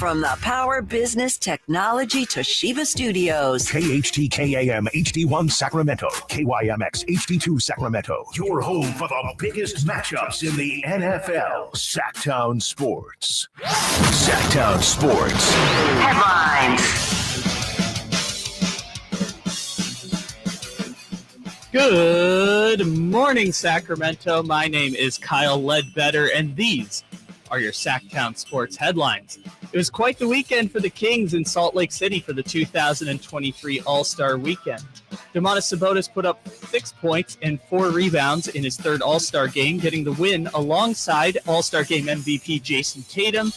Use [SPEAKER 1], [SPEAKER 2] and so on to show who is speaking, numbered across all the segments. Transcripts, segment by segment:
[SPEAKER 1] from the Power Business Technology Toshiba Studios.
[SPEAKER 2] KHTKAM HD1 Sacramento, KYMX HD2 Sacramento. Your home for the biggest matchups in the NFL. Sactown Sports. Sactown Sports.
[SPEAKER 1] Headlines.
[SPEAKER 3] Good morning, Sacramento. My name is Kyle Ledbetter, and these are your Sactown Sports headlines. It was quite the weekend for the Kings in Salt Lake City for the 2023 All-Star Weekend. Domantas Sabonis put up 6 points and 4 rebounds in his third All-Star game, getting the win alongside All-Star Game MVP Jason Tatum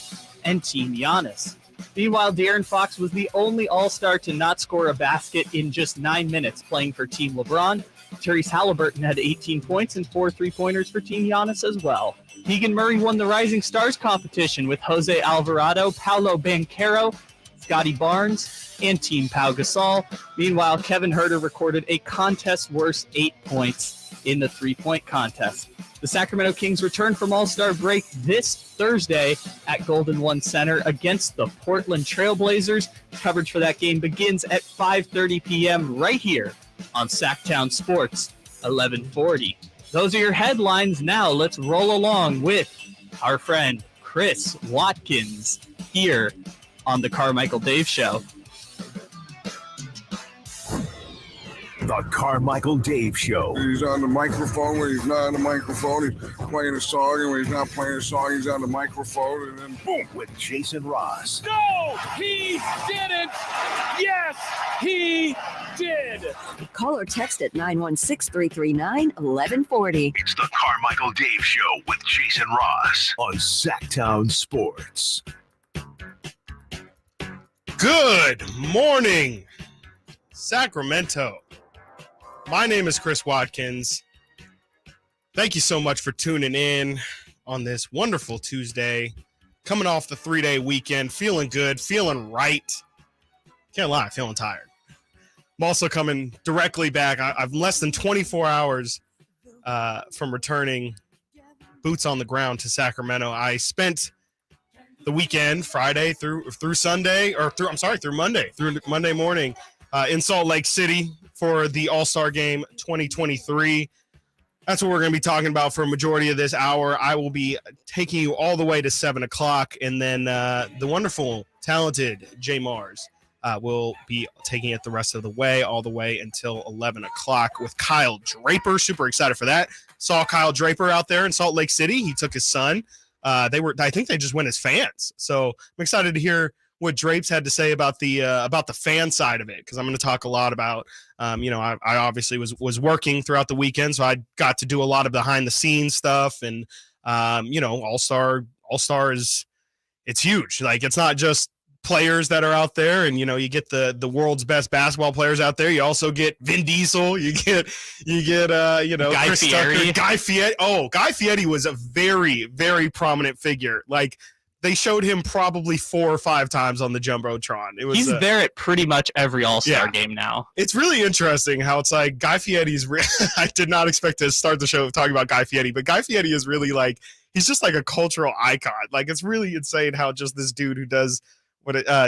[SPEAKER 3] and Team Giannis. Meanwhile, De'Aaron Fox was the only All-Star to not score a basket in just 9 minutes playing for Team LeBron. Therese Halliburton had 18 points and 4 three-pointers for Team Giannis as well. Keegan Murray won the Rising Stars competition with Jose Alvarado, Paolo Banchero, Scotty Barnes, and Team Pau Gasol. Meanwhile, Kevin Huerter recorded a contest-worst 8 points in the three-point contest. The Sacramento Kings return from All-Star break this Thursday at Golden One Center against the Portland Trail Blazers. Coverage for that game begins at 5:30 p.m. right here on Sactown Sports 1140. Those are your headlines. Now let's roll along with our friend Chris Watkins here on the Carmichael Dave Show.
[SPEAKER 2] The Carmichael Dave Show.
[SPEAKER 4] He's on the microphone when he's not on the microphone. He's playing a song, and when he's not playing a song, he's on the microphone, and then boom.
[SPEAKER 2] With JayMarzz.
[SPEAKER 5] No, he didn't. Yes, he did.
[SPEAKER 1] Call or text at 916-339-1140.
[SPEAKER 2] It's the Carmichael Dave Show with JayMarzz on Sactown Sports.
[SPEAKER 6] Good morning, Sacramento. My name is Chris Watkins. Thank you so much for tuning in on this wonderful Tuesday. Coming off the 3-day weekend, feeling good, feeling right. Can't lie, feeling tired. I'm also coming directly back. I've less than 24 hours from returning boots on the ground to Sacramento. I spent the weekend, Friday through Sunday, through Monday morning in Salt Lake City for the All-Star Game 2023. That's what we're going to be talking about for a majority of this hour. I will be taking you all the way to 7 o'clock, and then the wonderful, talented JayMarzz will be taking it the rest of the way, all the way until 11 o'clock with Kyle Draper. Super excited for that. Saw Kyle Draper out there in Salt Lake City. He took his son. I think they just went as fans. So I'm excited to hear what Drapes had to say about the fan side of it, because I'm going to talk a lot about, I obviously was working throughout the weekend, so I got to do a lot of behind the scenes stuff, and All-Star is, it's huge. Like, it's not just players that are out there, and you get the world's best basketball players out there. You also get Vin Diesel. You get
[SPEAKER 3] Guy
[SPEAKER 6] Chris
[SPEAKER 3] Fieri.
[SPEAKER 6] Tucker, Guy Fieri. Oh, Guy Fieri was a very, very prominent figure. Like, they showed him probably 4 or 5 times on the Jumbotron.
[SPEAKER 3] He's there at pretty much every All-Star game now.
[SPEAKER 6] It's really interesting how it's like Guy Fieri's I did not expect to start the show talking about Guy Fieri, but Guy Fieri is really like, he's just like a cultural icon. Like, it's really insane how just this dude who does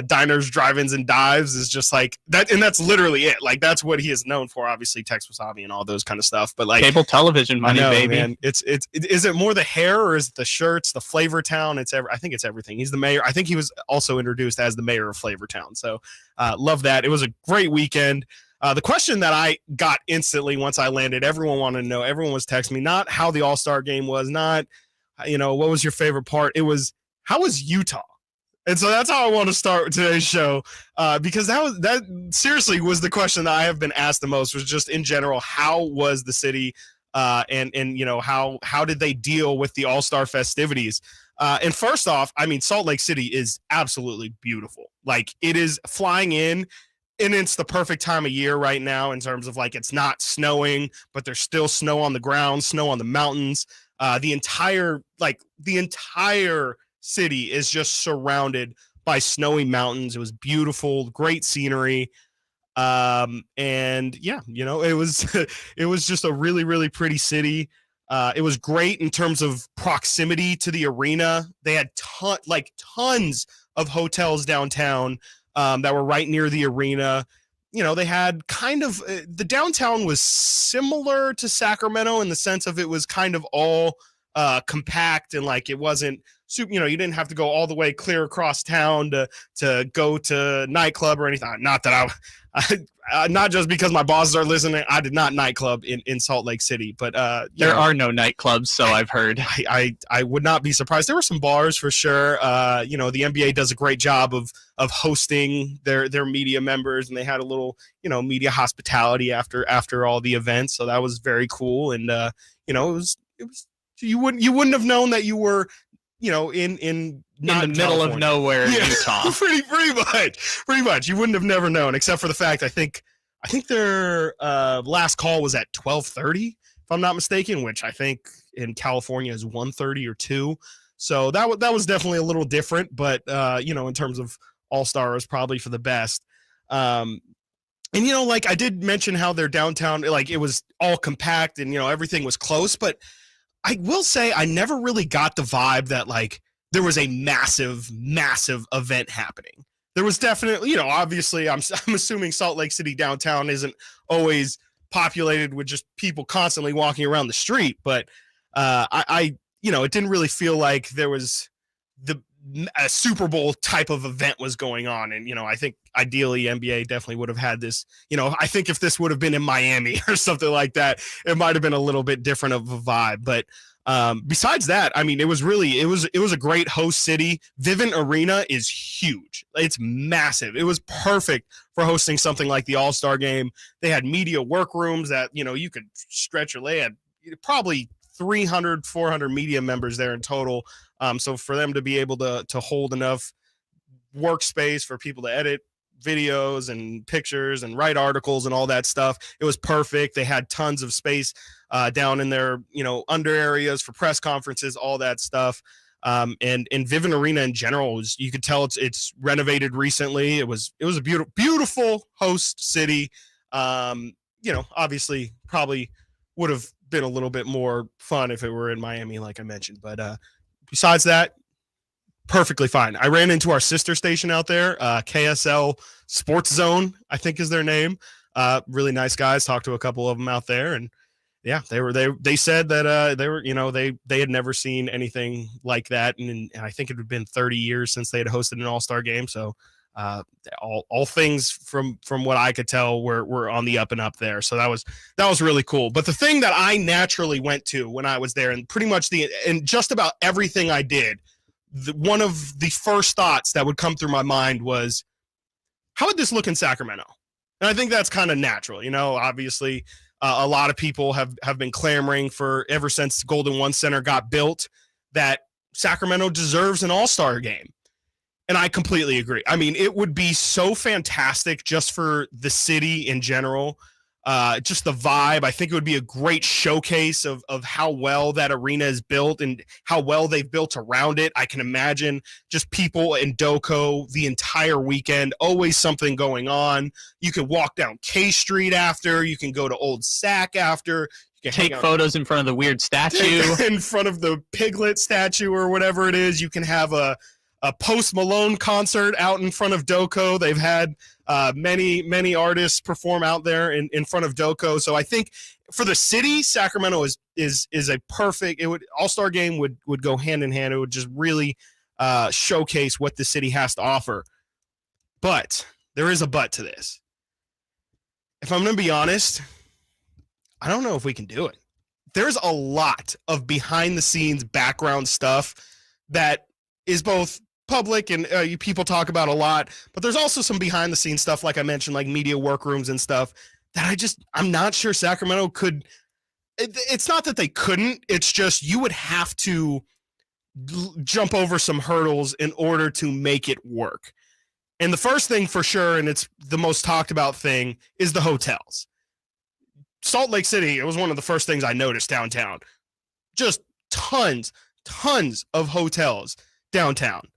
[SPEAKER 6] diners, drive-ins, and dives is just like that, and that's literally it. Like, that's what he is known for. Obviously, Tex Wasabi and all those kind of stuff. But like
[SPEAKER 3] cable television money, baby.
[SPEAKER 6] Man. Is it more the hair, or is it the shirts, the Flavor Town? I think it's everything. He's the mayor. I think he was also introduced as the mayor of Flavor Town. So love that. It was a great weekend. The question that I got instantly once I landed, everyone wanted to know. Everyone was texting me, not how the All-Star game was, not what was your favorite part. It was, how was Utah? And so that's how I want to start today's show, because that seriously was the question that I have been asked the most, was just in general, how was the city, and how did they deal with the All-Star festivities? And first off, I mean, Salt Lake City is absolutely beautiful. Like, it is flying in, and it's the perfect time of year right now in terms of, like, it's not snowing, but there's still snow on the ground, snow on the mountains. The entire city is just surrounded by snowy mountains. It was beautiful, great scenery. And yeah, it was just a really, really pretty city. It was great in terms of proximity to the arena. They had tons of hotels downtown that were right near the arena. You know, they had kind of the downtown was similar to Sacramento in the sense of it was kind of all compact, and like it wasn't super, you know, you didn't have to go all the way clear across town to go to nightclub or anything. Not that I not just because my bosses are listening, I did not nightclub in Salt Lake City, but
[SPEAKER 3] there are no nightclubs, so I've heard.
[SPEAKER 6] I would not be surprised. There were some bars for sure. You know, the NBA does a great job of hosting their media members, and they had a little, you know, media hospitality after all the events, so that was very cool. And you know, it was you wouldn't have known that you were, you know, in
[SPEAKER 3] the middle of nowhere in Utah.
[SPEAKER 6] pretty much. You wouldn't have never known, except for the fact I think their last call was at 12:30, if I'm not mistaken, which I think in California is 1:30 or 2. So that was definitely a little different, but you know, in terms of All-Star, it was probably for the best. And you know, like I did mention how their downtown, like it was all compact and, you know, everything was close, but I will say I never really got the vibe that like there was a massive event happening. There was definitely, you know, obviously I'm assuming Salt Lake City downtown isn't always populated with just people constantly walking around the street, but I you know, it didn't really feel like there was a Super Bowl type of event was going on. And, you know, I think ideally NBA definitely would have had this, you know, I think if this would have been in Miami or something like that, it might've been a little bit different of a vibe. But besides that, I mean, it was a great host city. Vivint Arena is huge. It's massive. It was perfect for hosting something like the All-Star game. They had media workrooms that, you know, you could stretch your leg at, probably 300, 400 media members there in total. So for them to be able to hold enough workspace for people to edit videos and pictures and write articles and all that stuff, it was perfect. They had tons of space down in their, you know, under areas for press conferences, all that stuff. And Vivint Arena in general was, you could tell it's renovated recently. It was a beautiful host city. You know, obviously probably would have been a little bit more fun if it were in Miami, like I mentioned, but besides that, perfectly fine. I ran into our sister station out there, KSL Sports Zone, I think is their name. Really nice guys. Talked to a couple of them out there, and yeah, they said that they were, you know, they had never seen anything like that, and I think it had been 30 years since they had hosted an All-Star game. So all things from what I could tell were on the up and up there. So that was really cool. But the thing that I naturally went to when I was there, and pretty much and just about everything I did, one of the first thoughts that would come through my mind was, how would this look in Sacramento? And I think that's kind of natural. You know, obviously a lot of people have been clamoring for, ever since Golden One Center got built, that Sacramento deserves an All-Star game. And I completely agree. I mean, it would be so fantastic just for the city in general. Just the vibe. I think it would be a great showcase of how well that arena is built and how well they've built around it. I can imagine just people in Doco the entire weekend, always something going on. You could walk down K Street after, you can go to Old Sac after, you can
[SPEAKER 3] take photos in front of the weird statue,
[SPEAKER 6] in front of the Piglet statue or whatever it is. You can have a Post Malone concert out in front of Doco. They've had many artists perform out there in front of Doco. So I think for the city, Sacramento is a perfect. It would All-Star game would go hand in hand. It would just really showcase what the city has to offer. But there is a but to this. If I'm going to be honest, I don't know if we can do it. There's a lot of behind the scenes background stuff that is both public and people talk about a lot, but there's also some behind the scenes stuff, like I mentioned, like media workrooms and stuff that I'm not sure Sacramento could. It's not that they couldn't, it's just you would have to jump over some hurdles in order to make it work. And the first thing for sure, and it's the most talked about thing, is the hotels. Salt Lake City, it was one of the first things I noticed downtown. Just tons of hotels downtown.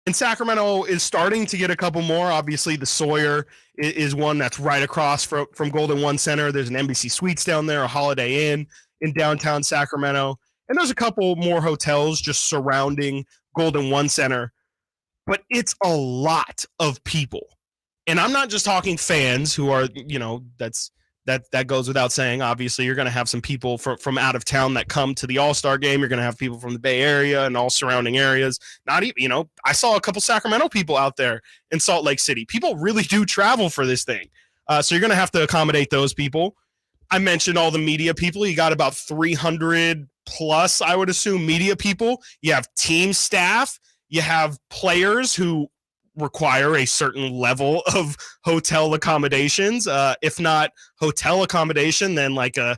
[SPEAKER 6] And Sacramento is starting to get a couple more. Obviously, the Sawyer is one that's right across from Golden One Center. There's an Embassy Suites down there, a Holiday Inn in downtown Sacramento. And there's a couple more hotels just surrounding Golden One Center. but it's a lot of people. And I'm not just talking fans who are, that goes without saying. Obviously, you're going to have some people from out of town that come to the All-Star game. You're going to have people from the Bay Area and all surrounding areas. Not even, I saw a couple Sacramento people out there in Salt Lake City. People really do travel for this thing. So you're going to have to accommodate those people. I mentioned all the media people. You got about 300 plus, I would assume, media people. You have team staff. You have players who require a certain level of hotel accommodations. If not hotel accommodation, then like a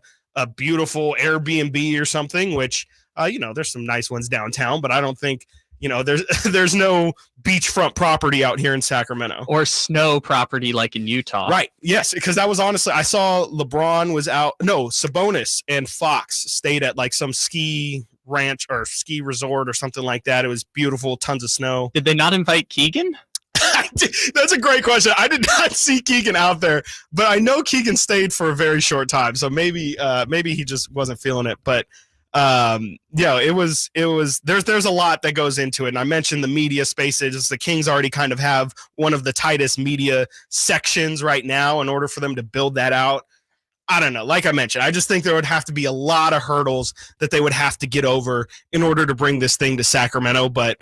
[SPEAKER 6] beautiful Airbnb or something, which, there's some nice ones downtown, but I don't think, there's no beachfront property out here in Sacramento.
[SPEAKER 3] Or snow property like in Utah.
[SPEAKER 6] Right. Yes, because that was honestly, I saw LeBron was out. No, Sabonis and Fox stayed at like some ski ranch or ski resort or something like that. It was beautiful, tons of snow.
[SPEAKER 3] Did they not invite Keegan?
[SPEAKER 6] That's a great question. I did not see Keegan out there, but I know Keegan stayed for a very short time, so maybe he just wasn't feeling it. But it was there's a lot that goes into it. And I mentioned the media spaces. The Kings already kind of have one of the tightest media sections right now. In order for them to build that out, I don't know. Like I mentioned, I just think there would have to be a lot of hurdles that they would have to get over in order to bring this thing to Sacramento. But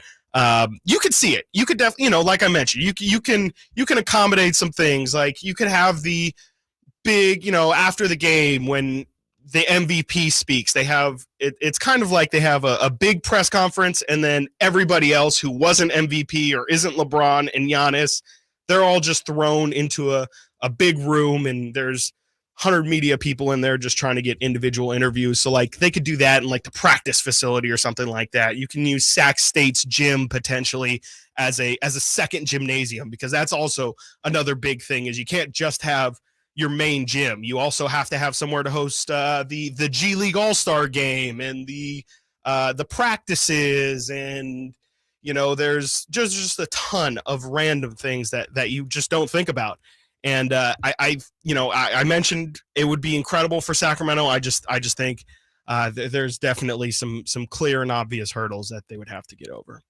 [SPEAKER 6] you could see it. You could definitely, like I mentioned, you can accommodate some things. Like you could have the big, after the game when the MVP speaks, they have it's kind of like they have a big press conference, and then everybody else who wasn't MVP or isn't LeBron and Giannis, they're all just thrown into a big room, and there's 100 media people in there just trying to get individual interviews. So like they could do that in like the practice facility or something like that. You can use Sac State's gym potentially as a second gymnasium, because that's also another big thing is you can't just have your main gym. You also have to have somewhere to host the G League All-Star game and the practices, and there's just a ton of random things that you just don't think about. And I mentioned it would be incredible for Sacramento. I just think there's definitely some clear and obvious hurdles that they would have to get over.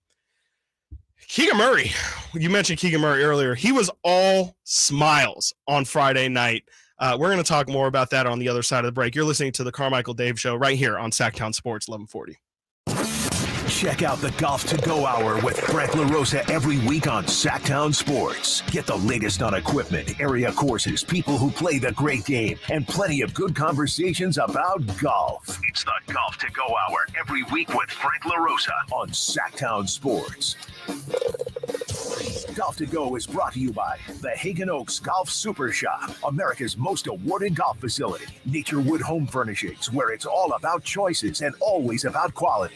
[SPEAKER 6] Keegan Murray, you mentioned Keegan Murray earlier. He was all smiles on Friday night. We're going to talk more about that on the other side of the break. You're listening to the Carmichael Dave Show right here on Sactown Sports 1140.
[SPEAKER 2] Check out the Golf to Go Hour with Frank LaRosa every week on Sactown Sports. Get the latest on equipment, area courses, people who play the great game, and plenty of good conversations about golf. It's the Golf to Go Hour every week with Frank LaRosa on Sactown Sports. Golf to Go is brought to you by the Hagen Oaks Golf Super Shop, America's most awarded golf facility. Naturewood Home Furnishings, where it's all about choices and always about quality.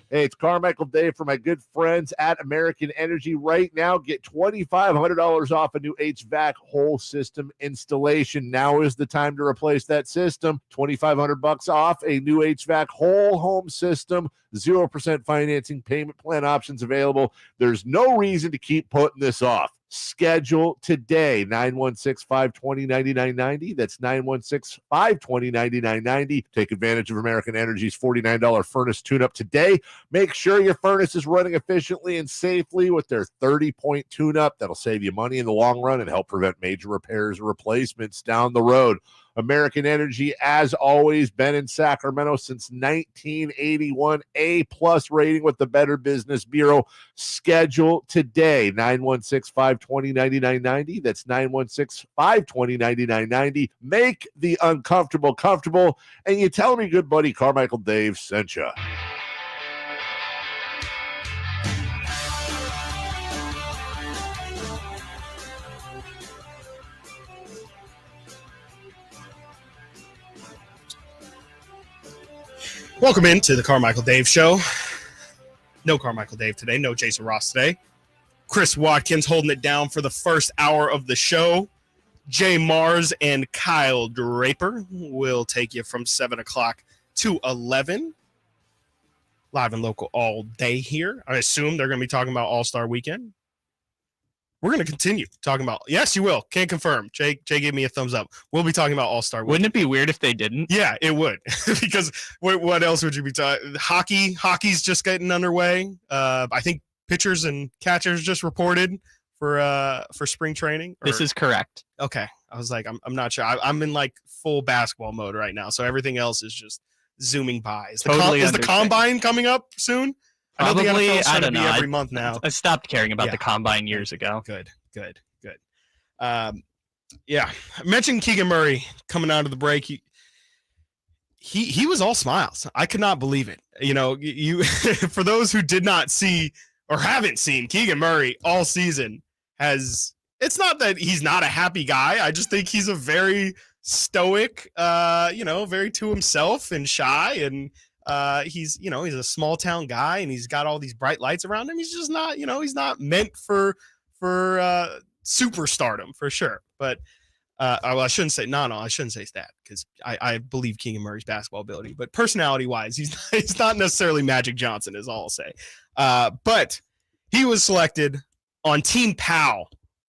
[SPEAKER 7] Hey, it's Carmichael Dave for my good friends at American Energy. Right now, get $2,500 off a new HVAC whole system installation. Now is the time to replace that system. $2,500 off a new HVAC whole home system. 0% financing, payment plan options available. There's no reason to keep putting this off. Schedule today, 916-520-9990. That's 916-520-9990. Take advantage of American Energy's $49 furnace tune-up today. Make sure your furnace is running efficiently and safely with their 30-point tune-up. That'll save you money in the long run and help prevent major repairs or replacements down the road. American Energy, as always, been in Sacramento since 1981. A-plus rating with the Better Business Bureau. Schedule today, 916-520-9990. That's 916-520-9990. Make the uncomfortable comfortable. And you tell me good buddy Carmichael Dave sent you.
[SPEAKER 6] Welcome into the Carmichael Dave Show. No Carmichael Dave today. No Jason Ross today. Chris Watkins holding it down for the first hour of the show. JayMarzz and Kyle Draper will take you from 7 o'clock to 11. Live and local all day here. I assume they're going to be talking about All-Star Weekend. We're going to continue talking about. Yes, you will. Can't confirm. Jay gave me a thumbs up. We'll be talking about All-Star Weekend.
[SPEAKER 3] Wouldn't it be weird if they didn't?
[SPEAKER 6] Yeah, it would. Because what else would you be talking? Hockey's just getting underway. I think pitchers and catchers just reported for spring training?
[SPEAKER 3] This is correct.
[SPEAKER 6] Okay. I was like, I'm not sure. I'm in like full basketball mode right now, so everything else is just zooming by. Is the combine coming up soon?
[SPEAKER 3] Probably.
[SPEAKER 6] I don't know. Every month now.
[SPEAKER 3] I stopped caring about the combine years ago.
[SPEAKER 6] Good. Yeah. I mentioned Keegan Murray coming out of the break. He was all smiles. I could not believe it. You for those who did not see or haven't seen Keegan Murray all season, it's not that he's not a happy guy. I just think he's a very stoic, very to himself and shy, and he's a small town guy, and he's got all these bright lights around him. He's just not, he's not meant for superstardom for sure. But I shouldn't say that, because I believe Keegan Murray's basketball ability, but personality wise, he's not necessarily Magic Johnson, is all I'll say. But he was selected on Team POW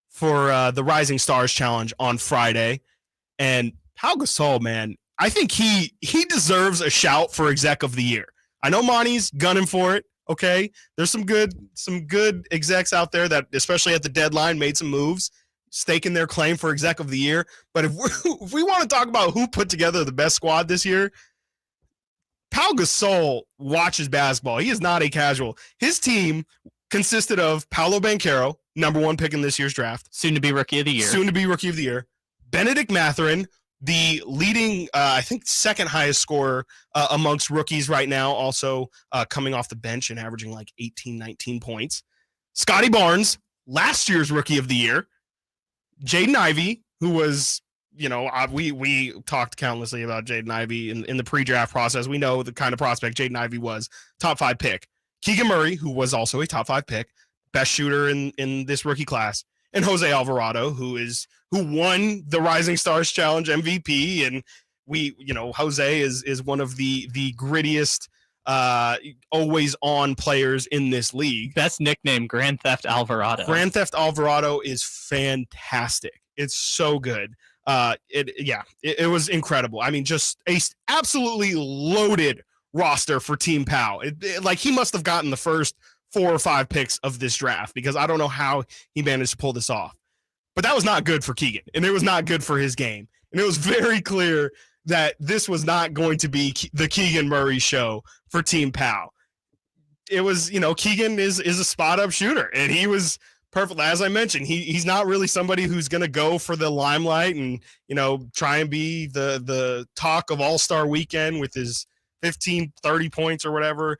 [SPEAKER 6] for the Rising Stars Challenge on Friday, and Pau Gasol, man, I think he deserves a shout for Exec of the Year. I know Monty's gunning for it. Okay, there's some good execs out there that, especially at the deadline, made some moves, staking their claim for Exec of the Year. But if we want to talk about who put together the best squad this year, Pau Gasol watches basketball. He is not a casual. His team consisted of Paolo Banchero, number 1 pick in this year's draft.
[SPEAKER 3] Soon to be Rookie of the Year. Benedict Mathurin, the leading, I think, second highest scorer amongst rookies right now, also coming off the bench and averaging like 18, 19 points. Scotty Barnes, last year's Rookie of the Year. Jaden Ivey, who was, we talked countlessly about Jaden Ivey in the pre-draft process. We know the kind of prospect Jaden Ivey was. Top 5 pick. Keegan Murray, who was also a top 5 pick. Best shooter in this rookie class. And Jose Alvarado, who won the Rising Stars Challenge MVP. And Jose is one of the grittiest, always on players in this league. Best nickname, Grand Theft Alvarado.
[SPEAKER 6] Grand Theft Alvarado is fantastic. It's so good. It was incredible. I mean, just a absolutely loaded roster for Team POW. Like, he must have gotten the first 4 or 5 picks of this draft, because I don't know how he managed to pull this off. But that was not good for Keegan, and it was not good for his game. And it was very clear that this was not going to be the Keegan Murray show for Team POW. It was, Keegan is a spot-up shooter, and he was perfect. As I mentioned, he's not really somebody who's going to go for the limelight and, try and be the talk of All-Star Weekend with his 15, 30 points or whatever.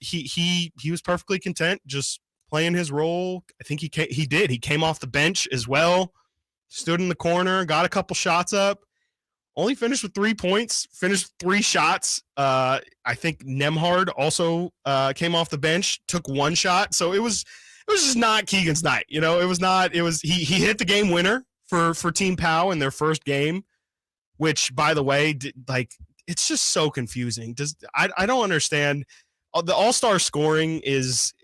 [SPEAKER 6] He was perfectly content just playing his role. I think he did. He came off the bench as well, stood in the corner, got a couple shots up, only finished with 3 points, finished 3 shots. I think Nembhard also came off the bench, took 1 shot. So it was just not Keegan's night. He hit the game winner for Team POW in their first game, which, by the way, it's just so confusing. I don't understand. The all-star scoring it's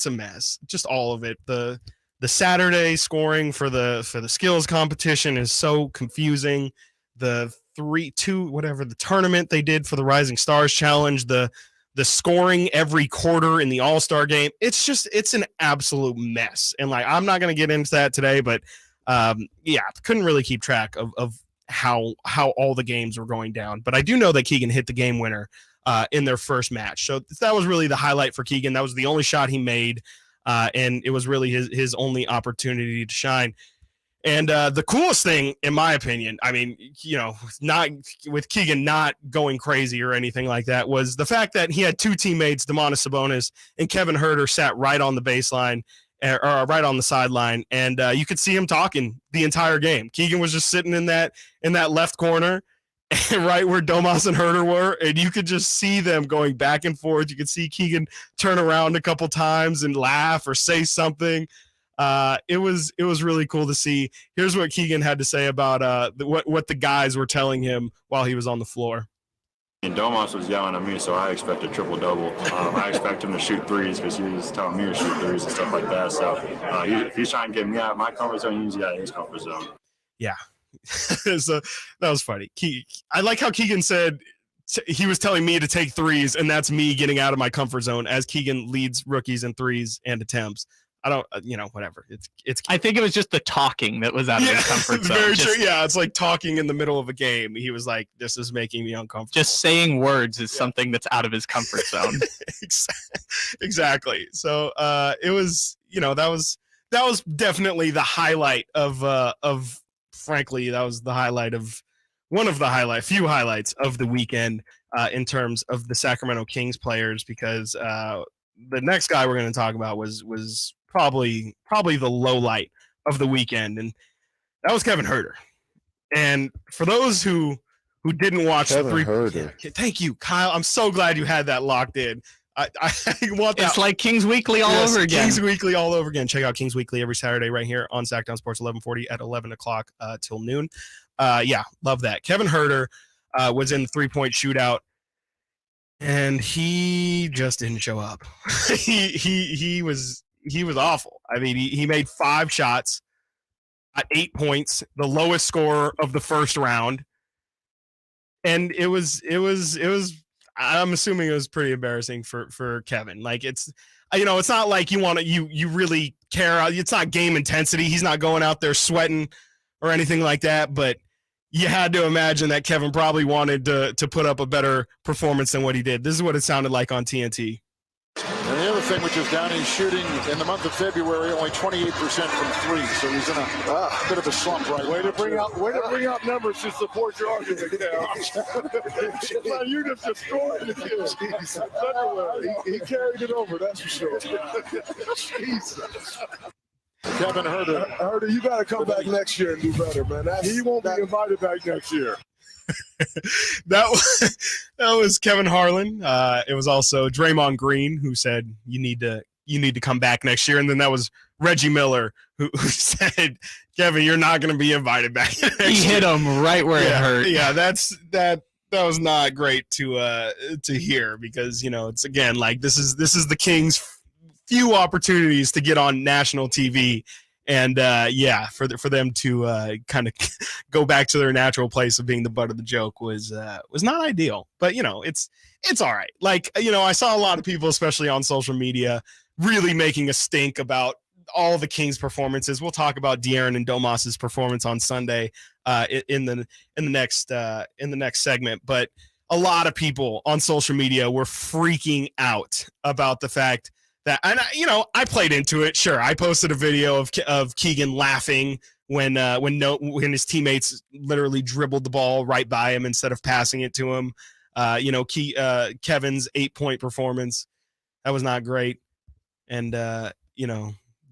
[SPEAKER 6] a mess. Just all of it. The Saturday scoring for the skills competition is so confusing. The the tournament they did for the Rising Stars Challenge, the scoring every quarter in the All-Star game, it's an absolute mess. And I'm not going to get into that today, but couldn't really keep track of how all the games were going down. But I do know that Keegan hit the game winner in their first match. So that was really the highlight for Keegan. That was the only shot he made, and it was really his only opportunity to shine. And the coolest thing, in my opinion, I mean, not with Keegan not going crazy or anything like that, was the fact that he had 2 teammates, Domantas Sabonis and Kevin Huerter, sat right on the baseline or right on the sideline, and you could see him talking the entire game. Keegan was just sitting in that left corner, right where Domas and Huerter were, and you could just see them going back and forth. You could see Keegan turn around a couple times and laugh or say something. It was really cool to see. Here's what Keegan had to say about what the guys were telling him while he was on the floor.
[SPEAKER 8] And Domas was yelling at me, so I expect a triple-double. I expect him to shoot threes because he was telling me to shoot threes and stuff like that. So if he's trying to get me out of my comfort zone, he's out of his comfort zone.
[SPEAKER 6] Yeah. So that was funny. I like how Keegan said he was telling me to take threes, and that's me getting out of my comfort zone as Keegan leads rookies in threes and attempts. I don't, whatever. It's.
[SPEAKER 3] I think it was just the talking that was out of his comfort zone.
[SPEAKER 6] Very true. Yeah, it's like talking in the middle of a game. He was like, "This is making me uncomfortable."
[SPEAKER 3] Just saying words is something that's out of his comfort zone.
[SPEAKER 6] Exactly. So it was, that was definitely the highlight of frankly, that was the highlight of few highlights of the weekend in terms of the Sacramento Kings players, because the next guy we're going to talk about was probably the low light of the weekend, and that was Kevin Huerter. And for those who didn't watch
[SPEAKER 7] Huerter.
[SPEAKER 6] Thank you, Kyle. I'm so glad you had that locked in. I want that.
[SPEAKER 3] It's like Kings Weekly all over again.
[SPEAKER 6] Kings Weekly all over again. Check out Kings Weekly every Saturday right here on Sactown Sports 1140 at 11 o'clock till noon. Love that. Kevin Huerter was in the 3-point shootout, and he just didn't show up. he was awful. I mean, he made 5 shots at 8 points, the lowest score of the first round, and it was. I'm assuming it was pretty embarrassing for Kevin. Like, it's not like you really care. It's not game intensity. He's not going out there sweating or anything like that, but you had to imagine that Kevin probably wanted to put up a better performance than what he did. This is what it sounded like on TNT.
[SPEAKER 9] And the other thing, which is Downey's shooting in the month of February, only 28% from 3, so he's in a bit of a slump right now.
[SPEAKER 4] Way to bring out numbers to support your argument, Cal. You just destroyed the kid. He carried it over, that's for sure. Jesus.
[SPEAKER 9] Kevin
[SPEAKER 4] Huerter, you got to come back next year and do better, man. He won't be invited back next year.
[SPEAKER 6] that was Kevin Harlan. It was also Draymond Green who said you need to come back next year, and then that was Reggie Miller who said, Kevin, you're not going to be invited back next year.
[SPEAKER 3] He hit him right where it hurt.
[SPEAKER 6] Yeah, that was not great to hear, because it's again like this is the Kings' few opportunities to get on national TV. And for them to kind of go back to their natural place of being the butt of the joke was not ideal. But it's all right. Like, I saw a lot of people, especially on social media, really making a stink about all the Kings' performances. We'll talk about De'Aaron and Domas's performance on Sunday in the next segment. But a lot of people on social media were freaking out about the fact that, and I played into it. Sure, I posted a video of Keegan laughing when his teammates literally dribbled the ball right by him instead of passing it to him. Kevin's 8-point performance, that was not great, and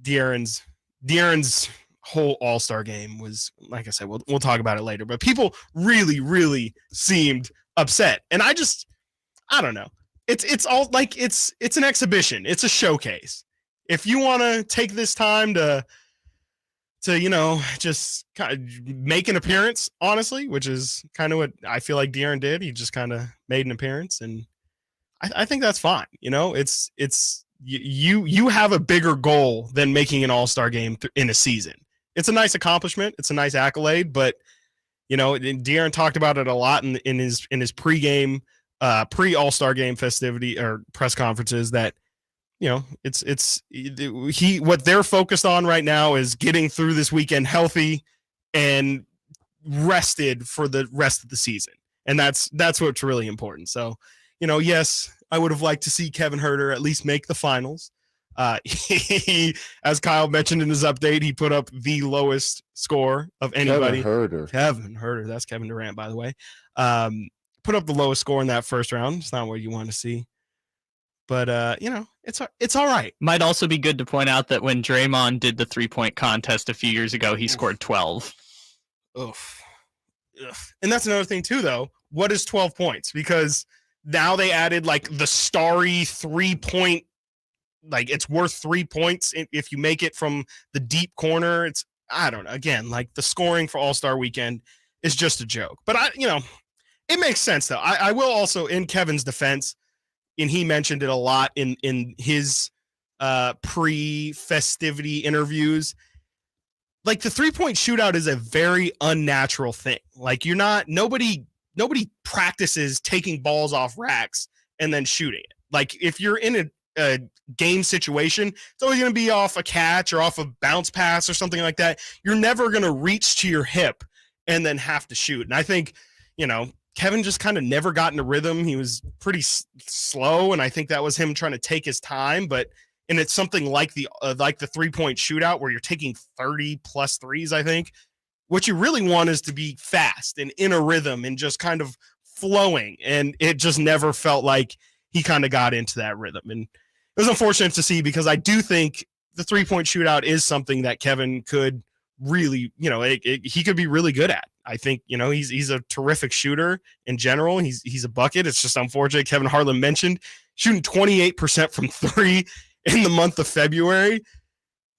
[SPEAKER 6] De'Aaron's whole All-Star game was, like I said, we'll talk about it later. But people really, really seemed upset, and I don't know. It's all like it's an exhibition. It's a showcase. If you want to take this time to just kind of make an appearance, honestly, which is kind of what I feel like De'Aaron did. He just kind of made an appearance, and I think that's fine. It's you have a bigger goal than making an All-Star game in a season. It's a nice accomplishment. It's a nice accolade, but De'Aaron talked about it a lot in his pregame. Pre-All-Star game festivity or press conferences, that what they're focused on right now is getting through this weekend healthy and rested for the rest of the season, and that's what's really important. So yes, I would have liked to see Kevin Huerter at least make the finals. He, as Kyle mentioned in his update, he put up the lowest score of anybody. Kevin Huerter, that's Kevin Durant, by the way. Put up the lowest score in that first round. It's not what you want to see, but it's all right.
[SPEAKER 3] Might also be good to point out that when Draymond did the 3-point contest a few years ago, he scored 12.
[SPEAKER 6] Oof. And that's another thing too, though. What is 12 points? Because now they added like the starry 3-point, like it's worth 3 points if you make it from the deep corner. I don't know. Again, like the scoring for All-Star Weekend is just a joke. But it makes sense, though. I will also, in Kevin's defense, and he mentioned it a lot in his pre-festivity interviews, like the 3-point shootout is a very unnatural thing. Like nobody nobody practices taking balls off racks and then shooting it. Like if you're in a game situation, it's always going to be off a catch or off a bounce pass or something like that. You're never going to reach to your hip and then have to shoot. And I think, Kevin just kind of never got in a rhythm. He was pretty slow, and I think that was him trying to take his time. And it's something like the 3-point shootout where you're taking 30 plus threes. I think what you really want is to be fast and in a rhythm and just kind of flowing. And it just never felt like he kind of got into that rhythm. And it was unfortunate to see, because I do think the 3-point shootout is something that Kevin could really, he could be really good at. I think, he's a terrific shooter in general. He's a bucket. It's just unfortunate. Kevin Harlan mentioned shooting 28% from three in the month of February.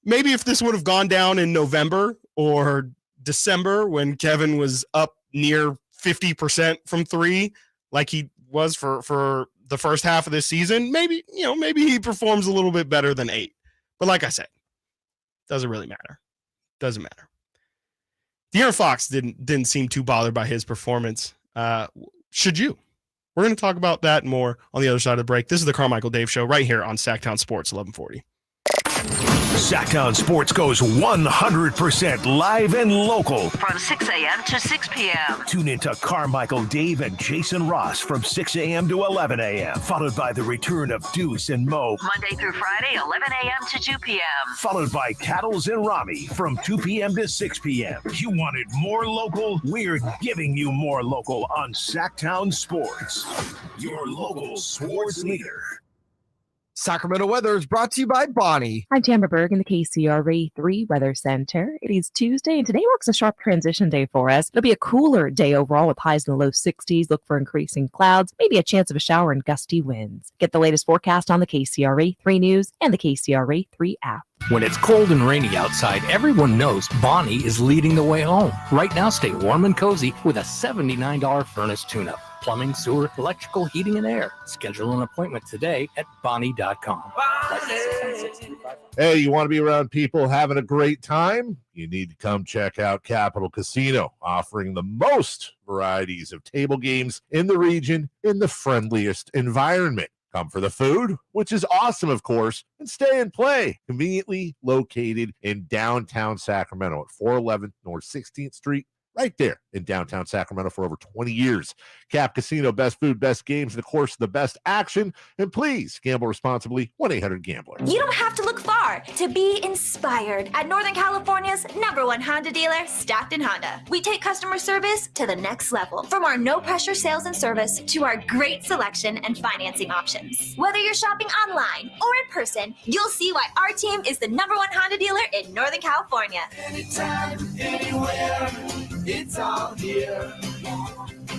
[SPEAKER 6] Maybe if this would have gone down in November or December when Kevin was up near 50% from three, like he was for the first half of this season, maybe he performs a little bit better than 8. But like I said, doesn't really matter. Doesn't matter. De'Aaron Fox didn't seem too bothered by his performance. Should you? We're going to talk about that more on the other side of the break. This is the Carmichael Dave Show right here on Sactown Sports 1140.
[SPEAKER 2] Sactown Sports goes 100% live and local.
[SPEAKER 1] From 6 a.m. to 6 p.m.
[SPEAKER 2] Tune into Carmichael Dave and Jason Ross from 6 a.m. to 11 a.m. Followed by the return of Deuce and Mo.
[SPEAKER 1] Monday through Friday, 11 a.m. to 2 p.m.
[SPEAKER 2] Followed by Cattles and Rami from 2 p.m. to 6 p.m. You wanted more local? We're giving you more local on Sactown Sports. Your local sports leader.
[SPEAKER 10] Sacramento weather is brought to you by Bonnie.
[SPEAKER 11] I'm Tamara Berg in the KCRA 3 Weather Center. It is Tuesday, and today marks a sharp transition day for us. It'll be a cooler day overall with highs in the low 60s. Look for increasing clouds, maybe a chance of a shower and gusty winds. Get the latest forecast on the KCRA 3 News and the KCRA 3 app.
[SPEAKER 12] When it's cold and rainy outside, everyone knows Bonnie is leading the way home. Right now, stay warm and cozy with a $79 furnace tune-up. Plumbing, sewer, electrical, heating, and air. Schedule an appointment today at Bonnie.com.
[SPEAKER 7] Hey, you want to be around people having a great time? You need to come check out Capital Casino, offering the most varieties of table games in the region in the friendliest environment. Come for the food, which is awesome, of course, and stay and play. Conveniently located in downtown Sacramento at 411 North 16th Street. Right there in downtown Sacramento for over 20 years. Cap Casino, best food, best games, and of course, the best action. And please gamble responsibly. 1-800-GAMBLER.
[SPEAKER 13] You don't have to look far to be inspired at Northern California's #1 Honda dealer, Stockton Honda. We take customer service to the next level. From our no-pressure sales and service to our great selection and financing options. Whether you're shopping online or in person, you'll see why our team is the #1 Honda dealer in Northern California.
[SPEAKER 14] Anytime, anywhere. It's all here.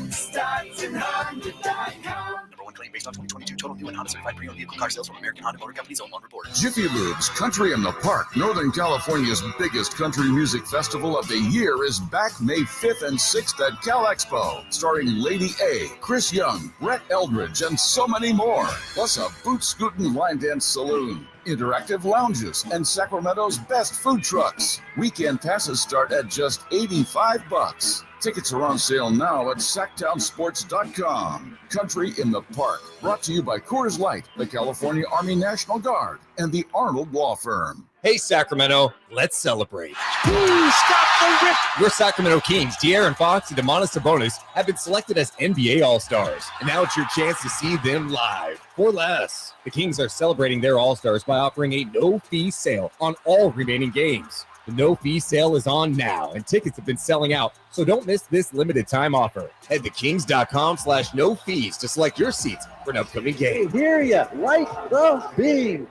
[SPEAKER 14] StocktonHonda.com.
[SPEAKER 15] #1 claim based on 2022 total new and Honda certified pre-owned vehicle car sales from American Honda Motor Company's own one report.
[SPEAKER 16] Jiffy Lube's Country in the Park, Northern California's biggest country music festival of the year, is back May 5th and 6th at Cal Expo, starring Lady A, Chris Young, Brett Eldridge, and so many more. Plus a boot-scootin' line dance saloon, interactive lounges, and Sacramento's best food trucks. Weekend passes start at just $85. Tickets are on sale now at SactownSports.com. Country in the Park, brought to you by Coors Light, the California Army National Guard, and the Arnold Law Firm.
[SPEAKER 17] Hey, Sacramento, let's celebrate. Stop the rip! Your Sacramento Kings, De'Aaron Fox and Domantas Sabonis, have been selected as NBA All-Stars, and now it's your chance to see them live for less. The Kings are celebrating their All-Stars by offering a no-fee sale on all remaining games. The no-fee sale is on now, and tickets have been selling out, so don't miss this limited time offer. Head to kings.com/no-fees to select your seats for an upcoming game.
[SPEAKER 18] Hear ya, like the beam.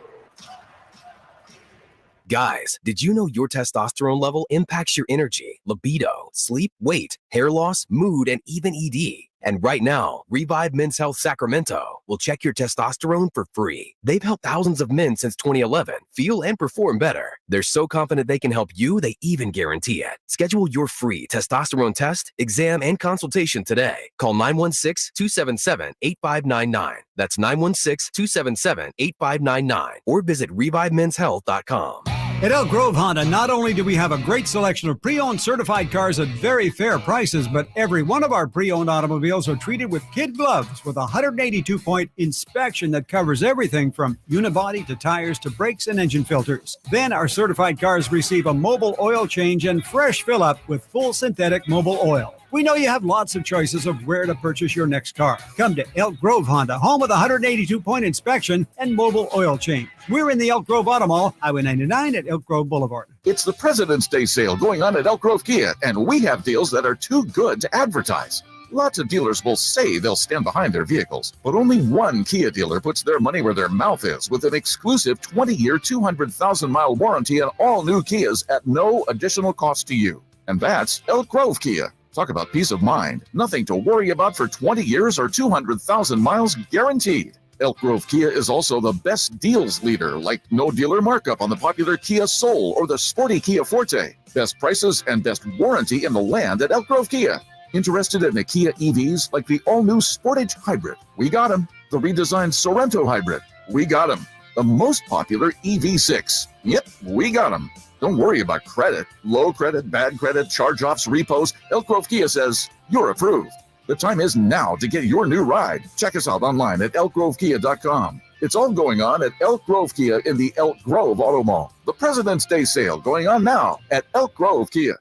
[SPEAKER 19] Guys, did you know your testosterone level impacts your energy, libido, sleep, weight, hair loss, mood, and even ED? And right now, Revive Men's Health Sacramento will check your testosterone for free. They've helped thousands of men since 2011 feel and perform better. They're so confident they can help you, they even guarantee it. Schedule your free testosterone test, exam, and consultation today. Call 916-277-8599. That's 916-277-8599. Or visit ReviveMen'sHealth.com.
[SPEAKER 20] At Elk Grove Honda, not only do we have a great selection of pre-owned certified cars at very fair prices, but every one of our pre-owned automobiles are treated with kid gloves with a 182-point inspection that covers everything from unibody to tires to brakes and engine filters. Then our certified cars receive a mobile oil change and fresh fill-up with full synthetic mobile oil. We know you have lots of choices of where to purchase your next car. Come to Elk Grove Honda, home of the 182-point inspection and mobile oil change. We're in the Elk Grove Auto Mall, Highway 99 at Elk Grove Boulevard.
[SPEAKER 16] It's the President's Day sale going on at Elk Grove Kia, and we have deals that are too good to advertise. Lots of dealers will say they'll stand behind their vehicles, but only one Kia dealer puts their money where their mouth is with an exclusive 20-year, 200,000-mile warranty on all new Kias at no additional cost to you. And that's Elk Grove Kia. Talk about peace of mind. Nothing to worry about for 20 years or 200,000 miles guaranteed. Elk Grove Kia is also the best deals leader, like no dealer markup on the popular Kia Soul or the sporty Kia Forte. Best prices and best warranty in the land at Elk Grove Kia. Interested in the Kia EVs like the all-new Sportage Hybrid? We got them. The redesigned Sorento Hybrid? We got them. The most popular EV6? Yep, we got them. Don't worry about credit. Low credit, bad credit, charge-offs, repos. Elk Grove Kia says you're approved. The time is now to get your new ride. Check us out online at elkgrovekia.com. It's all going on at Elk Grove Kia in the Elk Grove Auto Mall. The President's Day sale going on now at Elk Grove Kia.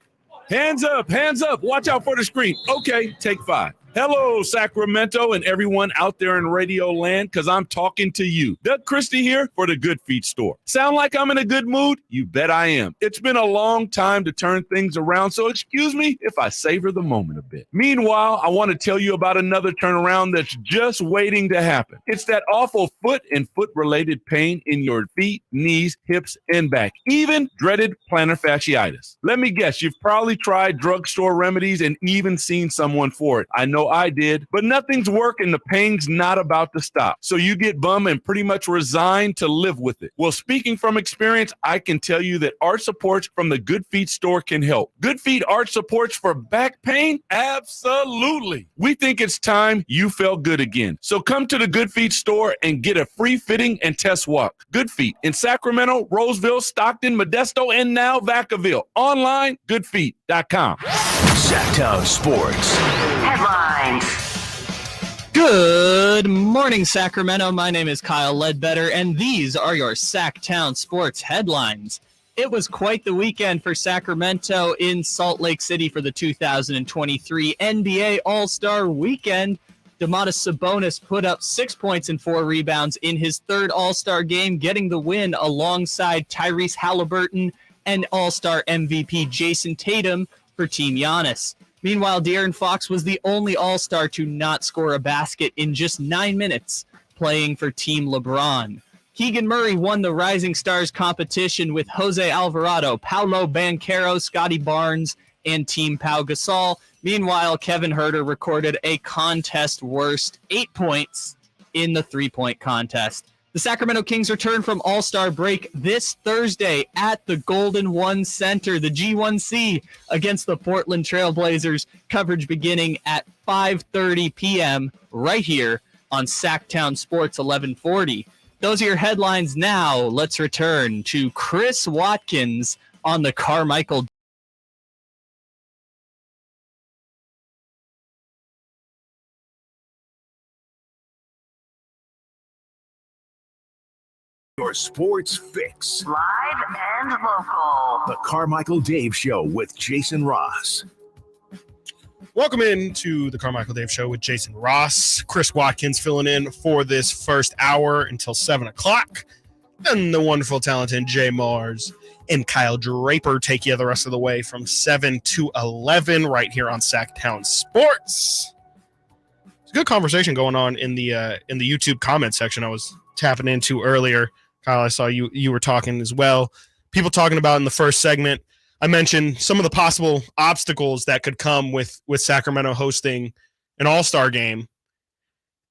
[SPEAKER 21] Hands up, watch out for the screen. Okay, take 5. Hello, Sacramento and everyone out there in radio land, because I'm talking to you. Doug Christie here for the Good Feet Store. Sound like I'm in a good mood? You bet I am. It's been a long time to turn things around, so excuse me if I savor the moment a bit. Meanwhile, I want to tell you about another turnaround that's just waiting to happen. It's that awful foot and foot-related pain in your feet, knees, hips, and back, even dreaded plantar fasciitis. Let me guess, you've probably tried drugstore remedies and even seen someone for it. I know I did, but nothing's working. The pain's not about to stop. So you get bum and pretty much resign to live with it. Well, speaking from experience, I can tell you that arch supports from the Good Feet Store can help. Good Feet arch supports for back pain? Absolutely. We think it's time you felt good again. So come to the Good Feet Store and get a free fitting and test walk. Good Feet in Sacramento, Roseville, Stockton, Modesto, and now Vacaville. Online, goodfeet.com.
[SPEAKER 2] Sactown Sports
[SPEAKER 1] Headlines.
[SPEAKER 3] Good morning, Sacramento. My name is Kyle Ledbetter, and these are your Sactown Sports headlines. It was quite the weekend for Sacramento in Salt Lake City for the 2023 NBA All-Star Weekend. Domantas Sabonis put up 6 points and 4 rebounds in his third All-Star game, getting the win alongside Tyrese Halliburton and All-Star MVP Jason Tatum for Team Giannis. Meanwhile, De'Aaron Fox was the only All-Star to not score a basket in just 9 minutes playing for Team LeBron. Keegan Murray won the Rising Stars competition with Jose Alvarado, Paolo Banchero, Scotty Barnes, and Team Pau Gasol. Meanwhile, Kevin Huerter recorded a contest-worst 8 points in the three-point contest. The Sacramento Kings return from All-Star break this Thursday at the Golden One Center, the G1C, against the Portland Trail Blazers. Coverage beginning at 5:30 p.m. right here on Sactown Sports 1140. Those are your headlines now. Let's return to Chris Watkins on the Carmichael.
[SPEAKER 2] Your sports fix.
[SPEAKER 1] Live and local.
[SPEAKER 2] The Carmichael Dave Show with Jason Ross.
[SPEAKER 6] Welcome into the Carmichael Dave Show with Jason Ross. Chris Watkins filling in for this first hour until 7 o'clock. And the wonderful, talented JayMarzz and Kyle Draper take you the rest of the way from 7 to 11 right here on Sactown Sports. It's a good conversation going on in the YouTube comment section I was tapping into earlier. Kyle, I saw you were talking as well. People talking about in the first segment, I mentioned some of the possible obstacles that could come with Sacramento hosting an all-star game.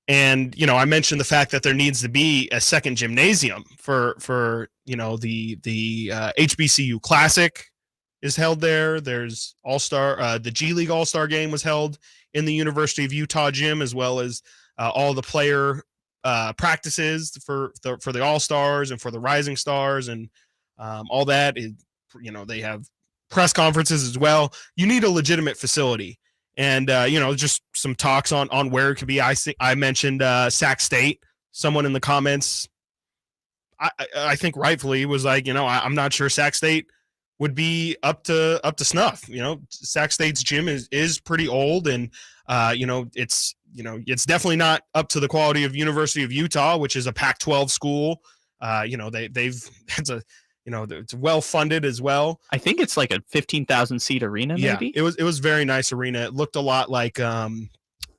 [SPEAKER 6] And, I mentioned the fact that there needs to be a second gymnasium for the HBCU Classic is held there. There's All-Star, the G League All-Star game was held in the University of Utah gym, as well as all the player practices for the All-Stars and for the Rising Stars and all that is, they have press conferences as well. You need a legitimate facility. And, just some talks on where it could be. I mentioned Sac State. Someone in the comments, I think rightfully was like, I'm not sure Sac State would be up to snuff. Sac State's gym is pretty old, and it's definitely not up to the quality of University of Utah, which is a Pac-12 school. It's well funded as well.
[SPEAKER 3] I think it's like a 15,000 seat arena. Maybe
[SPEAKER 6] it was very nice arena. It looked a lot like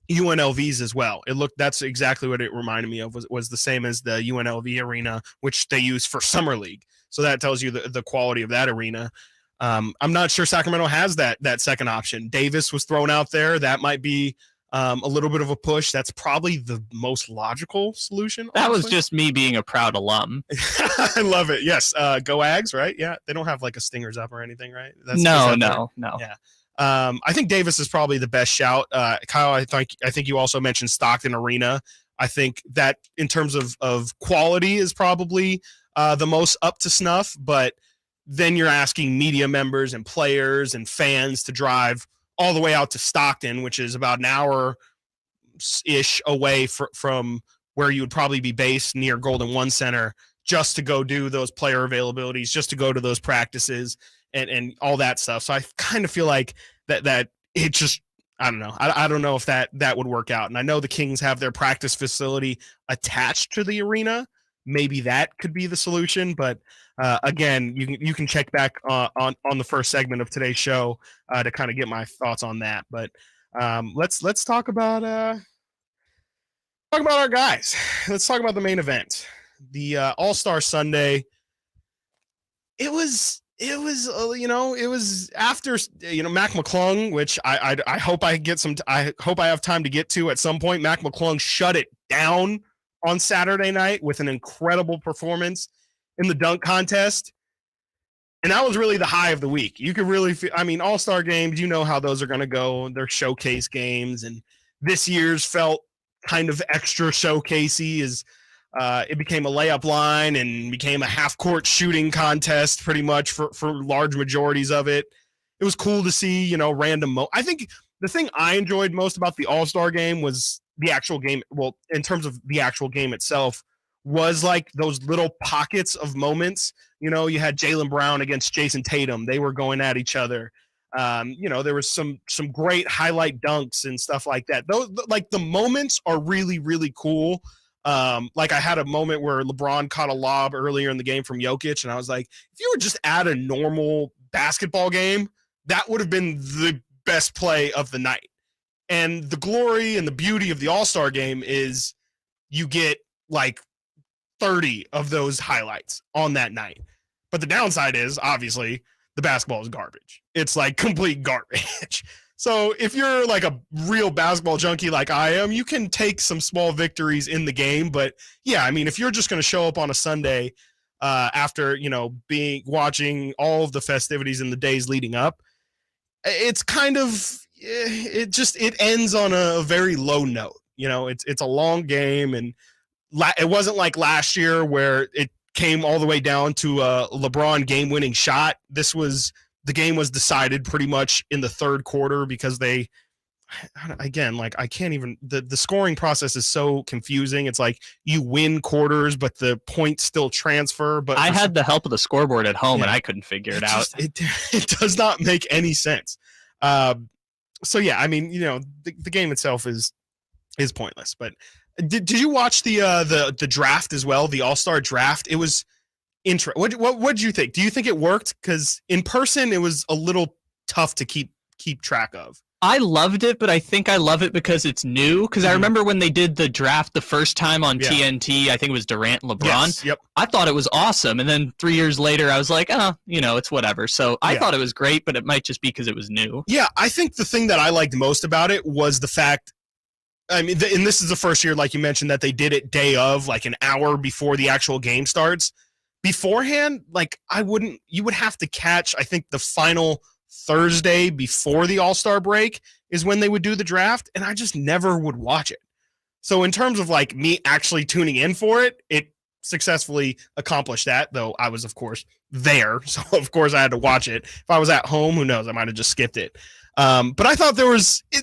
[SPEAKER 6] UNLV's as well. That's exactly what it reminded me of. Was the same as the UNLV arena, which they use for summer league. So that tells you the quality of that arena. I'm not sure Sacramento has that second option. Davis was thrown out there. That might be a little bit of a push. That's probably the most logical solution.
[SPEAKER 3] That was just me being a proud alum.
[SPEAKER 6] I love it. Yes. Go Ags, right? Yeah. They don't have like a Stingers up or anything, right?
[SPEAKER 3] No.
[SPEAKER 6] Yeah. I think Davis is probably the best shout. Kyle, I think you also mentioned Stockton Arena. I think that in terms of quality is probably the most up to snuff, but then you're asking media members and players and fans to drive all the way out to Stockton, which is about an hour-ish away from where you would probably be based near Golden One Center, just to go do those player availabilities, just to go to those practices and all that stuff. So I kind of feel like that it just, I don't know. I don't know if that would work out. And I know the Kings have their practice facility attached to the arena. Maybe that could be the solution, but again, you can check back on the first segment of today's show to kind of get my thoughts on that. But let's talk about our guys. Let's talk about the main event, the All-Star Sunday. It was after Mac McClung, which I hope I have time to get to at some point. Mac McClung shut it down on Saturday night with an incredible performance in the dunk contest. And that was really the high of the week. You could really feel, All-Star games, how those are going to go. They're showcase games. And this year's felt kind of extra showcasey as it became a layup line and became a half-court shooting contest pretty much for large majorities of it. It was cool to see, random I think the thing I enjoyed most about the All-Star game was the actual game. Well, in terms of the actual game itself, was like those little pockets of moments. You had Jaylen Brown against Jason Tatum. They were going at each other. There was some great highlight dunks and stuff like that. Those, like, the moments are really, really cool. Like I had a moment where LeBron caught a lob earlier in the game from Jokic, and I was like, if you were just at a normal basketball game, that would have been the best play of the night. And the glory and the beauty of the All-Star game is you get like 30 of those highlights on that night. But the downside is, obviously, the basketball is garbage. It's like complete garbage. So if you're like a real basketball junkie like I am, you can take some small victories in the game. But yeah, if you're just going to show up on a Sunday after, watching all of the festivities in the days leading up, it's kind of, it ends on a very low note. It's a long game, and it wasn't like last year where it came all the way down to a LeBron game-winning shot. The game was decided pretty much in the third quarter because the scoring process is so confusing. It's like you win quarters, but the points still transfer. But
[SPEAKER 3] I had the help of the scoreboard at home, and I couldn't figure it out.
[SPEAKER 6] It does not make any sense. So yeah, the game itself is pointless. But did you watch the draft as well? The All-Star draft. It was interesting. What did you think? Do you think it worked? Because in person, it was a little tough to keep track of.
[SPEAKER 3] I loved it, but I think I love it because it's new. Because I remember when they did the draft the first time on TNT, I think it was Durant and LeBron.
[SPEAKER 6] Yes, yep.
[SPEAKER 3] I thought it was awesome. And then 3 years later, I was like, it's whatever. So I thought it was great, but it might just be because it was new.
[SPEAKER 6] Yeah, I think the thing that I liked most about it was the fact, and this is the first year, like you mentioned, that they did it day of, like an hour before the actual game starts. Beforehand, you would have to catch, I think, the final Thursday before the All-Star break is when they would do the draft, and I just never would watch it. So in terms of like me actually tuning in for it, successfully accomplished that, though I was, of course, there. So, of course, I had to watch it. If I was at home, who knows? I might have just skipped it. But I thought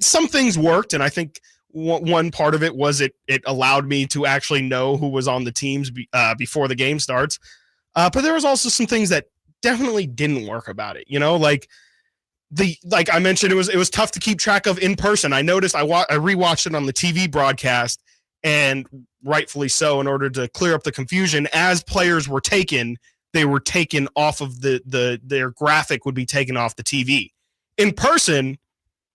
[SPEAKER 6] some things worked, and I think one part of it was it allowed me to actually know who was on the teams before the game starts. But there was also some things that definitely didn't work about it. Like I mentioned, it was tough to keep track of in person. I noticed I rewatched it on the TV broadcast, and rightfully so, in order to clear up the confusion. As players were taken, they were taken off of their graphic would be taken off the TV. In person,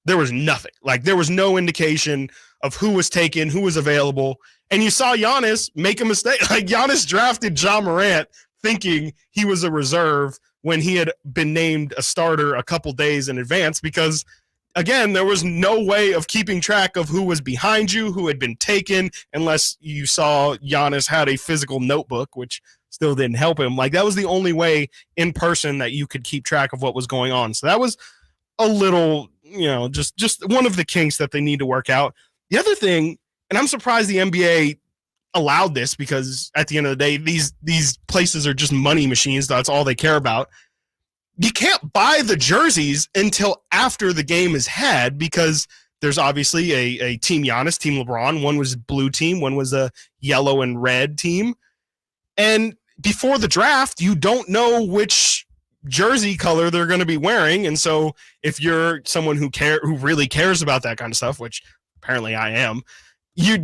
[SPEAKER 6] there was nothing. Like, there was no indication of who was taken, who was available. And you saw Giannis make a mistake. Like, Giannis drafted Ja Morant thinking he was a reserve when he had been named a starter a couple days in advance, because, again, there was no way of keeping track of who was behind you, who had been taken, unless you saw Giannis had a physical notebook, which still didn't help him. Like, that was the only way in person that you could keep track of what was going on. So that was a little, just one of the kinks that they need to work out. The other thing, and I'm surprised the NBA allowed this, because at the end of the day, these places are just money machines. That's all they care about. You can't buy the jerseys until after the game is had, because there's obviously a Team Giannis, Team LeBron. One was blue team, one was a yellow and red team. And before the draft, you don't know which jersey color they're going to be wearing. And so if you're someone who really cares about that kind of stuff, which apparently I am, you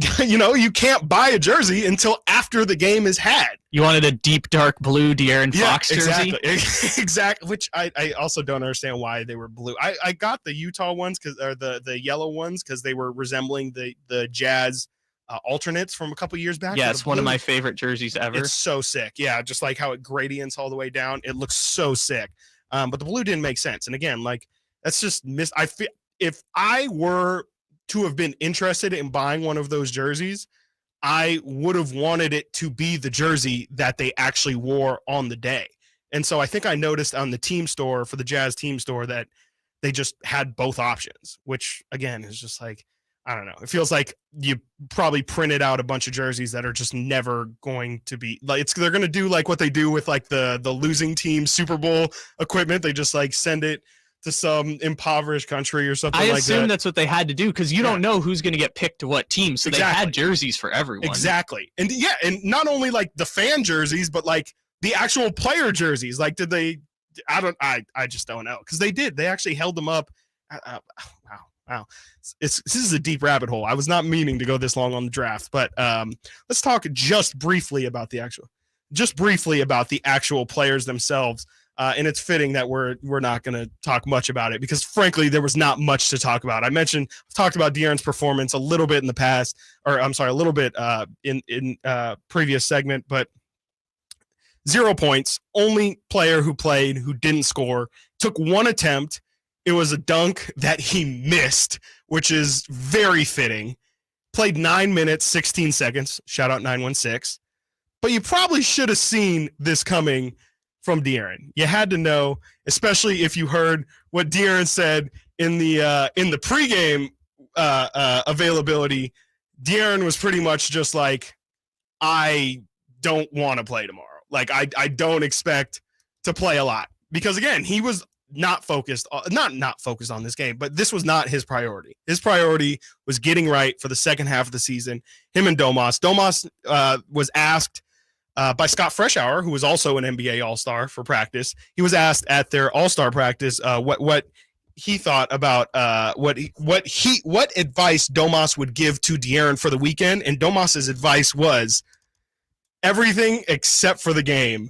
[SPEAKER 6] can't buy a jersey until after the game is had.
[SPEAKER 3] You wanted a deep dark blue De'Aaron Fox jersey?
[SPEAKER 6] Exactly. Which I also don't understand why they were blue. I got the Utah ones or the yellow ones because they were resembling the Jazz alternates from a couple years back.
[SPEAKER 3] Yeah, it's one of my favorite jerseys ever.
[SPEAKER 6] It's so sick. Yeah, just like how it gradients all the way down. It looks so sick. But the blue didn't make sense. And again, like, that's just I feel if I were to have been interested in buying one of those jerseys, I would have wanted it to be the jersey that they actually wore on the day. And so I think I noticed on the team store, for the Jazz team store, that they just had both options, which again is just like, I don't know. It feels like you probably printed out a bunch of jerseys that are just never going to be like, they're going to do like what they do with like the losing team Super Bowl equipment. They just like send it to some impoverished country or something like that. I
[SPEAKER 3] assume that's what they had to do, because you don't know who's going to get picked to what team. So
[SPEAKER 6] Exactly.
[SPEAKER 3] They had jerseys for everyone.
[SPEAKER 6] Exactly. And yeah, and not only like the fan jerseys, but like the actual player jerseys. Like, did they, I just don't know. Because they did. They actually held them up. Wow. This is a deep rabbit hole. I was not meaning to go this long on the draft, but let's talk just briefly about the actual players themselves. And it's fitting that we're not going to talk much about it, because frankly, there was not much to talk about. I've talked about De'Aaron's performance a little bit in the past, or I'm sorry, a little bit in previous segment, but 0 points, only player who played, who didn't score, took one attempt. It was a dunk that he missed, which is very fitting. Played 9 minutes, 16 seconds. Shout out 916. But you probably should have seen this coming from De'Aaron. You had to know, especially if you heard what De'Aaron said in the pregame availability. De'Aaron was pretty much just like, I don't want to play tomorrow. Like, I don't expect to play a lot, because again, he was not focused on this game, but this was not his priority. His priority was getting right for the second half of the season. Him and Domas. Domas was asked by Scott Freshour, who was also an NBA All-Star, for practice. He was asked at their All-Star practice what he thought about what advice Domas would give to De'Aaron for the weekend, and Domas's advice was everything except for the game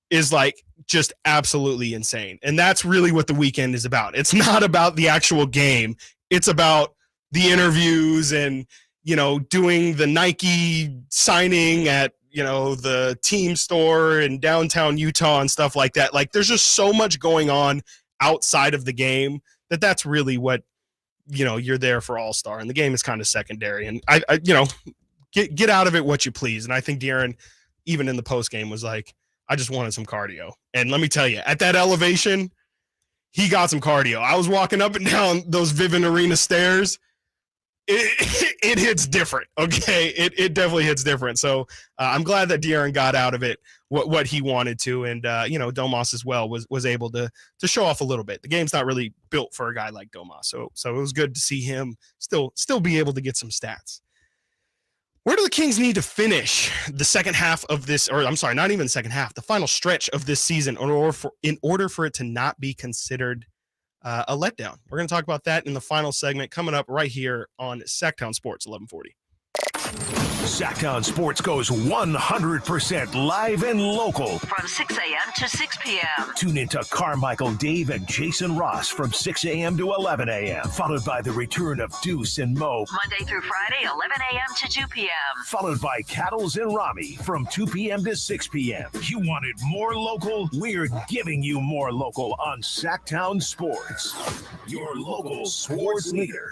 [SPEAKER 6] is like just absolutely insane. And that's really what the weekend is about. It's not about the actual game. It's about the interviews and, doing the Nike signing at, the team store in downtown Utah and stuff like that. Like, there's just so much going on outside of the game that's really what, you're there for All-Star, and the game is kind of secondary. And I get out of it what you please. And I think De'Aaron, even in the post game, was like, I just wanted some cardio. And let me tell you, at that elevation, he got some cardio. I was walking up and down those Vivint Arena stairs. it hits different. Okay, it definitely hits different. So I'm glad that De'Aaron got out of it what he wanted to, and Domas as well was able to show off a little bit. The game's not really built for a guy like Domas, so it was good to see him still be able to get some stats. Where do the Kings need to finish the second half of this, or I'm sorry, not even the second half, the final stretch of this season in order for it to not be considered a letdown? We're going to talk about that in the final segment coming up right here on Sactown Sports 1140.
[SPEAKER 2] Sactown Sports goes 100% live and local.
[SPEAKER 1] From 6 a.m. to 6 p.m.
[SPEAKER 2] Tune into Carmichael Dave and Jason Ross from 6 a.m. to 11 a.m. Followed by the return of Deuce and Mo.
[SPEAKER 1] Monday through Friday, 11 a.m. to 2 p.m.
[SPEAKER 2] Followed by Cattles and Rami from 2 p.m. to 6 p.m. You wanted more local? We're giving you more local on Sactown Sports. Your local sports leader.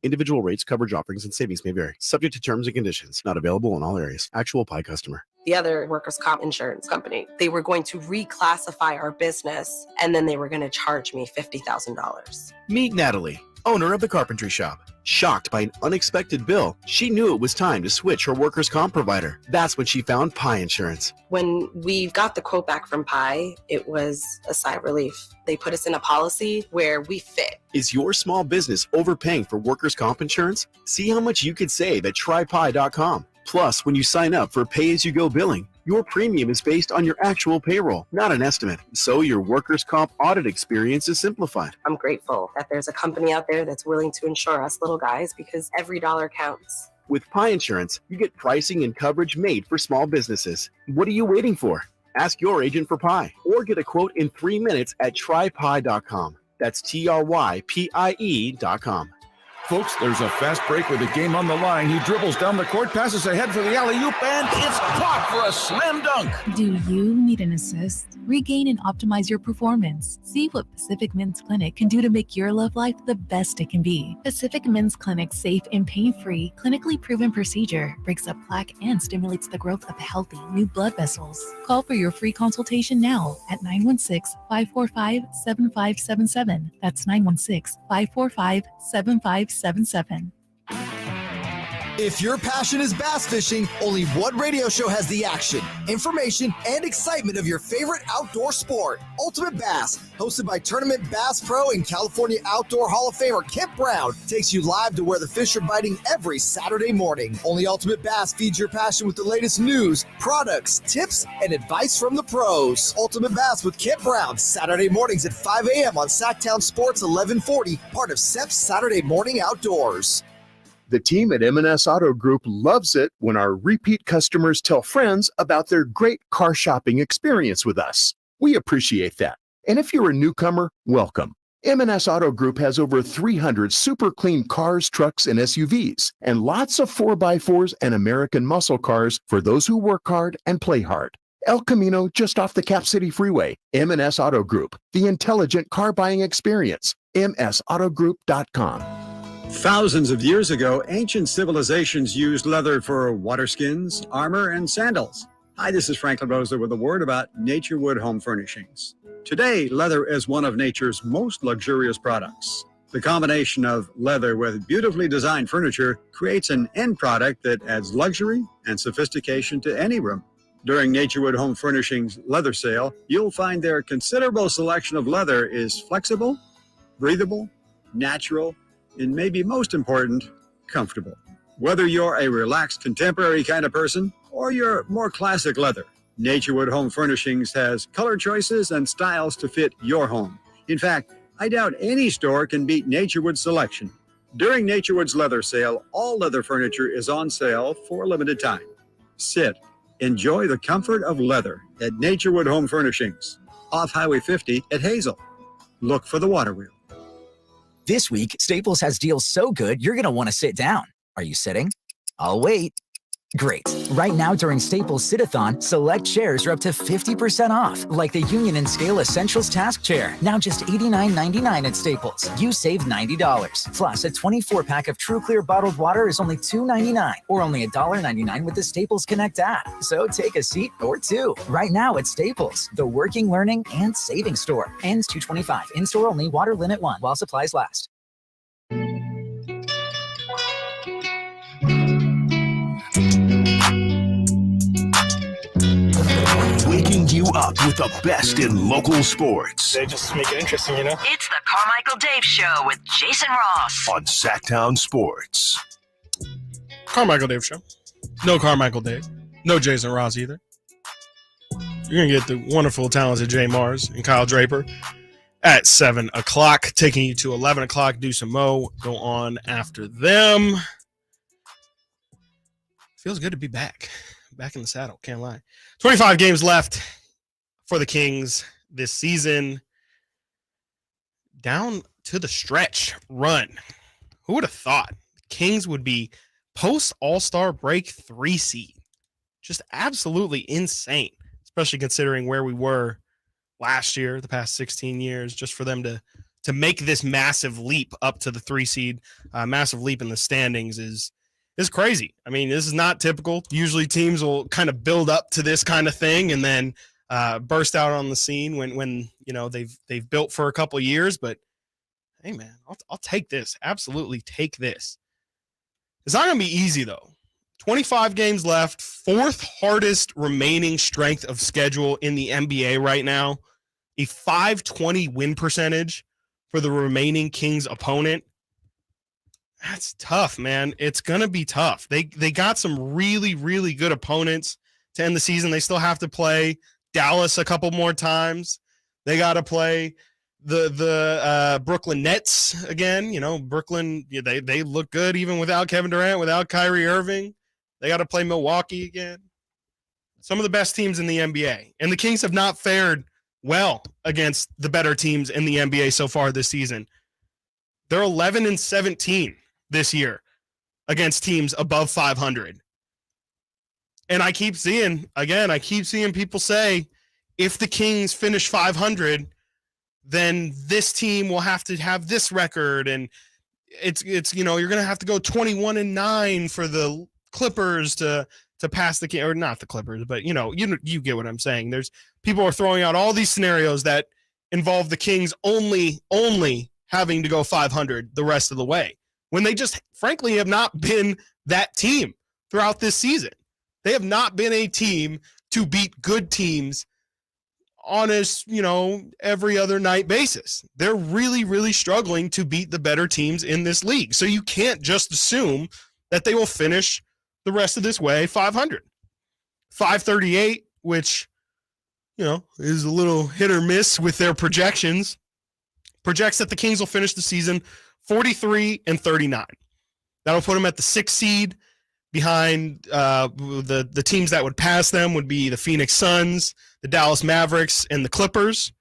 [SPEAKER 5] Individual rates, coverage offerings, and savings may vary. Subject to terms and conditions. Not available in all areas. Actual Pi customer.
[SPEAKER 22] The other workers' comp insurance company, they were going to reclassify our business, and then they were going to charge me $50,000.
[SPEAKER 5] Meet Natalie, owner of the carpentry shop. Shocked by an unexpected bill, she knew it was time to switch her workers' comp provider. That's when she found Pi Insurance.
[SPEAKER 22] When we got the quote back from Pi, it was a sigh of relief. They put us in a policy where we fit.
[SPEAKER 5] Is your small business overpaying for workers' comp insurance? See how much you could save at trypi.com. Plus, when you sign up for pay-as-you-go billing, your premium is based on your actual payroll, not an estimate. So your workers' comp audit experience is simplified.
[SPEAKER 22] I'm grateful that there's a company out there that's willing to insure us little guys because every dollar counts.
[SPEAKER 5] With Pi Insurance, you get pricing and coverage made for small businesses. What are you waiting for? Ask your agent for Pi or get a quote in 3 minutes at trypi.com. That's TRYPIE.com.
[SPEAKER 21] Folks, there's a fast break with the game on the line. He dribbles down the court, passes ahead for the alley-oop, and it's blocked for a slam dunk.
[SPEAKER 23] Do you need an assist? Regain and optimize your performance. See what Pacific Men's Clinic can do to make your love life the best it can be. Pacific Men's Clinic's safe and pain-free, clinically proven procedure breaks up plaque and stimulates the growth of healthy new blood vessels. Call for your free consultation now at 916-545-7577. That's 916-545-7577.
[SPEAKER 24] If your passion is bass fishing, only one radio show has the action, information, and excitement of your favorite outdoor sport. Ultimate Bass, hosted by Tournament Bass Pro and California Outdoor Hall of Famer Kent Brown, takes you live to where the fish are biting every Saturday morning. Only Ultimate Bass feeds your passion with the latest news, products, tips, and advice from the pros. Ultimate Bass with Kent Brown, Saturday mornings at 5 a.m. on Sactown Sports 1140, part of SEP's Saturday Morning Outdoors.
[SPEAKER 25] The team at M&S Auto Group loves it when our repeat customers tell friends about their great car shopping experience with us. We appreciate that. And if you're a newcomer, welcome. M&S Auto Group has over 300 super clean cars, trucks, and SUVs, and lots of 4x4s and American muscle cars for those who work hard and play hard. El Camino, just off the Cap City Freeway. M&S Auto Group, the intelligent car buying experience. msautogroup.com.
[SPEAKER 20] Thousands of years ago, ancient civilizations used leather for water skins, armor, and sandals. Hi, this is Franklin Rosa with a word about Nature Wood Home Furnishings. Today, leather is one of nature's most luxurious products. The combination of leather with beautifully designed furniture creates an end product that adds luxury and sophistication to any room. During Nature Wood Home Furnishings leather sale, you'll find their considerable selection of leather is flexible, breathable, natural, and maybe most important, comfortable. Whether you're a relaxed contemporary kind of person or you're more classic leather, Nature Wood Home Furnishings has color choices and styles to fit your home. In fact, I doubt any store can beat Nature Wood's selection. During Nature Wood's leather sale, all leather furniture is on sale for a limited time. Sit, enjoy the comfort of leather at Nature Wood Home Furnishings, off Highway 50 at Hazel. Look for the water wheel.
[SPEAKER 26] This week, Staples has deals so good, you're going to want to sit down. Are you sitting? I'll wait. Great. Right now during Staples Sit-a-thon, select chairs are up to 50% off, like the Union and Scale Essentials Task Chair, now just $89.99 at Staples. You save $90. Plus, a 24-pack of True Clear bottled water is only $2.99, or only $1.99 with the Staples Connect app. So take a seat or two. Right now at Staples, the working, learning, and saving store. Ends 2/25. In-store only. Water limit 1 while supplies last.
[SPEAKER 2] up with the best in local sports.
[SPEAKER 6] They just make it interesting, you know?
[SPEAKER 1] It's the Carmichael Dave Show with Jason Ross
[SPEAKER 2] On Sactown Sports.
[SPEAKER 6] Carmichael Dave Show. No Carmichael Dave. No Jason Ross either. You're going to get the wonderful, talented JayMarzz and Kyle Draper at 7 o'clock, taking you to 11 o'clock. Do some Mo. Go on after them. Feels good to be back. Back in the saddle. Can't lie. 25 games left for the Kings this season. Down to the stretch run. Who would have thought the Kings would be post All-Star break 3 seed? Just absolutely insane, especially considering where we were last year, the past 16 years, just for them to make this massive leap up to the 3 seed, massive leap in the standings is crazy. I mean, this is not typical. Usually teams will kind of build up to this kind of thing and then burst out on the scene when you know they've built for a couple years. But hey, man, I'll take this. Absolutely take this. It's not going to be easy, though. 25 games left, 4th hardest remaining strength of schedule in the NBA right now. A .520 win percentage for the remaining Kings opponent. That's tough, man. It's going to be tough. They got some really, really good opponents to end the season. They still have to play Dallas a couple more times. They got to play the Brooklyn Nets again. You know, Brooklyn, they look good even without Kevin Durant, without Kyrie Irving. They got to play Milwaukee again. Some of the best teams in the NBA. And the Kings have not fared well against the better teams in the NBA so far this season. They're 11-17 this year against teams above 500. And I keep seeing people say, if the Kings finish 500, then this team will have to have this record. And it's you're going to have to go 21-9 for the Clippers to pass the, or not the Clippers, but you get what I'm saying. There's people are throwing out all these scenarios that involve the Kings only having to go 500 the rest of the way, when they just frankly have not been that team throughout this season. They have not been a team to beat good teams on a, every other night basis. They're really, really struggling to beat the better teams in this league. So you can't just assume that they will finish the rest of this way 500. 538, which, is a little hit or miss with their projections, projects that the Kings will finish the season 43-39. That'll put them at the 6th seed. Behind the teams that would pass them would be the Phoenix Suns, the Dallas Mavericks, and the Clippers,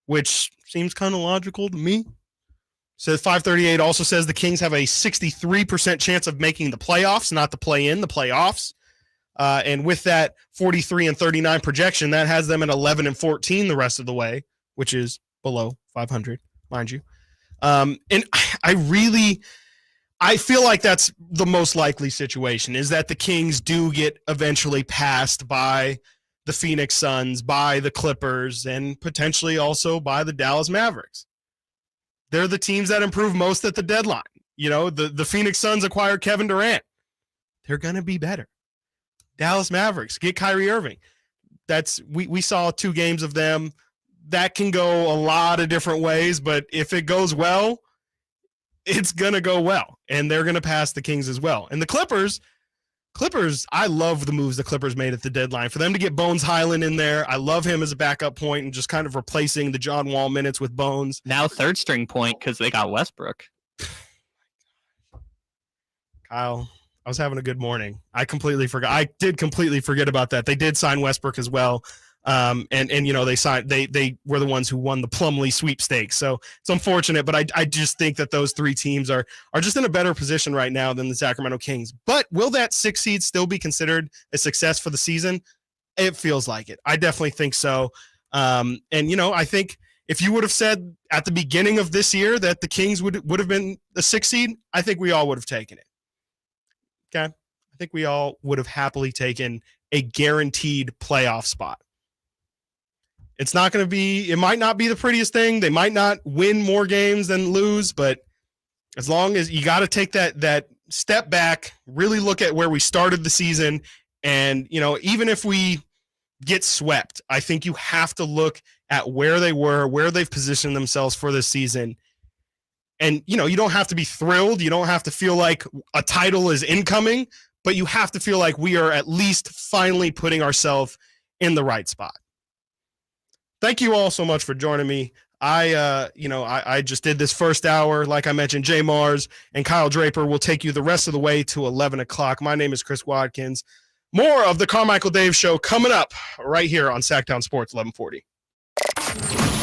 [SPEAKER 6] which seems kind of logical to me. So 538 also says the Kings have a 63% chance of making the playoffs, not the play-in, the playoffs. And with that 43-39 projection, that has them at 11-14 the rest of the way, which is below 500, mind you. And I feel like that's the most likely situation, is that the Kings do get eventually passed by the Phoenix Suns, by the Clippers, and potentially also by the Dallas Mavericks. They're the teams that improve most at the deadline. The Phoenix Suns acquire Kevin Durant. They're going to be better. Dallas Mavericks get Kyrie Irving. We saw 2 games of them. That can go a lot of different ways, but if it goes well, it's going to go well, and they're going to pass the Kings as well. And the Clippers, I love the moves the Clippers made at the deadline. For them to get Bones Highland in there, I love him as a backup point and just kind of replacing the John Wall minutes with Bones.
[SPEAKER 3] Now 3rd string point because they got Westbrook.
[SPEAKER 6] Kyle, I was having a good morning. I did completely forget about that. They did sign Westbrook as well. And they were the ones who won the Plumlee sweepstakes. So it's unfortunate, but I just think that those 3 teams are just in a better position right now than the Sacramento Kings. But will that 6th seed still be considered a success for the season? It feels like it. I definitely think so. I think if you would have said at the beginning of this year that the Kings would have been the 6th seed, I think we all would have taken it. Okay. I think we all would have happily taken a guaranteed playoff spot. It's not going to be, it might not be the prettiest thing. They might not win more games than lose, but as long as you got to take that step back, really look at where we started the season. And, even if we get swept. I think you have to look at where they were, where they've positioned themselves for this season. And, you don't have to be thrilled. You don't have to feel like a title is incoming, but you have to feel like we are at least finally putting ourselves in the right spot. Thank you all so much for joining me. I just did this first hour. Like I mentioned, JayMarzz and Kyle Draper will take you the rest of the way to 11 o'clock. My name is Chris Watkins. More of the Carmichael Dave Show coming up right here on Sactown Sports 1140.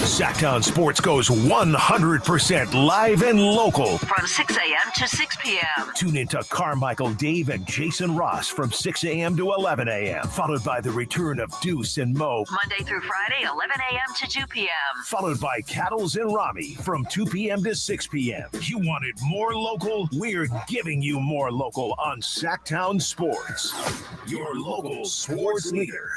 [SPEAKER 2] Sactown Sports goes 100% live and local.
[SPEAKER 1] From 6 a.m. to 6 p.m.
[SPEAKER 2] Tune into Carmichael Dave and Jason Ross from 6 a.m. to 11 a.m. Followed by the return of Deuce and Mo.
[SPEAKER 1] Monday through Friday, 11 a.m. to 2 p.m.
[SPEAKER 2] Followed by Cattles and Rami from 2 p.m. to 6 p.m. You wanted more local? We're giving you more local on Sactown Sports. Your local sports leader.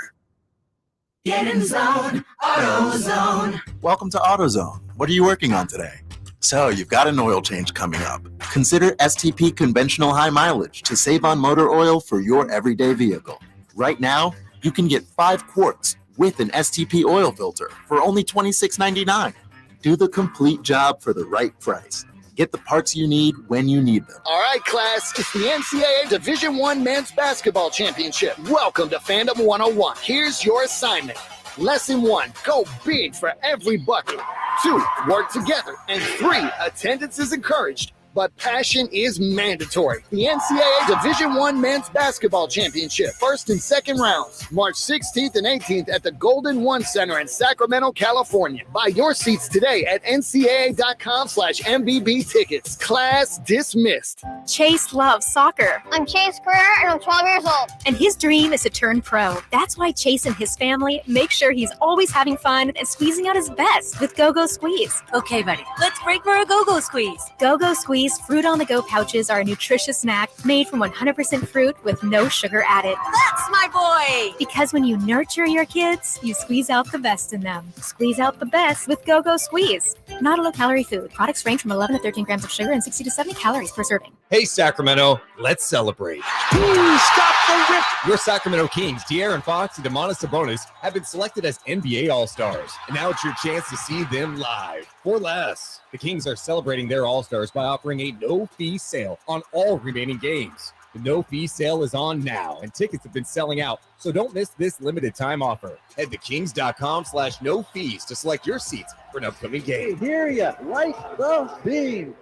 [SPEAKER 14] Get in zone, AutoZone.
[SPEAKER 4] Welcome to AutoZone. What are you working on today? So you've got an oil change coming up. Consider STP Conventional High Mileage to save on motor oil for your everyday vehicle. Right now, you can get 5 quarts with an STP oil filter for only $26.99. Do the complete job for the right price. Get the parts you need when you need them.
[SPEAKER 8] All right, class, it's the NCAA Division I Men's Basketball Championship. Welcome to Fandom 101. Here's your assignment. Lesson 1, go big for every bucket. 2, work together. And 3, attendance is encouraged, but passion is mandatory. The NCAA Division I Men's Basketball Championship, first and second rounds, March 16th and 18th at the Golden One Center in Sacramento, California. Buy your seats today at ncaa.com/MBB tickets. Class dismissed.
[SPEAKER 9] Chase loves soccer.
[SPEAKER 10] I'm Chase Carrera and I'm 12 years old.
[SPEAKER 9] And his dream is to turn pro. That's why Chase and his family make sure he's always having fun and squeezing out his best with Go-Go Squeeze.
[SPEAKER 10] Okay, buddy, let's break for a Go-Go Squeeze.
[SPEAKER 9] Go-Go Squeeze Fruit on the Go pouches are a nutritious snack made from 100% fruit with no sugar added.
[SPEAKER 10] That's my boy!
[SPEAKER 9] Because when you nurture your kids, you squeeze out the best in them. Squeeze out the best with Go-Go Squeeze. Not a low-calorie food. Products range from 11 to 13 grams of sugar and 60 to 70 calories per serving.
[SPEAKER 17] Hey, Sacramento, let's celebrate.
[SPEAKER 14] Stop the rip!
[SPEAKER 17] Your Sacramento Kings, De'Aaron Fox and Domantas Sabonis, have been selected as NBA All-Stars. And now it's your chance to see them live for less. The Kings are celebrating their All-Stars by offering a no-fee sale on all remaining games. The no-fee sale is on now, and tickets have been selling out, so don't miss this limited time offer. Head to kings.com/no-fees to select your seats for an upcoming game.
[SPEAKER 18] Hear ya, right the beam.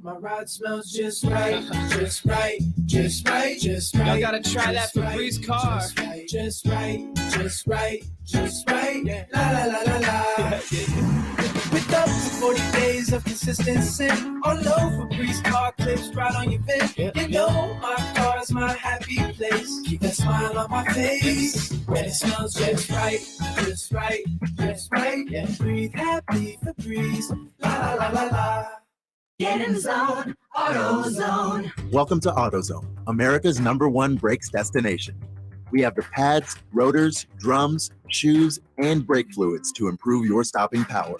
[SPEAKER 14] My ride smells just right, just right, just right, just right.
[SPEAKER 3] Y'all gotta try that Febreze car.
[SPEAKER 14] Just right, just right, just right. La la la la la. With up to 40 days of consistency, all over Febreze car clips right on your vent. You know my car's my happy place. Keep that smile on my face when it smells just right, just right, just right. Yeah, breathe happy Febreze. La la la la la.
[SPEAKER 10] Get in zone, AutoZone.
[SPEAKER 4] Welcome to AutoZone, America's #1 brakes destination. We have the pads, rotors, drums, shoes, and brake fluids to improve your stopping power.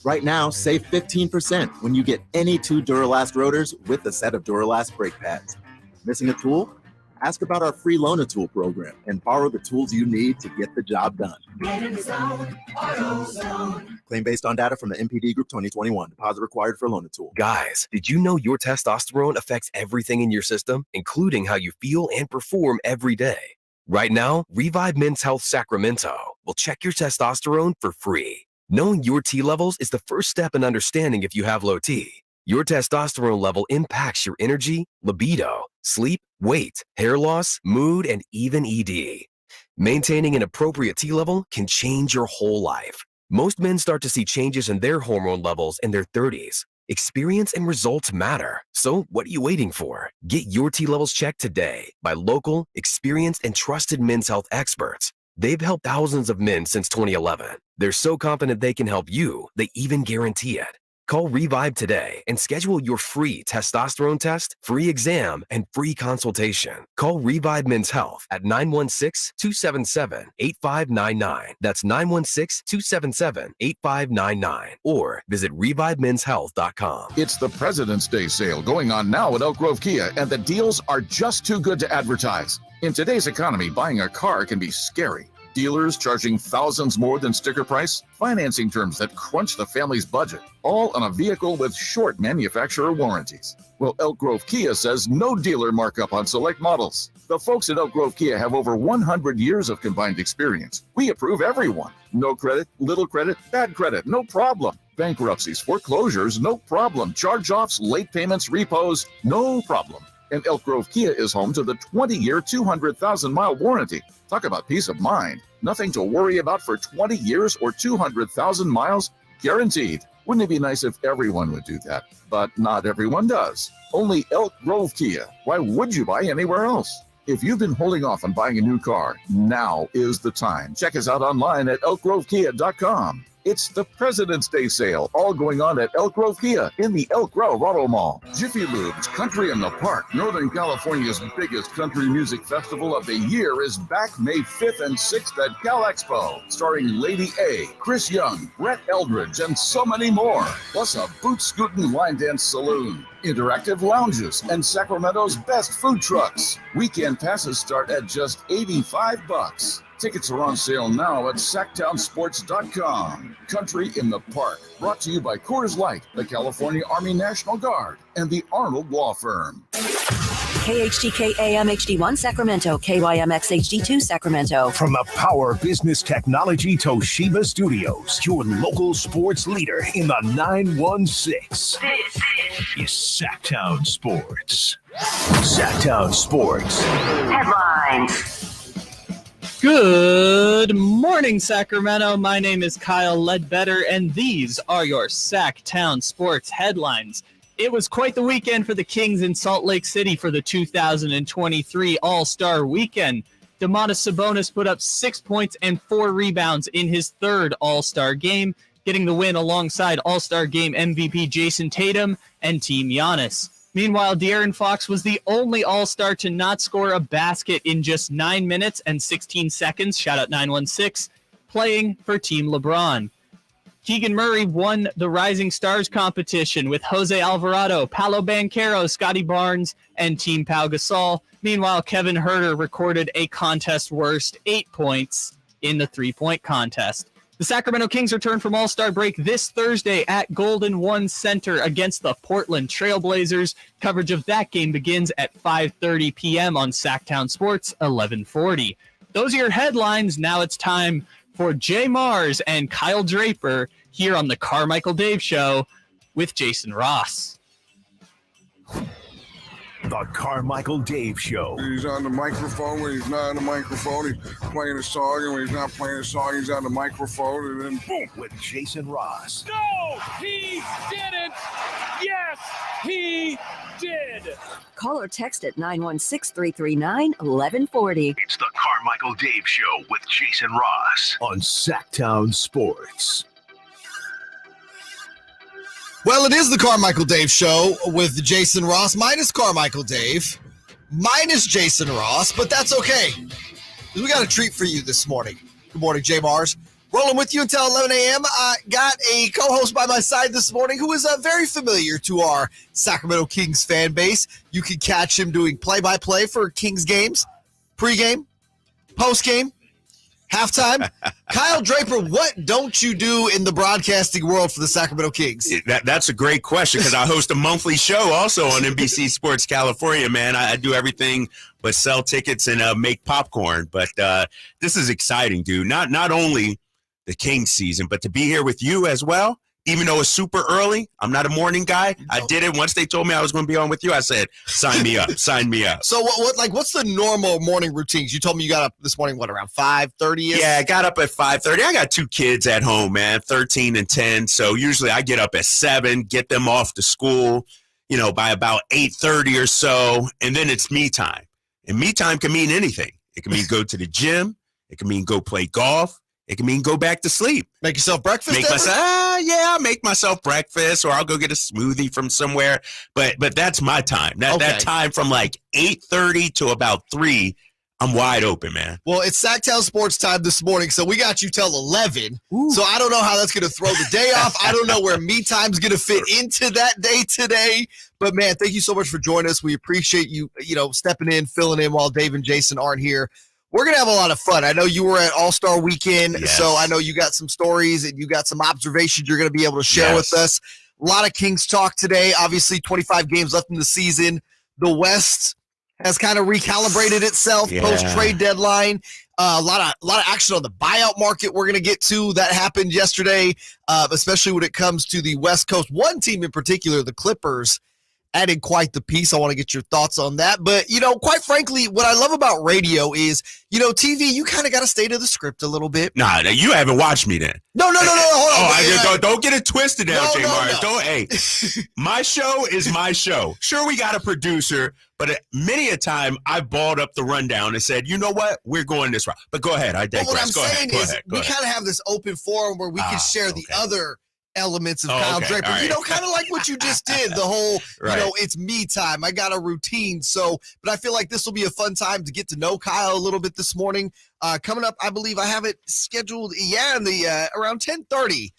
[SPEAKER 4] Right now, save 15% when you get any 2 Duralast rotors with a set of Duralast brake pads. Missing a tool? Ask about our free Loan-A-Tool program and borrow the tools you need to get the job done.
[SPEAKER 10] Get in zone, AutoZone.
[SPEAKER 4] Claim based on data from the MPD Group 2021. Deposit required for Loan-A-Tool.
[SPEAKER 19] Guys, did you know your testosterone affects everything in your system, including how you feel and perform every day? Right now, Revive Men's Health Sacramento will check your testosterone for free. Knowing your T levels is the first step in understanding if you have low T. Your testosterone level impacts your energy, libido, sleep, weight, hair loss, mood, and even ED. Maintaining an appropriate T level can change your whole life. Most men start to see changes in their hormone levels in their 30s. Experience and results matter. So what are you waiting for? Get your T levels checked today by local, experienced, and trusted men's health experts. They've helped thousands of men since 2011. They're so confident they can help you, they even guarantee it. Call Revive today and schedule your free testosterone test, free exam, and free consultation. Call Revive Men's Health at 916-277-8599. That's 916-277-8599. Or visit ReviveMen'sHealth.com.
[SPEAKER 16] It's the President's Day sale going on now at Elk Grove Kia, and the deals are just too good to advertise. In today's economy, buying a car can be scary. Dealers charging thousands more than sticker price, financing terms that crunch the family's budget, all on a vehicle with short manufacturer warranties. Well, Elk Grove Kia says no dealer markup on select models. The folks at Elk Grove Kia have over 100 years of combined experience. We approve everyone. No credit, little credit, bad credit, no problem. Bankruptcies, foreclosures, no problem. Charge-offs, late payments, repos, no problem. And Elk Grove Kia is home to the 20-year, 200,000-mile warranty. Talk about peace of mind. Nothing to worry about for 20 years or 200,000 miles, guaranteed. Wouldn't it be nice if everyone would do that? But not everyone does. Only Elk Grove Kia. Why would you buy anywhere else? If you've been holding off on buying a new car, now is the time. Check us out online at elkgrovekia.com. It's the President's Day sale, all going on at Elk Grove Kia in the Elk Grove Auto Mall. Jiffy Lube's Country in the Park, Northern California's biggest country music festival of the year, is back May 5th and 6th at Cal Expo, starring Lady A, Chris Young, Brett Eldridge, and so many more. Plus a boot-scootin' line dance saloon, interactive lounges, and Sacramento's best food trucks. Weekend passes start at just $85. Tickets are on sale now at SactownSports.com. Country in the Park, brought to you by Coors Light, the California Army National Guard, and the Arnold Law Firm.
[SPEAKER 1] KHTK AM HD1 Sacramento, KYMX HD2 Sacramento.
[SPEAKER 2] From the Power Business Technology Toshiba Studios, your local sports leader in the 916. This is Sactown Sports. Sactown Sports.
[SPEAKER 1] Headlines.
[SPEAKER 3] Good morning, Sacramento. My name is Kyle Ledbetter, and these are your Sactown Sports headlines. It was quite the weekend for the Kings in Salt Lake City for the 2023 All-Star Weekend. Domantas Sabonis put up 6 points and 4 rebounds in his third All-Star game, getting the win alongside All-Star Game MVP Jason Tatum and Team Giannis. Meanwhile, De'Aaron Fox was the only All-Star to not score a basket in just 9 minutes and 16 seconds, shout out 916, playing for Team LeBron. Keegan Murray won the Rising Stars competition with Jose Alvarado, Paolo Banchero, Scotty Barnes, and Team Pau Gasol. Meanwhile, Kevin Huerter recorded a contest-worst 8 points in the three-point contest. The Sacramento Kings return from All-Star break this Thursday at Golden One Center against the Portland Trailblazers. Coverage of that game begins at 5:30 p.m. on Sactown Sports 1140. Those are your headlines. Now it's time for JayMarzz and Kyle Draper here on the Carmichael Dave Show with Jason Ross.
[SPEAKER 2] The Carmichael Dave Show.
[SPEAKER 7] He's on the microphone when he's not on the microphone. He's playing a song, and when he's not playing a song, he's on the microphone, and then boom.
[SPEAKER 2] With Jason Ross.
[SPEAKER 11] No, he didn't. Yes, he did.
[SPEAKER 1] Call or text at 916-339-1140.
[SPEAKER 2] It's the Carmichael Dave Show with Jason Ross on Sactown Sports.
[SPEAKER 24] Well, it is the Carmichael Dave Show with Jason Ross, minus Carmichael Dave, minus Jason Ross, but that's okay. We got a treat for you this morning. Good morning, JayMarzz. Rolling with you until 11 a.m. I got a co-host by my side this morning who is very familiar to our Sacramento Kings fan base. You can catch him doing play-by-play for Kings games, pregame, postgame, halftime. Kyle Draper, what don't you do in the broadcasting world for the Sacramento Kings?
[SPEAKER 12] That's a great question because I host a monthly show also on NBC Sports California, man. I do everything but sell tickets and make popcorn. But this is exciting, dude. Not only the Kings season, but to be here with you as well. Even though it's super early, I'm not a morning guy. I did it once they told me I was going to be on with you. I said, sign me up, sign me up.
[SPEAKER 24] So what's the normal morning routines? You told me you got up this morning, around 5:30?
[SPEAKER 12] Yeah, I got up at 5:30. I got 2 kids at home, man, 13 and 10. So usually I get up at 7, get them off to school, by about 8:30 or so. And then it's me time. And me time can mean anything. It can mean go to the gym. It can mean go play golf. It can mean go back to sleep.
[SPEAKER 24] Make yourself breakfast?
[SPEAKER 12] I'll make myself breakfast, or I'll go get a smoothie from somewhere. But that's my time. That time from like 8:30 to about 3, I'm wide open, man.
[SPEAKER 5] Well, it's Sactown Sports Time this morning, so we got you till 11.
[SPEAKER 12] Ooh.
[SPEAKER 5] So I don't know how that's going to throw the day off. I don't know where me time's going to fit into that day today. But, man, thank you so much for joining us. We appreciate you, stepping in, filling in while Dave and Jason aren't here. We're going to have a lot of fun. I know you were at All-Star Weekend,
[SPEAKER 12] Yes.
[SPEAKER 5] so I know you got some stories and you got some observations you're going to be able to share with us. A lot of Kings talk today. Obviously, 25 games left in the season. The West has kind of recalibrated itself post-trade deadline. A lot of action on the buyout market we're going to get to. That happened yesterday, especially when it comes to the West Coast. One team in particular, the Clippers, added quite the piece. I want to get your thoughts on that. But, quite frankly, what I love about radio is, TV, you kind of got to stay to the script a little bit.
[SPEAKER 12] Nah, you haven't watched me then.
[SPEAKER 5] No, hold on.
[SPEAKER 12] Don't get it twisted now, JayMarzz.
[SPEAKER 5] No.
[SPEAKER 12] Hey, my show is my show. Sure, we got a producer, but many a time I balled up the rundown and said, you know what? We're going this route. But go ahead. I digress.
[SPEAKER 5] What I'm saying is we
[SPEAKER 12] ahead.
[SPEAKER 5] kind of have this open forum where we can share the other elements of Kyle Draper.
[SPEAKER 12] Right.
[SPEAKER 5] Kind of like what you just did, the whole, it's me time. I got a routine. So, but I feel like this will be a fun time to get to know Kyle a little bit this morning. Coming up, I believe I have it scheduled, in the around 10:30.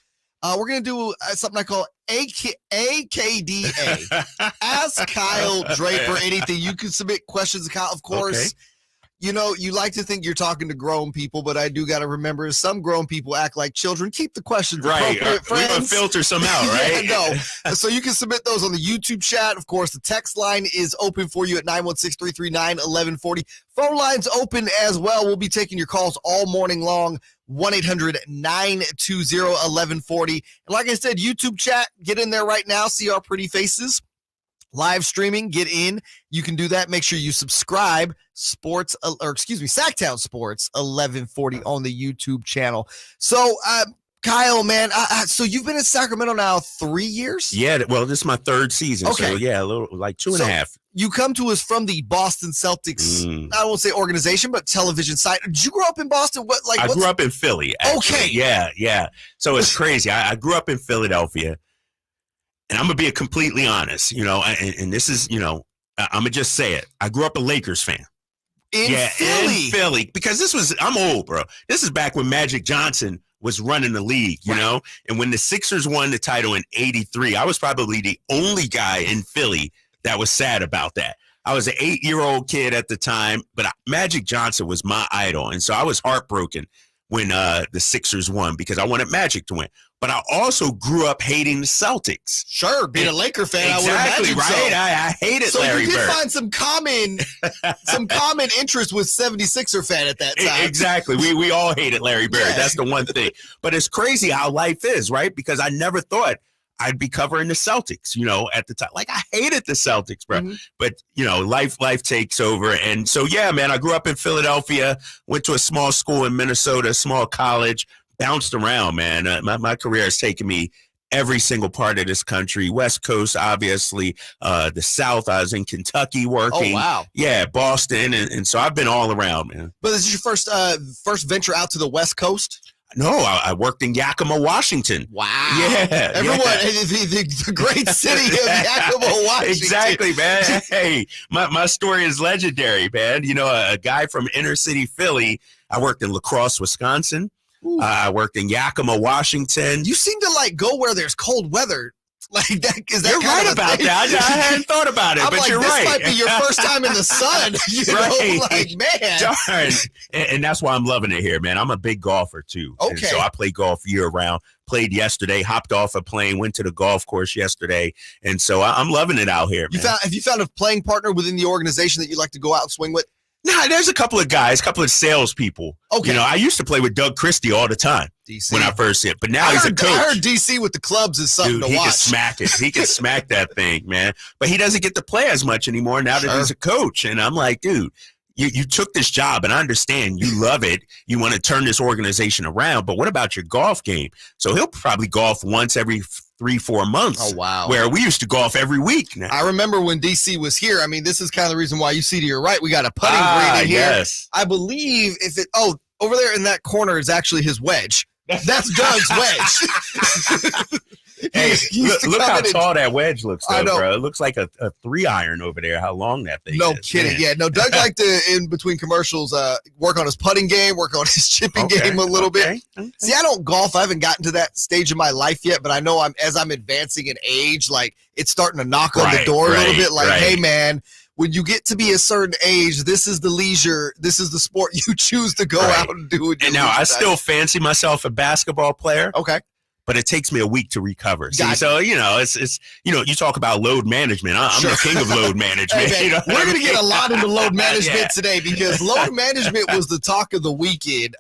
[SPEAKER 5] We're going to do something I call AKDA. Ask Kyle Draper anything. You can submit questions to Kyle, of course.
[SPEAKER 12] Okay.
[SPEAKER 5] You like to think you're talking to grown people, but I do got to remember some grown people act like children. Keep the questions appropriate, friends.
[SPEAKER 12] We're going to filter some out, right?
[SPEAKER 5] So you can submit those on the YouTube chat. Of course, the text line is open for you at 916-339-1140. Phone line's open as well. We'll be taking your calls all morning long. 1-800-920-1140. And like I said, YouTube chat, get in there right now. See our pretty faces. Live streaming, get in. You can do that. Make sure you subscribe. Sactown Sports 1140 on the YouTube channel. So, Kyle, man, so you've been in Sacramento now 3 years?
[SPEAKER 12] Yeah, well, this is my third season.
[SPEAKER 5] Okay.
[SPEAKER 12] So, a little like two and a half.
[SPEAKER 5] You come to us from the Boston Celtics, I won't say organization, but television site. Did you grow up in Boston?
[SPEAKER 12] I grew up in Philly, actually.
[SPEAKER 5] Okay.
[SPEAKER 12] Yeah. So it's crazy. I grew up in Philadelphia. And I'm going to be completely honest, and this is, I'm going to just say it. I grew up a Lakers fan.
[SPEAKER 5] In
[SPEAKER 12] Philly. Because I'm old, bro. This is back when Magic Johnson was running the league, you know? And when the Sixers won the title in 83, I was probably the only guy in Philly that was sad about that. I was an 8-year-old kid at the time, but Magic Johnson was my idol. And so I was heartbroken when the Sixers won because I wanted Magic to win. But I also grew up hating the Celtics.
[SPEAKER 5] Sure, being a Laker fan,
[SPEAKER 12] exactly,
[SPEAKER 5] I would imagine
[SPEAKER 12] right?
[SPEAKER 5] so.
[SPEAKER 12] I hated Larry Bird.
[SPEAKER 5] So you did find some common interest with 76er fan at that time.
[SPEAKER 12] Exactly. We all hated Larry Bird.
[SPEAKER 5] Yeah.
[SPEAKER 12] That's the one thing. But it's crazy how life is, right? Because I never thought I'd be covering the Celtics, at the time. Like, I hated the Celtics, bro. Mm-hmm. But, life takes over. And so, yeah, man, I grew up in Philadelphia, went to a small school in Minnesota, small college, bounced around, man. My career has taken me every single part of this country. West Coast, obviously, the South. I was in Kentucky working.
[SPEAKER 5] Oh, wow.
[SPEAKER 12] Yeah, Boston. And so I've been all around, man.
[SPEAKER 5] But this is your first venture out to the West Coast?
[SPEAKER 12] No, I worked in Yakima, Washington.
[SPEAKER 5] Wow.
[SPEAKER 12] Yeah.
[SPEAKER 5] Everyone, the great city of Yakima, Washington.
[SPEAKER 12] Exactly, man. Hey, my story is legendary, man. A guy from inner city Philly. I worked in La Crosse, Wisconsin. I worked in Yakima, Washington.
[SPEAKER 5] You seem to go where there's cold weather. Like that, is that
[SPEAKER 12] you're
[SPEAKER 5] kind
[SPEAKER 12] right
[SPEAKER 5] of
[SPEAKER 12] about that. I hadn't thought about it, but you're right.
[SPEAKER 5] This might be your first time in the sun. Man.
[SPEAKER 12] Darn. And that's why I'm loving it here, man. I'm a big golfer too.
[SPEAKER 5] Okay.
[SPEAKER 12] And so I play golf year round. Played yesterday, hopped off a plane, went to the golf course yesterday. And so I'm loving it out here, man.
[SPEAKER 5] Have you found a playing partner within the organization that you like to go out and swing with?
[SPEAKER 12] Nah, there's a couple of guys, a couple of salespeople.
[SPEAKER 5] Okay.
[SPEAKER 12] I used to play with Doug Christie all the time.
[SPEAKER 5] DC.
[SPEAKER 12] When I first hit, but now he's a coach.
[SPEAKER 5] I heard DC with the clubs is something to watch.
[SPEAKER 12] He can smack it. He can smack that thing, man. But he doesn't get to play as much anymore now that he's a coach. And I'm like, dude, you took this job, and I understand you love it. You want to turn this organization around, but what about your golf game? So he'll probably golf once every 3-4 months.
[SPEAKER 5] Oh, wow.
[SPEAKER 12] Where we used to golf every week now.
[SPEAKER 5] I remember when DC was here. I mean, this is kind of the reason why you see to your right, we got a putting green in here.
[SPEAKER 12] Yes.
[SPEAKER 5] I believe over there in that corner is actually his wedge. That's Doug's wedge.
[SPEAKER 12] Hey, look how tall that wedge looks, though,
[SPEAKER 5] I know.
[SPEAKER 12] bro. It looks like a 3-iron over there. How long that thing
[SPEAKER 5] No
[SPEAKER 12] is.
[SPEAKER 5] kidding.
[SPEAKER 12] Man.
[SPEAKER 5] Yeah, no, Doug liked to, in between commercials, work on his putting game, work on his chipping game a little bit. See, I don't golf. I haven't gotten to that stage of my life yet, but I know as I'm advancing in age, like it's starting to knock on the door a little bit. Like, hey, man, when you get to be a certain age, this is the leisure, this is the sport you choose to go out and do.
[SPEAKER 12] And now I still fancy myself a basketball player.
[SPEAKER 5] Okay.
[SPEAKER 12] But it takes me a week to recover. See,
[SPEAKER 5] Gotcha.
[SPEAKER 12] so, it's you talk about load management. I'm the king of load management.
[SPEAKER 5] Hey, man, we're going to get a lot into load management today because load management was the talk of the weekend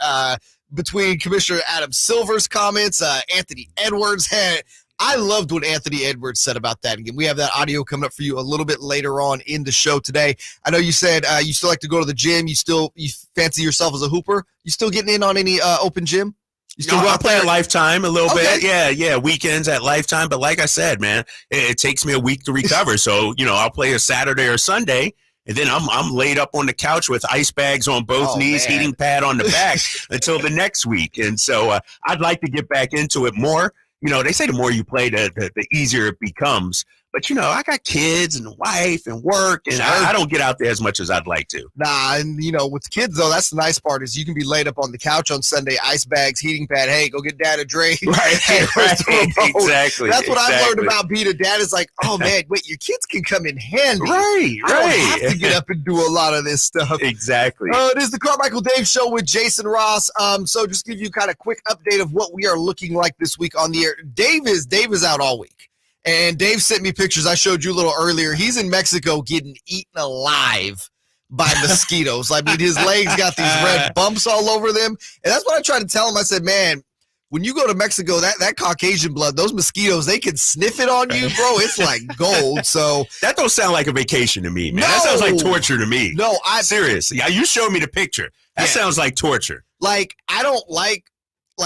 [SPEAKER 5] between Commissioner Adam Silver's comments, Anthony Edwards had. I loved what Anthony Edwards said about that. Again, we have that audio coming up for you a little bit later on in the show today. I know you said you still like to go to the gym. You fancy yourself as a hooper. You still getting in on any open gym? You still
[SPEAKER 12] I play at Lifetime a little bit. Yeah, weekends at Lifetime. But like I said, man, it takes me a week to recover. So, I'll play a Saturday or Sunday, and then I'm laid up on the couch with ice bags on both knees, heating pad on the back until the next week. And so I'd like to get back into it more. They say the more you play, the easier it becomes. But, I got kids and wife and work, and I don't get out there as much as I'd like to.
[SPEAKER 5] Nah, and, with kids, though, that's the nice part is you can be laid up on the couch on Sunday, ice bags, heating pad. Hey, go get dad a drink.
[SPEAKER 12] Right, exactly.
[SPEAKER 5] That's what I've learned about being a dad is like, oh, man, wait, your kids can come in handy.
[SPEAKER 12] Right.
[SPEAKER 5] I don't have to get up and do a lot of this stuff.
[SPEAKER 12] Exactly.
[SPEAKER 5] It is the Carmichael Dave Show with JayMarzz. So just give you kind of quick update of what we are looking like this week on the air. Dave is out all week. And Dave sent me pictures. I showed you a little earlier. He's in Mexico getting eaten alive by mosquitoes. I mean, his legs got these red bumps all over them. And that's what I tried to tell him. I said, man, when you go to Mexico, that Caucasian blood, those mosquitoes, they can sniff it on you, bro. It's like gold. So
[SPEAKER 12] that don't sound like a vacation to me, man. That sounds like torture to me.
[SPEAKER 5] No,
[SPEAKER 12] seriously. Yeah, you showed me the picture. That sounds like torture.
[SPEAKER 5] Like, I don't like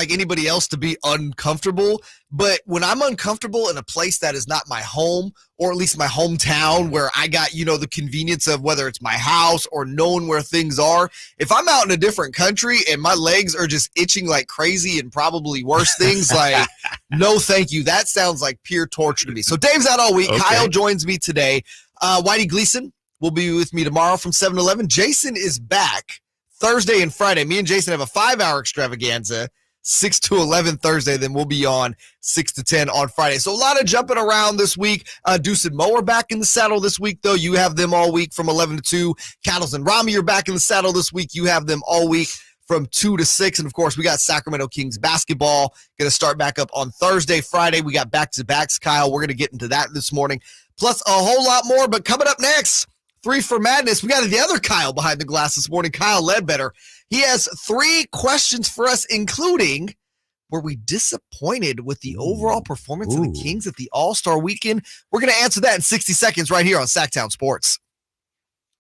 [SPEAKER 5] anybody else to be uncomfortable, but when I'm uncomfortable in a place that is not my home, or at least my hometown, where I got, the convenience of whether it's my house or knowing where things are, if I'm out in a different country and my legs are just itching like crazy and probably worse things, like, no thank you. That sounds like pure torture to me. So Dave's out all week.
[SPEAKER 12] Okay.
[SPEAKER 5] Kyle joins me today. Whitey Gleason will be with me tomorrow from 7 to 11. Jason is back Thursday and Friday. Me and Jason have a 5-hour extravaganza, 6 to 11 Thursday, then we'll be on 6 to 10 on Friday. So a lot of jumping around this week. Deuce and Mo are back in the saddle this week, though. You have them all week from 11 to 2. Cattles and Rami are back in the saddle this week. You have them all week from 2 to 6. And, of course, we got Sacramento Kings basketball going to start back up on Thursday, Friday. We got back-to-backs, Kyle. We're going to get into that this morning, plus a whole lot more. But coming up next, 3 for Madness, we got the other Kyle behind the glass this morning, Kyle Ledbetter. He has 3 questions for us, including, were we disappointed with the overall performance of the Kings at the All-Star Weekend? We're going to answer that in 60 seconds right here on Sactown Sports.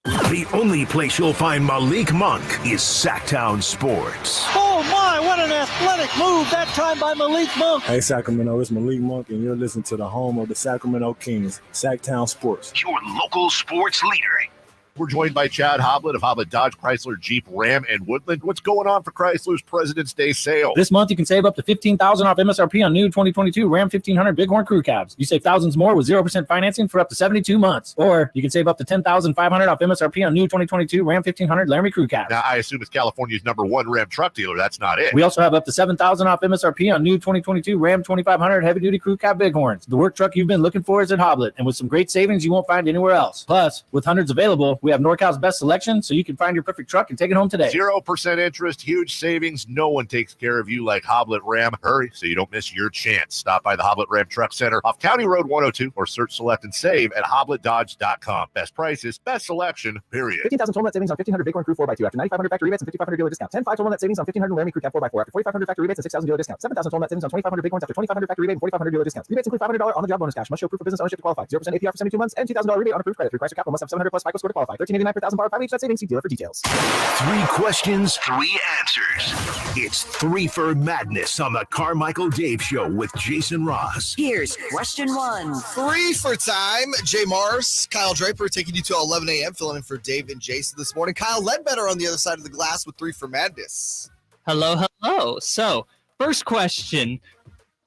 [SPEAKER 2] The only place you'll find Malik Monk is Sactown Sports.
[SPEAKER 18] Oh my, what an athletic move that time by Malik Monk.
[SPEAKER 13] Hey Sacramento, it's Malik Monk and you're listening to the home of the Sacramento Kings, Sactown Sports.
[SPEAKER 2] Your local sports leader.
[SPEAKER 15] We're joined by Chad Hoblet of Hoblet Dodge, Chrysler, Jeep, Ram, and Woodland. What's going on for Chrysler's President's Day sale?
[SPEAKER 21] This month, you can save up to $15,000 off MSRP on new 2022 Ram 1500 Bighorn Crew Cabs. You save thousands more with 0% financing for up to 72 months. Or you can save up to $10,500 off MSRP on new 2022 Ram 1500 Laramie Crew Cabs.
[SPEAKER 15] Now, I assume it's California's #1 Ram truck dealer. That's not it.
[SPEAKER 21] We also have up to $7,000 off MSRP on new 2022 Ram 2500 Heavy Duty Crew Cab Bighorns. The work truck you've been looking for is at Hoblet, and with some great savings you won't find anywhere else. Plus, with hundreds available, we have NorCal's best selection, so you can find your perfect truck and take it home today.
[SPEAKER 15] 0% interest, huge savings. No one takes care of you like Hoblet Ram. Hurry so you don't miss your chance. Stop by the Hoblet Ram Truck Center off County Road 102 or search, select, and save at HobletDodge.com. Best prices, best selection, period.
[SPEAKER 21] 15,000 total net savings on 1,500 Bighorn Crew 4x2 after 9,500 factory rebates and 5,500 dealer discount. 10,500 total net savings on 1,500 Laramie Crew Cab 4x4 after 4,500 factory rebates and 6,000 dealer discount. 7,000 total net savings on 2,500 Bighorns after 2,500 factory rebate and 4,500 dealer discounts. Rebates include $500 on the job bonus cash. Must show proof of business ownership to qualify. 0% APR for 72 months and $2,000 rebate on approved credit through Chrysler Capital. Must have 700 plus FICO score to qualify. $1,389 per thousand borrowed. 5 each net savings. See dealer for details.
[SPEAKER 2] 3 questions, 3 answers. It's 3 for Madness on the Carmichael Dave Show with JayMarzz.
[SPEAKER 1] Here's question 1.
[SPEAKER 5] 3 for time. JayMarzz, Kyle Draper taking you to 11 a.m. filling in for Dave and Jason this morning. Kyle Ledbetter on the other side of the glass with 3 for Madness.
[SPEAKER 3] Hello. So, first question.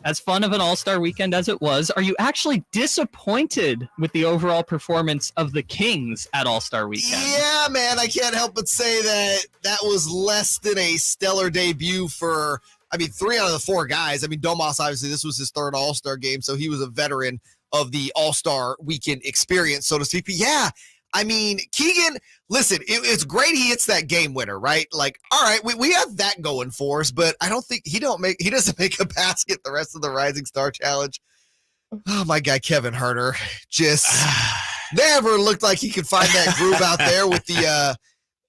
[SPEAKER 3] as fun of an All-Star weekend as it was, are you actually disappointed with the overall performance of the Kings at All-Star weekend?
[SPEAKER 5] Yeah, man, I can't help but say that was less than a stellar debut for, 3 out of the 4 guys. Domas, obviously, this was his 3rd All-Star game, so he was a veteran of the All-Star weekend experience, so to speak. But yeah, Keegan, listen, it's great he hits that game winner, right? Like, all right, we have that going for us, but I don't think he doesn't make a basket the rest of the Rising Star Challenge. Oh, my guy, Kevin Huerter, just never looked like he could find that groove out there with the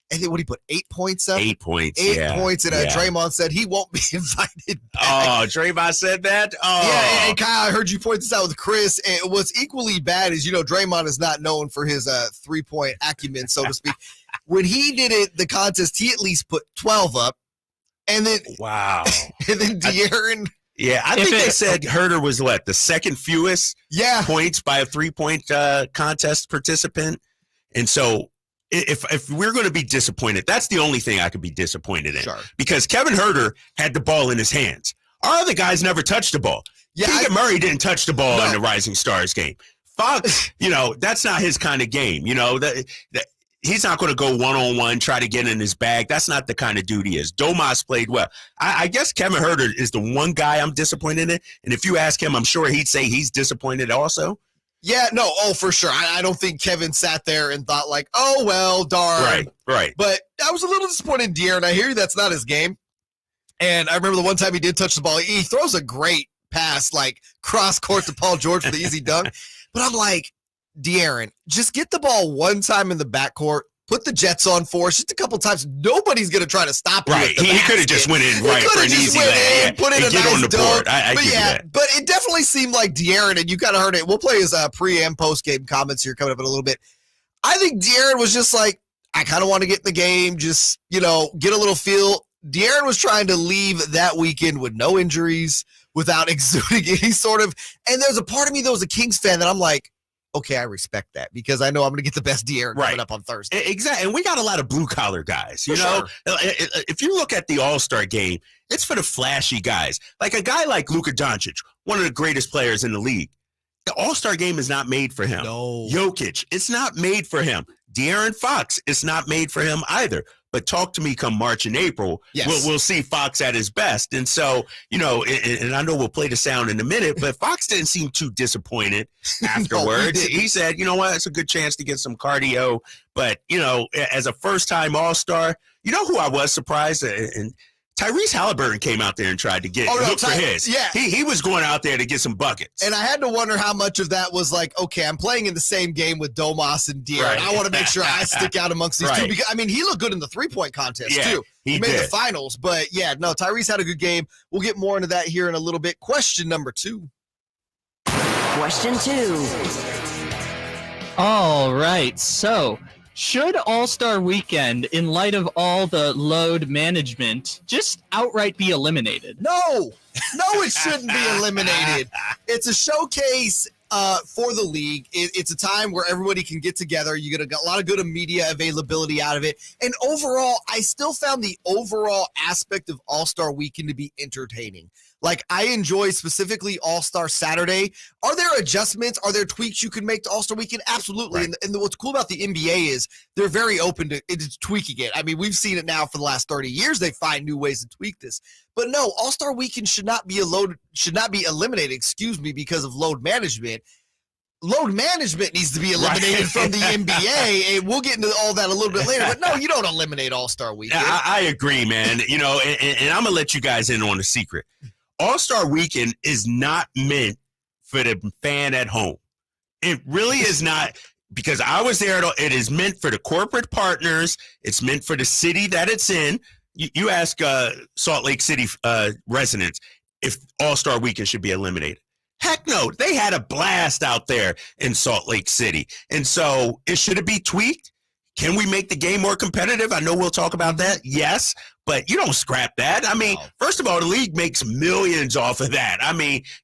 [SPEAKER 5] and then what he put 8 points up?
[SPEAKER 12] 8 points.
[SPEAKER 5] 8 points. And Draymond said he won't be invited back.
[SPEAKER 12] Oh, Draymond said that? Oh.
[SPEAKER 5] Yeah, and Kyle, I heard you point this out with Chris. And what's equally bad is, Draymond is not known for his 3-point acumen, so to speak. When he did it, the contest, he at least put 12 up. And then
[SPEAKER 12] wow.
[SPEAKER 5] And then De'Aaron.
[SPEAKER 12] I think they said Huerter was the second fewest points by a 3-point contest participant. And so if we're going to be disappointed, that's the only thing I could be disappointed in.
[SPEAKER 5] Sure.
[SPEAKER 12] Because Kevin Huerter had the ball in his hands. Our other guys never touched the ball. Yeah, Keegan Murray didn't touch the ball in the Rising Stars game. Fox, that's not his kind of game. He's not going to go one-on-one, try to get in his bag. That's not the kind of dude he is. Domas played well. I guess Kevin Huerter is the one guy I'm disappointed in. And if you ask him, I'm sure he'd say he's disappointed also.
[SPEAKER 5] Yeah, no, for sure. I don't think Kevin sat there and thought like, oh, well, darn.
[SPEAKER 12] Right.
[SPEAKER 5] But I was a little disappointed in De'Aaron. I hear that's not his game. And I remember the one time he did touch the ball. He throws a great pass, like cross-court to Paul George for the easy dunk. But I'm like, De'Aaron, just get the ball one time in the backcourt. Put the Jets on for us just a couple times. Nobody's going to try to stop him.
[SPEAKER 12] Right. He could have just went in for an easy layup.
[SPEAKER 5] Put in a nice
[SPEAKER 12] on the
[SPEAKER 5] dunk.
[SPEAKER 12] board. I give you that.
[SPEAKER 5] But it definitely seemed like De'Aaron, and you kind of heard it. We'll play his pre- and post-game comments here coming up in a little bit. I think De'Aaron was just like, I kind of want to get in the game, just, get a little feel. De'Aaron was trying to leave that weekend with no injuries, without exuding any sort of, and there's a part of me that was a Kings fan that I'm like, okay, I respect that because I know I'm going to get the best De'Aaron coming up on Thursday.
[SPEAKER 12] Exactly. And we got a lot of blue-collar guys. If you look at the All-Star game, it's for the flashy guys. Like a guy like Luka Doncic, one of the greatest players in the league. The All-Star game is not made for him.
[SPEAKER 5] No.
[SPEAKER 12] Jokic, it's not made for him. De'Aaron Fox, it's not made for him either. But talk to me come March and April, we'll see Fox at his best. And so, and I know we'll play the sound in a minute, but Fox didn't seem too disappointed afterwards. He said, you know what, it's a good chance to get some cardio. But, as a first-time All-Star, you know who I was surprised? And Tyrese Halliburton came out there and tried to look for his.
[SPEAKER 5] Yeah.
[SPEAKER 12] He was going out there to get some buckets.
[SPEAKER 5] And I had to wonder how much of that was like, okay, I'm playing in the same game with Domas and De'Aaron.
[SPEAKER 12] Right.
[SPEAKER 5] I want to make sure I stick out amongst these two. Because, he looked good in the 3-point contest, too.
[SPEAKER 12] He
[SPEAKER 5] made
[SPEAKER 12] did.
[SPEAKER 5] the finals. But, Tyrese had a good game. We'll get more into that here in a little bit. Question number 2.
[SPEAKER 1] Question 2.
[SPEAKER 3] All right, so should All-Star Weekend, in light of all the load management, just outright be eliminated?
[SPEAKER 5] No, it shouldn't be eliminated. It's a showcase for the league. It's a time where everybody can get together. You get a lot of good media availability out of it. And overall, I still found the overall aspect of All-Star Weekend to be entertaining. Like, I enjoy specifically All-Star Saturday. Are there adjustments? Are there tweaks you can make to All-Star Weekend? Absolutely. Right. And what's cool about the NBA is they're very open to tweaking it. We've seen it now for the last 30 years. They find new ways to tweak this. But no, All-Star Weekend should not be eliminated, because of load management. Load management needs to be eliminated from the NBA, and we'll get into all that a little bit later. But no, you don't eliminate All-Star Weekend.
[SPEAKER 12] I agree, man. And I'm going to let you guys in on a secret. All-Star Weekend is not meant for the fan at home. It really is not, because I was there. It is meant for the corporate partners. It's meant for the city that it's in. You ask Salt Lake City residents if All-Star Weekend should be eliminated. Heck no. They had a blast out there in Salt Lake City. And so should it be tweaked? Can we make the game more competitive? I know we'll talk about that. Yes, but you don't scrap that. First of all, the league makes millions off of that.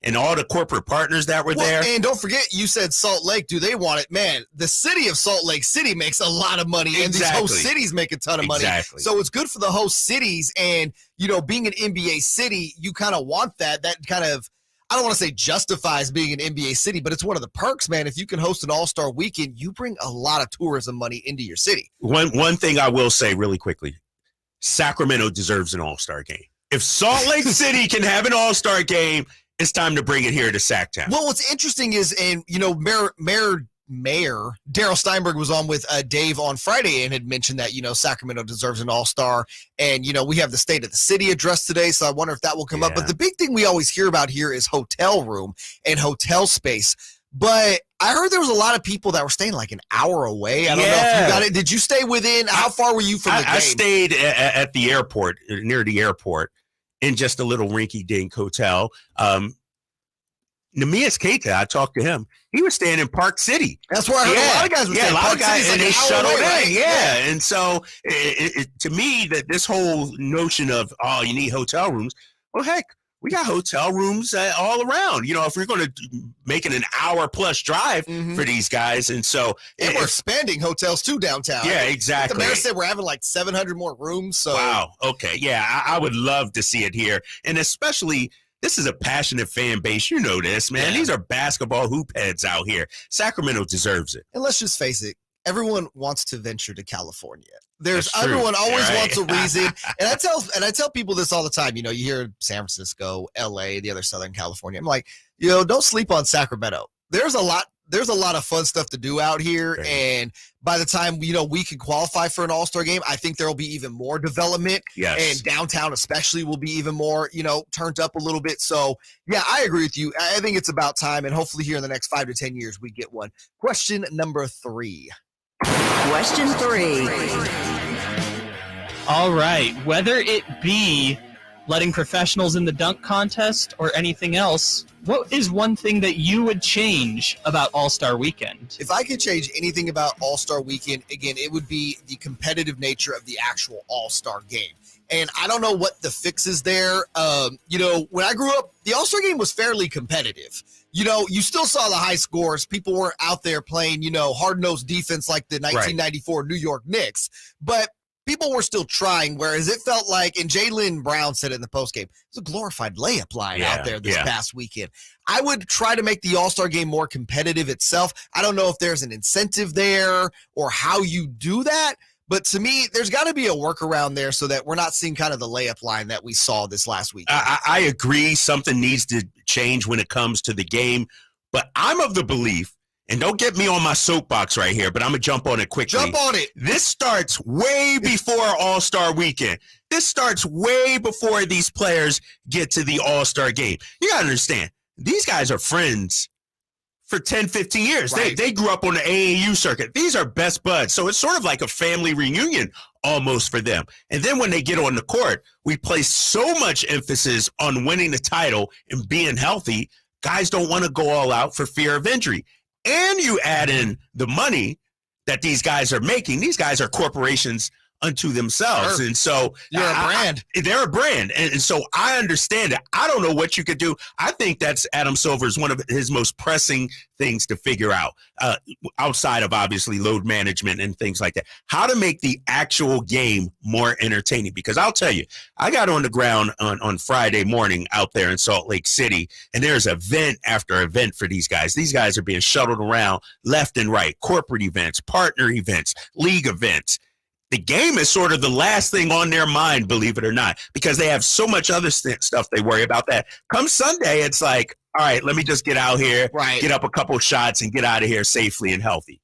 [SPEAKER 12] And all the corporate partners that were there.
[SPEAKER 5] And don't forget, you said Salt Lake. Do they want it? Man, the city of Salt Lake City makes a lot of money, and these host cities make a ton of money. So it's good for the host cities. And, being an NBA city, you kind of want that kind of, I don't want to say justifies being an NBA city, but it's one of the perks, man. If you can host an all-star weekend, you bring a lot of tourism money into your city.
[SPEAKER 12] One thing I will say really quickly, Sacramento deserves an all-star game. If Salt Lake City can have an all-star game, it's time to bring it here to Sactown.
[SPEAKER 5] Well, what's interesting is, and Mayor Daryl Steinberg was on with Dave on Friday and had mentioned that, Sacramento deserves an all-star. And, we have the state of the city address today, so I wonder if that will come up. But the big thing we always hear about here is hotel room and hotel space. But I heard there was a lot of people that were staying like an hour away. I don't know if you got it. Did you stay within? How far were you from the game?
[SPEAKER 12] I stayed at the airport, near the airport, in just a little rinky-dink hotel. Namias Keita, I talked to him. He was staying in Park City.
[SPEAKER 5] That's where I heard a lot of guys were staying.
[SPEAKER 12] A lot of guys, and they shuttled in.
[SPEAKER 5] Right?
[SPEAKER 12] Yeah. And so to me, that this whole notion of, you need hotel rooms. Well, heck, we got hotel rooms all around. If we're going to make it an hour-plus drive for these guys. And so
[SPEAKER 5] and we're expanding hotels too downtown.
[SPEAKER 12] Yeah, exactly.
[SPEAKER 5] The mayor said we're having like 700 more rooms. So
[SPEAKER 12] wow. Okay. Yeah, I would love to see it here. And especially, this is a passionate fan base. You know this, man. Yeah. These are basketball hoop heads out here. Sacramento deserves it.
[SPEAKER 5] And let's just face it. Everyone wants to venture to California. Everyone always wants a reason. And I tell people this all the time. You hear San Francisco, LA, the other Southern California. I'm like, don't sleep on Sacramento. There's a lot of fun stuff to do out here. Right. And by the time, we can qualify for an all-star game, I think there will be even more development.
[SPEAKER 12] Yes.
[SPEAKER 5] And downtown especially will be even more, turned up a little bit. So, yeah, I agree with you. I think it's about time. And hopefully here in the next 5 to 10 years, we get one. Question number 3.
[SPEAKER 1] Question 3.
[SPEAKER 3] All right. Whether it be letting professionals in the dunk contest or anything else, what is one thing that you would change about All-Star Weekend?
[SPEAKER 5] If I could change anything about All-Star Weekend, again, it would be the competitive nature of the actual All-Star game. And I don't know what the fix is there. When I grew up, the All-Star game was fairly competitive. You still saw the high scores. People weren't out there playing, hard-nosed defense like the 1994 New York Knicks. But people were still trying, whereas it felt like, and Jaylen Brown said it in the postgame, it's a glorified layup line out there this past weekend. I would try to make the All-Star game more competitive itself. I don't know if there's an incentive there or how you do that, but to me, there's got to be a workaround there so that we're not seeing kind of the layup line that we saw this last week.
[SPEAKER 12] I agree. Something needs to change when it comes to the game, but I'm of the belief, and don't get me on my soapbox right here, but I'm going to jump on it quickly.
[SPEAKER 5] Jump on it.
[SPEAKER 12] This starts way before All-Star Weekend. This starts way before these players get to the All-Star game. You got to understand, these guys are friends for 10, 15 years. Right. They grew up on the AAU circuit. These are best buds. So it's sort of like a family reunion almost for them. And then when they get on the court, we place so much emphasis on winning the title and being healthy. Guys don't want to go all out for fear of injury. And you add in the money that these guys are making. These guys are corporations unto themselves.
[SPEAKER 5] Sure.
[SPEAKER 12] And so
[SPEAKER 5] you're a brand.
[SPEAKER 12] They're a brand. And so I understand it. I don't know what you could do. I think that's Adam Silver's one of his most pressing things to figure out, outside of obviously load management and things like that, how to make the actual game more entertaining. Because I'll tell you, I got on the ground on Friday morning out there in Salt Lake City, and there's event after event for these guys. These guys are being shuttled around left and right, corporate events, partner events, league events. The game is sort of the last thing on their mind, believe it or not, because they have so much other stuff they worry about that. Come Sunday, it's like, all right, let me just get out here, get up a couple shots, and get out of here safely and healthy.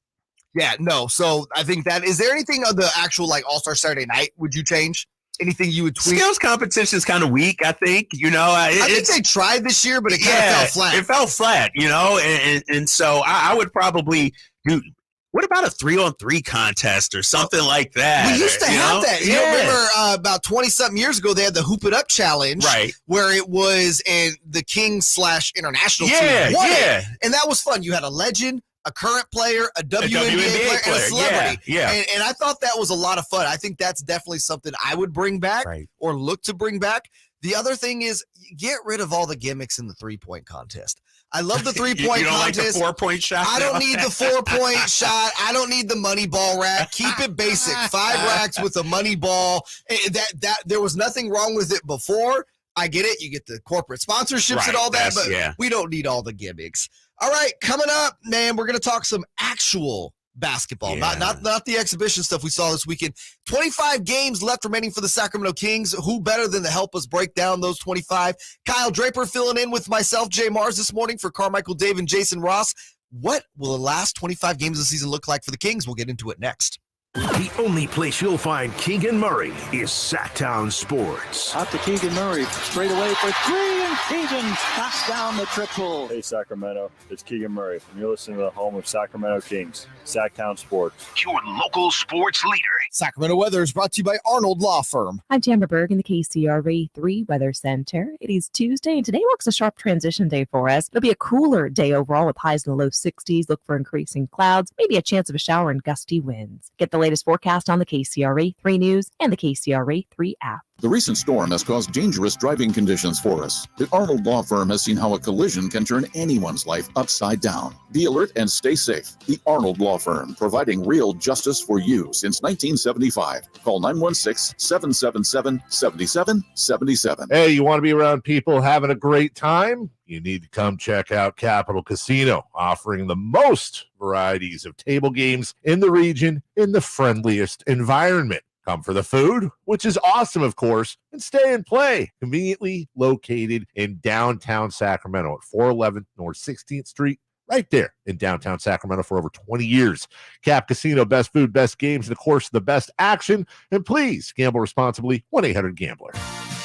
[SPEAKER 5] Yeah, no. So I think that, is there anything on the actual like All-Star Saturday night would you change? Anything you would tweak?
[SPEAKER 12] Skills competition is kind of weak, I think. I
[SPEAKER 5] think they tried this year, but it kind of fell flat.
[SPEAKER 12] It fell flat, and so I would probably do. What about a 3-on-3 contest or something like that?
[SPEAKER 5] We used to have that. You remember about 20-something years ago, they had the Hoop It Up Challenge,
[SPEAKER 12] right?
[SPEAKER 5] Where it was the Kings/international team won it. And that was fun. You had a legend, a current player, a WNBA player, and a celebrity.
[SPEAKER 12] Yeah.
[SPEAKER 5] And I thought that was a lot of fun. I think that's definitely something I would bring back or look to bring back. The other thing is get rid of all the gimmicks in the three-point contest. I love the three-point contest.
[SPEAKER 12] Like the 4-point shot?
[SPEAKER 5] I don't need the 4-point shot. I don't need the money ball rack. Keep it basic. 5 racks with a money ball. That there was nothing wrong with it before. I get it. You get the corporate sponsorships and all that, but we don't need all the gimmicks. All right, coming up, man, we're going to talk some actual basketball, not the exhibition stuff we saw this weekend. 25 games left remaining for the Sacramento Kings. Who better than to help us break down those 25? Kyle Draper filling in with myself, JayMarzz, this morning for Carmichael Dave and Jason Ross. What will the last 25 games of the season look like for the Kings? We'll get into it next.
[SPEAKER 2] The only place you'll find Keegan Murray is Sactown Sports.
[SPEAKER 18] Out to Keegan Murray, straight away for three, and Keegan knocks down the triple.
[SPEAKER 13] Hey, Sacramento, it's Keegan Murray, and you're listening to the home of Sacramento Kings, Sactown Sports.
[SPEAKER 2] Your local sports leader.
[SPEAKER 24] Sacramento weather is brought to you by Arnold Law Firm.
[SPEAKER 6] I'm Tamara Berg in the KCRA 3 Weather Center. It is Tuesday, and today marks a sharp transition day for us. It'll be a cooler day overall with highs in the low 60s. Look for increasing clouds, maybe a chance of a shower and gusty winds. Get the latest forecast on the KCRA 3 News and the KCRA 3 app.
[SPEAKER 16] The recent storm has caused dangerous driving conditions for us. The Arnold Law Firm has seen how a collision can turn anyone's life upside down. Be alert and stay safe. The Arnold Law Firm, providing real justice for you since 1975. Call 916-777-7777.
[SPEAKER 15] Hey, you want to be around people having a great time? You need to come check out Capital Casino, offering the most varieties of table games in the region in the friendliest environment. Come for the food, which is awesome, of course, and stay and play. Conveniently located in downtown Sacramento at 411 North 16th Street, right there in downtown Sacramento for over 20 years. Cap Casino, best food, best games, and of course, the best action. And please gamble responsibly. 1-800-GAMBLER.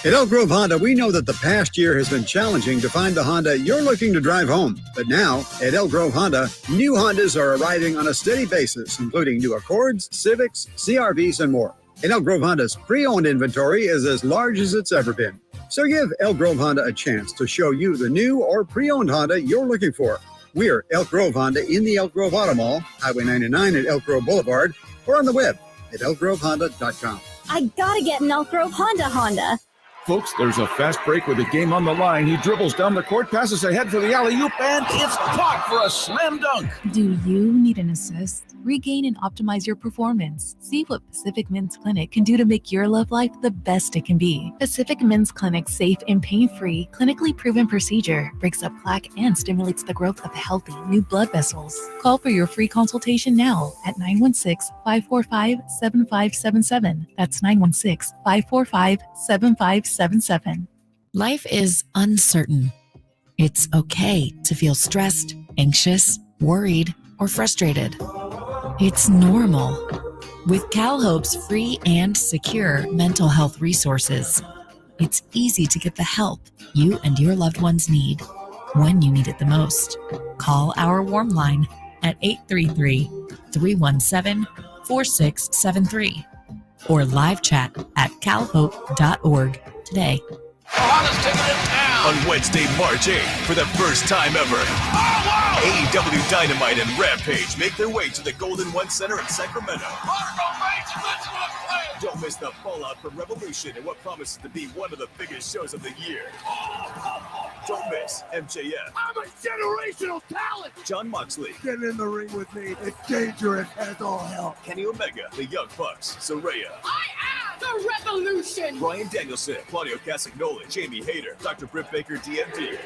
[SPEAKER 20] At Elk Grove Honda, we know that the past year has been challenging to find the Honda you're looking to drive home. But now, at Elk Grove Honda, new Hondas are arriving on a steady basis, including new Accords, Civics, CR-Vs, and more. And Elk Grove Honda's pre-owned inventory is as large as it's ever been. So give Elk Grove Honda a chance to show you the new or pre-owned Honda you're looking for. We're Elk Grove Honda in the Elk Grove Auto Mall, Highway 99 at Elk Grove Boulevard, or on the web at elkgrovehonda.com.
[SPEAKER 9] I gotta get an Elk Grove Honda.
[SPEAKER 22] Folks, there's a fast break with the game on the line. He dribbles down the court, passes ahead for the alley-oop, and it's blocked for a slam dunk.
[SPEAKER 23] Do you need an assist? Regain and optimize your performance. See what Pacific Men's Clinic can do to make your love life the best it can be. Pacific Men's Clinic's safe and pain-free, clinically proven procedure breaks up plaque and stimulates the growth of healthy new blood vessels. Call for your free consultation now at 916-545-7577. That's 916-545-7577.
[SPEAKER 25] Life is uncertain. It's okay to feel stressed, anxious, worried, or frustrated. It's normal. With CalHope's free and secure mental health resources, it's easy to get the help you and your loved ones need when you need it the most. Call our warm line at 833-317-4673 or live chat at calhope.org today.
[SPEAKER 2] On Wednesday, March 8th, for the first time ever, AEW Dynamite and Rampage make their way to the Golden One Center in Sacramento. Don't miss the fallout from Revolution and what promises to be one of the biggest shows of the year. Don't miss MJF.
[SPEAKER 10] I'm a generational talent.
[SPEAKER 2] Jon Moxley.
[SPEAKER 10] Get in the ring with me. It's dangerous as all hell.
[SPEAKER 2] Kenny Omega. The Young Bucks. Saraya.
[SPEAKER 10] I am the revolution.
[SPEAKER 2] Bryan Danielson. Claudio Castagnoli. Jamie Hayter. Dr. Britt Baker, DMD.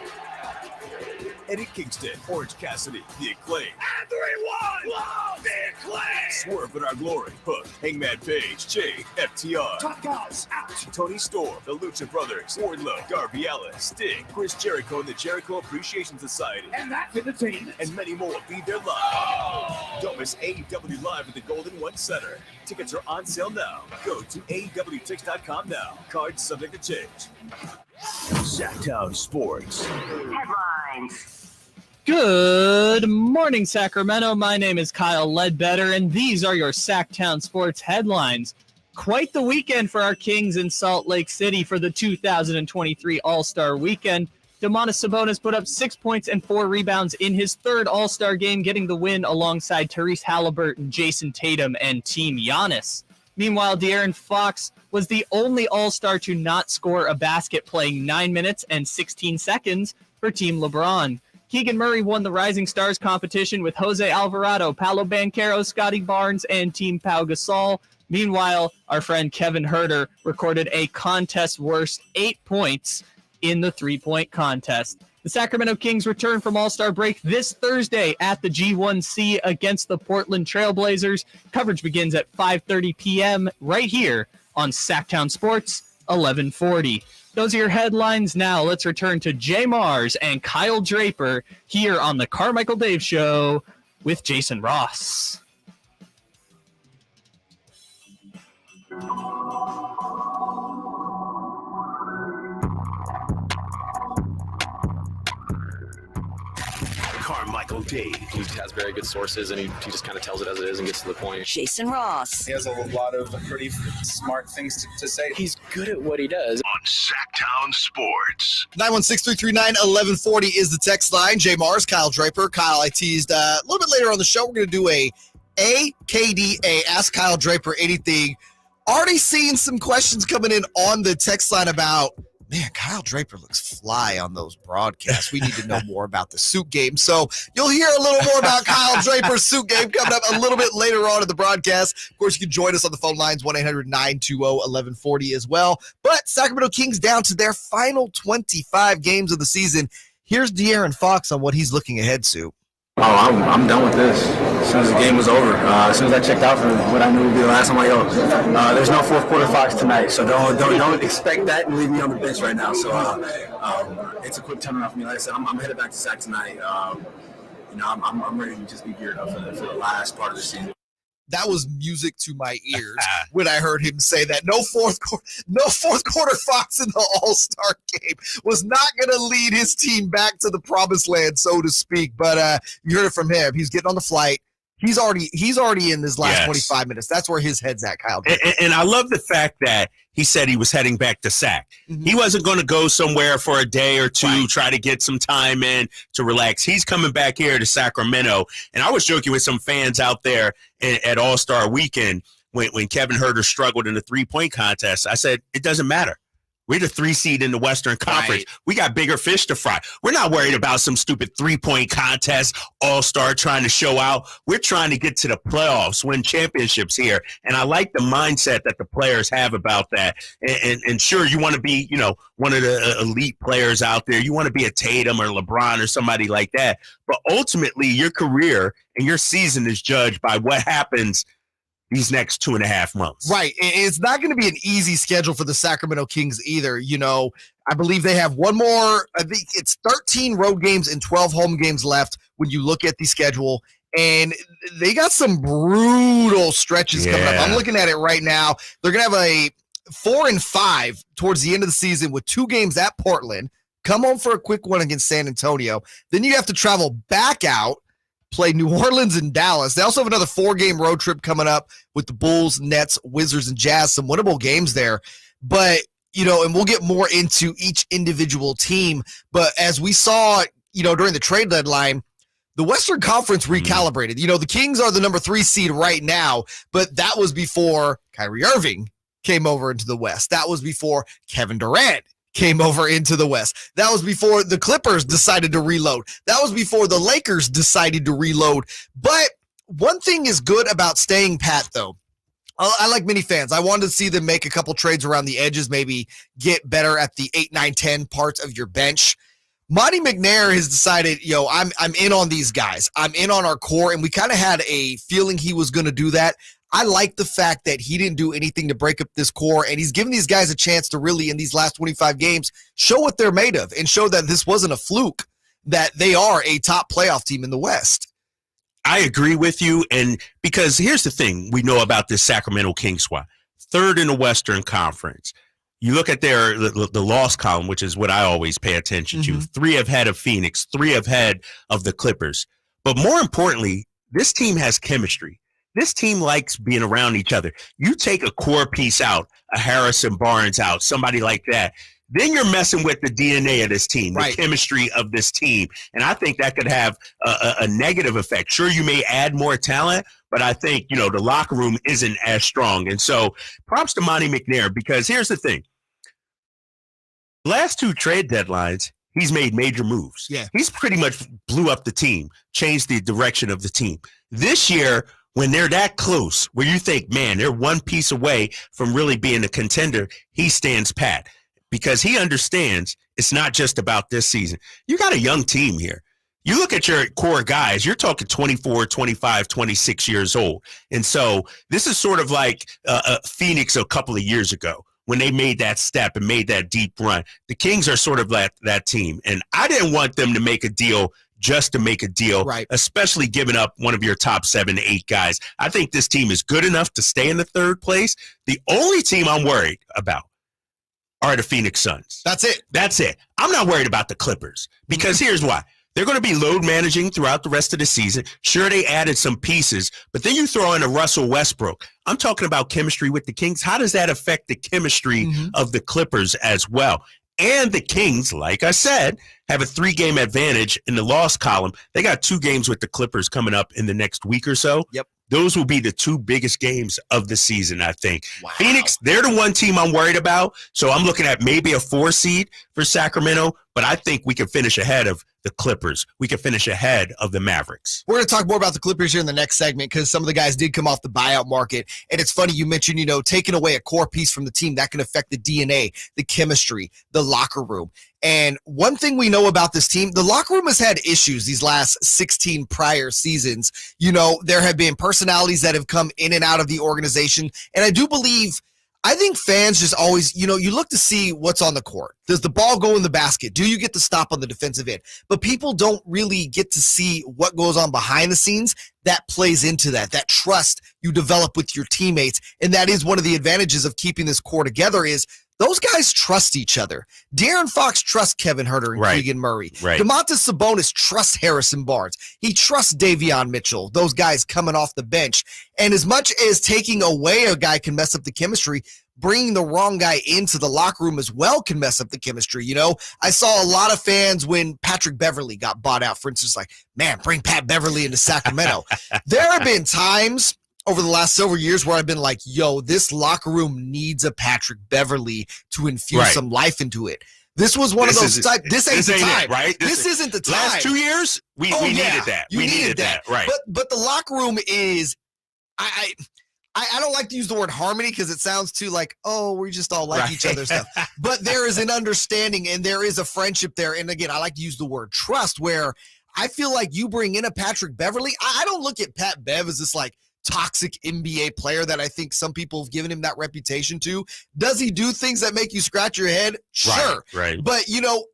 [SPEAKER 2] Eddie Kingston, Orange Cassidy, The Acclaim.
[SPEAKER 10] Everyone love The Acclaim.
[SPEAKER 2] Swerve in Our Glory, Hook, Hangman Page, Jay, FTR.
[SPEAKER 10] Top guys out.
[SPEAKER 2] Tony Storm, The Lucha Brothers, Wardlow, Darby Allin, Sting, Chris Jericho, and the Jericho Appreciation Society.
[SPEAKER 10] And that's entertainment.
[SPEAKER 2] And many more will be there live. Don't miss AEW Live at the Golden One Center. Tickets are on sale now. Go to AEWTix.com now. Cards subject to change. Sactown Sports.
[SPEAKER 10] Headlines.
[SPEAKER 3] Good morning, Sacramento. My name is Kyle Ledbetter, and these are your Sactown Sports headlines. Quite the weekend for our Kings in Salt Lake City for the 2023 All-Star Weekend. Domantas Sabonis put up 6 points and 4 rebounds in his third All-Star game, getting the win alongside Tyrese Halliburton, Jason Tatum, and Team Giannis. Meanwhile, De'Aaron Fox was the only All-Star to not score a basket, playing 9 minutes and 16 seconds for Team LeBron. Keegan Murray won the Rising Stars competition with Jose Alvarado, Paolo Banchero, Scotty Barnes, and Team Pau Gasol. Meanwhile, our friend Kevin Huerter recorded a contest-worst 8 points in the three-point contest. The Sacramento Kings return from All-Star break this Thursday at the G1C against the Portland Trailblazers. Coverage begins at 5:30 p.m. right here on Sactown Sports 1140. Those are your headlines. Now let's return to JayMarzz and Kyle Draper here on the Carmichael Dave Show with Jason Ross.
[SPEAKER 2] Carmichael Dave.
[SPEAKER 4] He has very good sources, and he just kind of tells it as it is and gets to the point.
[SPEAKER 1] Jason Ross.
[SPEAKER 8] He has a lot of pretty smart things to say.
[SPEAKER 4] He's good at what he does.
[SPEAKER 2] On Sactown Sports.
[SPEAKER 5] 916-339-1140 is the text line. JayMarzz, Kyle Draper. Kyle, I teased a little bit later on the show, we're going to do a AKDA, Ask Kyle Draper Anything. Already seeing some questions coming in on the text line about, man, Kyle Draper looks fly on those broadcasts. We need to know more about the suit game. So you'll hear a little more about Kyle Draper's suit game coming up a little bit later on in the broadcast. Of course, you can join us on the phone lines, 1-800-920-1140 as well. But Sacramento Kings down to their final 25 games of the season. Here's De'Aaron Fox on what he's looking ahead to.
[SPEAKER 14] Oh, I'm done with this. As soon as the game was over, as soon as I checked out for what I knew would be the last, I'm like, there's no fourth quarter Fox tonight, so don't expect that and leave me on the bench right now. So it's a quick turnaround for me. Like I said, I'm headed back to Sac tonight. I'm ready to just be geared up for the last part of the season.
[SPEAKER 5] That was music to my ears when I heard him say that. No fourth quarter Fox in the All-Star game was not going to lead his team back to the promised land, so to speak. But you heard it from him. He's getting on the flight. He's already in his last 25 minutes. That's where his head's at, Kyle.
[SPEAKER 12] And I love the fact that he said he was heading back to Sac. Mm-hmm. He wasn't going to go somewhere for a day or two, try to get some time in to relax. He's coming back here to Sacramento. And I was joking with some fans out there at All-Star Weekend when Kevin Huerter struggled in the three-point contest. I said, it doesn't matter. We're the 3 seed in the Western Conference. Right. We got bigger fish to fry. We're not worried about some stupid three-point contest, all-star trying to show out. We're trying to get to the playoffs, win championships here. And I like the mindset that the players have about that. And sure, you want to be, one of the elite players out there. You want to be a Tatum or LeBron or somebody like that. But ultimately, your career and your season is judged by what happens these next 2.5 months.
[SPEAKER 5] Right. It's not going to be an easy schedule for the Sacramento Kings either. I believe they have one more, I think it's 13 road games and 12 home games left when you look at the schedule. And they got some brutal stretches coming up. I'm looking at it right now. They're going to have a 4-5 towards the end of the season with 2 games at Portland. Come home for a quick one against San Antonio. Then you have to travel back out, play New Orleans and Dallas. They also have another 4-game road trip coming up with the Bulls, Nets, Wizards, and Jazz. Some winnable games there. But, and we'll get more into each individual team. But as we saw, during the trade deadline, the Western Conference recalibrated. The Kings are the number 3 seed right now, but that was before Kyrie Irving came over into the West. That was before Kevin Durant came over into the West. That was before the Clippers decided to reload. That was before the Lakers decided to reload. But one thing is good about staying pat, though. I like many fans. I wanted to see them make a couple trades around the edges, maybe get better at the 8, 9, 10 parts of your bench. Monty McNair has decided, I'm in on these guys. I'm in on our core, and we kind of had a feeling he was going to do that. I like the fact that he didn't do anything to break up this core, and he's giving these guys a chance to really, in these last 25 games, show what they're made of and show that this wasn't a fluke, that they are a top playoff team in the West.
[SPEAKER 12] I agree with you, and because here's the thing we know about this Sacramento Kings squad. 3rd in the Western Conference. You look at the loss column, which is what I always pay attention to. 3 ahead of Phoenix, 3 ahead of the Clippers. But more importantly, this team has chemistry. This team likes being around each other. You take a core piece out, a Harrison Barnes out, somebody like that, then you're messing with the DNA of this team, the chemistry of this team. And I think that could have a negative effect. Sure, you may add more talent, but I think, the locker room isn't as strong. And so props to Monty McNair, because here's the thing. Last 2 trade deadlines, he's made major moves. Yeah. He's pretty much blew up the team, changed the direction of the team. This year, when they're that close, where you think, man, they're one piece away from really being a contender, he stands pat. because he understands it's not just about this season. You got a young team here. You look at your core guys, you're talking 24, 25, 26 years old. And so this is sort of like Phoenix a couple of years ago when they made that step and made that deep run. The Kings are sort of that team. And I didn't want them to make a deal just to make a deal, right, especially giving up one of your top 7 to 8 guys. I think this team is good enough to stay in the 3rd place. The only team I'm worried about are the Phoenix Suns.
[SPEAKER 5] That's it.
[SPEAKER 12] That's it. I'm not worried about the Clippers because here's why. They're going to be load managing throughout the rest of the season. Sure, they added some pieces, but then you throw in a Russell Westbrook. I'm talking about chemistry with the Kings. How does that affect the chemistry of the Clippers as well? And the Kings, like I said, have a 3-game advantage in the loss column. They got 2 games with the Clippers coming up in the next week or so.
[SPEAKER 5] Yep.
[SPEAKER 12] Those will be the 2 biggest games of the season, I think. Wow. Phoenix, they're the one team I'm worried about. So I'm looking at maybe a 4 seed for Sacramento, but I think we can finish ahead of the Clippers. We can finish ahead of the Mavericks.
[SPEAKER 5] We're going to talk more about the Clippers here in the next segment because some of the guys did come off the buyout market. And it's funny you mentioned, taking away a core piece from the team that can affect the DNA, the chemistry, the locker room. And one thing we know about this team, the locker room has had issues these last 16 prior seasons. There have been personalities that have come in and out of the organization. And I think fans just always, you look to see what's on the court. Does the ball go in the basket? Do you get the stop on the defensive end? But people don't really get to see what goes on behind the scenes that plays into that trust you develop with your teammates. And that is one of the advantages of keeping this core together is those guys trust each other. De'Aaron Fox trusts Kevin Huerter and Keegan Murray.
[SPEAKER 12] Right.
[SPEAKER 5] Domantas Sabonis trusts Harrison Barnes. He trusts Davion Mitchell, those guys coming off the bench. And as much as taking away a guy can mess up the chemistry, bringing the wrong guy into the locker room as well can mess up the chemistry. I saw a lot of fans when Patrick Beverley got bought out, for instance, like, man, bring Pat Beverley into Sacramento. There have been times over the last several years where I've been like, yo, this locker room needs a Patrick Beverley to infuse some life into it. This was one of those types. This ain't the time,
[SPEAKER 12] it, right?
[SPEAKER 5] This isn't the time.
[SPEAKER 12] Last 2 years, we needed that. We needed that, right?
[SPEAKER 5] But the locker room is, I don't like to use the word harmony because it sounds too like, oh, we just all like each other's stuff. But there is an understanding and there is a friendship there. And again, I like to use the word trust where I feel like you bring in a Patrick Beverley. I don't look at Pat Bev as this like toxic NBA player that I think some people have given him that reputation to. Does he do things that make you scratch your head? Sure.
[SPEAKER 12] Right.
[SPEAKER 5] But,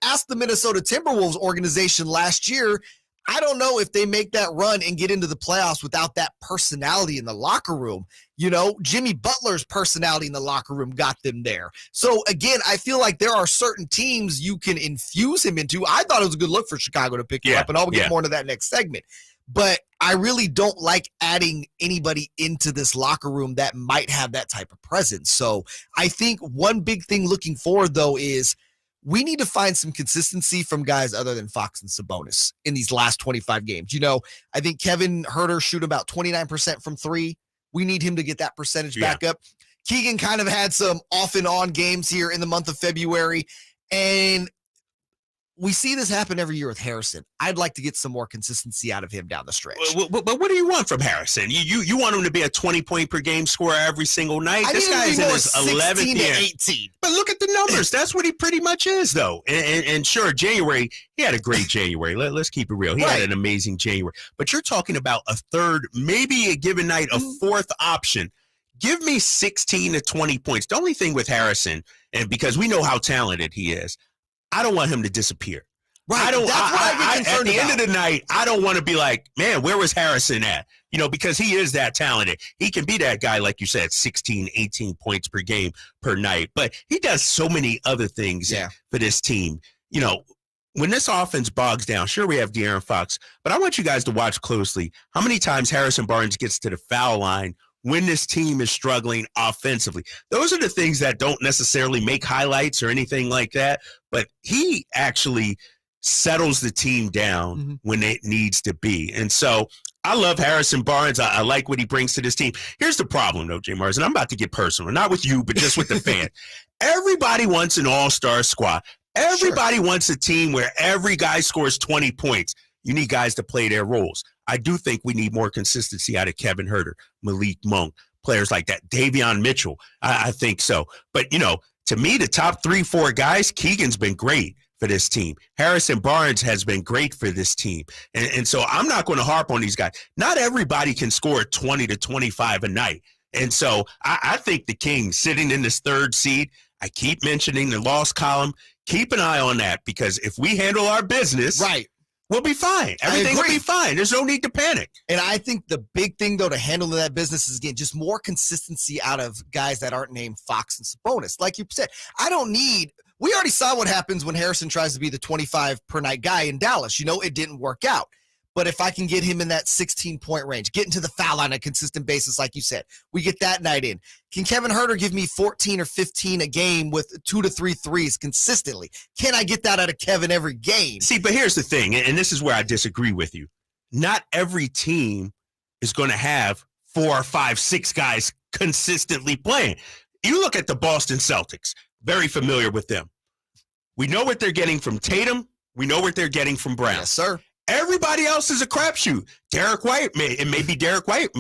[SPEAKER 5] ask the Minnesota Timberwolves organization last year. I don't know if they make that run and get into the playoffs without that personality in the locker room. Jimmy Butler's personality in the locker room got them there. So, again, I feel like there are certain teams you can infuse him into. I thought it was a good look for Chicago to pick him up, and I'll get more into that next segment. But I really don't like adding anybody into this locker room that might have that type of presence. So I think one big thing looking forward, though, is we need to find some consistency from guys other than Fox and Sabonis in these last 25 games. I think Kevin Huerter shoot about 29% from 3. We need him to get that percentage back up. Keegan kind of had some off and on games here in the month of February, and we see this happen every year with Harrison. I'd like to get some more consistency out of him down the stretch.
[SPEAKER 12] But what do you want from Harrison? You want him to be a 20-point per game scorer every single night? This guy's in his 11th year.
[SPEAKER 5] 18.
[SPEAKER 12] But look at the numbers. That's what he pretty much is, though. And sure, January, he had a great January. Let's keep it real. He had an amazing January. But you're talking about a third, maybe a given night, a fourth option. Give me 16 to 20 points. The only thing with Harrison, and because we know how talented he is, I don't want him to disappear.
[SPEAKER 5] Right.
[SPEAKER 12] At the end of the night, I don't want to be like, man, where was Harrison at? Because he is that talented. He can be that guy, like you said, 16, 18 points per game per night. But he does so many other things for this team. When this offense bogs down, sure, we have De'Aaron Fox, but I want you guys to watch closely how many times Harrison Barnes gets to the foul line when this team is struggling offensively. Those are the things that don't necessarily make highlights or anything like that, but he actually settles the team down when it needs to be. And so I love Harrison Barnes. I like what he brings to this team. Here's the problem, though, JayMarzz, and I'm about to get personal, not with you, but just with the fan. Everybody wants an all-star squad. Everybody wants a team where every guy scores 20 points. You need guys to play their roles. I do think we need more consistency out of Kevin Huerter, Malik Monk, players like that. Davion Mitchell, I think so. But, To me, the top 3-4 guys, Keegan's been great for this team. Harrison Barnes has been great for this team. And so I'm not going to harp on these guys. Not everybody can score 20 to 25 a night. And so I think the Kings sitting in this 3rd seed, I keep mentioning the loss column. Keep an eye on that, because if we handle our business,
[SPEAKER 5] right,
[SPEAKER 12] we'll be fine. Everything will be fine. There's no need to panic.
[SPEAKER 5] And I think the big thing, though, to handle that business is, again, just more consistency out of guys that aren't named Fox and Sabonis. Like you said, we already saw what happens when Harrison tries to be the 25 per night guy in Dallas. It didn't work out. But if I can get him in that 16-point range, get into the foul line on a consistent basis, like you said, we get that night in. Can Kevin Huerter give me 14 or 15 a game with 2 to 3 threes consistently? Can I get that out of Kevin every game?
[SPEAKER 12] See, but here's the thing, and this is where I disagree with you. Not every team is going to have 4, 5, 6 guys consistently playing. You look at the Boston Celtics, very familiar with them. We know what they're getting from Tatum. We know what they're getting from Brown.
[SPEAKER 5] Yes, sir.
[SPEAKER 12] Everybody else is a crapshoot. Derek White, it may be Derek White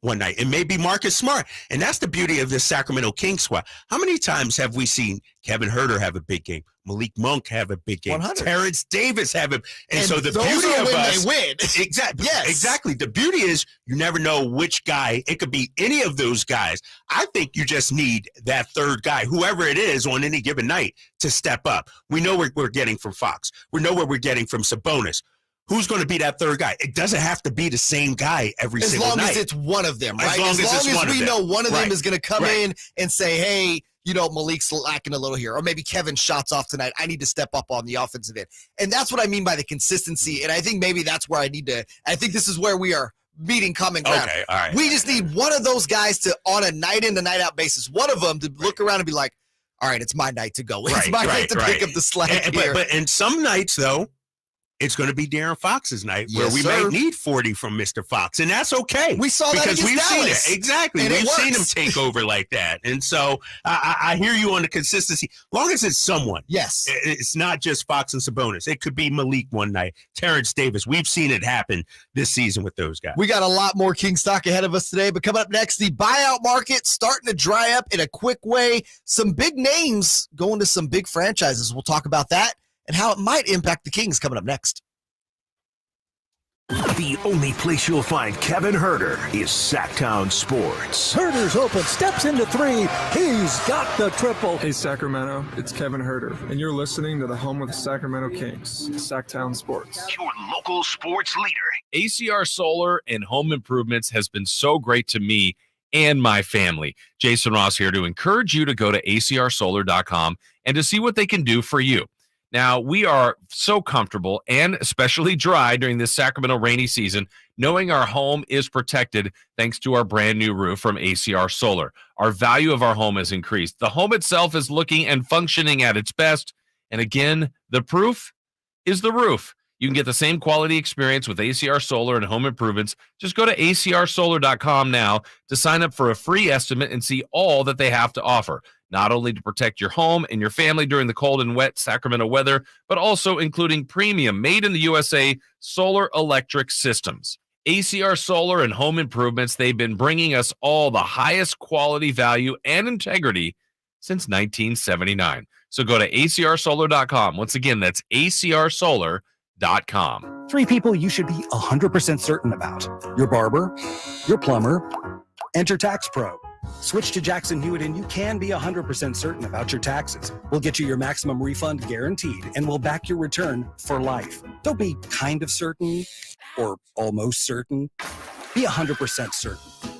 [SPEAKER 12] one night. It may be Marcus Smart. And that's the beauty of this Sacramento Kings squad. How many times have we seen Kevin Huerter have a big game? Malik Monk have a big game.
[SPEAKER 5] 100.
[SPEAKER 12] Terrence Davis have it. And so the
[SPEAKER 5] those
[SPEAKER 12] beauty
[SPEAKER 5] are
[SPEAKER 12] of
[SPEAKER 5] when
[SPEAKER 12] us.
[SPEAKER 5] they win.
[SPEAKER 12] Exactly.
[SPEAKER 5] Yes.
[SPEAKER 12] Exactly. The beauty is you never know which guy. It could be any of those guys. I think you just need that 3rd guy, whoever it is on any given night, to step up. We know what we're getting from Fox. We know what we're getting from Sabonis. Who's going to be that 3rd guy? It doesn't have to be the same guy every single night.
[SPEAKER 5] As long as it's one of them, right?
[SPEAKER 12] As long as
[SPEAKER 5] we know one of them is going to come
[SPEAKER 12] Right.
[SPEAKER 5] in and say, hey, Malik's lacking a little here. Or maybe Kevin shots off tonight. I need to step up on the offensive end. And that's what I mean by the consistency. And I think maybe that's where I think this is where we are meeting common ground.
[SPEAKER 12] Okay, all right.
[SPEAKER 5] We just need one of those guys to, on a night in, night out basis, one of them to look around and be like, all right, it's my night to go. It's my night to pick up the slack here.
[SPEAKER 12] But some nights, though, it's going to be De'Aaron Fox's night where we might need 40 from Mr. Fox, and that's okay.
[SPEAKER 5] We saw that
[SPEAKER 12] because
[SPEAKER 5] against
[SPEAKER 12] we've
[SPEAKER 5] Dallas.
[SPEAKER 12] seen it. Exactly.
[SPEAKER 5] And
[SPEAKER 12] We've seen him
[SPEAKER 5] works.
[SPEAKER 12] take over like that. And so I hear you on the consistency. As long as it's someone.
[SPEAKER 5] Yes.
[SPEAKER 12] It's not just Fox and Sabonis. It could be Malik one night, Terrence Davis. We've seen it happen this season with those guys.
[SPEAKER 5] We got a lot more Kings talk ahead of us today, but coming up next, the buyout market starting to dry up in a quick way. Some big names going to some big franchises. We'll talk about that and how it might impact the Kings coming up next.
[SPEAKER 2] The only place you'll find Kevin Huerter is Sactown Sports.
[SPEAKER 18] Huerter's open, steps into 3. He's got the triple.
[SPEAKER 7] Hey, Sacramento, it's Kevin Huerter, and you're listening to the home of the Sacramento Kings, Sactown Sports.
[SPEAKER 2] Your local sports leader.
[SPEAKER 11] ACR Solar and Home Improvements has been so great to me and my family. Jason Ross here to encourage you to go to acrsolar.com and to see what they can do for you. Now, we are so comfortable and especially dry during this Sacramento rainy season, knowing our home is protected thanks to our brand new roof from ACR Solar. Our value of our home has increased. The home itself is looking and functioning at its best. And again, the proof is the roof. You can get the same quality experience with ACR Solar and Home Improvements. Just go to acrsolar.com now to sign up for a free estimate and see all that they have to offer. Not only to protect your home and your family during the cold and wet Sacramento weather, but also including premium made in the USA solar electric systems. ACR Solar and Home Improvements, they've been bringing us all the highest quality, value, and integrity since 1979. So go to acrsolar.com. Once again, that's acrsolar.com.
[SPEAKER 17] 3 people you should be 100% certain about: your barber, your plumber, and your tax pro. Switch to Jackson Hewitt and you can be 100% certain about your taxes. We'll get you your maximum refund guaranteed and we'll back your return for life. Don't be kind of certain or almost certain. Be 100% certain.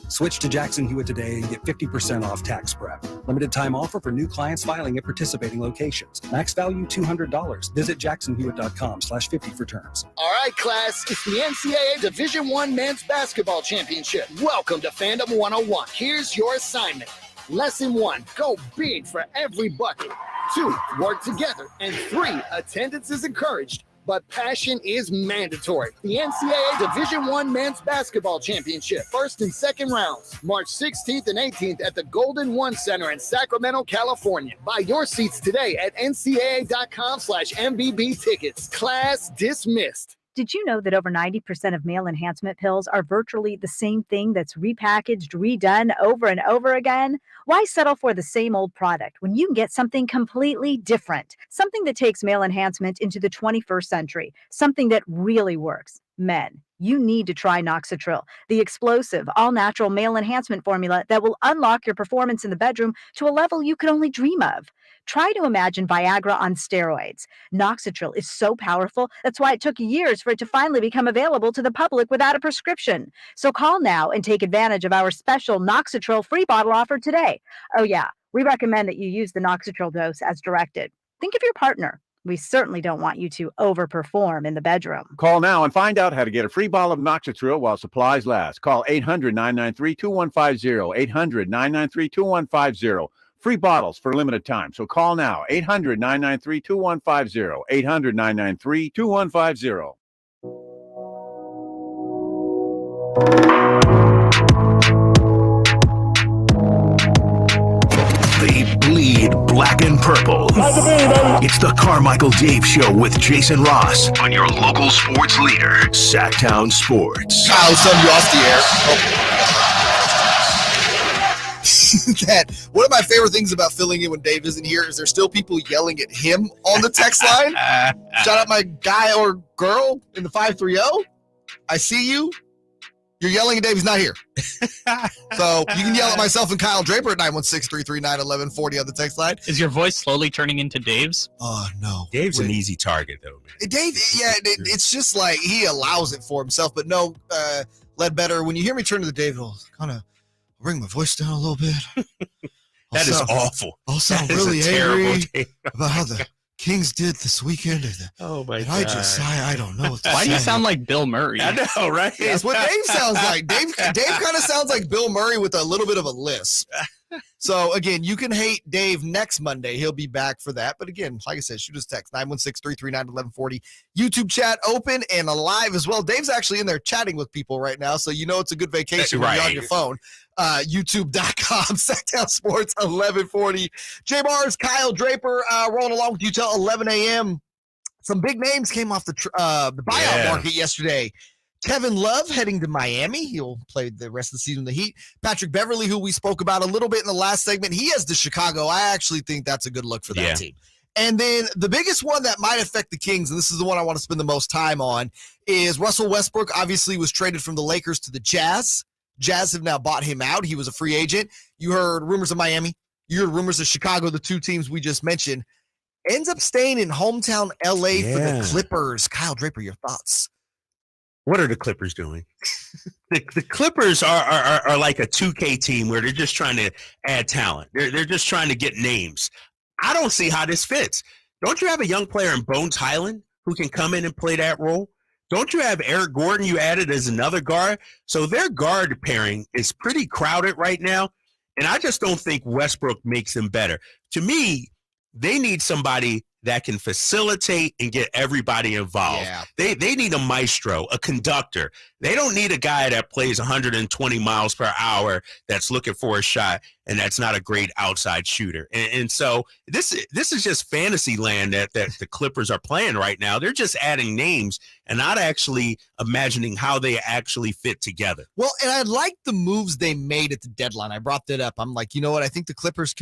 [SPEAKER 17] Switch to Jackson Hewitt today and get 50% off tax prep. Limited time offer for new clients filing at participating locations. Max value $200. Visit jacksonhewitt.com/50 for terms.
[SPEAKER 19] All right, class, it's the NCAA Division I Men's Basketball Championship. Welcome to Fandom 101. Here's your assignment. Lesson 1, go big for every bucket. 2, work together. And 3, attendance is encouraged, but passion is mandatory. The NCAA Division I Men's Basketball Championship, first and second rounds, March 16th and 18th at the Golden One Center in Sacramento, California. Buy your seats today at ncaa.com/MBB tickets. Class dismissed.
[SPEAKER 6] Did you know that over 90% of male enhancement pills are virtually the same thing that's repackaged, redone over and over again? Why settle for the same old product when you can get something completely different? Something that takes male enhancement into the 21st century. Something that really works. Men, you need to try Noxitril, the explosive, all-natural male enhancement formula that will unlock your performance in the bedroom to a level you could only dream of. Try to imagine Viagra on steroids. Noxitril is so powerful, that's why it took years for it to finally become available to the public without a prescription. So call now and take advantage of our special Noxitril free bottle offer today. Oh yeah, we recommend that you use the Noxitril dose as directed. Think of your partner. We certainly don't want you to overperform in the bedroom.
[SPEAKER 13] Call now and find out how to get a free bottle of Noxitril while supplies last. Call 800-993-2150, 800-993-2150. Free bottles for limited time. So call now, 800-993-2150, 800-993-2150.
[SPEAKER 2] They bleed black and purple. It's the Carmichael Dave Show with Jason Ross on your local sports leader, Sactown Sports.
[SPEAKER 5] Kyle, send you off the air. One of my favorite things about filling in when Dave isn't here is there's still people yelling at him on the text line. Shout out my guy or girl in the 530. I see you. You're yelling at Dave. He's not here. So you can yell at myself and Kyle Draper at 916-339-1140 on the text line.
[SPEAKER 3] Is your voice slowly turning into Dave's?
[SPEAKER 5] Oh, no.
[SPEAKER 12] Dave's an easy target, though, man.
[SPEAKER 5] Dave, yeah, it's just like he allows it for himself. But no, Ledbetter, when you hear me turn to the Dave, it'll kind of bring my voice down a little bit.
[SPEAKER 12] That is awful.
[SPEAKER 5] I'll sound really angry about how the Kings did this weekend.
[SPEAKER 12] Oh, my God.
[SPEAKER 5] I don't know.
[SPEAKER 3] Why do you sound like Bill Murray?
[SPEAKER 12] I know, right?
[SPEAKER 5] That's what Dave sounds like. Dave kind of sounds like Bill Murray with a little bit of a lisp. So, again, you can hate Dave next Monday. He'll be back for that. But, again, like I said, shoot us a text, 916-339-1140. YouTube chat open and alive as well. Dave's actually in there chatting with people right now, so you know it's a good vacation when you're on your phone. YouTube.com, Sactown Sports 1140. JayMarzz, Kyle Draper rolling along with you till 11 a.m. Some big names came off the buyout market yesterday. Kevin Love heading to Miami. He'll play the rest of the season in the Heat. Patrick Beverley, who we spoke about a little bit in the last segment, he has to Chicago. I actually think that's a good look for that team. And then the biggest one that might affect the Kings, and this is the one I want to spend the most time on, is Russell Westbrook obviously was traded from the Lakers to the Jazz. Jazz have now bought him out. He was a free agent. You heard rumors of Miami. You heard rumors of Chicago, the two teams we just mentioned. Ends up staying in hometown L.A. for the Clippers. Kyle Draper, your thoughts?
[SPEAKER 12] What are the Clippers doing? The Clippers are like a 2K team where they're just trying to add talent. They're just trying to get names. I don't see how this fits. Don't you have a young player in Bones Highland who can come in and play that role? Don't you have Eric Gordon you added as another guard? So their guard pairing is pretty crowded right now, and I just don't think Westbrook makes them better. To me, they need somebody that can facilitate and get everybody involved. Yeah. They need a maestro, a conductor. They don't need a guy that plays 120 miles per hour that's looking for a shot and that's not a great outside shooter. And so this is just fantasy land that the Clippers are playing right now. They're just adding names and not actually imagining how they actually fit together.
[SPEAKER 5] Well, and I like the moves they made at the deadline. I brought that up. I'm like, you know what? I think the Clippers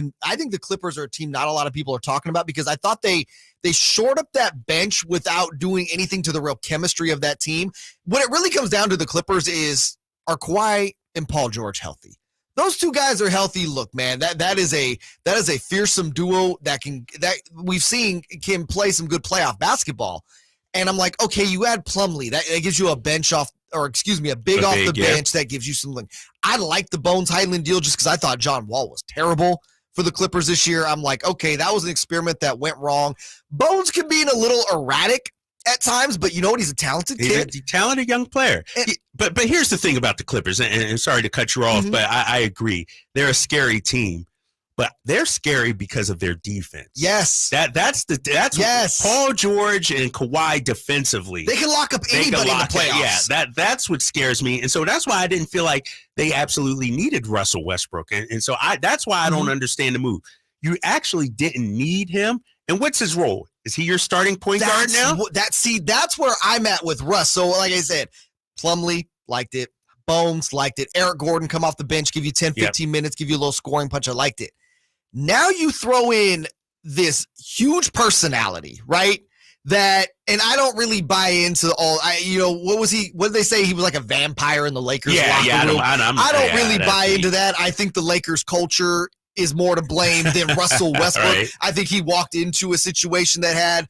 [SPEAKER 5] are a team not a lot of people are talking about because I thought they shored up that bench without doing anything to the real chemistry of that team. What it really comes down to the Clippers is, are Kawhi and Paul George healthy? Those two guys are healthy. Look, man, that is a fearsome duo that we've seen can play some good playoff basketball. And I'm like, okay, you add Plumlee, that gives you a big off the bench that gives you something. I like the Bones Highland deal just because I thought John Wall was terrible for the Clippers this year. I'm like, okay, that was an experiment that went wrong. Bones can be a little erratic at times, but you know what? He's a talented kid.
[SPEAKER 12] He's a talented young player. But here's the thing about the Clippers, and sorry to cut you off, but I agree. They're a scary team, but they're scary because of their defense.
[SPEAKER 5] Yes.
[SPEAKER 12] That's what Paul George and Kawhi defensively.
[SPEAKER 5] They can lock up anybody in the playoffs.
[SPEAKER 12] Yeah, that's what scares me. And so that's why I didn't feel like they absolutely needed Russell Westbrook. And so that's why I don't understand the move. You actually didn't need him. And what's his role? Is he your starting point guard now?
[SPEAKER 5] That's where I'm at with Russ. So, like I said, Plumlee liked it. Bones liked it. Eric Gordon come off the bench, give you 10, 15 minutes, give you a little scoring punch. I liked it. Now you throw in this huge personality, right? That, and I don't really buy into all, what did they say? He was like a vampire in the Lakers locker room. I don't really buy into that. I think the Lakers culture is more to blame than Russell Westbrook. Right. I think he walked into a situation that had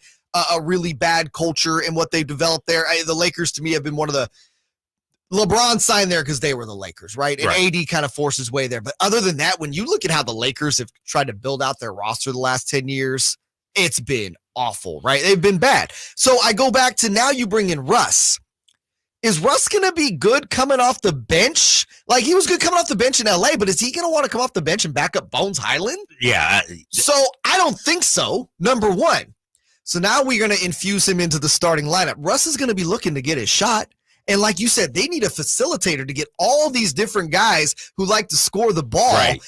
[SPEAKER 5] a really bad culture and what they developed there. The Lakers, to me, have been one of the LeBron signed there because they were the Lakers, right? And AD kind of forced his way there. But other than that, when you look at how the Lakers have tried to build out their roster the last 10 years, it's been awful, right? They've been bad. So I go back to now you bring in Russ. Is Russ going to be good coming off the bench? Like, he was good coming off the bench in LA, but is he going to want to come off the bench and back up Bones Highland?
[SPEAKER 12] Yeah.
[SPEAKER 5] So I don't think so, number one. So now we're going to infuse him into the starting lineup. Russ is going to be looking to get his shot. And like you said, they need a facilitator to get all these different guys who like to score the ball. Right.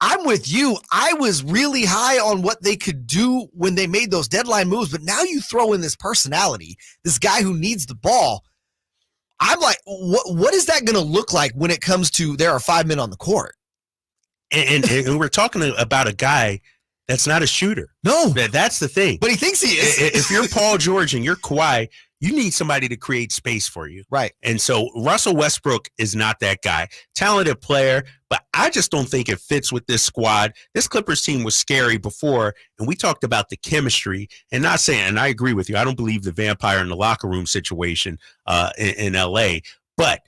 [SPEAKER 5] I'm with you. I was really high on what they could do when they made those deadline moves, but now you throw in this personality, this guy who needs the ball. I'm like, what is that going to look like when it comes to there are 5 men on the court?
[SPEAKER 12] And we're talking about a guy that's not a shooter.
[SPEAKER 5] No.
[SPEAKER 12] That's the thing.
[SPEAKER 5] But he thinks he is.
[SPEAKER 12] If you're Paul George and you're Kawhi, you need somebody to create space for you.
[SPEAKER 5] Right.
[SPEAKER 12] And so Russell Westbrook is not that guy. Talented player, but I just don't think it fits with this squad. This Clippers team was scary before, and we talked about the chemistry, and not saying, and I agree with you, I don't believe the vampire in the locker room situation in LA, but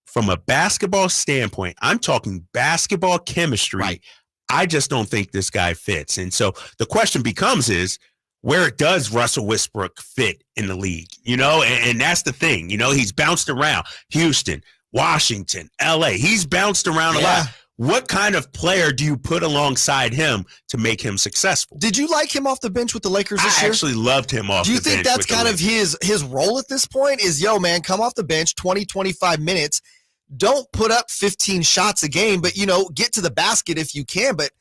[SPEAKER 12] from a basketball standpoint, I'm talking basketball chemistry. Right. I just don't think this guy fits. And so the question becomes is, where does Russell Westbrook fit in the league? And that's the thing. He's bounced around Houston, Washington, LA. He's bounced around a lot. What kind of player do you put alongside him to make him successful?
[SPEAKER 5] Did you like him off the bench with the Lakers this year?
[SPEAKER 12] I actually loved him off the bench.
[SPEAKER 5] Do you think that's kind of his role at this point is, man, come off the bench 20, 25 minutes. Don't put up 15 shots a game, but, get to the basket if you can. But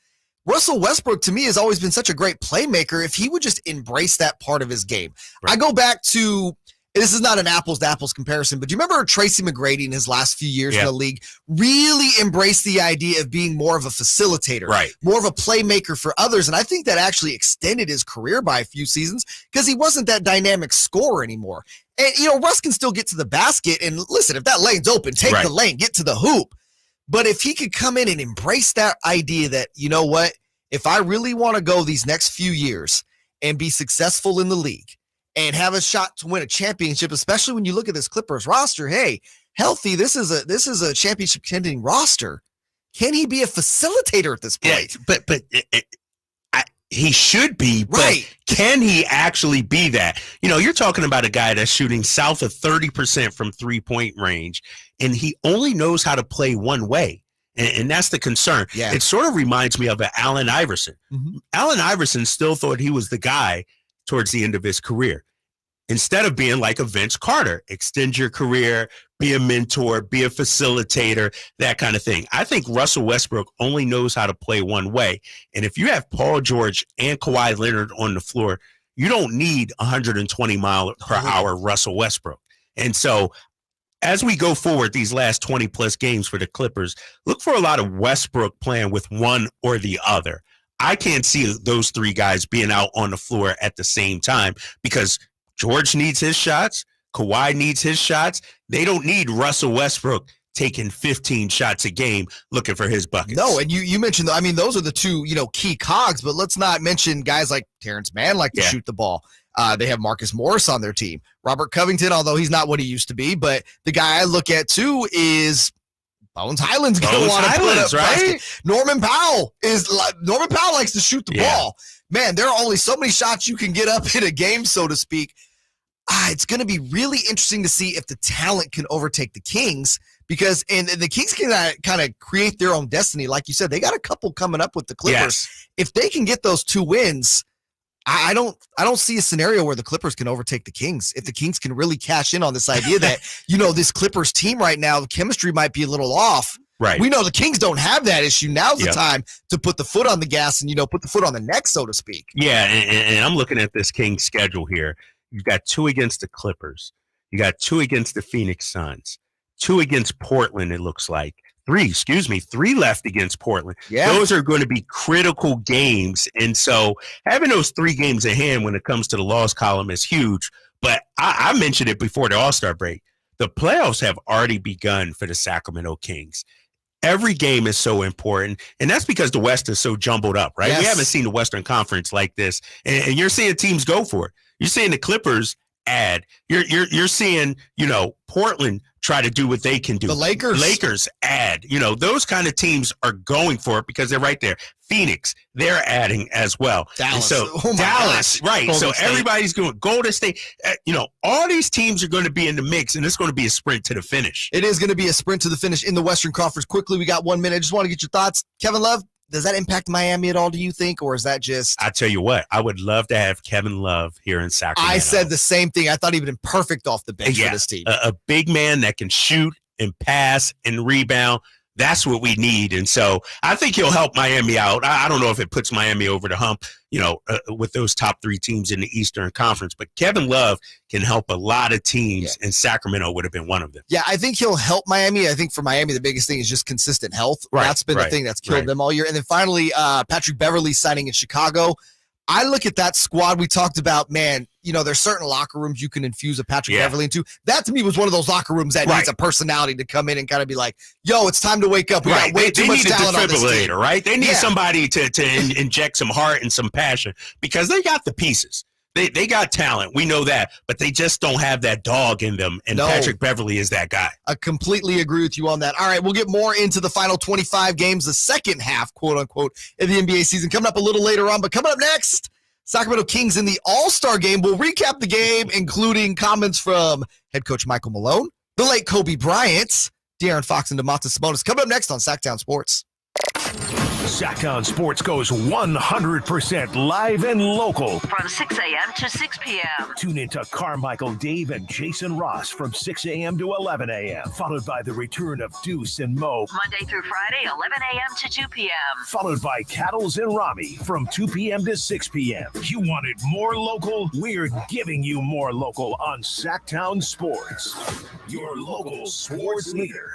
[SPEAKER 5] Russell Westbrook, to me, has always been such a great playmaker if he would just embrace that part of his game. Right. I go back to, this is not an apples-to-apples comparison, but do you remember Tracy McGrady in his last few years in the league really embraced the idea of being more of a facilitator, more of a playmaker for others? And I think that actually extended his career by a few seasons because he wasn't that dynamic scorer anymore. And, Russ can still get to the basket. And listen, if that lane's open, take the lane, get to the hoop. But if he could come in and embrace that idea that, if I really want to go these next few years and be successful in the league and have a shot to win a championship, especially when you look at this Clippers roster, hey, healthy, this is a championship contending roster. Can he be a facilitator at this point?
[SPEAKER 12] Yeah, but he should be, but can he actually be that? You're talking about a guy that's shooting south of 30% from three-point range, and he only knows how to play one way. And that's the concern. Yeah. It sort of reminds me of an Allen Iverson. Mm-hmm. Allen Iverson still thought he was the guy towards the end of his career. Instead of being like a Vince Carter, extend your career, be a mentor, be a facilitator, that kind of thing. I think Russell Westbrook only knows how to play one way. And if you have Paul George and Kawhi Leonard on the floor, you don't need 120 mile per hour Russell Westbrook. And so as we go forward these last 20 plus games for the Clippers, look for a lot of Westbrook playing with one or the other. I can't see those three guys being out on the floor at the same time because George needs his shots. Kawhi needs his shots. They don't need Russell Westbrook taking 15 shots a game looking for his buckets.
[SPEAKER 5] No, and you mentioned, those are the two, key cogs, but let's not mention guys like Terrence Mann like to shoot the ball. They have Marcus Morris on their team. Robert Covington, although he's not what he used to be, but the guy I look at too is Bones Highland's going to want to put up right? Norman Powell likes to shoot the ball. Man, there are only so many shots you can get up in a game, so to speak. It's going to be really interesting to see if the talent can overtake the Kings because and the Kings can kind of create their own destiny. Like you said, they got a couple coming up with the Clippers. Yes. If they can get those 2 wins, I don't see a scenario where the Clippers can overtake the Kings. If the Kings can really cash in on this idea that, this Clippers team right now, the chemistry might be a little off.
[SPEAKER 12] Right.
[SPEAKER 5] We know the Kings don't have that issue. Now's the time to put the foot on the gas and, put the foot on the neck, so to speak.
[SPEAKER 12] Yeah, and I'm looking at this Kings schedule here. You've got 2 against the Clippers. You got 2 against the Phoenix Suns. 2 against Portland, it looks like. 3 left against Portland.
[SPEAKER 5] Yeah.
[SPEAKER 12] Those are going to be critical games. And so having those 3 games in hand when it comes to the loss column is huge. But I mentioned it before the All-Star break. The playoffs have already begun for the Sacramento Kings. Every game is so important, and that's because the West is so jumbled up, right?
[SPEAKER 5] Yes.
[SPEAKER 12] We haven't seen the Western Conference like this, and you're seeing teams go for it. You're seeing the Clippers add. You're seeing, Portland try to do what they can do.
[SPEAKER 5] The Lakers
[SPEAKER 12] add. Those kind of teams are going for it because they're right there. Phoenix, they're adding as well.
[SPEAKER 5] Dallas.
[SPEAKER 12] And so Dallas, right.
[SPEAKER 5] Golden
[SPEAKER 12] so
[SPEAKER 5] State.
[SPEAKER 12] everybody's going. Golden State, all these teams are going to be in the mix, and it's going to be a sprint to the finish.
[SPEAKER 5] It is going to be a sprint to the finish in the Western Conference. Quickly, we got 1 minute. I just want to get your thoughts. Kevin Love, does that impact Miami at all, do you think, or is that just...
[SPEAKER 12] I tell you what, I would love to have Kevin Love here in Sacramento.
[SPEAKER 5] I said the same thing. I thought he'd been perfect off the bench for this team.
[SPEAKER 12] A big man that can shoot and pass and rebound. That's what we need. And so I think he'll help Miami out. I don't know if it puts Miami over the hump, with those top 3 teams in the Eastern Conference. But Kevin Love can help a lot of teams, and Sacramento would have been one of them.
[SPEAKER 5] Yeah, I think he'll help Miami. I think for Miami, the biggest thing is just consistent health.
[SPEAKER 12] Right,
[SPEAKER 5] That's been the thing that's killed them all year. And then finally, Patrick Beverley signing in Chicago. I look at that squad we talked about, man, there's certain locker rooms you can infuse a Patrick Beverley into. That to me was one of those locker rooms that needs a personality to come in and kind of be like, yo, it's time to wake up. We got way too much talent on this team.
[SPEAKER 12] Right? They need somebody to inject some heart and some passion because they got the pieces. They got talent. We know that, but they just don't have that dog in them. And Patrick Beverley is that guy.
[SPEAKER 5] I completely agree with you on that. All right, we'll get more into the final 25 games, the second half, quote unquote, of the NBA season coming up a little later on. But coming up next, Sacramento Kings in the All-Star game. We'll recap the game, including comments from head coach Michael Malone, the late Kobe Bryant, De'Aaron Fox, and DeMontis Sabonis. Coming up next on Sactown Sports.
[SPEAKER 2] Sactown Sports goes 100% live and local.
[SPEAKER 1] From 6 a.m. to 6 p.m.
[SPEAKER 2] Tune into Carmichael Dave and Jason Ross from 6 a.m. to 11 a.m. Followed by the return of Deuce and Mo.
[SPEAKER 1] Monday through Friday, 11 a.m. to 2 p.m.
[SPEAKER 2] Followed by Cattles and Rami from 2 p.m. to 6 p.m. You wanted more local? We're giving you more local on Sactown Sports. Your local sports leader.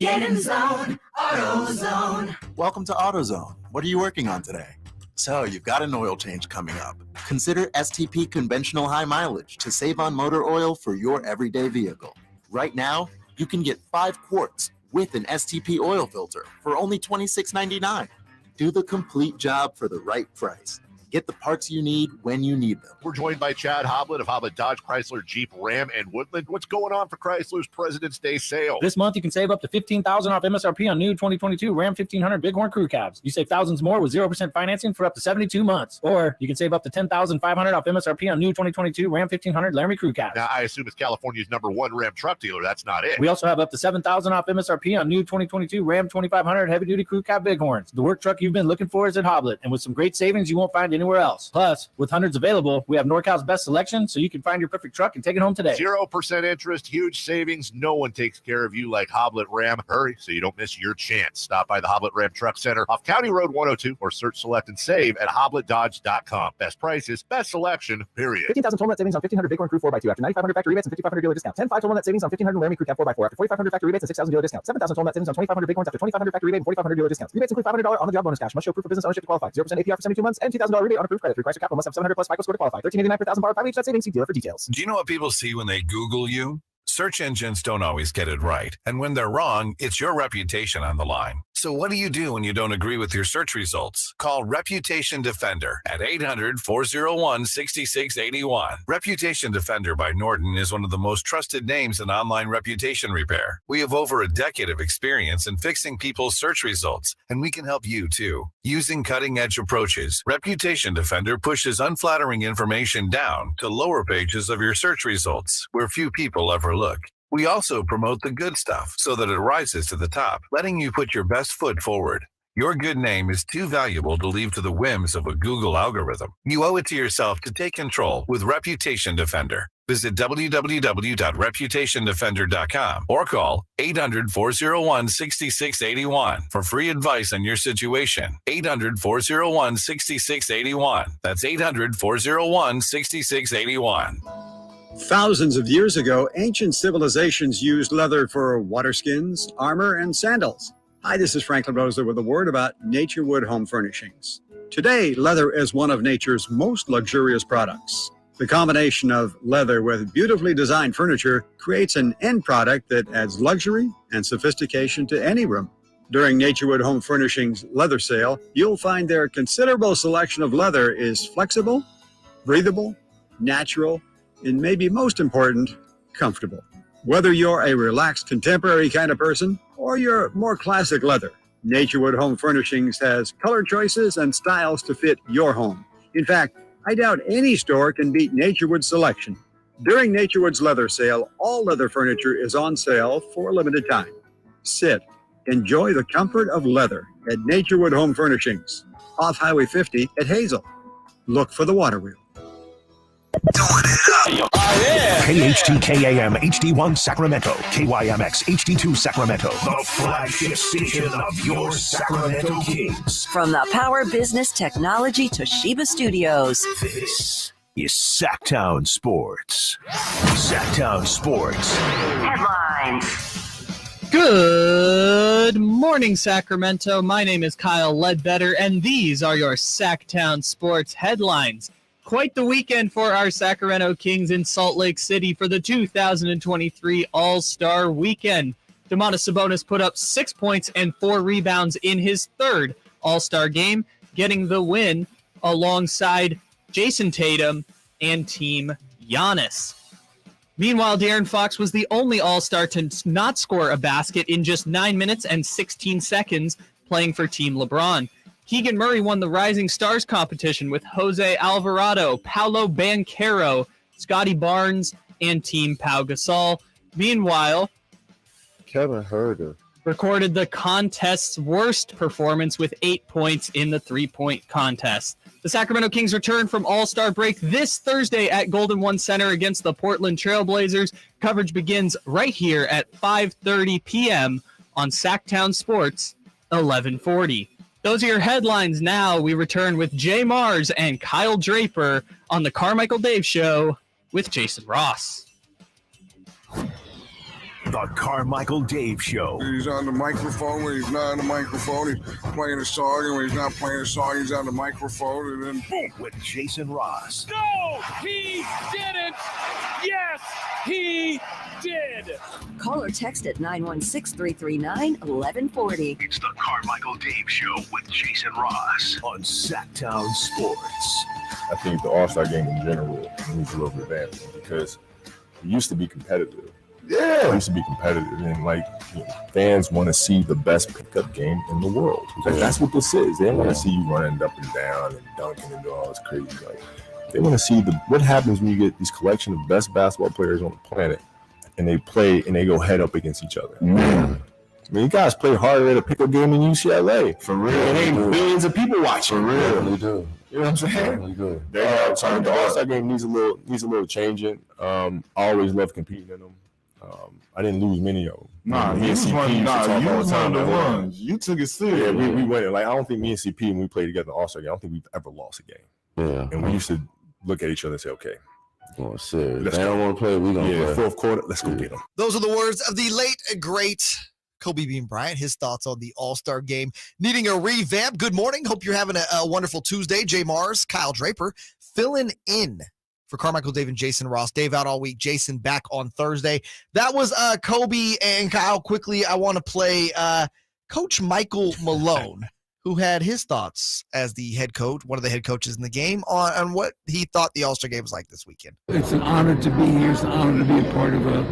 [SPEAKER 10] Get in the zone, AutoZone.
[SPEAKER 15] Welcome to AutoZone. What are you working on today? So you've got an oil change coming up. Consider STP Conventional High Mileage to save on motor oil for your everyday vehicle. Right now, you can get 5 quarts with an STP oil filter for only $26.99. Do the complete job for the right price. Get the parts you need when you need them.
[SPEAKER 16] We're joined by Chad Hoblet of Hoblet Dodge, Chrysler, Jeep, Ram, and Woodland. What's going on for Chrysler's President's Day sale?
[SPEAKER 20] This month, you can save up to $15,000 off MSRP on new 2022 Ram 1500 Bighorn Crew Cabs. You save thousands more with 0% financing for up to 72 months. Or you can save up to $10,500 off MSRP on new 2022 Ram 1500 Laramie Crew Cabs.
[SPEAKER 16] Now, I assume it's California's #1 Ram truck dealer. That's not it.
[SPEAKER 20] We also have up to $7,000 off MSRP on new 2022 Ram 2500 Heavy-Duty Crew Cab Bighorns. The work truck you've been looking for is at Hoblet, and with some great savings you won't find anywhere else. Plus, with hundreds available, we have NorCal's best selection, so you can find your perfect truck and take it home today.
[SPEAKER 16] 0% interest, huge savings. No one takes care of you like Hoblet Ram. Hurry so you don't miss your chance. Stop by the Hoblet Ram Truck Center off County Road 102 or search, select, and save at HobletDodge.com. Best prices, best selection, period.
[SPEAKER 20] 15,000 total net savings on 1,500 Bighorn Crew 4x2 after 9,500 factory rebates and 5,500 dealer discount. 10,500 total net savings on 1,500 Laramie Crew Cab 4x4 after 4,500 factory rebates and 6,000 dealer discount. 7,000 total net savings on 2,500 Bighorns after 2,500 factory rebate and 4,500 dealer discounts. Rebates include $500 on the job bonus cash. Must show proof of business ownership to qualify. 0% APR for 72 months and $2,000 rebate on approved credit. Through Chrysler Capital must have 700 plus FICO score to qualify. 1389 per thousand borrowed 5 each net savings. See dealer for details.
[SPEAKER 21] Do you know what people see when they Google you? Search engines don't always get it right. And when they're wrong, it's your reputation on the line. So what do you do when you don't agree with your search results? Call Reputation Defender at 800-401-6681. Reputation Defender by Norton is one of the most trusted names in online reputation repair. We have over a decade of experience in fixing people's search results, and we can help you too. Using cutting-edge approaches, Reputation Defender pushes unflattering information down to lower pages of your search results, where few people ever look. We also promote the good stuff so that it rises to the top, letting you put your best foot forward. Your good name is too valuable to leave to the whims of a Google algorithm. You owe it to yourself to take control with Reputation Defender. Visit www.reputationdefender.com or call 800-401-6681 for free advice on your situation. 800-401-6681. That's 800-401-6681.
[SPEAKER 9] Thousands of years ago, ancient civilizations used leather for water skins, armor, and sandals. Hi, this is Franklin Rosa with a word about Nature Wood Home Furnishings. Today, leather is one of nature's most luxurious products. The combination of leather with beautifully designed furniture creates an end product that adds luxury and sophistication to any room. During Nature Wood Home Furnishings leather sale, you'll find their considerable selection of leather is flexible, breathable, natural, and maybe most important, comfortable. Whether you're a relaxed contemporary kind of person or you're more classic leather, Nature Wood Home Furnishings has color choices and styles to fit your home. In fact, I doubt any store can beat Nature Wood's selection. During Nature Wood's leather sale, all leather furniture is on sale for a limited time. Sit, enjoy the comfort of leather at Nature Wood Home Furnishings, off Highway 50 at Hazel. Look for the water wheel.
[SPEAKER 2] KHTKAM HD1 Sacramento, KYMX HD2 Sacramento, the flagship station of your Sacramento Kings.
[SPEAKER 1] From the Power Business Technology Toshiba Studios.
[SPEAKER 2] This is Sactown Sports. Sactown Sports.
[SPEAKER 1] Headlines.
[SPEAKER 3] Good morning, Sacramento. My name is Kyle Ledbetter, and these are your Sactown Sports headlines. Quite the weekend for our Sacramento Kings in Salt Lake City for the 2023 All-Star Weekend. Domantas Sabonis put up 6 points and 4 rebounds in his third All-Star game, getting the win alongside Jason Tatum and Team Giannis. Meanwhile, De'Aaron Fox was the only All-Star to not score a basket in just 9 minutes and 16 seconds playing for Team LeBron. Keegan Murray won the Rising Stars competition with Jose Alvarado, Paolo Banchero, Scotty Barnes, and Team Pau Gasol. Meanwhile,
[SPEAKER 22] Kevin Huerter
[SPEAKER 3] recorded the contest's worst performance with 8 points in the three-point contest. The Sacramento Kings return from All-Star break this Thursday at Golden One Center against the Portland Trailblazers. Coverage begins right here at 5:30 p.m. on Sactown Sports 1140. Those are your headlines. Now we return with JayMarzz and Kyle Draper on the Carmichael Dave Show with Jason Ross.
[SPEAKER 2] The Carmichael Dave Show.
[SPEAKER 10] He's on the microphone when he's not on the microphone. He's playing a song, and when he's not playing a song, he's on the microphone, and then boom.
[SPEAKER 2] With Jason Ross.
[SPEAKER 23] No, he didn't. Yes, he did.
[SPEAKER 1] Call or text at 916-339-1140.
[SPEAKER 2] It's the Carmichael Dave Show with Jason Ross on Sactown Sports.
[SPEAKER 22] I think the All-Star game in general needs a little revamping because it used to be competitive. Yeah, it used to be competitive, and fans want to see the best pickup game in the world. That's what this is. They want to see you running up and down and dunking and doing all this crazy. They want to see what happens when you get these collection of best basketball players on the planet, and they play and they go head up against each other. I mean, you guys play harder at a pickup game in UCLA. For real. And ain't billions of people watching. For real. They do. You know what I'm saying? Really good. The All-Star game needs a little changing. I always love competing in them. I didn't lose many of them.
[SPEAKER 10] you was one of the ones. You took it serious.
[SPEAKER 22] Yeah, we went it. I don't think me and CP, when we played together in the All-Star game, I don't think we've ever lost a game. Yeah. And we used to look at each other and say, okay. Oh, shit. If they don't want to play, we going to play. Fourth quarter, let's go get them.
[SPEAKER 5] Those are the words of the late, great Kobe Bean Bryant. His thoughts on the All-Star game needing a revamp. Good morning. Hope you're having a wonderful Tuesday. JayMarzz, Kyle Draper, filling in for Carmichael Dave and Jason Ross. Dave out all week. Jason back on Thursday. That was Kobe and Kyle. Quickly, I want to play Coach Michael Malone, who had his thoughts as the head coach, one of the head coaches in the game, on what he thought the All-Star game was like this weekend.
[SPEAKER 24] It's an honor to be here. It's an honor to be a part of a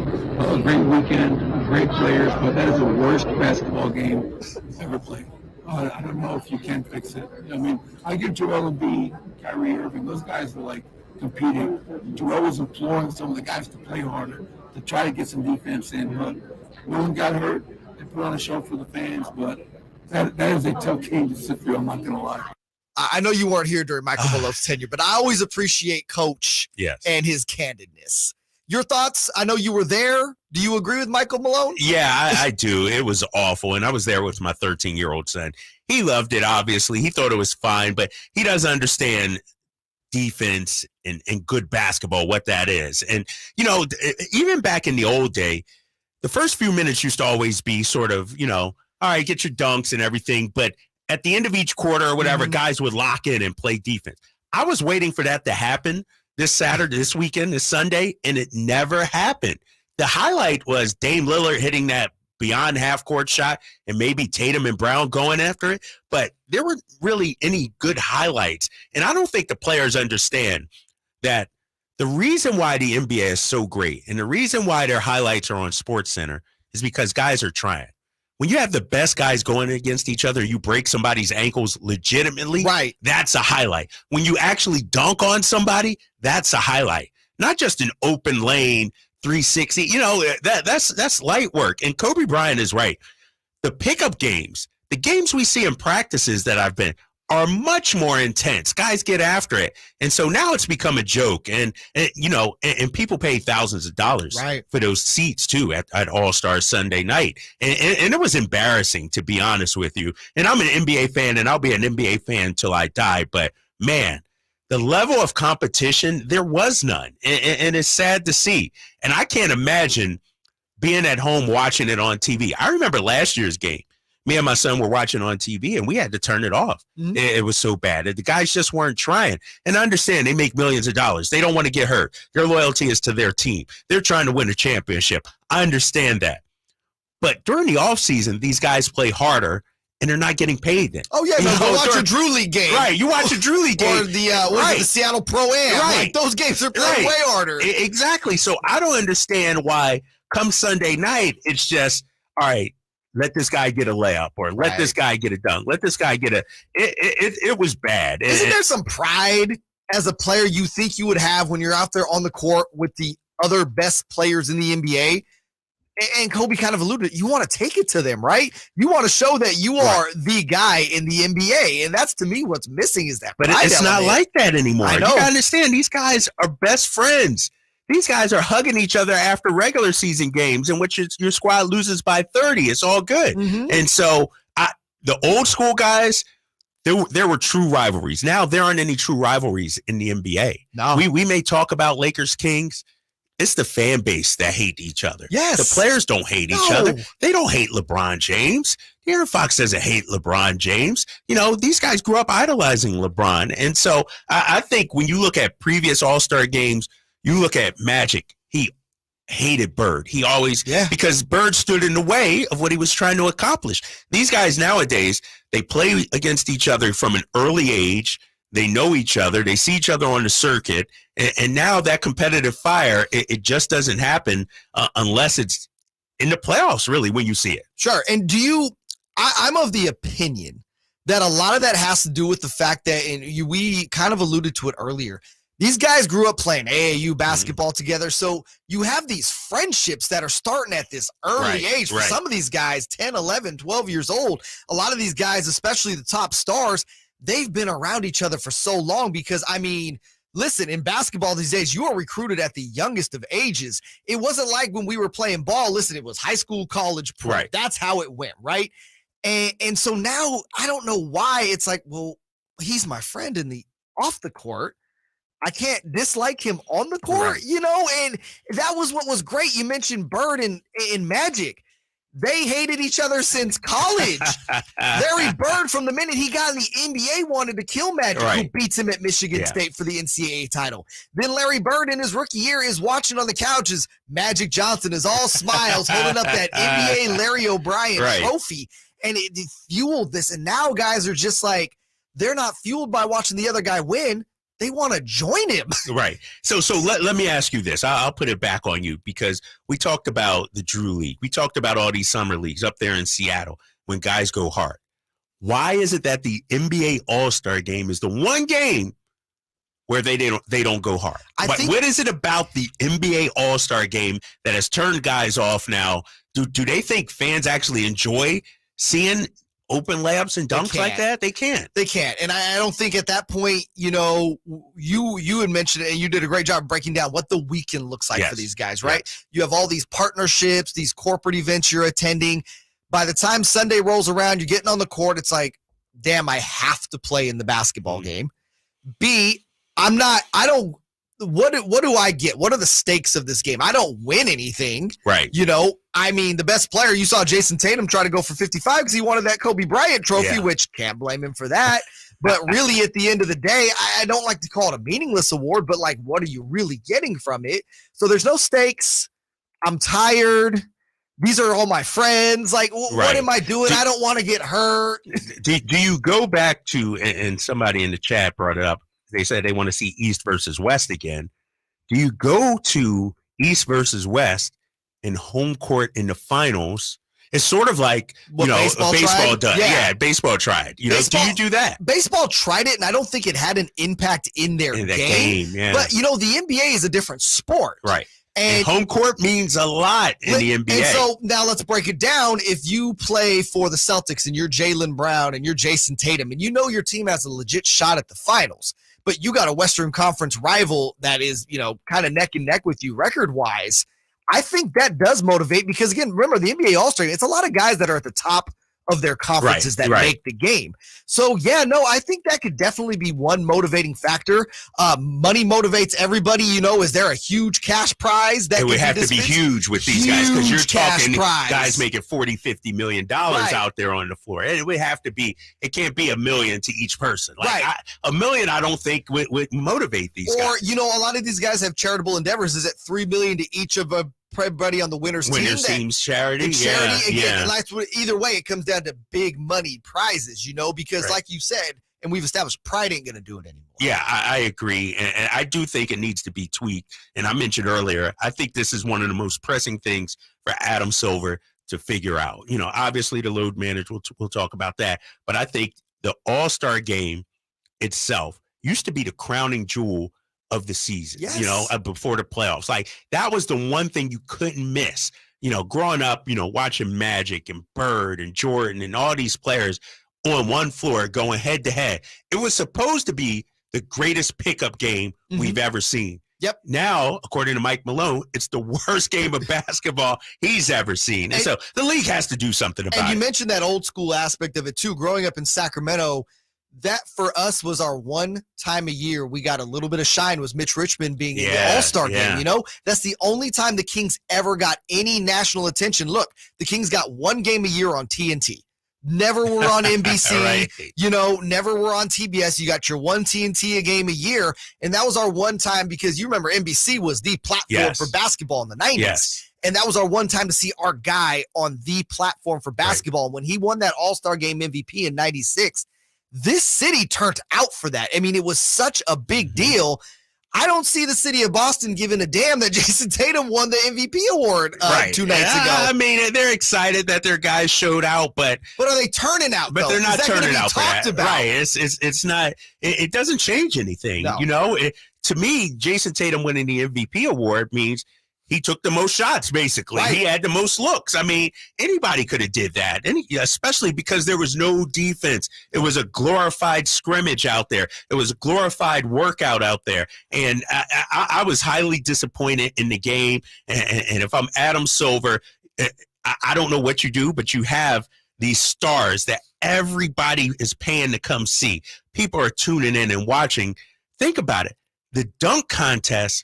[SPEAKER 24] great weekend, great players, but that is the worst basketball game ever played. I don't know if you can fix it. I mean, I give Joel Embiid, Kyrie Irving, those guys were competing. Joel was imploring some of the guys to play harder, to try to get some defense in, but no one got hurt. They put on a show for the fans, but that is a tough game to sit through. I'm not going to lie.
[SPEAKER 5] I know you weren't here during Michael Malone's tenure, but I always appreciate Coach and his candidness. Your thoughts? I know you were there. Do you agree with Michael Malone?
[SPEAKER 12] Yeah, I do. It was awful. And I was there with my 13-year-old son. He loved it, obviously. He thought it was fine, but he doesn't understand defense and good basketball, what that is. And, you know, even back in the old day, the first few minutes used to always be sort of, you know, all right, get your dunks and everything. But at the end of each quarter or whatever, guys would lock in and play defense. I was waiting for that to happen this Saturday, this weekend, this Sunday, and it never happened. The highlight was Dame Lillard hitting that beyond half-court shot and maybe Tatum and Brown going after it, but there weren't really any good highlights. And I don't think the players understand that the reason why the NBA is so great and the reason why their highlights are on SportsCenter is because guys are trying. When you have the best guys going against each other, you break somebody's ankles legitimately, right? That's a highlight. When you actually dunk on somebody, that's a highlight. Not just an open lane 360. You know, that's light work. And Kobe Bryant is right. The pickup games, the games we see in practices that I've been, are much more intense. Guys get after it. And so now it's become a joke. And you know, and people pay thousands of dollars for those seats too at All-Star Sunday night. And it was embarrassing, to be honest with you. And I'm an NBA fan and I'll be an NBA fan till I die. But man, the level of competition, there was none. And it's sad to see. And I can't imagine being at home watching it on TV. I remember last year's game. Me and my son were watching on TV, and we had to turn it off. It was so bad. The guys just weren't trying. And I understand they make millions of dollars. They don't want to get hurt. Their loyalty is to their team. They're trying to win a championship. I understand that. But during the offseason, these guys play harder, and they're not getting paid then.
[SPEAKER 5] Oh, yeah, you watch a Drew League game.
[SPEAKER 12] Right, you watch a Drew League game.
[SPEAKER 5] Or the Seattle Pro-Am.
[SPEAKER 12] Right.
[SPEAKER 5] Like, those games are played way harder.
[SPEAKER 12] Exactly. So I don't understand why come Sunday night, it's just, all right, let this guy get a layup or let this guy get a dunk. Let this guy get it was bad.
[SPEAKER 5] Isn't there some pride as a player you think you would have when you're out there on the court with the other best players in the NBA? And Kobe kind of alluded, you want to take it to them, right? You want to show that you are the guy in the NBA. And that's, to me, what's missing is that.
[SPEAKER 12] But it's not like that anymore.
[SPEAKER 5] I know.
[SPEAKER 12] You got to understand, these guys are best friends. These guys are hugging each other after regular season games in which your squad loses by 30. It's all good. And so the old school guys, there were true rivalries. Now there aren't any true rivalries in the NBA. No. We may talk about Lakers Kings. It's the fan base that hate each other. Yes. The players don't hate each other. They don't hate LeBron James. De'Aaron Fox doesn't hate LeBron James. You know, these guys grew up idolizing LeBron. And so I think when you look at previous All-Star games, you look at Magic, he hated Bird. He always, because Bird stood in the way of what he was trying to accomplish. These guys nowadays, they play against each other from an early age. They know each other. They see each other on the circuit. And now that competitive fire, it just doesn't happen unless it's in the playoffs, really, when you see it.
[SPEAKER 5] Sure. And I'm of the opinion that a lot of that has to do with the fact that, and we kind of alluded to it earlier, these guys grew up playing AAU basketball together, so you have these friendships that are starting at this early age. For some of these guys, 10, 11, 12 years old, a lot of these guys, especially the top stars, they've been around each other for so long because, I mean, listen, in basketball these days, you are recruited at the youngest of ages. It wasn't like when we were playing ball. Listen, it was high school, college, pro. That's how it went, right? And so now I don't know why it's like, well, he's my friend in the off the court. I can't dislike him on the court, you know, and that was what was great. You mentioned Bird and Magic. They hated each other since college. Larry Bird, from the minute he got in the NBA, wanted to kill Magic, who beats him at Michigan State for the NCAA title. Then Larry Bird in his rookie year is watching on the couch as Magic Johnson is all smiles, holding up that NBA Larry O'Brien trophy. And it fueled this. And now guys are just like, they're not fueled by watching the other guy win. They want to join him.
[SPEAKER 12] Right. So let me ask you this. I'll put it back on you because we talked about the Drew League. We talked about all these summer leagues up there in Seattle when guys go hard. Why is it that the NBA All-Star game is the one game where they don't go hard? What is it about the NBA All-Star game that has turned guys off now? Do they think fans actually enjoy seeing open layups and dunks like that? They can't.
[SPEAKER 5] They can't. And I don't think at that point, you had mentioned it, and you did a great job breaking down what the weekend looks like for these guys, right? Yes. You have all these partnerships, these corporate events you're attending. By the time Sunday rolls around, you're getting on the court, it's like, damn, I have to play in the basketball game. B, what do I get? What are the stakes of this game? I don't win anything.
[SPEAKER 12] Right.
[SPEAKER 5] The best player, you saw Jason Tatum try to go for 55 because he wanted that Kobe Bryant trophy, which can't blame him for that. But really, at the end of the day, I don't like to call it a meaningless award, but like, what are you really getting from it? So there's no stakes. I'm tired. These are all my friends. Like, what am I doing? I don't want to get hurt.
[SPEAKER 12] Do you go back to, and somebody in the chat brought it up, they said they want to see East versus West again. Do you go to East versus West in home court in the finals? It's sort of like, baseball does. Yeah, baseball tried. Do you do that?
[SPEAKER 5] Baseball tried it, and I don't think it had an impact in their game.
[SPEAKER 12] Yeah.
[SPEAKER 5] But, the NBA is a different sport.
[SPEAKER 12] Right. And home court means a lot in the NBA.
[SPEAKER 5] And so now let's break it down. If you play for the Celtics and you're Jaylen Brown and you're Jason Tatum, and your team has a legit shot at the finals, but you got a Western Conference rival that is, kind of neck and neck with you record-wise, I think that does motivate because, again, remember, the NBA All-Star, it's a lot of guys that are at the top of their conferences that make the game. So, I think that could definitely be one motivating factor. Money motivates everybody. Is there a huge cash prize?
[SPEAKER 12] It would have to be huge with these guys because you're talking guys making $40, $50 million out there on the floor. It would have to be, it can't be $1 million to each person. Like $1 million, I don't think would motivate these guys.
[SPEAKER 5] Or, a lot of these guys have charitable endeavors. Is it $3 million to each of everybody on the winners
[SPEAKER 12] team's charity.
[SPEAKER 5] Again, either way, it comes down to big money prizes, because like you said, and we've established, pride ain't going to do it anymore.
[SPEAKER 12] Yeah, I agree. And I do think it needs to be tweaked. And I mentioned earlier, I think this is one of the most pressing things for Adam Silver to figure out. Obviously the load management, we'll talk about that. But I think the All-Star game itself used to be the crowning jewel of the season, before the playoffs. Like, that was the one thing you couldn't miss. Growing up, watching Magic and Bird and Jordan and all these players on one floor going head to head. It was supposed to be the greatest pickup game we've ever seen.
[SPEAKER 5] Yep.
[SPEAKER 12] Now, according to Mike Malone, it's the worst game of basketball he's ever seen. And so the league has to do something about it.
[SPEAKER 5] And you mentioned that old school aspect of it too. Growing up in Sacramento, that for us was our one time a year we got a little bit of shine, was Mitch Richmond being in the All-Star game. That's the only time the Kings ever got any national attention. Look, the Kings got one game a year on TNT. Never were on NBC, never were on TBS. You got your one TNT a game a year. And that was our one time, because you remember NBC was the platform for basketball in the 90s.
[SPEAKER 12] Yes.
[SPEAKER 5] And that was our one time to see our guy on the platform for basketball. When he won that All-Star game MVP in 96, this city turned out for that. I mean, it was such a big deal. I don't see the city of Boston giving a damn that Jason Tatum won the MVP award 2 nights ago.
[SPEAKER 12] I mean, they're excited that their guys showed out, but
[SPEAKER 5] are they turning out?
[SPEAKER 12] But they're not turning out for that.
[SPEAKER 5] About?
[SPEAKER 12] Right? It's not. It doesn't change anything. No. To me, Jason Tatum winning the MVP award means he took the most shots, basically. Right. He had the most looks. I mean, anybody could have did that, especially because there was no defense. It was a glorified scrimmage out there. It was a glorified workout out there. And I was highly disappointed in the game. And if I'm Adam Silver, I don't know what you do, but you have these stars that everybody is paying to come see. People are tuning in and watching. Think about it. The dunk contest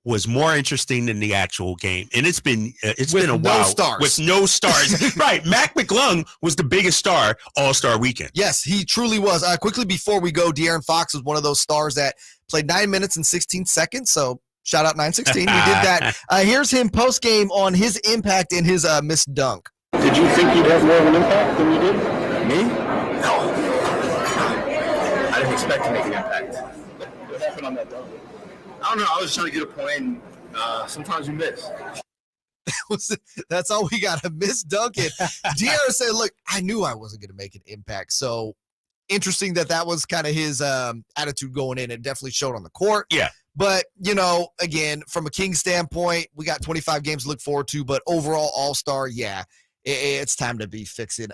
[SPEAKER 12] was more interesting than the actual game. And it's been a while. With no stars. Right. Mac McClung was the biggest star All-Star weekend.
[SPEAKER 5] Yes, he truly was. Quickly before we go, De'Aaron Fox was one of those stars that played 9 minutes and 16 seconds. So shout out 916. We did that. Here's him post-game on his impact and his missed dunk.
[SPEAKER 24] Did you think you'd have more of an impact than you did?
[SPEAKER 4] Me? No. I didn't expect to make an impact.
[SPEAKER 24] What happened on that dunk?
[SPEAKER 4] I don't know. I was trying to get a point. Sometimes you miss.
[SPEAKER 5] That's all we got, a miss Duncan. De'Aaron said, look, I knew I wasn't going to make an impact. So interesting that was kind of his attitude going in. It definitely showed on the court.
[SPEAKER 12] Yeah.
[SPEAKER 5] But, again, from a Kings standpoint, we got 25 games to look forward to. But overall, All-Star, it's time to be fixing.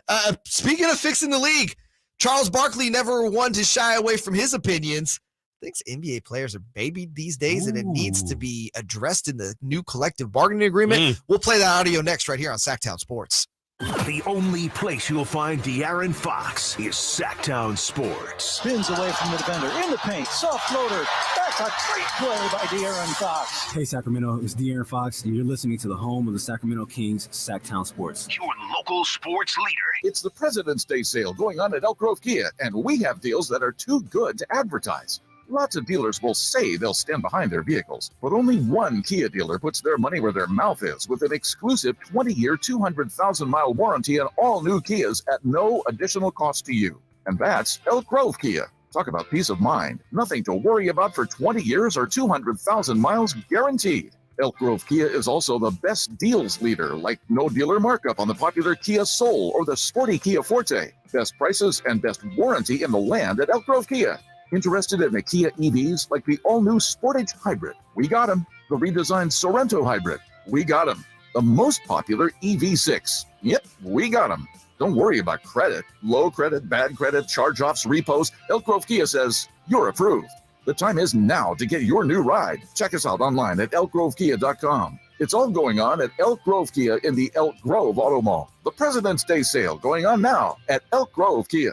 [SPEAKER 5] Speaking of fixing the league, Charles Barkley never one to shy away from his opinions. Thinks NBA players are babied these days, and it needs to be addressed in the new collective bargaining agreement. We'll play that audio next right here on Sactown Sports.
[SPEAKER 2] The only place you'll find De'Aaron Fox is Sactown Sports.
[SPEAKER 7] Spins away from the defender, in the paint, soft floater. That's a great play by De'Aaron Fox.
[SPEAKER 8] Hey Sacramento, it's De'Aaron Fox, and you're listening to the home of the Sacramento Kings, Sactown Sports.
[SPEAKER 2] Your local sports leader.
[SPEAKER 14] It's the President's Day sale going on at Elk Grove Kia, and we have deals that are too good to advertise. Lots of dealers will say they'll stand behind their vehicles, but only one Kia dealer puts their money where their mouth is with an exclusive 20-year, 200,000-mile warranty on all new Kias at no additional cost to you. And that's Elk Grove Kia. Talk about peace of mind. Nothing to worry about for 20 years or 200,000 miles guaranteed. Elk Grove Kia is also the best deals leader, like no dealer markup on the popular Kia Soul or the sporty Kia Forte. Best prices and best warranty in the land at Elk Grove Kia. Interested in the Kia EVs like the all-new Sportage Hybrid? We got them. The redesigned Sorento Hybrid? We got them. The most popular EV6? Yep, we got them. Don't worry about credit. Low credit, bad credit, charge-offs, repos. Elk Grove Kia says you're approved. The time is now to get your new ride. Check us out online at elkgrovekia.com. It's all going on at Elk Grove Kia in the Elk Grove Auto Mall. The President's Day sale going on now at Elk Grove Kia.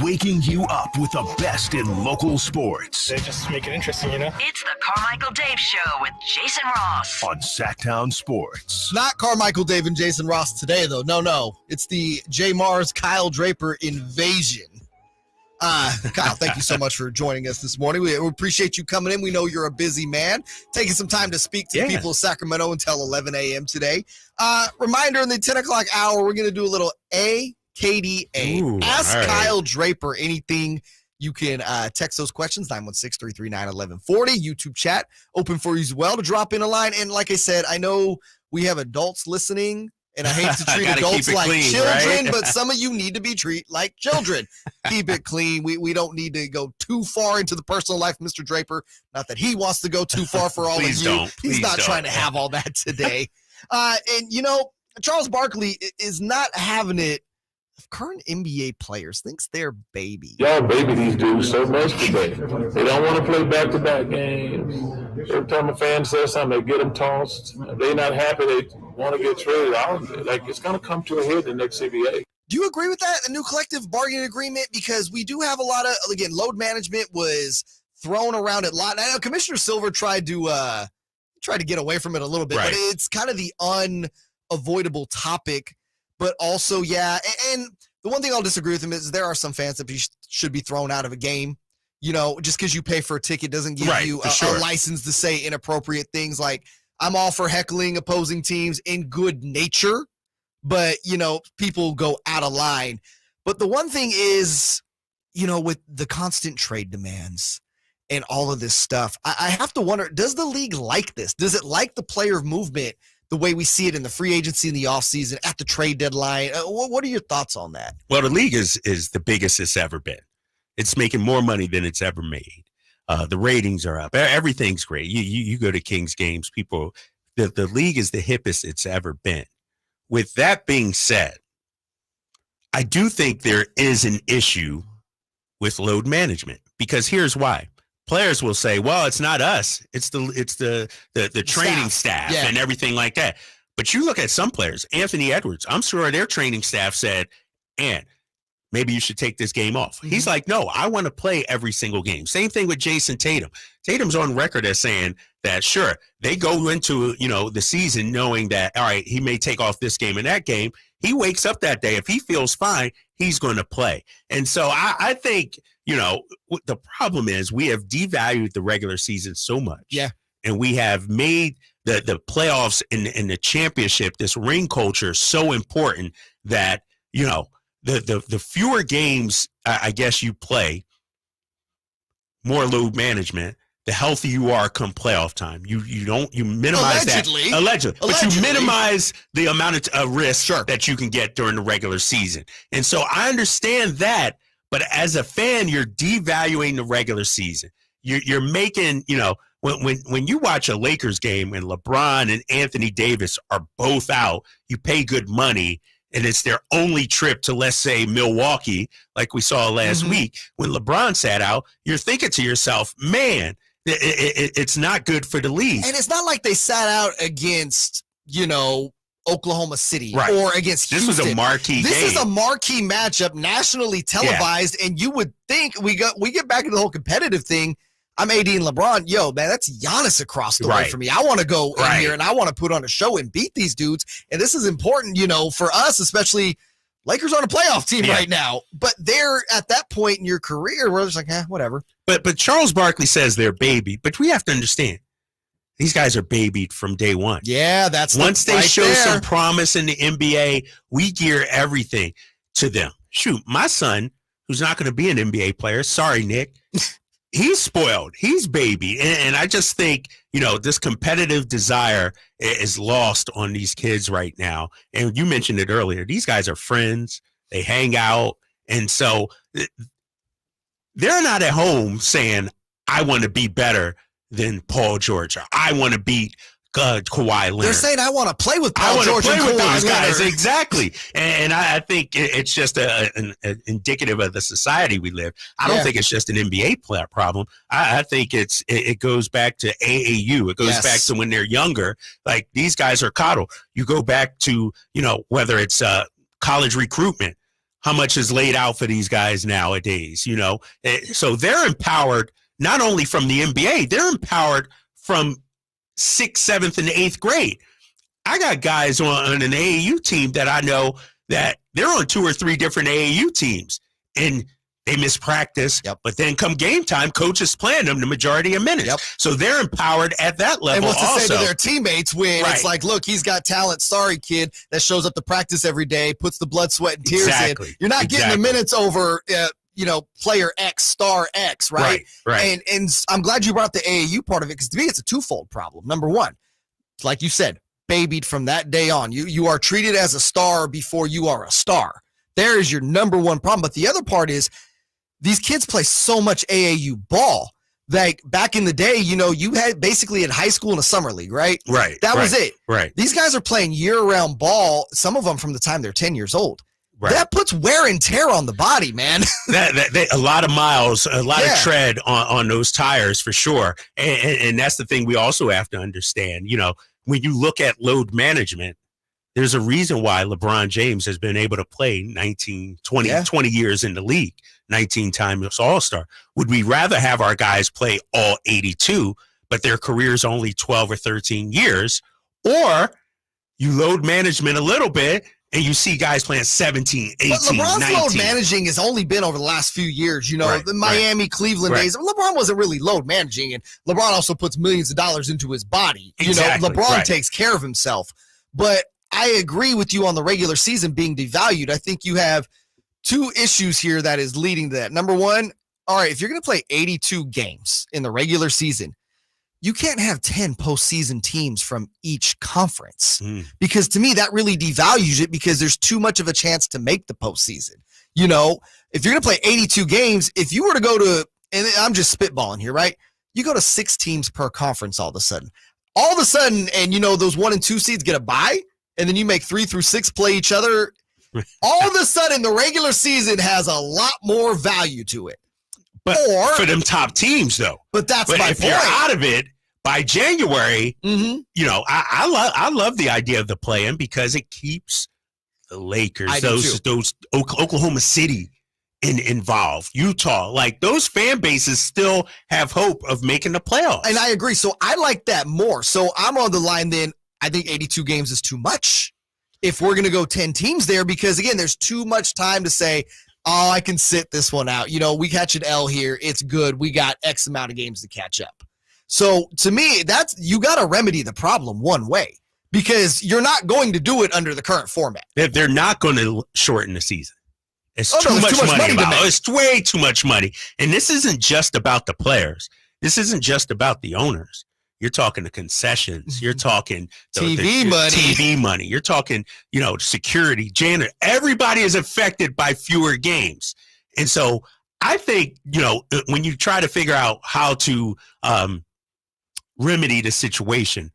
[SPEAKER 2] Waking you up with the best in local sports.
[SPEAKER 18] They just make it interesting, you know?
[SPEAKER 1] It's the Carmichael Dave Show with Jason Ross
[SPEAKER 2] on Sactown Sports.
[SPEAKER 5] Not Carmichael Dave and Jason Ross today, though. No. It's the JayMarzz, Kyle Draper invasion. Kyle, thank you so much for joining us this morning. We appreciate you coming in. We know you're a busy man, taking some time to speak to the people of Sacramento until 11 a.m. today. Reminder, in the 10 o'clock hour, we're going to do a little KDA.
[SPEAKER 12] Ooh,
[SPEAKER 5] Ask
[SPEAKER 12] right.
[SPEAKER 5] Kyle Draper anything. You can text those questions, 916-339-1140. YouTube chat, open for you as well to drop in a line. And like I said, I know we have adults listening, and I hate to treat adults like
[SPEAKER 12] clean,
[SPEAKER 5] children,
[SPEAKER 12] right?
[SPEAKER 5] but some of you need to be treated like children. Keep it clean. We don't need to go too far into the personal life of Mr. Draper. Not that he wants to go too far for all of you. He's not trying to have all that today. And, you know, Charles Barkley is not having it. Current NBA players thinks they're baby.
[SPEAKER 23] Y'all baby these dudes so much today. They don't want to play back-to-back games. Every time a fan says something, they get them tossed. If they're not happy, they want to get traded. It's going to come to a head in the next CBA.
[SPEAKER 5] Do you agree with that? A new collective bargaining agreement? Because we do have a lot of, again, load management was thrown around a lot. I know Commissioner Silver tried to get away from it a little bit, but it's kind of the unavoidable topic. But also, and the one thing I'll disagree with him is there are some fans that should be thrown out of a game. You know, just because you pay for a ticket doesn't give you a license to say inappropriate things. Like, I'm all for heckling opposing teams in good nature, but, you know, people go out of line. But the one thing is, you know, with the constant trade demands and all of this stuff, I have to wonder, does the league like this? Does it like the player movement the way we see it in the free agency in the offseason, at the trade deadline? What are your thoughts on that?
[SPEAKER 12] Well, the league is the biggest it's ever been. It's making more money than it's ever made. The ratings are up. Everything's great. You go to Kings games, people, the league is the hippest it's ever been. With that being said, I do think there is an issue with load management, because here's why. Players will say, well, it's not us. It's the training staff and everything like that. But you look at some players, Anthony Edwards, I'm sure their training staff said, and maybe you should take this game off. Mm-hmm. He's like, no, I want to play every single game. Same thing with Jason Tatum. Tatum's on record as saying that, sure, they go into, you know, the season knowing that, all right, he may take off this game and that game. He wakes up that day. If he feels fine, he's going to play. And so I think, you know, the problem is we have devalued the regular season so much.
[SPEAKER 5] Yeah.
[SPEAKER 12] And we have made the playoffs and the championship, this ring culture, so important that, you know, the fewer games, I guess, you play, more load management, the healthier you are come playoff time. You minimize allegedly, but you minimize the amount of risk that you can get during the regular season. And so I understand that, but as a fan, you're devaluing the regular season. You're making, you know, when you watch a Lakers game and LeBron and Anthony Davis are both out, you pay good money, and it's their only trip to, let's say, Milwaukee, like we saw last week. When LeBron sat out, you're thinking to yourself, man, it's not good for the league.
[SPEAKER 5] And it's not like they sat out against, Oklahoma City or against Houston.
[SPEAKER 12] This was a marquee game.
[SPEAKER 5] This is a marquee matchup, nationally televised, and you would think we get back into the whole competitive thing. I'm AD and LeBron. Yo, man, that's Giannis across the way for me. I want to go in here and I want to put on a show and beat these dudes. And this is important, for us, especially Lakers aren't a playoff team right now. But they're at that point in your career where it's like, whatever.
[SPEAKER 12] But Charles Barkley says they're baby. But we have to understand, these guys are babied from day one.
[SPEAKER 5] Yeah, that's
[SPEAKER 12] once they show some promise in the NBA, we gear everything to them. Shoot, my son, who's not going to be an NBA player, sorry, Nick, he's spoiled. He's baby. And I just think, this competitive desire is lost on these kids right now. And you mentioned it earlier. These guys are friends. They hang out. And so they're not at home saying, I want to be better than Paul George. I want to beat Kawhi Leonard.
[SPEAKER 5] They're saying, I want to play with Paul George and Kawhi
[SPEAKER 12] those guys.
[SPEAKER 5] Leonard.
[SPEAKER 12] Exactly. And I think it's just an indicative of the society we live. I don't think it's just an NBA problem. I think it goes back to AAU. It goes back to when they're younger. Like, these guys are coddled. You go back to, whether it's college recruitment, how much is laid out for these guys nowadays, So they're empowered not only from the NBA, they're empowered from 6th, 7th, and 8th grade. I got guys on an AAU team that I know that they're on 2 or 3 different AAU teams, and they miss practice. But then come game time, coaches playing them the majority of minutes. So they're empowered at that level.
[SPEAKER 5] And what's to
[SPEAKER 12] also
[SPEAKER 5] say to their teammates when it's like, look, he's got talent. Sorry, kid, that shows up to practice every day, puts the blood, sweat, and tears in. You're not getting the minutes over player X, star X, right?
[SPEAKER 12] Right.
[SPEAKER 5] And I'm glad you brought the AAU part of it, because to me, it's a twofold problem. Number one, like you said, babied from that day on. You are treated as a star before you are a star. There is your number one problem. But the other part is these kids play so much AAU ball. Like, back in the day, you had basically in high school and a summer league, right?
[SPEAKER 12] Right.
[SPEAKER 5] That was it.
[SPEAKER 12] Right.
[SPEAKER 5] These guys are playing year-round ball, some of them from the time they're 10 years old. Right. That puts wear and tear on the body, man.
[SPEAKER 12] A lot of miles, a lot of tread on those tires for sure. And that's the thing we also have to understand. When you look at load management, there's a reason why LeBron James has been able to play 20 years in the league, 19 times All-Star. Would we rather have our guys play all 82, but their career's only 12 or 13 years, or you load management a little bit and you see guys playing 17, 18,
[SPEAKER 5] but LeBron's
[SPEAKER 12] 19.
[SPEAKER 5] load managing has only been over the last few years. The Miami, Cleveland days. LeBron wasn't really load managing, and LeBron also puts millions of dollars into his body. LeBron takes care of himself. But I agree with you on the regular season being devalued. I think you have 2 issues here that is leading to that. Number one, all right, if you're going to play 82 games in the regular season, you can't have 10 postseason teams from each conference, because to me, that really devalues it, because there's too much of a chance to make the postseason. If you're going to play 82 games, if you were to go to, and I'm just spitballing here, right? You go to 6 teams per conference all of a sudden, and those 1 and 2 seeds get a bye, and then you make 3 through 6 play each other. All of a sudden, the regular season has a lot more value to it.
[SPEAKER 12] But for them top teams, though.
[SPEAKER 5] But my point.
[SPEAKER 12] If you're out of it by January, I love the idea of the play-in, because it keeps the Lakers, those Oklahoma City involved, Utah, like those fan bases still have hope of making the playoffs.
[SPEAKER 5] And I agree. So I like that more. So I'm on the line then. I think 82 games is too much if we're going to go 10 teams there, because again, there's too much time to say, oh, I can sit this one out. We catch an L here. It's good. We got X amount of games to catch up. So to me, you got to remedy the problem one way, because you're not going to do it under the current format.
[SPEAKER 12] They're not going to shorten the season. It's too much money. It's way too much money. And this isn't just about the players. This isn't just about the owners. You're talking the concessions. You're talking TV money. You're talking, security, janitor. Everybody is affected by fewer games. And so I think, when you try to figure out how to remedy the situation.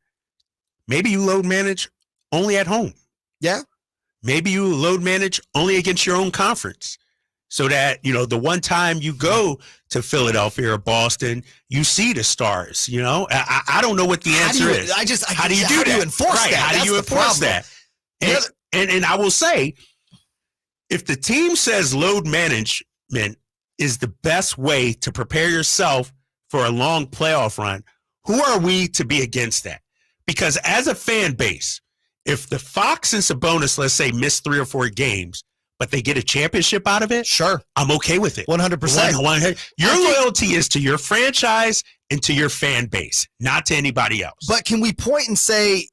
[SPEAKER 12] Maybe you load manage only at home.
[SPEAKER 5] Yeah.
[SPEAKER 12] Maybe you load manage only against your own conference. So that, the one time you go to Philadelphia or Boston, you see the stars, I don't know what the answer is. How do you do that?
[SPEAKER 5] How do you enforce that?
[SPEAKER 12] How do you enforce that? And I will say, if the team says load management is the best way to prepare yourself for a long playoff run, who are we to be against that? Because as a fan base, if the Fox and Sabonis, let's say, miss 3 or 4 games, but they get a championship out of it,
[SPEAKER 5] sure,
[SPEAKER 12] I'm okay with it.
[SPEAKER 5] 100%.
[SPEAKER 12] Your loyalty is to your franchise and to your fan base, not to anybody else.
[SPEAKER 5] But can we point and say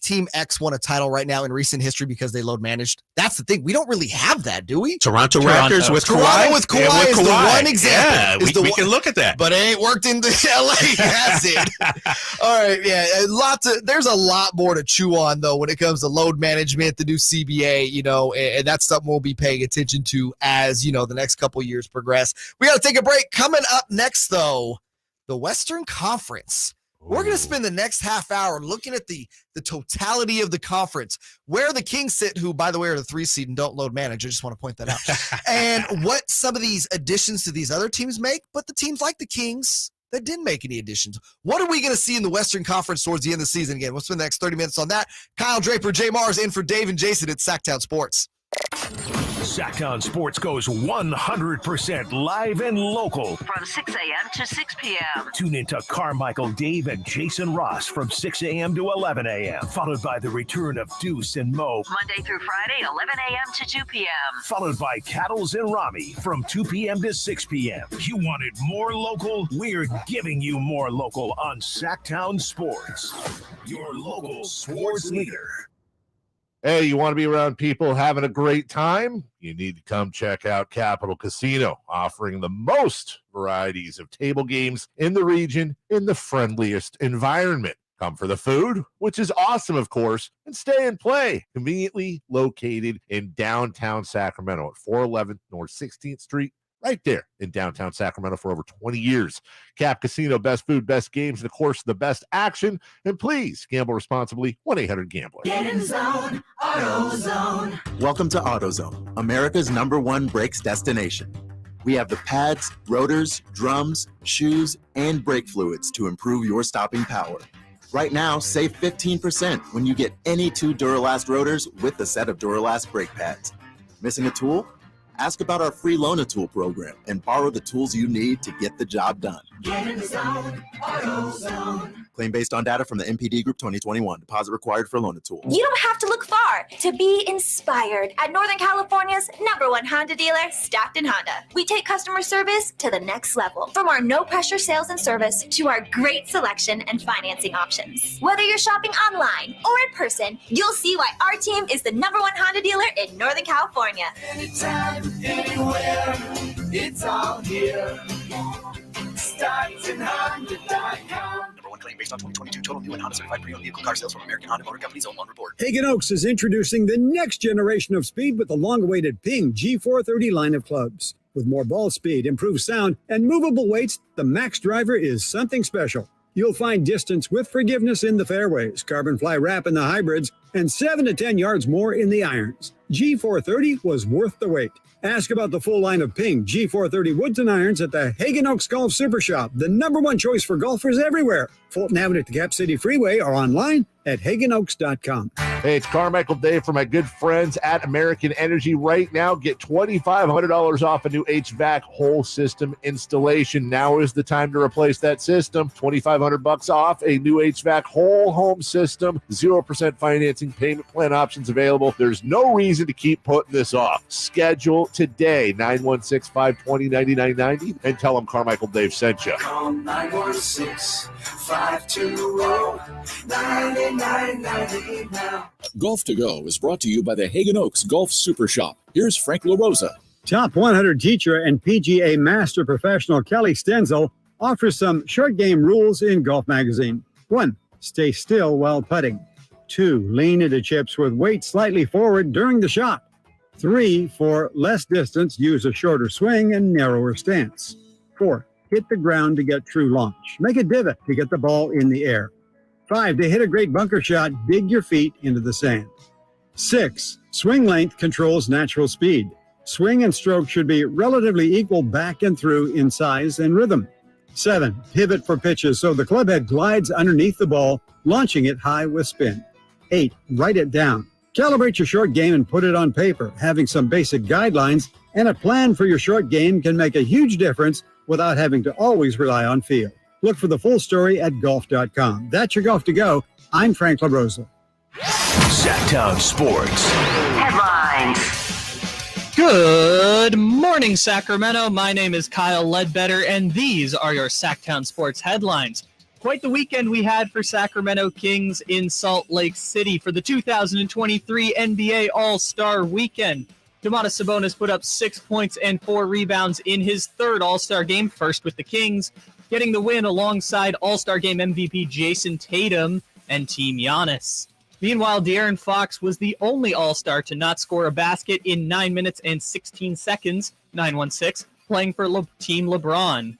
[SPEAKER 5] Team X won a title right now in recent history because they load managed? That's the thing. We don't really have that, do we?
[SPEAKER 12] Toronto Raptors with Kawhi.
[SPEAKER 5] Toronto with Kawhi is the one example.
[SPEAKER 12] Yeah, we can look at that.
[SPEAKER 5] But it ain't worked in LA, has it? All right, yeah. There's a lot more to chew on, though, when it comes to load management, the new CBA, and that's something we'll be paying attention to as, the next couple years progress. We got to take a break. Coming up next, though, the Western Conference. We're going to spend the next half hour looking at the totality of the conference, where the Kings sit, who, by the way, are the 3 seed and don't load manage. I just want to point that out. And what some of these additions to these other teams make, but the teams like the Kings that didn't make any additions. What are we going to see in the Western Conference towards the end of the season? Again, we'll spend the next 30 minutes on that. Kyle Draper, JayMarzz in for Dave and Jason at Sactown Sports.
[SPEAKER 2] Sactown Sports goes 100% live and local.
[SPEAKER 1] From 6 a.m. to 6 p.m.
[SPEAKER 2] Tune into Carmichael Dave and Jason Ross from 6 a.m. to 11 a.m. Followed by the return of Deuce and Mo.
[SPEAKER 1] Monday through Friday, 11 a.m. to 2 p.m.
[SPEAKER 2] Followed by Cattles and Rami from 2 p.m. to 6 p.m. You wanted more local? We're giving you more local on Sactown Sports. Your local sports leader.
[SPEAKER 16] Hey, you want to be around people having a great time? You need to come check out Capital Casino, offering the most varieties of table games in the region in the friendliest environment. Come for the food, which is awesome, of course, and stay and play. Conveniently located in downtown Sacramento at 411 North 16th Street. Right there in downtown Sacramento for over 20 years. Cap Casino, best food, best games, and of course, the best action. And please gamble responsibly. 1-800-GAMBLER.
[SPEAKER 11] Get in zone, AutoZone.
[SPEAKER 15] Welcome to AutoZone, America's #1 brakes destination. We have the pads, rotors, drums, shoes, and brake fluids to improve your stopping power. Right now, save 15% when you get any 2 Duralast rotors with a set of Duralast brake pads. Missing a tool? Ask about our free Loan-A-Tool program and borrow the tools you need to get the job done.
[SPEAKER 11] Get in the zone, AutoZone.
[SPEAKER 15] Claim based on data from the MPD Group 2021. Deposit required for Loan-A-Tool.
[SPEAKER 17] You don't have to look far to be inspired at Northern California's #1 Honda dealer, Stockton Honda. We take customer service to the next level. From our no-pressure sales and service to our great selection and financing options. Whether you're shopping online or in person, you'll see why our team is the #1 Honda dealer in Northern California.
[SPEAKER 11] Anytime, anywhere, it's all here. StocktonHonda.com.
[SPEAKER 18] #1 claim based on 2022 total new and Honda certified pre-owned vehicle car sales from American Honda Motor Company's own loan report.
[SPEAKER 19] Hagen Oaks is introducing the next generation of speed with the long-awaited Ping G430 line of clubs. With more ball speed, improved sound, and movable weights, the Max Driver is something special. You'll find distance with forgiveness in the fairways, carbon fly wrap in the hybrids, and 7 to 10 yards more in the irons. G430 was worth the wait. Ask about the full line of Ping G430 woods and irons at the Hagen Oaks Golf Super Shop, the #1 choice for golfers everywhere. Fulton Avenue at the Cap City Freeway or online at HagenOaks.com.
[SPEAKER 16] Hey, it's Carmichael Dave from my good friends at American Energy. Right now, get $2,500 off a new HVAC whole system installation. Now is the time to replace that system. $2,500 off a new HVAC whole home system. 0% financing, payment plan options available. There's no reason to keep putting this off. Schedule today, 916-520-9990, and tell them Carmichael Dave sent you.
[SPEAKER 11] Call 916-520-9990 now.
[SPEAKER 25] Golf to Go is brought to you by the Hagen Oaks Golf Super Shop. Here's Frank LaRosa.
[SPEAKER 19] Top 100 teacher and PGA Master Professional Kelly Stenzel offers some short game rules in Golf Magazine. 1. Stay still while putting. 2. Lean into chips with weight slightly forward during the shot. 3. For less distance, use a shorter swing and narrower stance. 4. hit the ground to get true launch. Make a divot to get the ball in the air. 5, to hit a great bunker shot, dig your feet into the sand. 6, swing length controls natural speed. Swing and stroke should be relatively equal back and through in size and rhythm. 7, pivot for pitches so the club head glides underneath the ball, launching it high with spin. 8, write it down. Calibrate your short game and put it on paper. Having some basic guidelines and a plan for your short game can make a huge difference without having to always rely on feel. Look for the full story at golf.com. That's your Golf to Go. I'm Frank LaRosa.
[SPEAKER 2] Sactown Sports
[SPEAKER 1] Headlines.
[SPEAKER 3] Good morning, Sacramento. My name is Kyle Ledbetter, and these are your Sactown Sports headlines. Quite the weekend we had for Sacramento Kings in Salt Lake City for the 2023 NBA All-Star Weekend. Domantas Sabonis put up 6 points and 4 rebounds in his third All-Star game, first with the Kings, getting the win alongside All-Star Game MVP Jason Tatum and Team Giannis. Meanwhile, De'Aaron Fox was the only All-Star to not score a basket in 9 minutes and 16 seconds, 9-1-6, playing for Team LeBron.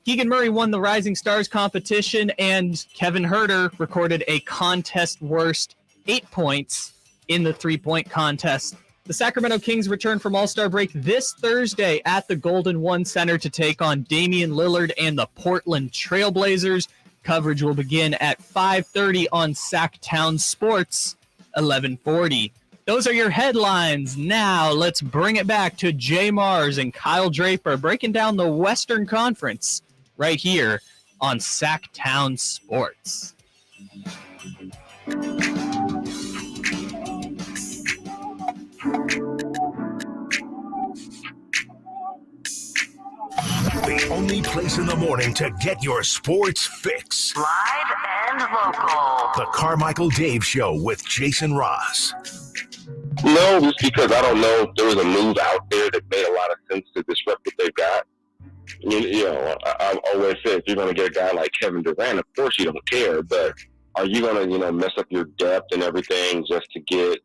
[SPEAKER 3] Keegan Murray won the Rising Stars competition, and Kevin Huerter recorded a contest-worst 8 points in the three-point contest. The Sacramento Kings return from All-Star break this Thursday at the Golden One Center to take on Damian Lillard and the Portland Trail Blazers. Coverage will begin at 5:30 on Sactown Sports, 1140. Those are your headlines. Now let's bring it back to JayMarzz and Kyle Draper breaking down the Western Conference right here on Sactown Sports.
[SPEAKER 2] The only place in the morning to get your sports fix.
[SPEAKER 1] Live and local.
[SPEAKER 2] The Carmichael Dave Show with JayMarzz.
[SPEAKER 6] No, just because I don't know if there was a move out there that made a lot of sense to disrupt what they've got. You know, I always say if you're going to get a guy like Kevin Durant, of course you don't care, but are you going to, mess up your depth and everything just to get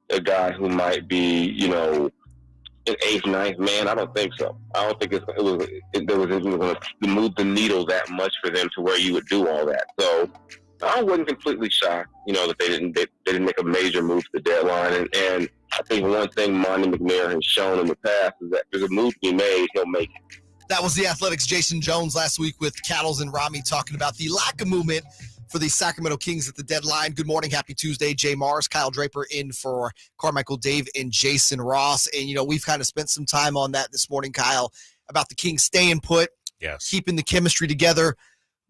[SPEAKER 6] a guy who might be, an 8th, 9th man? I don't think so. I don't think there was going to move the needle that much for them to where you would do all that. So I wasn't completely shocked, that they didn't make a major move to the deadline. And I think one thing Monty McNair has shown in the past is that if there's a move to be made, he'll make it.
[SPEAKER 5] That was the Athletics' Jason Jones last week with Cattles and Rami talking about the lack of movement for the Sacramento Kings at the deadline. Good morning. Happy Tuesday. JayMarzz, Kyle Draper in for Carmichael Dave and Jason Ross. And, we've kind of spent some time on that this morning, Kyle, about the Kings staying put, keeping the chemistry together.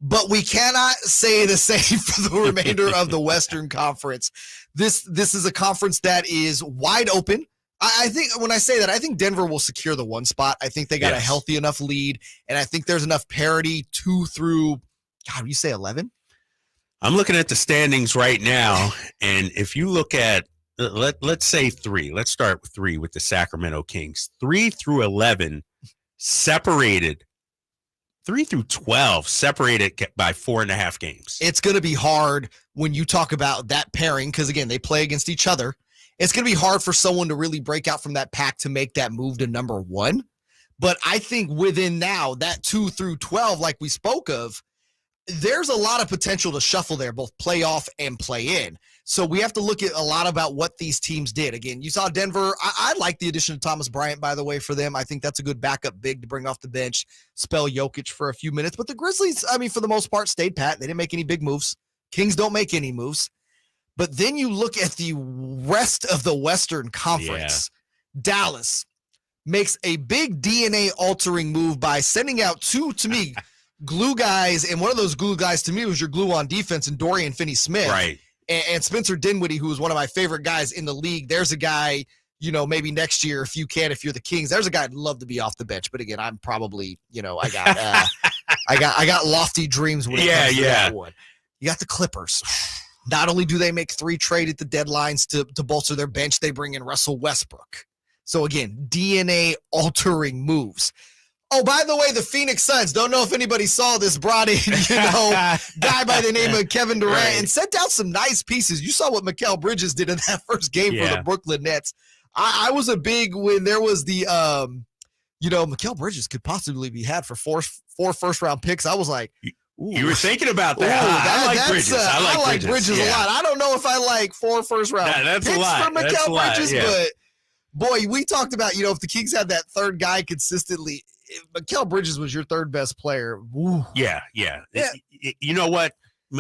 [SPEAKER 5] But we cannot say the same for the remainder of the Western Conference. This is a conference that is wide open. I think when I say that, I think Denver will secure the 1 spot. I think they got a healthy enough lead, and I think there's enough parity 2 through, God, you say 11?
[SPEAKER 12] I'm looking at the standings right now, and if you look at, let's say 3. Let's start with 3 with the Sacramento Kings. 3 through 11 separated. 3 through 12 separated by 4.5 games.
[SPEAKER 5] It's going to be hard when you talk about that pairing because, again, they play against each other. It's going to be hard for someone to really break out from that pack to make that move to number 1. But I think within now, that 2 through 12, like we spoke of, there's a lot of potential to shuffle there, both playoff and play in. So we have to look at a lot about what these teams did. Again, you saw Denver. I like the addition of Thomas Bryant, by the way, for them. I think that's a good backup big to bring off the bench, spell Jokic for a few minutes. But the Grizzlies, for the most part, stayed pat. They didn't make any big moves. Kings don't make any moves. But then you look at the rest of the Western Conference. Yeah. Dallas makes a big DNA-altering move by sending out 2, to me, glue guys, and one of those glue guys to me was your glue on defense and Dorian Finney-Smith.
[SPEAKER 12] Right.
[SPEAKER 5] And Spencer Dinwiddie, who was one of my favorite guys in the league. There's a guy, maybe next year, if you're the Kings, there's a guy I'd love to be off the bench. But again, I'm probably, I got lofty dreams when it comes to that one. You got the Clippers. Not only do they make 3 trade at the deadlines to bolster their bench, they bring in Russell Westbrook. So again, DNA altering moves. Oh, by the way, the Phoenix Suns, don't know if anybody saw this, brought in, guy by the name of Kevin Durant and sent out some nice pieces. You saw what Mikal Bridges did in that first game for the Brooklyn Nets. I was a big, when there was the Mikal Bridges could possibly be had for four first-round picks. I was like, ooh.
[SPEAKER 12] You were thinking about that. I like Bridges.
[SPEAKER 5] I like Bridges a lot. I don't know if I like 4 first-round picks for Mikal Bridges, but boy, we talked about, if the Kings had that third guy consistently, if Mikal Bridges was your third best player. Woo.
[SPEAKER 12] Yeah. You know what?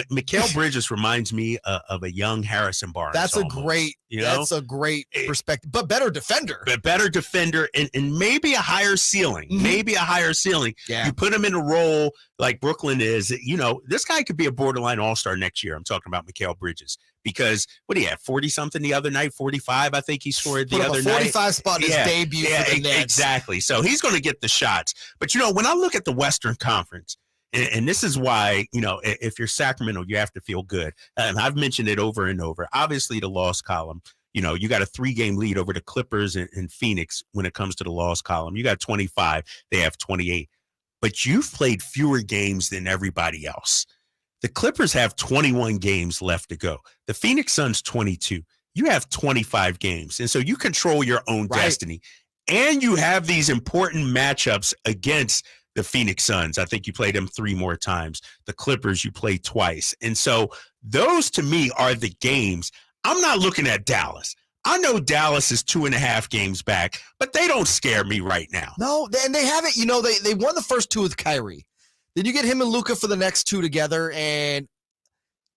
[SPEAKER 12] Mikal Bridges reminds me of a young Harrison Barnes.
[SPEAKER 5] That's a great perspective, but better defender.
[SPEAKER 12] And maybe a higher ceiling.
[SPEAKER 5] Yeah.
[SPEAKER 12] You put him in a role like Brooklyn is, this guy could be a borderline all-star next year. I'm talking about Mikal Bridges because what do you have, 40-something the other night, 45, I think he scored the other night.
[SPEAKER 5] 45 spot in his debut for the Nets.
[SPEAKER 12] Exactly. So he's going to get the shots. But, when I look at the Western Conference, and this is why, if you're Sacramento, you have to feel good. And I've mentioned it over and over. Obviously, the loss column, you got a 3-game lead over the Clippers and Phoenix when it comes to the loss column. You got 25. They have 28. But you've played fewer games than everybody else. The Clippers have 21 games left to go. The Phoenix Suns, 22. You have 25 games. And so you control your own destiny. And you have these important matchups against the Phoenix Suns. I think you played them 3 more times. The Clippers, you played twice. And so those to me are the games. I'm not looking at Dallas. I know Dallas is 2.5 games back, but they don't scare me right now.
[SPEAKER 5] No, and they haven't. They won the first 2 with Kyrie. Then you get him and Luka for the next 2 together, and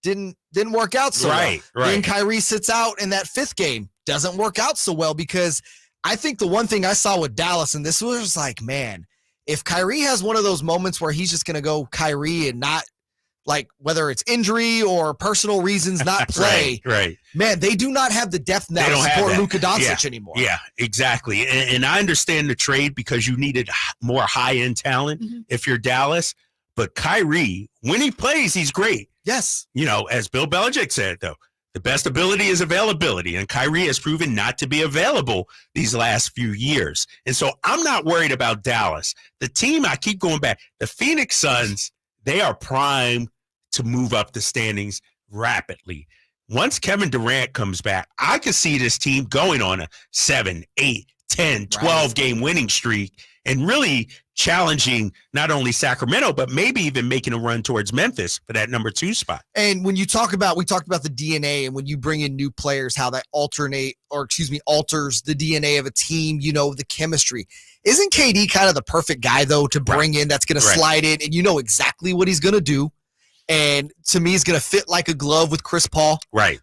[SPEAKER 5] didn't work out so well.
[SPEAKER 12] Right.
[SPEAKER 5] Then Kyrie sits out in that 5th game. Doesn't work out so well because I think the one thing I saw with Dallas, and this was like, man, if Kyrie has one of those moments where he's just going to go Kyrie and not, like, whether it's injury or personal reasons not play,
[SPEAKER 12] right.
[SPEAKER 5] Man, they do not have the depth now to support Luka Doncic anymore.
[SPEAKER 12] Yeah, exactly. And I understand the trade because you needed more high-end talent if you're Dallas. But Kyrie, when he plays, he's great.
[SPEAKER 5] Yes.
[SPEAKER 12] As Bill Belichick said, though, the best ability is availability, and Kyrie has proven not to be available these last few years. And so I'm not worried about Dallas. The team, I keep going back, the Phoenix Suns, they are primed to move up the standings rapidly. Once Kevin Durant comes back, I could see this team going on a 7, 8, 10, 12-game winning streak and really challenging not only Sacramento, but maybe even making a run towards Memphis for that number 2 spot.
[SPEAKER 5] And when we talked about the DNA, and when you bring in new players, how that alters the DNA of a team, the chemistry. Isn't KD kind of the perfect guy, though, to bring in that's going to slide in, and you know exactly what he's going to do? And to me, he's going to fit like a glove with Chris Paul,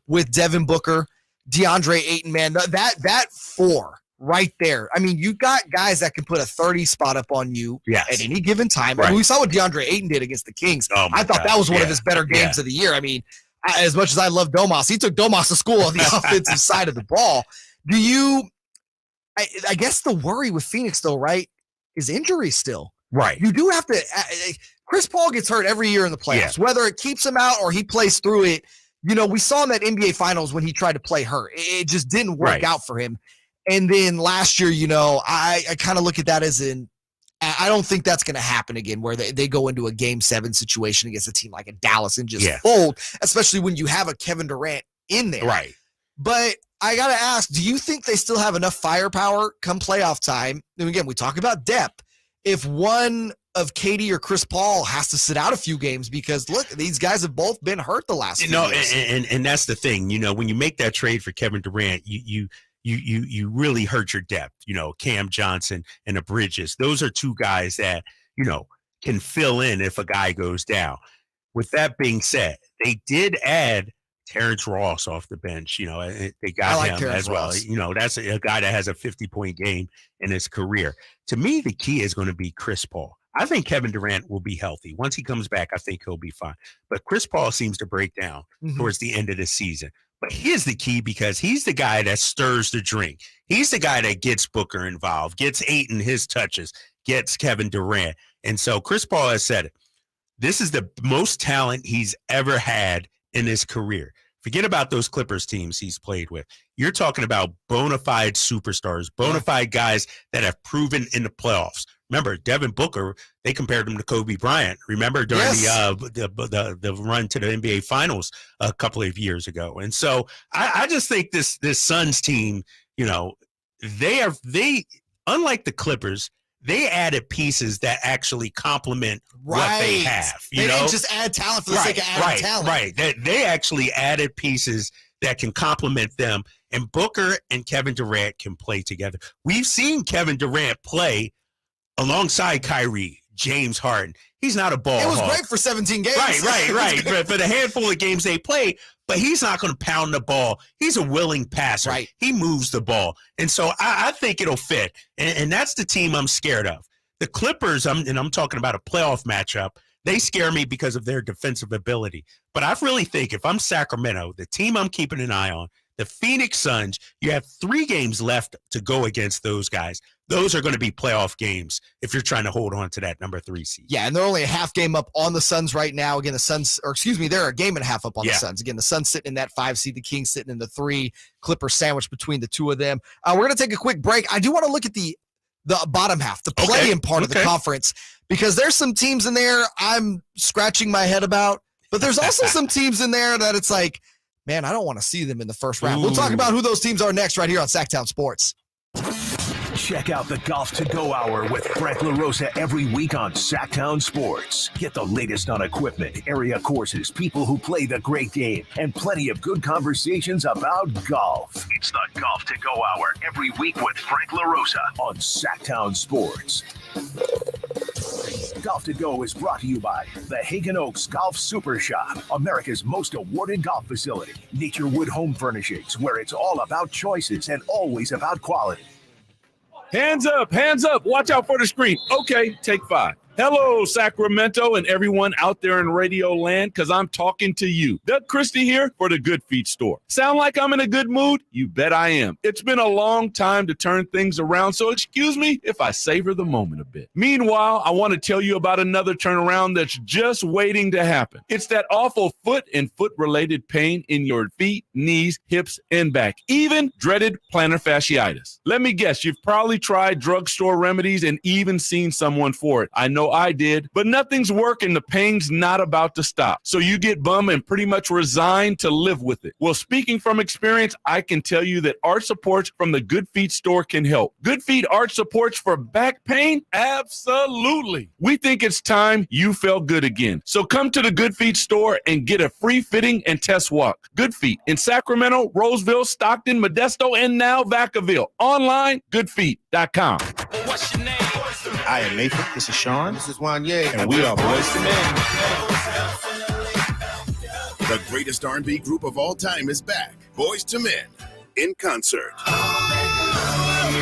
[SPEAKER 5] with Devin Booker, DeAndre Ayton, man. That 4 right there. I mean, you got guys that can put a 30 spot up on you at any given time. I mean, we saw what DeAndre Ayton did against the Kings. I thought that was one of his better games of the year. I mean, as much as I love Domas, he took Domas to school on the offensive side of the ball. I guess the worry with Phoenix, though, right, is injury still.
[SPEAKER 12] Right.
[SPEAKER 5] You do have to Chris Paul gets hurt every year in the playoffs, whether it keeps him out or he plays through it. We saw in that NBA Finals when he tried to play hurt. It just didn't work out for him. And then last year, I kind of look at that as I don't think that's going to happen again, where they go into a Game 7 situation against a team like a Dallas and just fold, especially when you have a Kevin Durant in there.
[SPEAKER 12] Right.
[SPEAKER 5] But I got to ask, do you think they still have enough firepower come playoff time? And again, we talk about depth. If one of KD or Chris Paul has to sit out a few games because, look, these guys have both been hurt the last few years.
[SPEAKER 12] And that's the thing. When you make that trade for Kevin Durant, you really hurt your depth. Cam Johnson and the Bridges. Those are 2 guys that, can fill in if a guy goes down. With that being said, they did add Terrence Ross off the bench. They got him
[SPEAKER 5] Terrence
[SPEAKER 12] as well.
[SPEAKER 5] Ross.
[SPEAKER 12] That's a guy that has a 50-point game in his career. To me, the key is going to be Chris Paul. I think Kevin Durant will be healthy. Once he comes back, I think he'll be fine. But Chris Paul seems to break down towards the end of the season. But here's the key, because he's the guy that stirs the drink. He's the guy that gets Booker involved, gets Ayton his touches, gets Kevin Durant. And so Chris Paul has said it. This is the most talent he's ever had in his career. Forget about those Clippers teams he's played with. You're talking about bona fide superstars, bona fide guys that have proven in the playoffs. Remember, Devin Booker, they compared him to Kobe Bryant. Remember during the run to the NBA Finals a couple of years ago. And so I just think this Suns team, they unlike the Clippers, they added pieces that actually complement what they have.
[SPEAKER 5] They didn't just add talent for the sake of adding talent.
[SPEAKER 12] Right. They actually added pieces that can complement them. And Booker and Kevin Durant can play together. We've seen Kevin Durant play alongside Kyrie, James Harden. He's not a ball hog.
[SPEAKER 5] It was great for 17 games.
[SPEAKER 12] Right. For the handful of games they play, but he's not going to pound the ball. He's a willing passer.
[SPEAKER 5] Right.
[SPEAKER 12] He moves the ball. And so I think it'll fit. And that's the team I'm scared of. The Clippers, I'm talking about a playoff matchup, they scare me because of their defensive ability. But I really think if I'm Sacramento, the team I'm keeping an eye on, the Phoenix Suns, you have 3 games left to go against those guys. Those are going to be playoff games if you're trying to hold on to that number 3 seed.
[SPEAKER 5] Yeah, and they're only a half game up on the Suns right now. Again, the Suns, they're a game and a half up on the Suns. Again, the Suns sitting in that 5 seed, the Kings sitting in the 3, Clippers sandwiched between the two of them. We're going to take a quick break. I do want to look at the bottom half, the play-in part of the conference, because there's some teams in there I'm scratching my head about, but there's also some teams in there that it's like, man, I don't want to see them in the first round. We'll talk about who those teams are next right here on Sactown Sports.
[SPEAKER 2] Check out the Golf to Go Hour with Frank LaRosa every week on Sactown Sports. Get the latest on equipment, area courses, people who play the great game, and plenty of good conversations about golf. It's the Golf to Go Hour every week with Frank LaRosa on Sactown Sports. Golf to Go is brought to you by the Hagen Oaks Golf Super Shop, America's most awarded golf facility. Nature Wood Home Furnishings, where it's all about choices and always about quality.
[SPEAKER 9] Hands up, watch out for the screen. Okay, take 5. Hello, Sacramento and everyone out there in radio land, because I'm talking to you. Doug Christie here for the Good Feet Store. Sound like I'm in a good mood? You bet I am. It's been a long time to turn things around, so excuse me if I savor the moment a bit. Meanwhile, I want to tell you about another turnaround that's just waiting to happen. It's that awful foot and foot-related pain in your feet, knees, hips, and back, even dreaded plantar fasciitis. Let me guess, you've probably tried drugstore remedies and even seen someone for it. I know I did, but nothing's working. The pain's not about to stop. So you get bummed and pretty much resign to live with it. Well, speaking from experience, I can tell you that arch supports from the Good Feet Store can help. Good Feet arch supports for back pain? Absolutely. We think it's time you felt good again. So come to the Good Feet Store and get a free fitting and test walk. Good Feet in Sacramento, Roseville, Stockton, Modesto, and now Vacaville. Online, goodfeet.com.
[SPEAKER 10] What's your name? I am Nathan. This is Sean. This is Wanye. And we are Boys to Men.
[SPEAKER 13] The greatest R&B group of all time is back. Boys to Men in concert.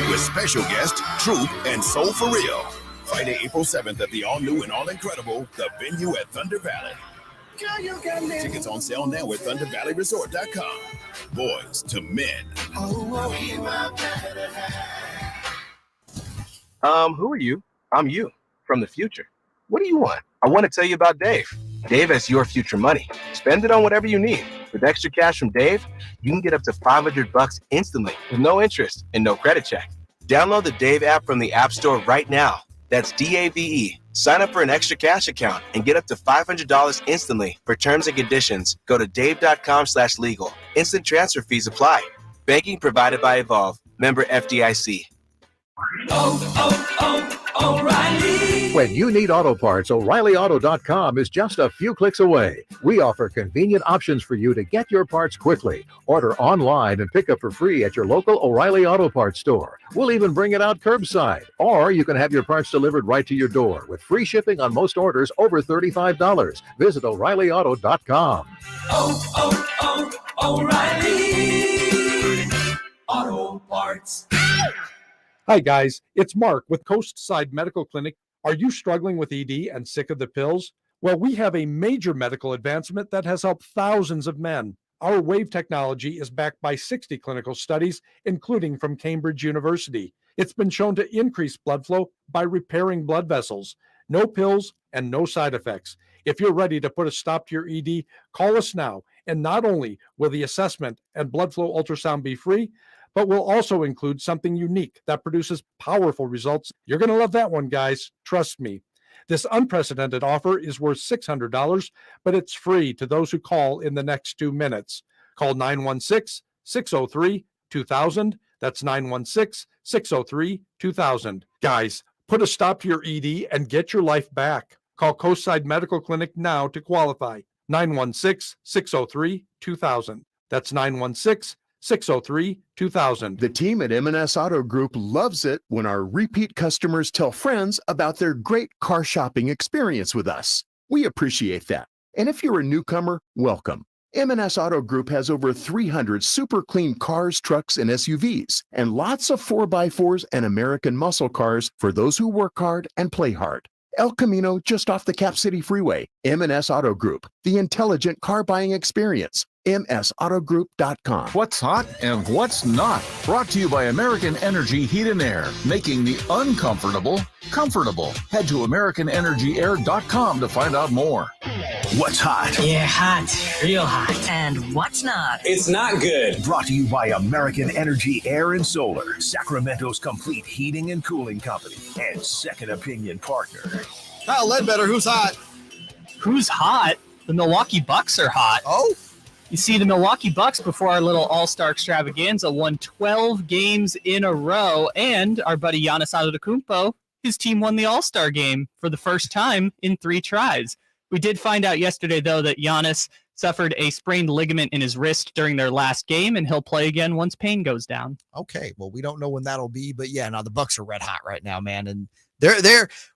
[SPEAKER 13] With special guest, Troop and Soul For Real. Friday, April 7th at the all-new and all-incredible The Venue at Thunder Valley. Tickets on sale now at ThunderValleyResort.com. Boys to Men.
[SPEAKER 20] Who are you? I'm you, from the future. What do you want? I want to tell you about Dave. Dave has your future money. Spend it on whatever you need. With extra cash from Dave, you can get up to $500 instantly with no interest and no credit check. Download the Dave app from the App Store right now. That's DAVE. Sign up for an extra cash account and get up to $500 instantly. For terms and conditions, go to dave.com/legal. Instant transfer fees apply. Banking provided by Evolve. Member FDIC.
[SPEAKER 21] O'Reilly. When you need auto parts, O'ReillyAuto.com is just a few clicks away. We offer convenient options for you to get your parts quickly. Order online and pick up for free at your local O'Reilly Auto Parts store. We'll even bring it out curbside. Or you can have your parts delivered right to your door with free shipping on most orders over $35. Visit O'ReillyAuto.com.
[SPEAKER 11] O'Reilly Auto Parts.
[SPEAKER 26] Hi, guys. It's Mark with Coastside Medical Clinic. Are you struggling with ED and sick of the pills? Well, we have a major medical advancement that has helped thousands of men. Our WAVE technology is backed by 60 clinical studies, including from Cambridge University. It's been shown to increase blood flow by repairing blood vessels. No pills and no side effects. If you're ready to put a stop to your ED, call us now. And not only will the assessment and blood flow ultrasound be free, but we'll also include something unique that produces powerful results. You're going to love that one, guys. Trust me. This unprecedented offer is worth $600, but it's free to those who call in the next 2 minutes. Call 916-603-2000. That's 916-603-2000. Guys, Put a stop to your ED and get your life back. Call Coastside Medical Clinic now to qualify. 916-603-2000. That's 916-603-2000.
[SPEAKER 4] The team at M&S Auto Group loves it when our repeat customers tell friends about their great car shopping experience with us. We appreciate that. And if you're a newcomer, welcome. M&S Auto Group has over 300 super clean cars, trucks, and SUVs, and lots of 4x4s and American muscle cars for those who work hard and play hard. El Camino, just off the Cap City Freeway. M&S Auto Group, the intelligent car buying experience. MSAutogroup.com.
[SPEAKER 7] What's hot and what's not. Brought to you by American Energy Heat and Air, making the uncomfortable comfortable. Head to AmericanEnergyAir.com to find out more.
[SPEAKER 2] What's hot?
[SPEAKER 1] Yeah, hot. Real hot. And what's not?
[SPEAKER 2] It's not good. Brought to you by American Energy Air and Solar, Sacramento's complete heating and cooling company, and second opinion partner.
[SPEAKER 5] Kyle Ledbetter, who's hot?
[SPEAKER 3] Who's hot? The Milwaukee Bucks are hot.
[SPEAKER 5] Oh?
[SPEAKER 3] You see, the Milwaukee Bucks, before our little All-Star extravaganza, won 12 games in a row, and our buddy Giannis Antetokounmpo, his team won the All-Star game for the first time in 3 tries. We did find out yesterday, though, that Giannis suffered a sprained ligament in his wrist during their last game, and he'll play again once pain goes down.
[SPEAKER 5] Okay, well, we don't know when that'll be, but yeah, no, the Bucks are red hot right now, man, and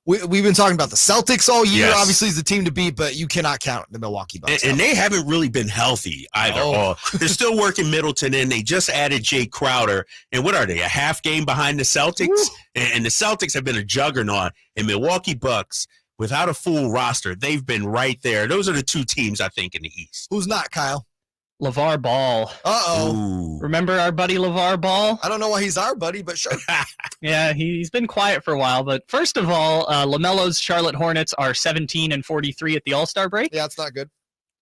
[SPEAKER 5] we've been talking about the Celtics all year.
[SPEAKER 12] Yes.
[SPEAKER 5] Obviously, is the team to beat, but you cannot count the Milwaukee Bucks.
[SPEAKER 12] And they haven't really been healthy either.
[SPEAKER 5] Oh.
[SPEAKER 12] They're still working Middleton in. They just added Jay Crowder. And what are they, a half game behind the Celtics? And the Celtics have been a juggernaut. And Milwaukee Bucks, without a full roster, they've been right there. Those are the 2 teams, I think, in the East.
[SPEAKER 5] Who's not, Kyle?
[SPEAKER 3] LeVar Ball.
[SPEAKER 5] Uh-oh.
[SPEAKER 3] Remember our buddy LeVar Ball?
[SPEAKER 5] I don't know why he's our buddy, but sure.
[SPEAKER 3] Yeah, he's been quiet for a while. But first of all, LaMelo's Charlotte Hornets are 17-43 at the All-Star break.
[SPEAKER 5] Yeah, it's not good.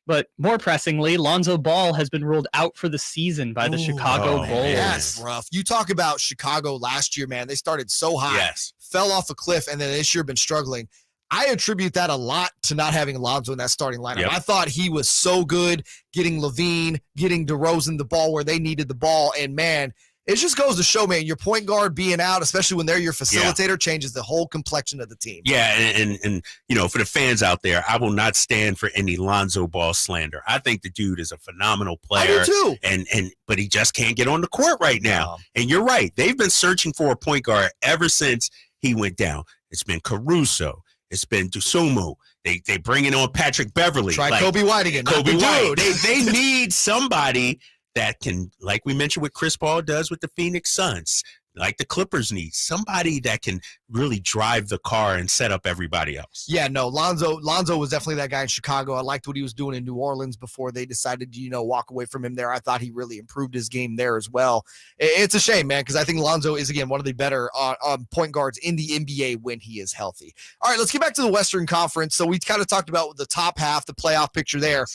[SPEAKER 3] But more pressingly, Lonzo Ball has been ruled out for the season by the Chicago Bulls.
[SPEAKER 5] That's rough. You talk about Chicago last year, man. They started so high, fell off a cliff, and then this year been struggling. I attribute that a lot to not having Lonzo in that starting lineup. I thought he was so good getting Levine, getting DeRozan the ball where they needed the ball. And, man, it just goes to show, man, your point guard being out, especially when they're your facilitator, changes the whole complexion of the team.
[SPEAKER 12] Yeah, and you know, for the fans out there, I will not stand for any Lonzo Ball slander. I think the dude is a phenomenal player.
[SPEAKER 5] I do too.
[SPEAKER 12] But he just can't get on the court right now. And you're right. They've been searching for a point guard ever since he went down. It's been Caruso. It's been Dusumu. They bringing on Patrick Beverly.
[SPEAKER 5] Try Kobe White again.
[SPEAKER 12] Kobe White. They need somebody that can, like we mentioned what Chris Paul does with the Phoenix Suns, like the Clippers need, somebody that can really drive the car and set up everybody else.
[SPEAKER 5] Yeah, no, Lonzo was definitely that guy in Chicago. I liked what he was doing in New Orleans before they decided to, walk away from him there. I thought he really improved his game there as well. It's a shame, man, because I think Lonzo is, again, one of the better point guards in the NBA when he is healthy. All right, let's get back to the Western Conference. So we kind of talked about the top half, the playoff picture there,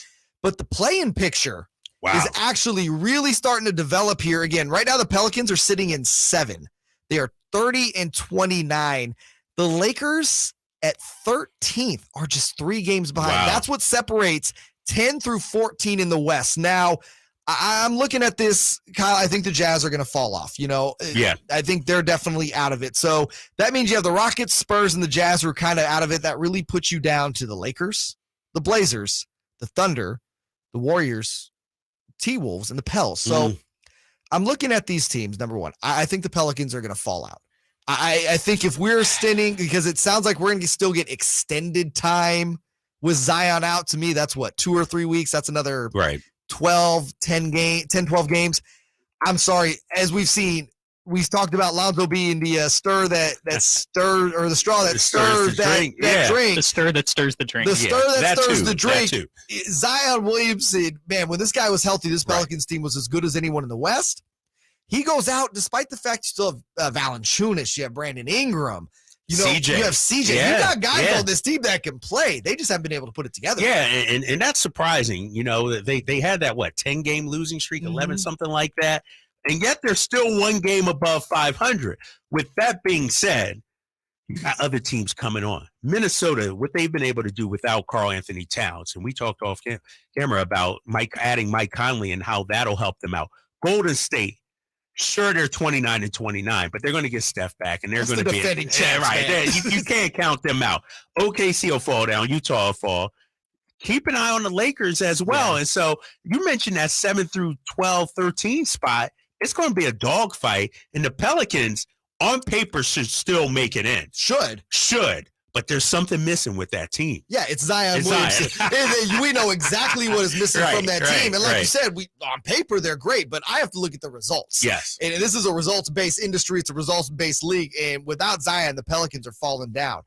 [SPEAKER 5] but the play-in picture is actually really starting to develop here. Again, right now the Pelicans are sitting in 7. They are 30-29. The Lakers at 13th are just 3 games behind. That's what separates 10 through 14 in the West. Now, I'm looking at this, Kyle. I think the Jazz are going to fall off. I think they're definitely out of it. So that means you have the Rockets, Spurs, and the Jazz who are kind of out of it. That really puts you down to the Lakers, the Blazers, the Thunder, the Warriors, T-Wolves, and the Pels. So I'm looking at these teams. Number one, I think the Pelicans are going to fall out. I think if we're extending, because it sounds like we're going to still get extended time with Zion out. To me, that's what, 2 or 3 weeks. That's another 12 games. I'm sorry. As we've talked about Lonzo being the straw that stirs that drink.
[SPEAKER 3] The stir that stirs the drink.
[SPEAKER 5] The stir that stirs the drink. Zion Williamson, man, when this guy was healthy, this Pelicans team was as good as anyone in the West. He goes out despite the fact you still have Valanciunas, you have Brandon Ingram, CJ. You have CJ. You got guys on this team that can play. They just haven't been able to put it together.
[SPEAKER 12] Yeah, and that's surprising. They had that 10-game losing streak, 11 something like that. And yet they're still 1 game above 500. With that being said, you got other teams coming on. Minnesota, what they've been able to do without Karl Anthony Towns, and we talked off camera about adding Mike Conley and how that'll help them out. Golden State Sure, they're 29-29, but they're going to get Steph back, and they're going to be
[SPEAKER 5] defending champs,
[SPEAKER 12] right. You can't count them out. OKC will fall down. Utah will fall. Keep an eye on the Lakers as well. Yeah. And so you mentioned that 7 through 12, 13 spot. It's going to be a dogfight, and the Pelicans on paper should still make it in. Should. But there's something missing with that team.
[SPEAKER 5] Yeah, it's Zion Williamson. We know exactly what is missing from that team. And like you said, on paper, they're great, but I have to look at the results.
[SPEAKER 12] Yes.
[SPEAKER 5] And this is a results-based industry. It's a results-based league. And without Zion, the Pelicans are falling down.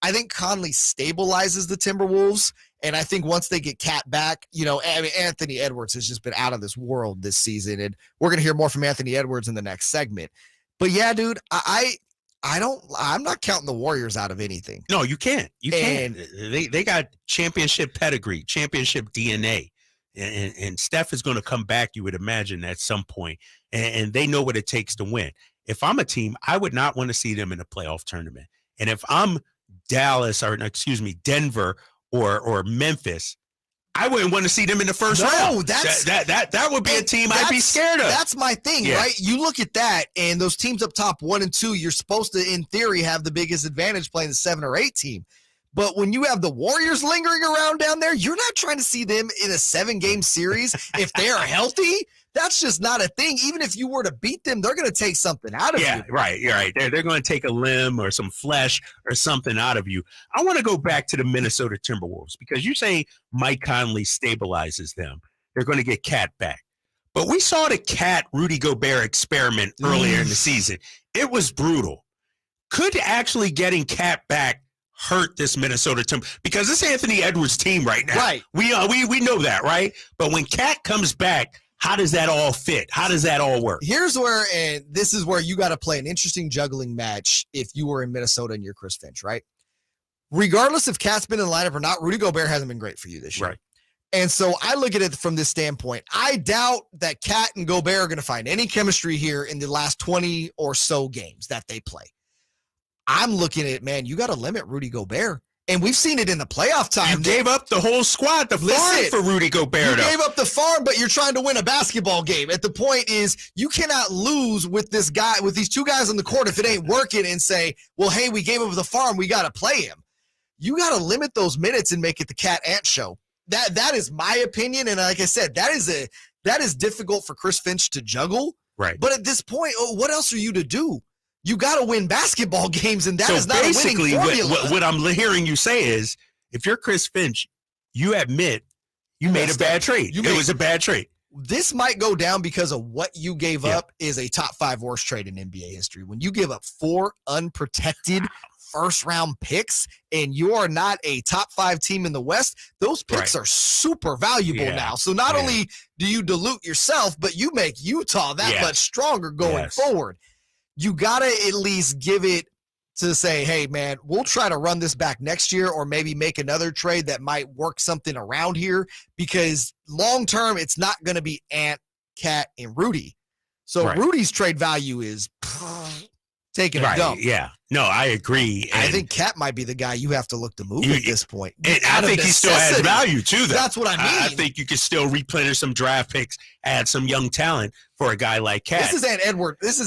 [SPEAKER 5] I think Conley stabilizes the Timberwolves. And I think once they get Cat back, Anthony Edwards has just been out of this world this season. And we're going to hear more from Anthony Edwards in the next segment. But yeah, dude, I'm not counting the Warriors out of anything.
[SPEAKER 12] No, you can't. You can't. They got championship pedigree, championship DNA. And Steph is going to come back, you would imagine, at some point. And they know what it takes to win. If I'm a team, I would not want to see them in a playoff tournament. And if I'm Denver or Memphis, I wouldn't want to see them in the first round. That would be a team I'd be scared of.
[SPEAKER 5] That's my thing, right? You look at that, and those teams up top, 1 and 2, you're supposed to, in theory, have the biggest advantage playing the 7 or 8 team. But when you have the Warriors lingering around down there, you're not trying to see them in a 7-game series if they're healthy. That's just not a thing. Even if you were to beat them, they're going to take something out of you.
[SPEAKER 12] Yeah, right. You're right. They're going to take a limb or some flesh or something out of you. I want to go back to the Minnesota Timberwolves because you say Mike Conley stabilizes them. They're going to get Cat back. But we saw the Cat Rudy Gobert experiment earlier in the season. It was brutal. Could actually getting Cat back hurt this Minnesota team? Because it's Anthony Edwards' team right now.
[SPEAKER 5] Right.
[SPEAKER 12] We know that, right? But when Cat comes back, how does that all fit? How does that all work?
[SPEAKER 5] Here's where, and this is where you got to play an interesting juggling match if you were in Minnesota and you're Chris Finch, right? Regardless if Cat's been in the lineup or not, Rudy Gobert hasn't been great for you this year.
[SPEAKER 12] Right.
[SPEAKER 5] And so I look at it from this standpoint. I doubt that Cat and Gobert are going to find any chemistry here in the last 20 or so games that they play. I'm looking at it, man, you got to limit Rudy Gobert. And we've seen it in the playoff time.
[SPEAKER 12] You gave up the whole squad, the farm for Rudy Gobert.
[SPEAKER 5] You gave up the farm, but you're trying to win a basketball game. At the point is, you cannot lose with this guy, with these two guys on the court if it ain't working and say, well, hey, we gave up the farm, we got to play him. You got to limit those minutes and make it the Cat Ant show. That is my opinion. And like I said, that is difficult for Chris Finch to juggle.
[SPEAKER 12] Right.
[SPEAKER 5] But at this point, what else are you to do? You got to win basketball games, and that is not a winning formula.
[SPEAKER 12] What I'm hearing you say is, if you're Chris Finch, you admit you made a bad trade. It was a bad trade.
[SPEAKER 5] This might go down because of what you gave up is a top 5 worst trade in NBA history. When you give up 4 unprotected first-round picks and you are not a top 5 team in the West, those picks are super valuable now. So not only do you dilute yourself, but you make Utah that much stronger going forward. You got to at least give it to say, hey, man, we'll try to run this back next year or maybe make another trade that might work something around here because long-term, it's not going to be Ant, Cat, and Rudy. So Rudy's trade value is taking a dump.
[SPEAKER 12] Yeah. No, I agree.
[SPEAKER 5] And I think Cat might be the guy you have to look to move at this point.
[SPEAKER 12] I think he still has value, too, though.
[SPEAKER 5] That's what I mean.
[SPEAKER 12] I think you can still replenish some draft picks, add some young talent for a guy like Cat.
[SPEAKER 5] This is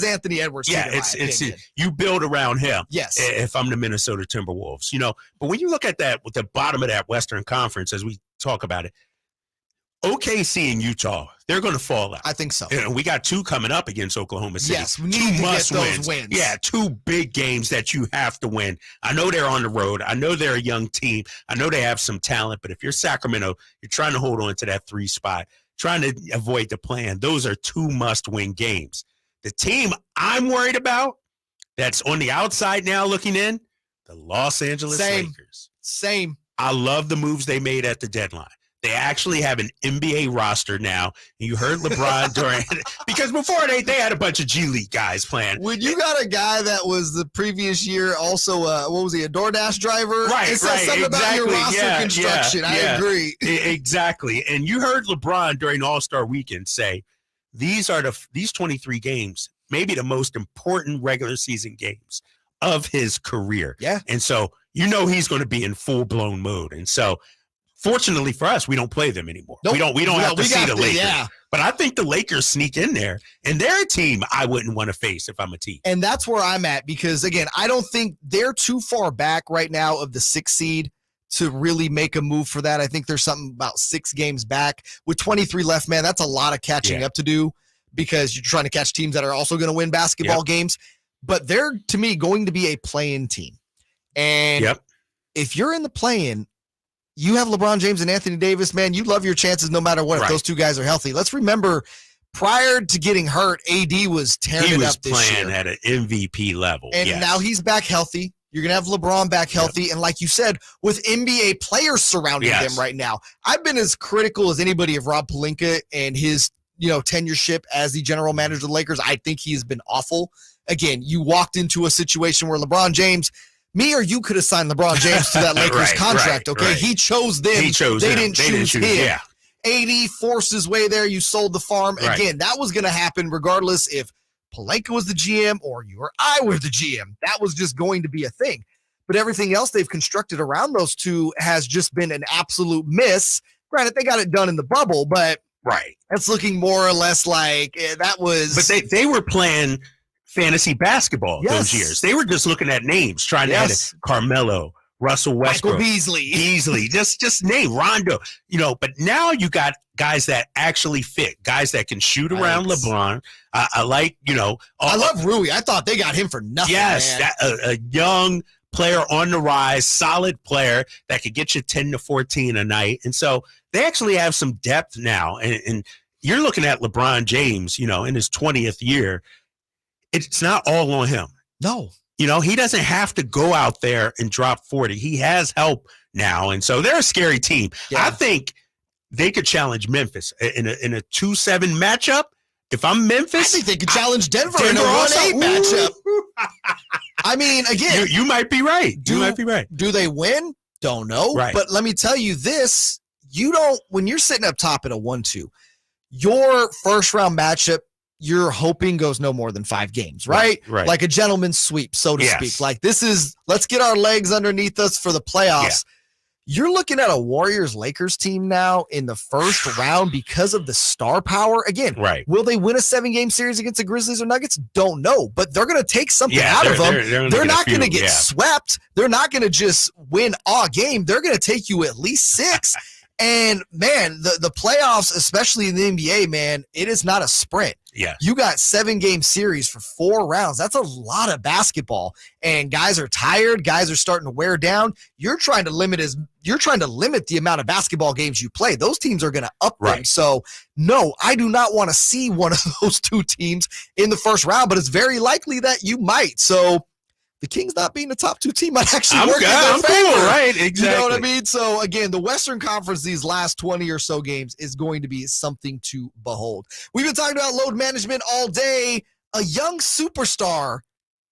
[SPEAKER 5] Anthony Edwards.
[SPEAKER 12] Yeah, it's you build around him.
[SPEAKER 5] Yes.
[SPEAKER 12] If I'm the Minnesota Timberwolves, but when you look at that with the bottom of that Western Conference, as we talk about it, OKC and Utah, they're going to fall out.
[SPEAKER 5] I think so.
[SPEAKER 12] We got 2 coming up against Oklahoma City.
[SPEAKER 5] Yes, we need to get those wins.
[SPEAKER 12] Yeah, 2 big games that you have to win. I know they're on the road. I know they're a young team. I know they have some talent, but if you're Sacramento, you're trying to hold on to that 3 spot, trying to avoid the plan. Those are 2 must-win games. The team I'm worried about that's on the outside now looking in, the Los Angeles Lakers.
[SPEAKER 5] Same.
[SPEAKER 12] I love the moves they made at the deadline. They actually have an NBA roster now. You heard LeBron during because before they had a bunch of G League guys playing.
[SPEAKER 5] When you got a guy that was the previous year also, what was he, a DoorDash driver?
[SPEAKER 12] Right,
[SPEAKER 5] it says something about your roster construction. I agree.
[SPEAKER 12] Exactly. And you heard LeBron during All-Star Weekend say, these 23 games, maybe the most important regular season games of his career.
[SPEAKER 5] Yeah.
[SPEAKER 12] And so he's going to be in full-blown mode. And so fortunately for us, we don't play them anymore. Nope. We don't have to see the Lakers.
[SPEAKER 5] Yeah.
[SPEAKER 12] But I think the Lakers sneak in there, and they're a team I wouldn't want to face if I'm a team.
[SPEAKER 5] And that's where I'm at because, again, I don't think they're too far back right now of the 6th seed to really make a move for that. I think there's something about 6 games back. With 23 left, man, that's a lot of catching up to do because you're trying to catch teams that are also going to win basketball games. But they're, to me, going to be a play-in team. And if you're in the play-in, you have LeBron James and Anthony Davis, man, you love your chances no matter what if those two guys are healthy. Let's remember, prior to getting hurt, AD was tearing it up this year.
[SPEAKER 12] He was playing at an MVP level.
[SPEAKER 5] And now he's back healthy. You're going to have LeBron back healthy. And like you said, with NBA players surrounding them right now, I've been as critical as anybody of Rob Pelinka and his, tenureship as the general manager of the Lakers. I think he has been awful. Again, you walked into a situation where LeBron James, me or you could have signed LeBron James to that Lakers contract, okay? He chose them. They didn't choose him.
[SPEAKER 12] Yeah.
[SPEAKER 5] AD forced his way there. You sold the farm. Again, that was going to happen regardless if Pelinka was the GM or you or I were the GM. That was just going to be a thing. But everything else they've constructed around those two has just been an absolute miss. Granted, they got it done in the bubble, but that's looking more or less like that was.
[SPEAKER 12] But they were playing fantasy basketball those years. They were just looking at names, trying to add Carmelo, Russell Westbrook,
[SPEAKER 5] Michael Beasley,
[SPEAKER 12] just name Rondo. But now you got guys that actually fit, guys that can shoot around LeBron. I like,
[SPEAKER 5] I love Rui. I thought they got him for nothing.
[SPEAKER 12] Yes,
[SPEAKER 5] man.
[SPEAKER 12] A young player on the rise, solid player that could get you 10 to 14 a night. And so they actually have some depth now. And you're looking at LeBron James, in his 20th year. It's not all on him.
[SPEAKER 5] No.
[SPEAKER 12] He doesn't have to go out there and drop 40. He has help now. And so they're a scary team. I think they could challenge Memphis in a 2-7 matchup. If I'm Memphis,
[SPEAKER 5] I think they could challenge Denver in a 1-8 matchup. I mean, again,
[SPEAKER 12] you might be right. You might be right.
[SPEAKER 5] Do they win? Don't know.
[SPEAKER 12] Right.
[SPEAKER 5] But let me tell you this: when you're sitting up top at a 1-2, your first round matchup, you're hoping goes no more than 5 games, right?
[SPEAKER 12] Right.
[SPEAKER 5] Like a gentleman's sweep, so to speak. Like this is, let's get our legs underneath us for the playoffs. You're looking at a Warriors-Lakers team now in the first round because of the star power. Again, will they win a 7-game series against the Grizzlies or Nuggets? Don't know, but they're going to take something out of them. They're not going to get swept. They're not going to just win a game. They're going to take you at least 6. And, man, the playoffs, especially in the NBA, man, it is not a sprint.
[SPEAKER 12] Yeah.
[SPEAKER 5] You got 7-game series for 4 rounds. That's a lot of basketball. And guys are tired. Guys are starting to wear down. You're trying to limit the amount of basketball games you play. Those teams are going to up them. So, no, I do not want to see one of those 2 teams in the first round, but it's very likely that you might. So, the Kings not being the top 2 team might actually work in their favor.
[SPEAKER 12] Cool, right? Exactly.
[SPEAKER 5] You know what I mean? So, again, the Western Conference, these last 20 or so games is going to be something to behold. We've been talking about load management all day. A young superstar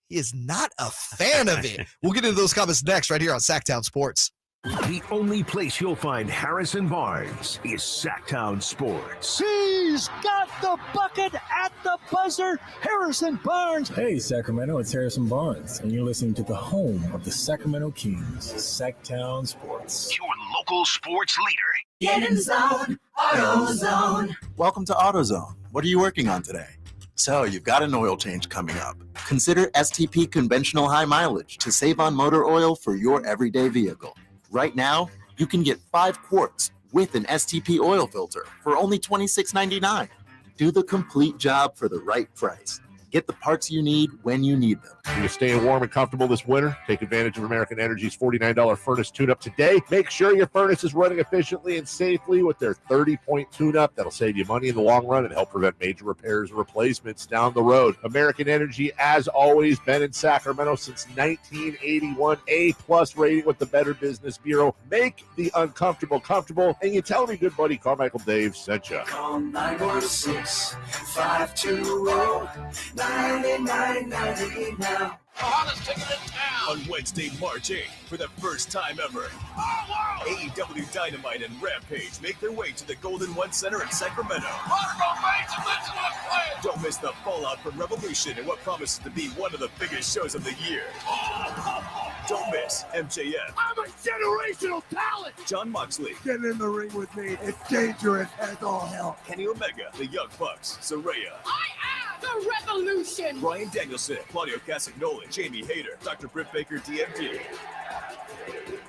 [SPEAKER 5] is not a fan of it. We'll get into those comments next right here on Sactown Sports.
[SPEAKER 2] The only place you'll find Harrison Barnes is Sactown Sports.
[SPEAKER 8] He's got the bucket at the buzzer. Harrison Barnes.
[SPEAKER 14] Hey, Sacramento, it's Harrison Barnes, and you're listening to the home of the Sacramento Kings, Sactown Sports.
[SPEAKER 2] Your local sports leader.
[SPEAKER 11] Get in the zone, AutoZone.
[SPEAKER 15] Welcome to AutoZone. What are you working on today? So you've got an oil change coming up. Consider STP Conventional High Mileage to save on motor oil for your everyday vehicle. Right now, you can get 5 quarts with an STP oil filter for only $26.99. Do the complete job for the right price. Get the parts you need when you need them.
[SPEAKER 16] You're staying warm and comfortable this winter? Take advantage of American Energy's $49 furnace tune-up today. Make sure your furnace is running efficiently and safely with their 30-point tune-up. That'll save you money in the long run and help prevent major repairs and replacements down the road. American Energy, as always, been in Sacramento since 1981. A+ rating with the Better Business Bureau. Make the uncomfortable comfortable. And you tell me good buddy Carmichael Dave sent you.
[SPEAKER 11] Call 916-520-9990 now.
[SPEAKER 13] The hottest ticket in town. On Wednesday, March 8th, for the first time ever, AEW Dynamite and Rampage make their way to the Golden One Center in Sacramento. Don't miss the fallout from Revolution and what promises to be one of the biggest shows of the year.
[SPEAKER 17] Don't miss MJF.
[SPEAKER 18] I'm a generational talent.
[SPEAKER 17] John Moxley.
[SPEAKER 18] Get in the ring with me. It's dangerous as all hell.
[SPEAKER 17] Kenny Omega. The Young Bucks. Saraya.
[SPEAKER 22] I am the revolution.
[SPEAKER 17] Bryan Danielson. Claudio Castagnoli. Jamie Hayter. Dr. Britt Baker, DMD.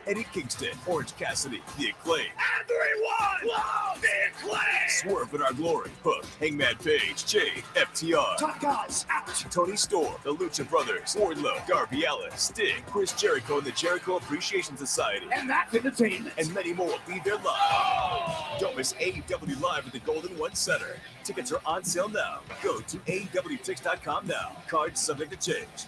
[SPEAKER 17] Eddie Kingston. Orange Cassidy. The Acclaim.
[SPEAKER 18] Everyone love the Acclaim.
[SPEAKER 17] Swerve Bernard Glory. Hook. Hangman Page. Jade. FTR.
[SPEAKER 18] Top guys out.
[SPEAKER 17] Tony Storm. The Lucha Brothers. Wardlow. Darby Allin. Sting. Chris Jericho and the Jericho Appreciation Society.
[SPEAKER 18] And that's entertainment.
[SPEAKER 17] And many more will be there live. Don't miss AEW Live at the Golden One Center. Tickets are on sale now. Go to AEWTix.com now. Cards subject to change.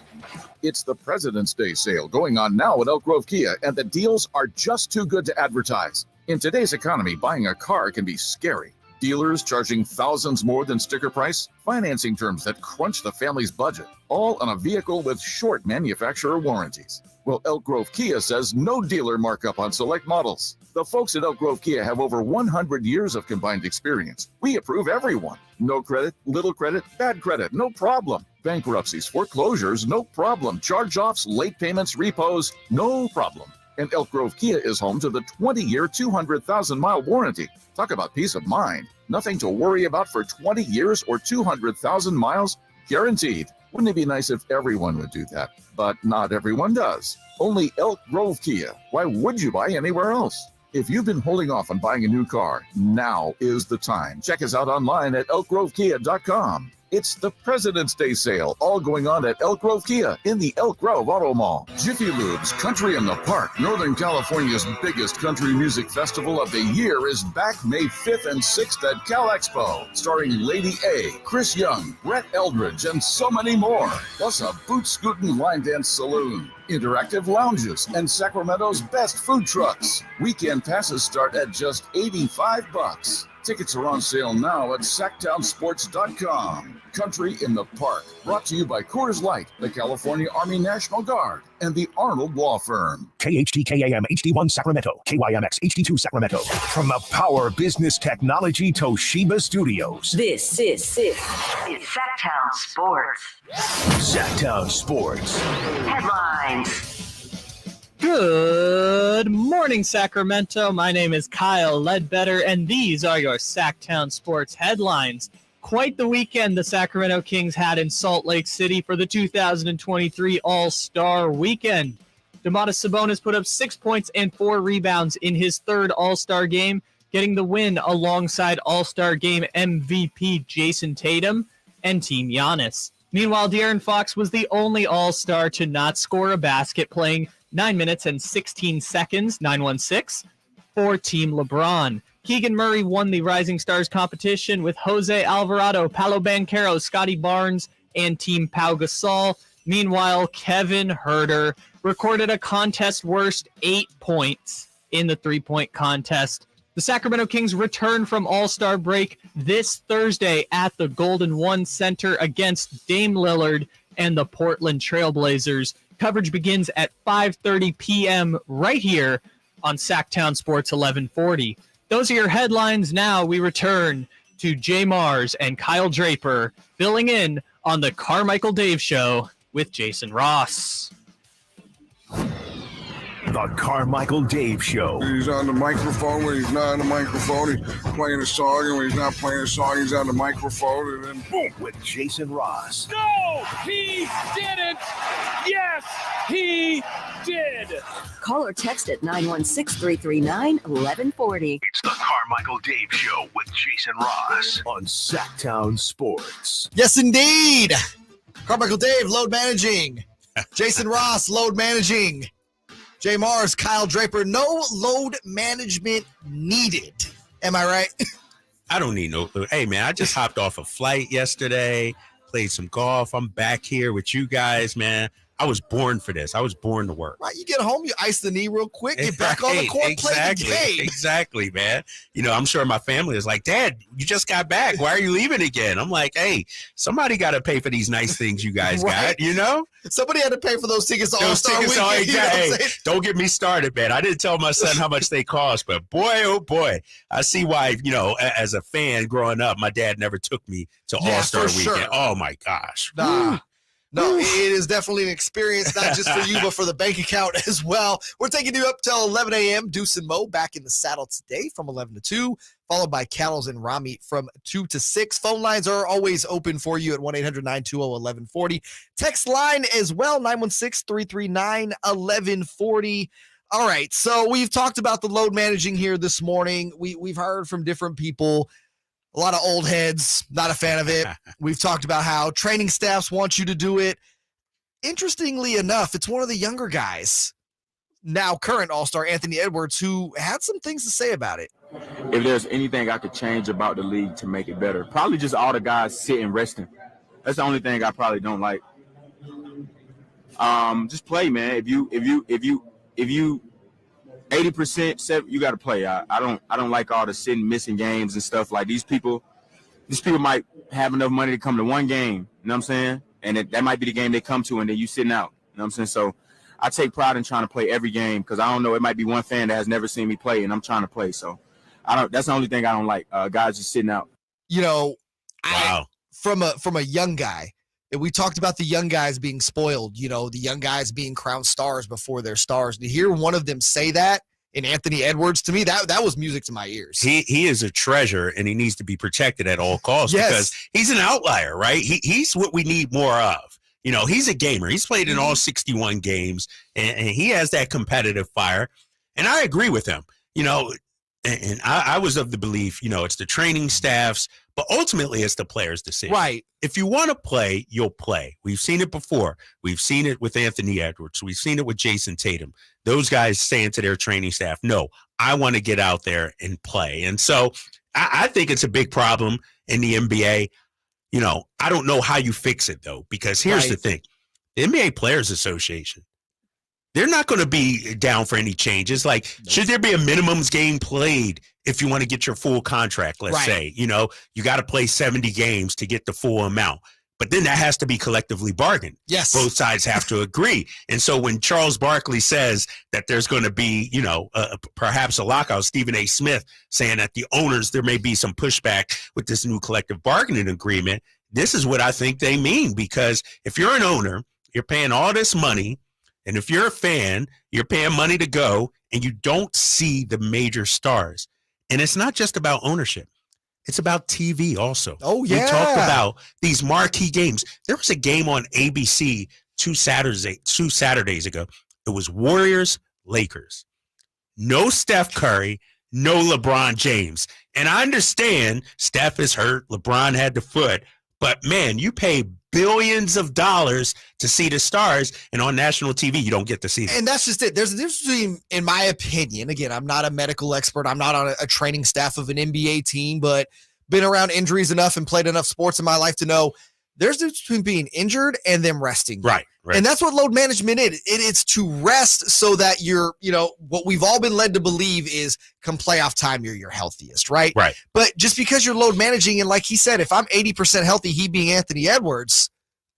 [SPEAKER 7] It's the President's Day sale going on now at Elk Grove Kia, and the deals are just too good to advertise. In today's economy, buying a car can be scary. Dealers charging thousands more than sticker price, financing terms that crunch the family's budget, all on a vehicle with short manufacturer warranties. Well, Elk Grove Kia says no dealer markup on select models. The folks at Elk Grove Kia have over 100 years of combined experience. We approve everyone. No credit, little credit, bad credit, no problem. Bankruptcies, foreclosures, no problem. Charge-offs, late payments, repos, no problem. And Elk Grove Kia is home to the 20-year, 200,000-mile warranty. Talk about peace of mind. Nothing to worry about for 20 years or 200,000 miles, guaranteed. Wouldn't it be nice if everyone would do that? But not everyone does. Only Elk Grove Kia. Why would you buy anywhere else? If you've been holding off on buying a new car, now is the time. Check us out online at elkgrovekia.com. It's the President's Day sale, all going on at Elk Grove Kia in the Elk Grove Auto Mall. Jiffy Lube's Country in the Park, Northern California's biggest country music festival of the year, is back May 5th and 6th at Cal Expo, starring Lady A, Chris Young, Brett Eldridge, and so many more. Plus a boot-scootin' line dance saloon, interactive lounges, and Sacramento's best food trucks. Weekend passes start at just $85. Tickets are on sale now at SactownSports.com. Country in the Park, brought to you by Coors Light, the California Army National Guard, and the Arnold Law Firm.
[SPEAKER 2] KHTKAM HD1 Sacramento, KYMX HD2 Sacramento. From the Power Business Technology Toshiba Studios.
[SPEAKER 1] This is Sactown Sports.
[SPEAKER 2] Sactown Sports.
[SPEAKER 1] Headlines.
[SPEAKER 3] Good morning, Sacramento. My name is Kyle Ledbetter, and these are your Sactown Sports headlines. Quite the weekend the Sacramento Kings had in Salt Lake City for the 2023 All-Star Weekend. Domantas Sabonis put up 6 points and 4 rebounds in his third All-Star game, getting the win alongside All-Star Game MVP Jason Tatum and Team Giannis. Meanwhile, De'Aaron Fox was the only All-Star to not score a basket, playing 9 minutes and 16 seconds, 9-1-6, for Team LeBron. Keegan Murray won the Rising Stars competition with Jose Alvarado, Paolo Banchero, Scotty Barnes, and Team Pau Gasol. Meanwhile, Kevin Huerter recorded a contest-worst 8 points in the three-point contest. The Sacramento Kings return from All-Star break this Thursday at the Golden One Center against Dame Lillard and the Portland Trailblazers. Coverage begins at 5:30 p.m. right here on Sactown Sports 1140. Those are your headlines. Now we return to JayMarzz and Kyle Draper filling in on the Carmichael Dave Show with Jason Ross.
[SPEAKER 2] The Carmichael Dave Show.
[SPEAKER 23] He's on the microphone when he's not on the microphone. He's playing a song, and when he's not playing a song, he's on the microphone. And then
[SPEAKER 2] boom, with Jason Ross.
[SPEAKER 8] No, he didn't. Yes, he did.
[SPEAKER 1] Call or text at 916-339-1140.
[SPEAKER 2] It's the Carmichael Dave Show with Jason Ross on Sactown Sports.
[SPEAKER 5] Yes, indeed. Carmichael Dave, load managing. Jason Ross, load managing. JayMarzz, Kyle Draper, no load management needed. Am I right?
[SPEAKER 12] I don't need no. Hey, man, I just hopped off a flight yesterday, played some golf. I'm back here with you guys, man. I was born for this. I was born to work.
[SPEAKER 5] Right, you get home, you ice the knee real quick, get back on the court, play the game.
[SPEAKER 12] Exactly, man. You know, I'm sure my family is like, Dad, you just got back. Why are you leaving again? I'm like, hey, somebody got to pay for these nice things you guys got, you know?
[SPEAKER 5] Somebody had to pay for those tickets to All-Star Weekend.
[SPEAKER 12] Hey, don't get me started, man. I didn't tell my son how much they cost, but boy, oh boy, I see why, you know, as a fan growing up, my dad never took me to All-Star Weekend. Sure. Oh, my gosh.
[SPEAKER 5] Nah. No, it is definitely an experience, not just for you, but for the bank account as well. We're taking you up till 11 a.m. Deuce and Mo back in the saddle today from 11 to 2, followed by Cattles and Rami from 2 to 6. Phone lines are always open for you at 1-800-920-1140. Text line as well, 916-339-1140. All right, so we've talked about the load managing here this morning. We've heard from different people. A lot of old heads, not a fan of it. We've talked about how training staffs want you to do it. Interestingly enough, it's one of the younger guys, now current All-Star Anthony Edwards, who had some things to say about it.
[SPEAKER 6] If there's anything I could change about the league to make it better, probably just all the guys sitting resting. That's the only thing I probably don't like. Just play, man. If you 80%, you got to play. I don't like all the sitting, missing games and stuff. Like these people might have enough money to come to one game. You know what I'm saying? And that might be the game they come to, and then you sitting out. You know what I'm saying? So I take pride in trying to play every game because I don't know. It might be one fan that has never seen me play, and I'm trying to play. So that's the only thing I don't like. Guys just sitting out.
[SPEAKER 5] You know,
[SPEAKER 12] wow.
[SPEAKER 5] From a young guy. We talked about the young guys being spoiled, you know, the young guys being crowned stars before they're stars. To hear one of them say that in Anthony Edwards, to me, that was music to my ears.
[SPEAKER 12] He is a treasure, and he needs to be protected at all costs because he's an outlier, right? He's what we need more of. You know, he's a gamer. He's played in all 61 games, and he has that competitive fire. And I agree with him. You know, and I was of the belief, you know, it's the training staffs, but ultimately it's the players' decision.
[SPEAKER 5] Right.
[SPEAKER 12] If you want to play, you'll play. We've seen it before. We've seen it with Anthony Edwards. We've seen it with Jason Tatum. Those guys saying to their training staff, no, I want to get out there and play. And so I think it's a big problem in the NBA. You know, I don't know how you fix it, though, because here's the thing. The NBA Players Association, they're not going to be down for any changes. Like, should there be a minimums game played if you want to get your full contract, let's say? You know, you got to play 70 games to get the full amount. But then that has to be collectively bargained.
[SPEAKER 5] Yes.
[SPEAKER 12] Both sides have to agree. And so when Charles Barkley says that there's going to be, you know, perhaps a lockout, Stephen A. Smith saying that the owners, there may be some pushback with this new collective bargaining agreement, this is what I think they mean. Because if you're an owner, you're paying all this money, and if you're a fan, you're paying money to go, and you don't see the major stars. And it's not just about ownership. It's about TV also.
[SPEAKER 5] Oh, yeah.
[SPEAKER 12] We talked about these marquee games. There was a game on ABC two Saturdays ago. It was Warriors-Lakers. No Steph Curry, no LeBron James. And I understand Steph is hurt. LeBron had the foot. But, man, you pay billions of dollars to see the stars, and on national TV, you don't get to see them.
[SPEAKER 5] And that's just it. There's a difference between, in my opinion, again, I'm not a medical expert. I'm not on a training staff of an NBA team, but been around injuries enough and played enough sports in my life to know there's a difference between being injured and them resting.
[SPEAKER 12] Right.
[SPEAKER 5] And that's what load management is. It's to rest so that you're, you know, what we've all been led to believe is come playoff time, you're your healthiest, right?
[SPEAKER 12] Right.
[SPEAKER 5] But just because you're load managing, and like he said, if I'm 80% healthy, he being Anthony Edwards,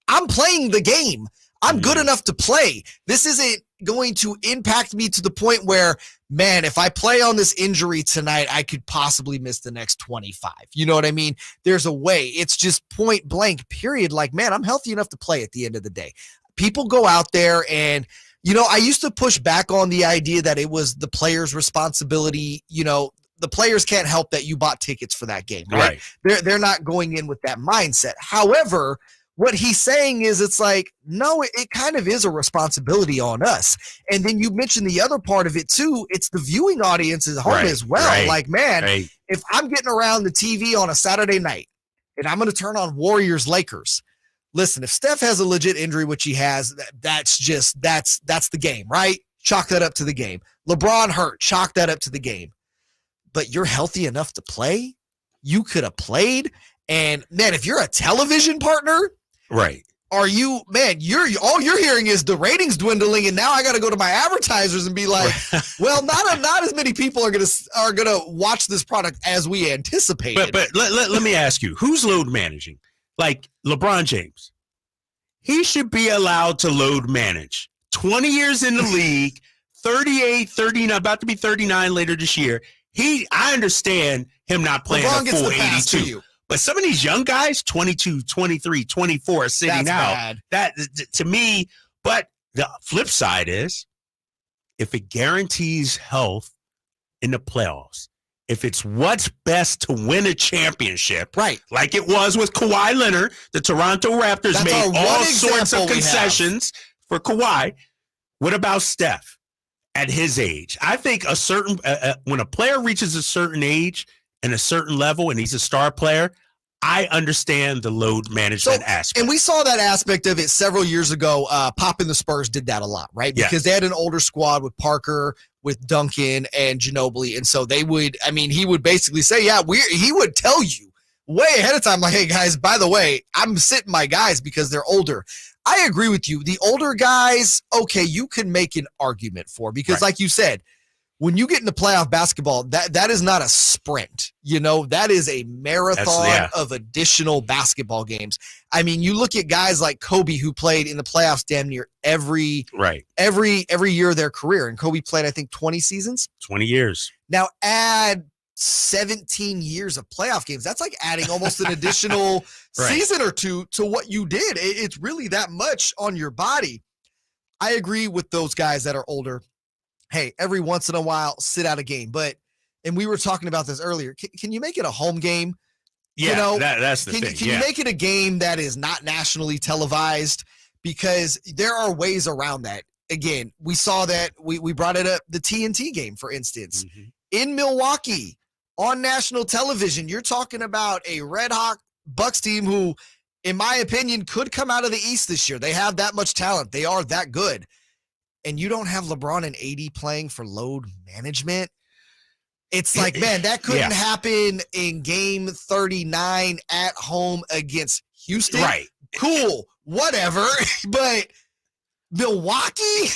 [SPEAKER 5] I'm playing the game. I'm good enough to play. This isn't going to impact me to the point where, man, if I play on this injury tonight, I could possibly miss the next 25. You know what I mean? There's a way. It's just point blank, period. Like, man, I'm healthy enough to play at the end of the day. People go out there and, you know, I used to push back on the idea that it was the player's responsibility. You know, the players can't help that you bought tickets for that game, right? They're not going in with that mindset. However, what he's saying is it's like, no, it kind of is a responsibility on us. And then you mentioned the other part of it too. It's the viewing audience at home as well. Like, man, if I'm getting around the TV on a Saturday night and I'm going to turn on Warriors-Lakers, listen, if Steph has a legit injury, which he has, that's the game, right? Chalk that up to the game. LeBron hurt, chalk that up to the game. But you're healthy enough to play? You could have played. And man, if you're a television partner,
[SPEAKER 12] right?
[SPEAKER 5] Are you, man, all you're hearing is the ratings dwindling, and now I got to go to my advertisers and be like, well, not as many people are gonna watch this product as we anticipated.
[SPEAKER 12] But let me ask you, who's load managing? Like LeBron James. He should be allowed to load manage. 20 years in the league, 38, 39, about to be 39 later this year. I understand him not playing a full 82. But some of these young guys, 22, 23, 24, sitting
[SPEAKER 5] That's
[SPEAKER 12] out,
[SPEAKER 5] bad.
[SPEAKER 12] that to me, but the flip side is if it guarantees health in the playoffs, if it's what's best to win a championship,
[SPEAKER 5] right?
[SPEAKER 12] Like it was with Kawhi Leonard, the Toronto Raptors
[SPEAKER 5] That's
[SPEAKER 12] made all sorts of
[SPEAKER 5] we
[SPEAKER 12] concessions for Kawhi. What about Steph at his age? I think a certain when a player reaches a certain age and a certain level, and he's a star player, I understand the load management aspect.
[SPEAKER 5] And we saw that aspect of it several years ago. Pop and the Spurs did that a lot, right? Because they had an older squad with Parker, with Duncan, and Ginobili. And so they would, I mean, he would basically say, he would tell you way ahead of time, like, hey, guys, by the way, I'm sitting my guys because they're older. I agree with you. The older guys, okay, you can make an argument for because, like you said, when you get into playoff basketball, that is not a sprint. You know, that is a marathon of additional basketball games. I mean, you look at guys like Kobe who played in the playoffs damn near every year of their career. And Kobe played, I think, 20 seasons.
[SPEAKER 12] 20 years.
[SPEAKER 5] Now add 17 years of playoff games. That's like adding almost an additional season or two to what you did. It's really that much on your body. I agree with those guys that are older. Hey, every once in a while, sit out a game. And we were talking about this earlier. Can you make it a home game?
[SPEAKER 12] Yeah,
[SPEAKER 5] you know,
[SPEAKER 12] that's the thing.
[SPEAKER 5] Can you make it a game that is not nationally televised? Because there are ways around that. Again, we saw that. We brought it up, the TNT game, for instance. In Milwaukee, on national television, you're talking about a Red Hawk Bucks team who, in my opinion, could come out of the East this year. They have that much talent. They are that good. And you don't have LeBron and AD playing for load management. It's like, man, that couldn't happen in game 39 at home against Houston.
[SPEAKER 12] Right.
[SPEAKER 5] Cool. Whatever. But Milwaukee?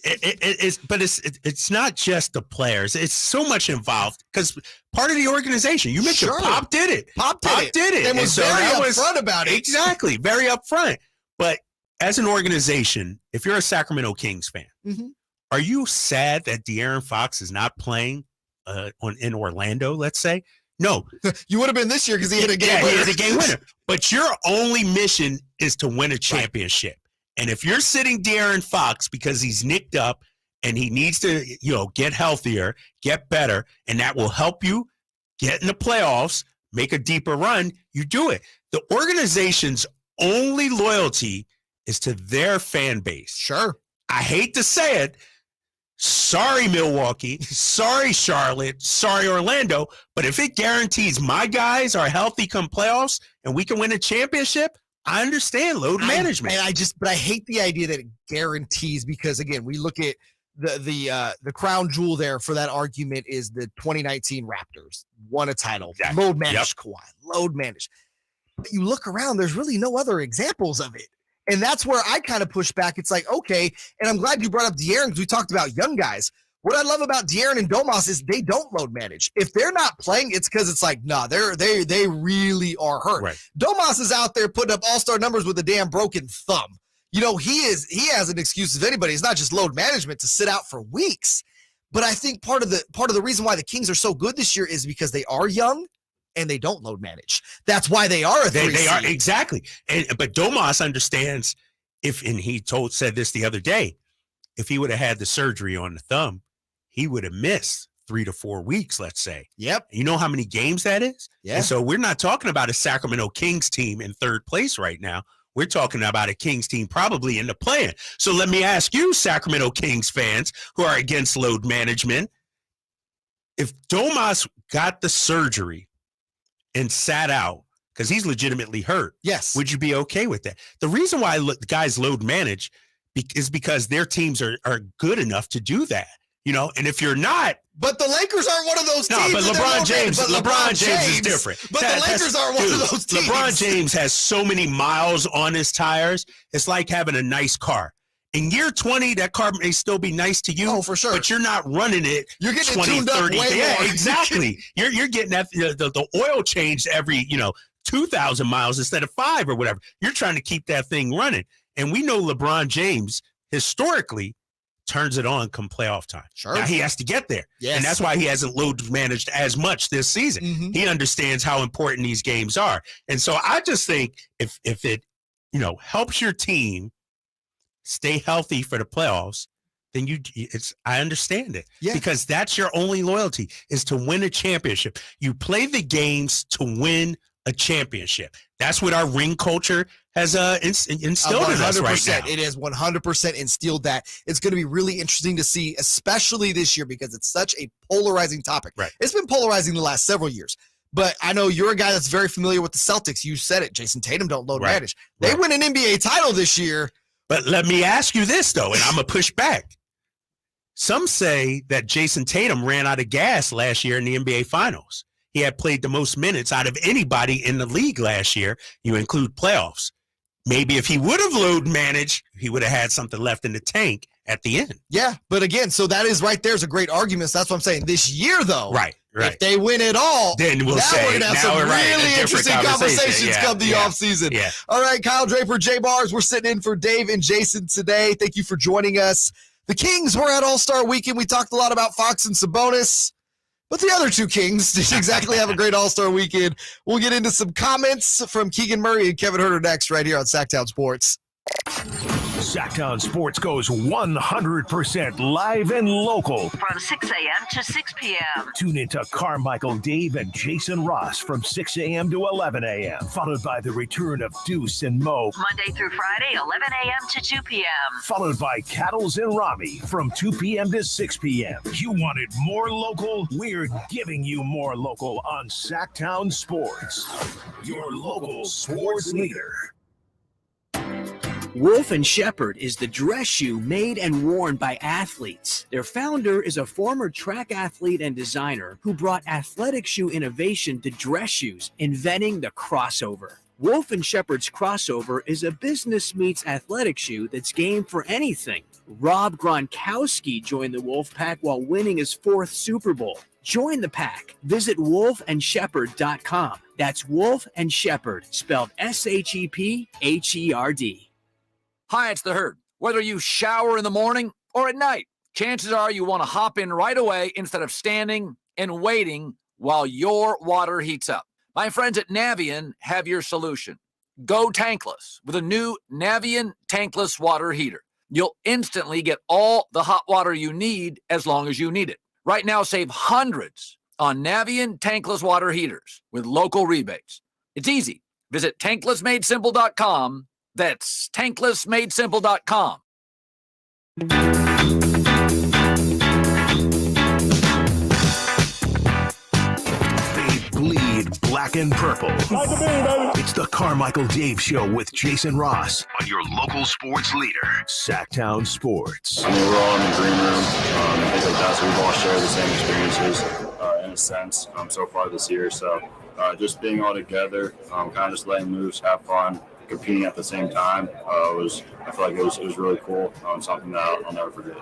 [SPEAKER 12] It's not just the players. It's so much involved because part of the organization. You mentioned Pop did it.
[SPEAKER 5] Pop did it. And was very upfront about it.
[SPEAKER 12] Exactly. Very upfront. But as an organization, if you're a Sacramento Kings fan, are you sad that De'Aaron Fox is not playing in Orlando, let's say? No.
[SPEAKER 5] You would have been this year because he hit a game winner.
[SPEAKER 12] He hit a game winner. But your only mission is to win a championship. And if you're sitting De'Aaron Fox because he's nicked up and he needs to, get healthier, get better, and that will help you get in the playoffs, make a deeper run, you do it. The organization's only loyalty is to their fan base.
[SPEAKER 5] Sure.
[SPEAKER 12] I hate to say it. Sorry, Milwaukee. Sorry, Charlotte. Sorry, Orlando. But if it guarantees my guys are healthy come playoffs and we can win a championship, I understand load management.
[SPEAKER 5] But I hate the idea that it guarantees because, again, we look at the crown jewel there for that argument is the 2019 Raptors won a title.
[SPEAKER 12] Exactly.
[SPEAKER 5] Load managed Kawhi. Load managed. But you look around, there's really no other examples of it. And that's where I kind of push back. It's like, okay, and I'm glad you brought up De'Aaron because we talked about young guys. What I love about De'Aaron and Domas is they don't load manage. If they're not playing, it's because it's like, nah, they really are hurt.
[SPEAKER 12] Right.
[SPEAKER 5] Domas is out there putting up all-star numbers with a damn broken thumb. He has an excuse of anybody. It's not just load management to sit out for weeks. But I think part of the reason why the Kings are so good this year is because they are young and they don't load manage. That's why they are a 3
[SPEAKER 12] They are
[SPEAKER 5] seed.
[SPEAKER 12] exactly. But Domas understands and he said this the other day, if he would have had the surgery on the thumb, he would have missed 3 to 4 weeks, let's say.
[SPEAKER 5] Yep.
[SPEAKER 12] You know how many games that is?
[SPEAKER 5] Yeah.
[SPEAKER 12] And so we're not talking about a Sacramento Kings team in third place right now. We're talking about a Kings team probably in the play-in. So let me ask you, Sacramento Kings fans who are against load management, if Domas got the surgery and sat out because he's legitimately hurt,
[SPEAKER 5] yes,
[SPEAKER 12] would you be okay with that? The reason why guys load manage is because their teams are good enough to do that. And if you're not,
[SPEAKER 5] but the Lakers aren't one of those teams.
[SPEAKER 12] No, but LeBron James is different.
[SPEAKER 5] But the Lakers aren't one of those teams.
[SPEAKER 12] LeBron James has so many miles on his tires. It's like having a nice car. In year 20, that car may still be nice to you.
[SPEAKER 5] Oh, for sure.
[SPEAKER 12] But you're not running it.
[SPEAKER 5] You're getting
[SPEAKER 12] 20,
[SPEAKER 5] it tuned
[SPEAKER 12] 30
[SPEAKER 5] up way
[SPEAKER 12] yeah,
[SPEAKER 5] more.
[SPEAKER 12] Exactly. You're getting that the oil changed every 2,000 miles instead of 5 or whatever. You're trying to keep that thing running. And we know LeBron James historically turns it on come playoff time.
[SPEAKER 5] Sure.
[SPEAKER 12] Now he has to get there.
[SPEAKER 5] Yes.
[SPEAKER 12] And that's why he hasn't load managed as much this season. He understands how important these games are. And so I just think if it, helps your team stay healthy for the playoffs, then I understand it.
[SPEAKER 5] Yeah.
[SPEAKER 12] Because that's your only loyalty is to win a championship. You play the games to win a championship. That's what our ring culture has instilled in us right now.
[SPEAKER 5] It has 100% instilled that. It's going to be really interesting to see, especially this year, because it's such a polarizing topic.
[SPEAKER 12] Right.
[SPEAKER 5] It's been polarizing the last several years. But I know you're a guy that's very familiar with the Celtics. You said it. Jason Tatum don't load manage. They win an NBA title this year.
[SPEAKER 12] But let me ask you this, though, and I'm going to push back. Some say that Jason Tatum ran out of gas last year in the NBA Finals. He had played the most minutes out of anybody in the league last year. You include playoffs. Maybe if he would have load managed, he would have had something left in the tank at the end.
[SPEAKER 5] Yeah, but again, so that is right there's a great argument. So that's what I'm saying. This year, though,
[SPEAKER 12] right.
[SPEAKER 5] If they win it all,
[SPEAKER 12] then we're
[SPEAKER 5] going to have some really interesting conversations come the
[SPEAKER 12] yeah,
[SPEAKER 5] offseason.
[SPEAKER 12] Yeah.
[SPEAKER 5] All right, Kyle Draper, JayMarzz, we're sitting in for Dave and Jason today. Thank you for joining us. The Kings were at All-Star Weekend. We talked a lot about Fox and Sabonis, but the other two Kings didn't exactly have a great All-Star Weekend. We'll get into some comments from Keegan Murray and Kevin Huerter next right here on Sactown Sports.
[SPEAKER 2] Sactown Sports goes 100% live and local.
[SPEAKER 1] From 6 a.m. to 6 p.m.
[SPEAKER 2] Tune into Carmichael Dave and Jason Ross from 6 a.m. to 11 a.m. Followed by the return of Deuce and Mo.
[SPEAKER 1] Monday through Friday, 11 a.m. to 2 p.m.
[SPEAKER 2] Followed by Cattles and Rami from 2 p.m. to 6 p.m. You wanted more local? We're giving you more local on Sactown Sports. Your local sports leader.
[SPEAKER 9] Wolf & Shepherd is the dress shoe made and worn by athletes. Their founder is a former track athlete and designer who brought athletic shoe innovation to dress shoes, inventing the crossover. Wolf & Shepherd's crossover is a business meets athletic shoe that's game for anything. Rob Gronkowski joined the Wolf Pack while winning his 4th Super Bowl. Join the pack. Visit wolfendshepherd.com. That's Wolf and Shepherd, spelled SHEPHERD.
[SPEAKER 10] Hi, it's the Herd. Whether you shower in the morning or at night, chances are you want to hop in right away instead of standing and waiting while your water heats up. My friends at Navien have your solution. Go tankless with a new Navien tankless water heater. You'll instantly get all the hot water you need as long as you need it. Right now, save hundreds on Navien tankless water heaters with local rebates. It's easy. Visit tanklessmadesimple.com. That's tanklessmadesimple.com.
[SPEAKER 2] They bleed black and purple. It's the Carmichael Dave Show with Jason Ross on your local sports leader, Sactown Sports.
[SPEAKER 19] I mean, we're all in the green room, things like that, so we've all shared the same experiences in a sense so far this year. So just being all together, kind of just letting loose, have fun, competing at the same time I feel like it was really cool. Something that I'll never forget.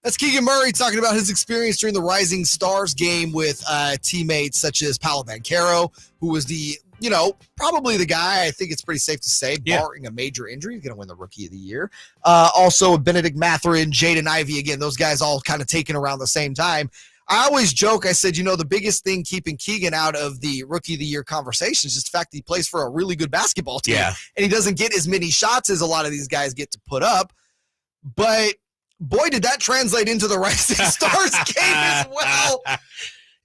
[SPEAKER 5] That's Keegan Murray talking about his experience during the Rising Stars game with teammates such as Paolo Banchero, who was probably the guy, I think it's pretty safe to say, barring a major injury, he's going to win the Rookie of the Year. Also, Benedict Mathurin, Jaden Ivey, again, those guys all kind of taken around the same time. I always joke, I said, the biggest thing keeping Keegan out of the Rookie of the Year conversation is just the fact that he plays for a really good basketball team.
[SPEAKER 12] Yeah.
[SPEAKER 5] And he doesn't get as many shots as a lot of these guys get to put up. But boy, did that translate into the Rising Stars game as well.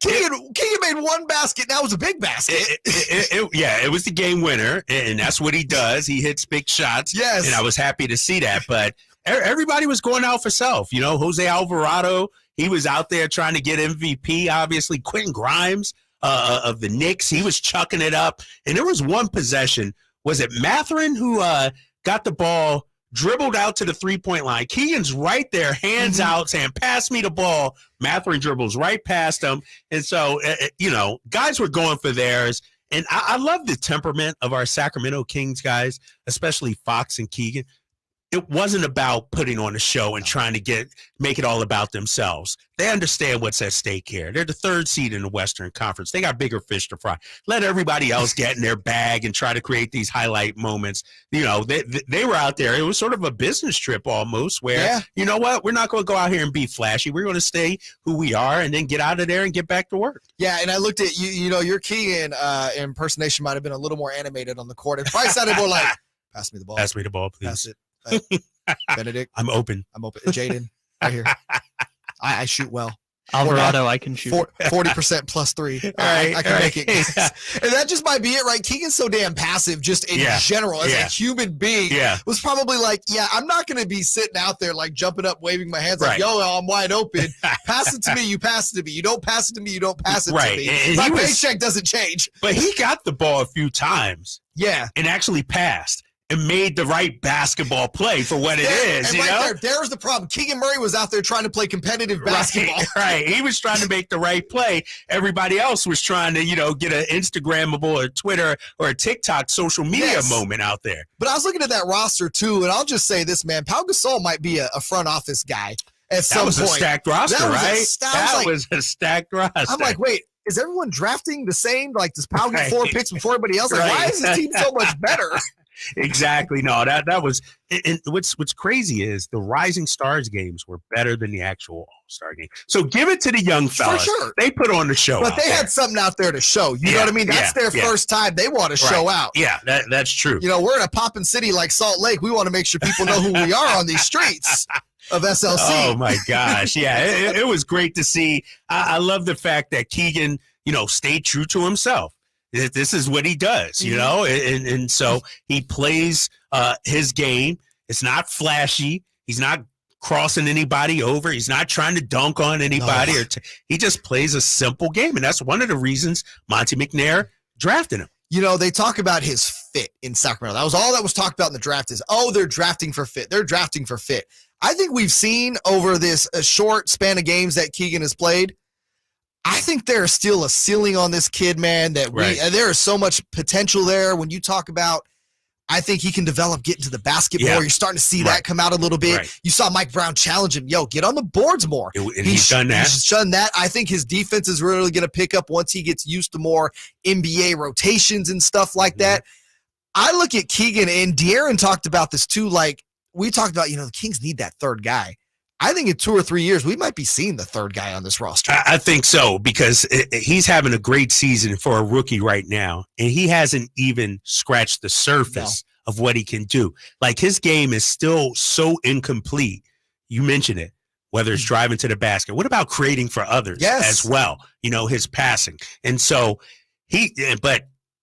[SPEAKER 5] Keegan made one basket. That was a big basket.
[SPEAKER 12] It was the game winner, and that's what he does. He hits big shots.
[SPEAKER 5] Yes.
[SPEAKER 12] And I was happy to see that. But everybody was going out for self. Jose Alvarado, he was out there trying to get MVP, obviously. Quentin Grimes of the Knicks, he was chucking it up. And there was one possession. Was it Mathurin who got the ball, dribbled out to the three-point line? Keegan's right there, hands out, saying, pass me the ball. Mathurin dribbles right past him. And so, guys were going for theirs. And I love the temperament of our Sacramento Kings guys, especially Fox and Keegan. it wasn't about putting on a show and trying to make it all about themselves. They understand what's at stake here. They're the 3rd seed in the Western Conference. They got bigger fish to fry. Let everybody else get in their bag and try to create these highlight moments. They were out there. It was sort of a business trip almost where, you know what? We're not going to go out here and be flashy. We're going to stay who we are and then get out of there and get back to work.
[SPEAKER 5] Yeah, and I looked at your Keegan impersonation might have been a little more animated on the court. It probably sounded more like, pass me the ball.
[SPEAKER 12] Pass me the ball, please.
[SPEAKER 5] Pass it. Benedict.
[SPEAKER 12] I'm open.
[SPEAKER 5] Jaden, right here. I shoot well.
[SPEAKER 3] Alvarado, I can shoot.
[SPEAKER 5] 40% +3. I can make it. And that just might be it, right? Keegan's so damn passive just in general as a human being. Was probably like, I'm not going to be sitting out there like jumping up, waving my hands like, yo, I'm wide open. Pass it to me, you pass it to me. You don't pass it to me, you don't pass it to me.
[SPEAKER 12] And
[SPEAKER 5] my paycheck doesn't change.
[SPEAKER 12] But he got the ball a few times.
[SPEAKER 5] Yeah.
[SPEAKER 12] And actually passed. And made the right basketball play for what it is,
[SPEAKER 5] and there's the problem. Keegan Murray was out there trying to play competitive basketball.
[SPEAKER 12] Right. He was trying to make the right play. Everybody else was trying to, get an Instagrammable or Twitter or a TikTok social media moment out there.
[SPEAKER 5] But I was looking at that roster, too, and I'll just say this, man. Pau Gasol might be a front office guy at some point.
[SPEAKER 12] That was a stacked roster, right? That was a stacked roster.
[SPEAKER 5] I'm like, wait, is everyone drafting the same? Like, does Pau get 4 picks before everybody else? Like, why is this team so much better?
[SPEAKER 12] Exactly. No, that was, and what's crazy is the Rising Stars games were better than the actual All-Star game. So give it to the young fellas.
[SPEAKER 5] For sure.
[SPEAKER 12] They put on the show.
[SPEAKER 5] But they had something out there to show. You know what I mean? That's their first time. They want to show out.
[SPEAKER 12] Yeah, that's true.
[SPEAKER 5] We're in a poppin' city like Salt Lake. We want to make sure people know who we are on these streets of SLC.
[SPEAKER 12] Oh my gosh. Yeah, it was great to see. I love the fact that Keegan, stayed true to himself. This is what he does, and so he plays his game. It's not flashy. He's not crossing anybody over. He's not trying to dunk on anybody. He just plays a simple game, and that's one of the reasons Monte McNair drafted him.
[SPEAKER 5] They talk about his fit in Sacramento. That was all that was talked about in the draft is, they're drafting for fit. They're drafting for fit. I think we've seen over this short span of games that Keegan has played, I think there's still a ceiling on this kid, man, that there is so much potential there. When you talk about, I think he can develop, get into the basketball. You're starting to see that come out a little bit. You saw Mike Brown challenge him, get on the boards more.
[SPEAKER 12] And he's done that.
[SPEAKER 5] He's done that. I think his defense is really going to pick up once he gets used to more NBA rotations and stuff like that. I look at Keegan, and De'Aaron talked about this too. Like we talked about, the Kings need that third guy. I think in 2 or 3 years, we might be seeing the third guy on this roster.
[SPEAKER 12] I think so, because he's having a great season for a rookie right now, and he hasn't even scratched the surface of what he can do. Like, his game is still so incomplete. You mentioned it, whether it's driving to the basket. What about creating for others as well? His passing. And so but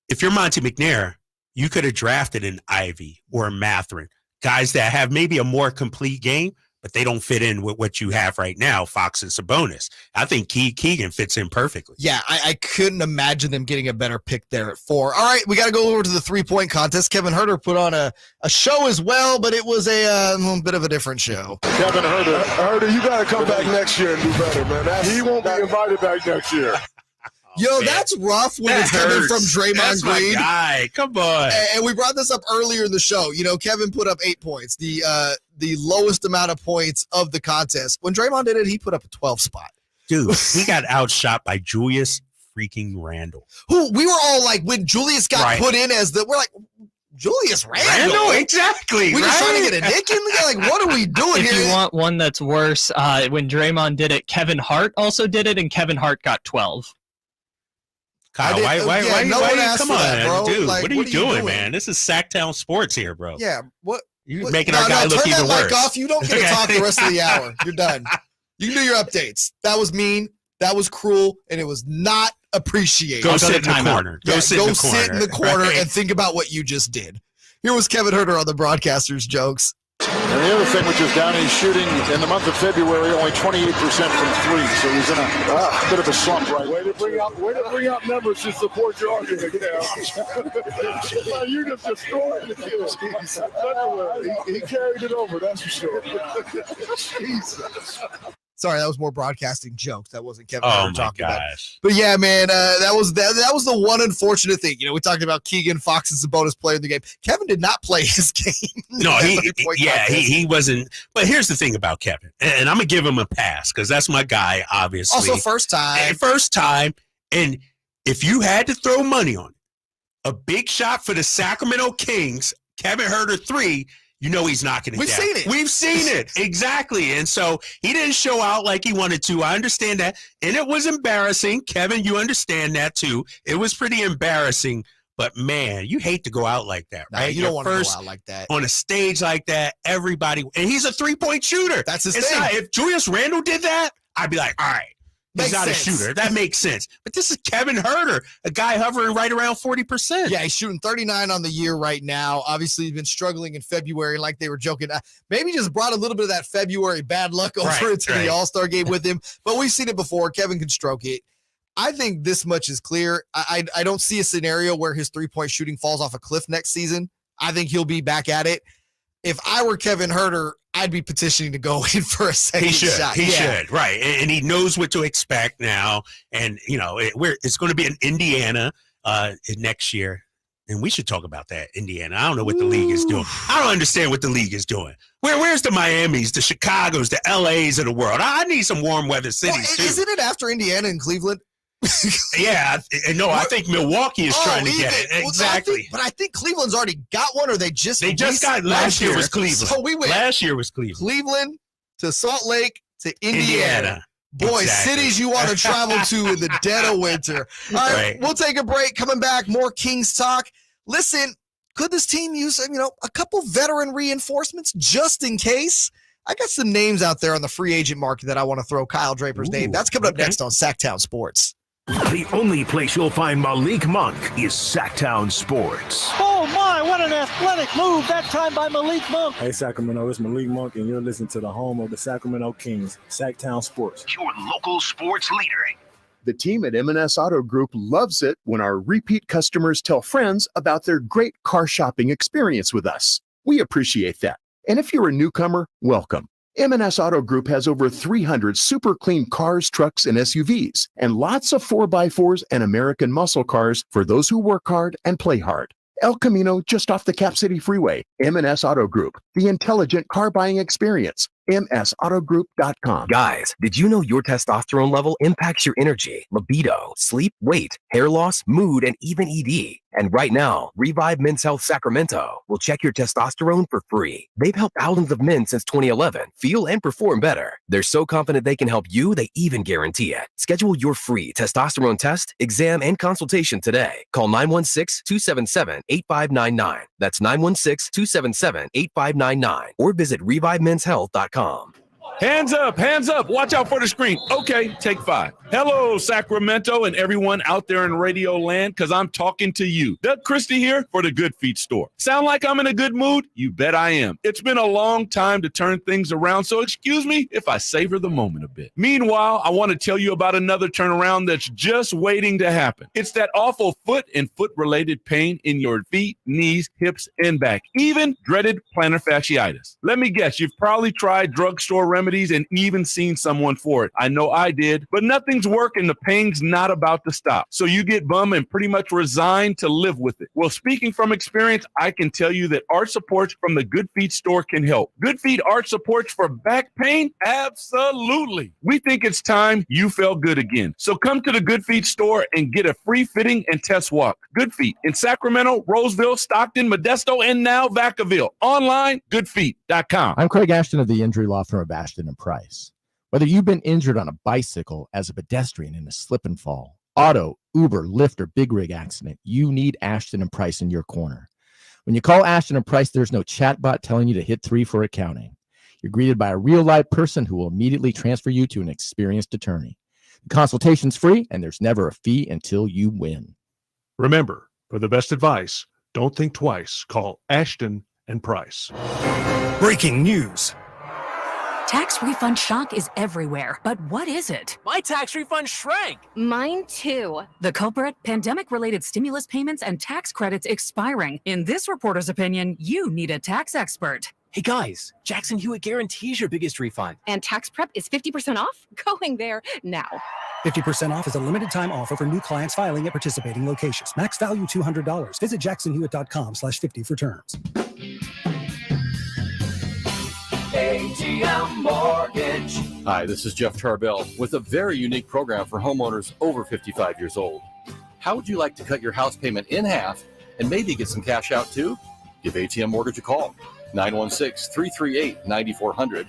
[SPEAKER 12] if you're Monte McNair, you could have drafted an Ivy or a Mathurin, guys that have maybe a more complete game, but they don't fit in with what you have right now, Fox and Sabonis. I think Keegan fits in perfectly.
[SPEAKER 5] Yeah, I couldn't imagine them getting a better pick there at 4. All right, we got to go over to the 3-point contest. Kevin Huerter put on a show as well, but it was a bit of a different show.
[SPEAKER 23] Kevin Huerter, you got to come back next year and do better, man. He won't be invited back next year.
[SPEAKER 5] That's rough when it's coming from Draymond Green.
[SPEAKER 12] My guy. Come on.
[SPEAKER 5] And we brought this up earlier in the show. Kevin put up 8 points, the lowest amount of points of the contest. When Draymond did it, he put up a 12 spot.
[SPEAKER 12] Dude, he got outshot by Julius freaking Randle.
[SPEAKER 5] Who we were all like, when Julius got put in as we're like, Julius Randle?
[SPEAKER 12] Exactly.
[SPEAKER 5] We just trying to get a nick in there? Like, what are we doing here?
[SPEAKER 3] If you want one that's worse, when Draymond did it, Kevin Hart also did it, and Kevin Hart got 12.
[SPEAKER 12] Kyle, why come on,
[SPEAKER 5] that, bro.
[SPEAKER 12] Dude,
[SPEAKER 5] like,
[SPEAKER 12] what are you doing, man? This is Sactown Sports here, bro.
[SPEAKER 5] Yeah,
[SPEAKER 12] You're making our guy look even worse.
[SPEAKER 5] Turn that mic off. You don't get to talk the rest of the hour. You're done. You can do your updates. That was mean. That was cruel, and it was not appreciated.
[SPEAKER 12] Go sit in the corner.
[SPEAKER 5] Go sit in the corner and think about what you just did. Here was Kevin Huerter on the Broadcasters Jokes.
[SPEAKER 23] And the other thing, which is down, he's shooting in the month of February only 28% from 3, so he's in a bit of a slump right now. Way to bring out numbers to support your argument, Cal. You just destroyed the kid. He carried it over, that's for sure. Jesus.
[SPEAKER 5] Sorry, that was more broadcasting jokes. That wasn't Kevin
[SPEAKER 12] Oh
[SPEAKER 5] Huerter
[SPEAKER 12] my
[SPEAKER 5] talking about.
[SPEAKER 12] gosh.
[SPEAKER 5] But yeah, man, that was the one unfortunate thing. We talked about Keegan Fox as the bonus player in the game. Kevin did not play his game.
[SPEAKER 12] No, he wasn't. But here's the thing about Kevin, and I'm gonna give him a pass because that's my guy, obviously.
[SPEAKER 5] Also, first time.
[SPEAKER 12] And if you had to throw money on it, a big shot for the Sacramento Kings, Kevin Huerter 3. You know he's knocking it down. We've seen it. Exactly. And so he didn't show out like he wanted to. I understand that. And it was embarrassing. Kevin, you understand that too. It was pretty embarrassing. But, man, you hate to go out like that, right?
[SPEAKER 5] No, you don't want to go out like that.
[SPEAKER 12] On a stage like that, everybody – and he's a three-point shooter.
[SPEAKER 5] That's his thing.
[SPEAKER 12] If Julius Randle did that, I'd be like, all right. He's not a shooter. That makes sense. But this is Kevin Huerter, a guy hovering right around 40%.
[SPEAKER 5] Yeah, he's shooting 39 on the year right now. Obviously, he's been struggling in February, like they were joking. Maybe just brought a little bit of that February bad luck over into the All-Star game with him. But we've seen it before. Kevin can stroke it. I think this much is clear. I don't see a scenario where his three-point shooting falls off a cliff next season. I think he'll be back at it. If I were Kevin Huerter, I'd be petitioning to go in for a second shot.
[SPEAKER 12] He should, right. And he knows what to expect now. And, it's going to be in Indiana next year. And we should talk about that, Indiana. I don't know what the league is doing. I don't understand what the league is doing. Where's the Miamis, the Chicagos, the LAs of the world? I need some warm weather cities, too.
[SPEAKER 5] Isn't it after Indiana and Cleveland?
[SPEAKER 12] Yeah, no, I think Milwaukee is trying to get it. Exactly.
[SPEAKER 5] But I think Cleveland's already got one, or they just
[SPEAKER 12] got last year was Cleveland.
[SPEAKER 5] So we went
[SPEAKER 12] last year was Cleveland.
[SPEAKER 5] Cleveland to Salt Lake to Indiana. Boy, cities you want to travel to in the dead of winter. All right, we'll take a break. Coming back, more Kings talk. Listen, could this team use a couple veteran reinforcements just in case? I got some names out there on the free agent market that I want to throw Kyle Draper's name. That's coming up next on Sactown Sports.
[SPEAKER 2] The only place you'll find Malik Monk is Sactown Sports.
[SPEAKER 8] Oh my, what an athletic move that time by Malik Monk.
[SPEAKER 14] Hey Sacramento, it's Malik Monk and you're listening to the home of the Sacramento Kings, Sactown Sports.
[SPEAKER 2] Your local sports leader.
[SPEAKER 4] The team at M&S Auto Group loves it when our repeat customers tell friends about their great car shopping experience with us. We appreciate that. And if you're a newcomer, welcome. M&S Auto Group has over 300 super clean cars, trucks, and SUVs, and lots of 4x4s and American muscle cars for those who work hard and play hard. El Camino, just off the Cap City Freeway. M&S Auto Group, the intelligent car buying experience. MSAutogroup.com.
[SPEAKER 20] Guys, did you know your testosterone level impacts your energy, libido, sleep, weight, hair loss, mood, and even ED? And right now, Revive Men's Health Sacramento will check your testosterone for free. They've helped thousands of men since 2011 feel and perform better. They're so confident they can help you, they even guarantee it. Schedule your free testosterone test, exam, and consultation today. Call 916-277-8599. That's 916-277-8599. Or visit ReviveMen'sHealth.com.
[SPEAKER 21] Hands up, watch out for the screen. Okay, take 5. Hello, Sacramento and everyone out there in radio land, because I'm talking to you. Doug Christie here for the Good Feet store. Sound like I'm in a good mood? You bet I am. It's been a long time to turn things around, so excuse me if I savor the moment a bit. Meanwhile, I want to tell you about another turnaround that's just waiting to happen. It's that awful foot and foot-related pain in your feet, knees, hips, and back, even dreaded plantar fasciitis. Let me guess, you've probably tried drugstore remedies and even seen someone for it. I know I did, but nothing's working. The pain's not about to stop. So you get bummed and pretty much resigned to live with it. Well, speaking from experience, I can tell you that arch supports from the Good Feet store can help. Good Feet arch supports for back pain? Absolutely. We think it's time you felt good again. So come to the Good Feet store and get a free fitting and test walk. Good Feet in Sacramento, Roseville, Stockton, Modesto, and now Vacaville. Online, goodfeet.com.
[SPEAKER 24] I'm Craig Ashton of the injury law firm of Ashton and Price. Whether you've been injured on a bicycle, as a pedestrian in a slip and fall, auto, Uber, Lyft, or big rig accident, you need Ashton and Price in your corner. When you call Ashton and Price, there's no chatbot telling you to hit 3 for accounting. You're greeted by a real-life person who will immediately transfer you to an experienced attorney. The consultation's free, and there's never a fee until you win.
[SPEAKER 25] Remember, for the best advice, don't think twice. Call Ashton and Price.
[SPEAKER 2] Breaking news.
[SPEAKER 26] Tax refund shock is everywhere, but what is it?
[SPEAKER 10] My tax refund shrank.
[SPEAKER 26] Mine too. The culprit? Pandemic-related stimulus payments and tax credits expiring. In this reporter's opinion, you need a tax expert.
[SPEAKER 11] Hey guys, Jackson Hewitt guarantees your biggest refund.
[SPEAKER 13] And tax prep is 50% off? Going there now.
[SPEAKER 15] 50% off is a limited time offer for new clients filing at participating locations. Max value $200. Visit jacksonhewitt.com/50 for terms.
[SPEAKER 16] ATM Mortgage.
[SPEAKER 18] Hi, this is Jeff Tarbell with a very unique program for homeowners over 55 years old. How would you like to cut your house payment in half and maybe get some cash out too? Give ATM Mortgage a call. 916-338-9400,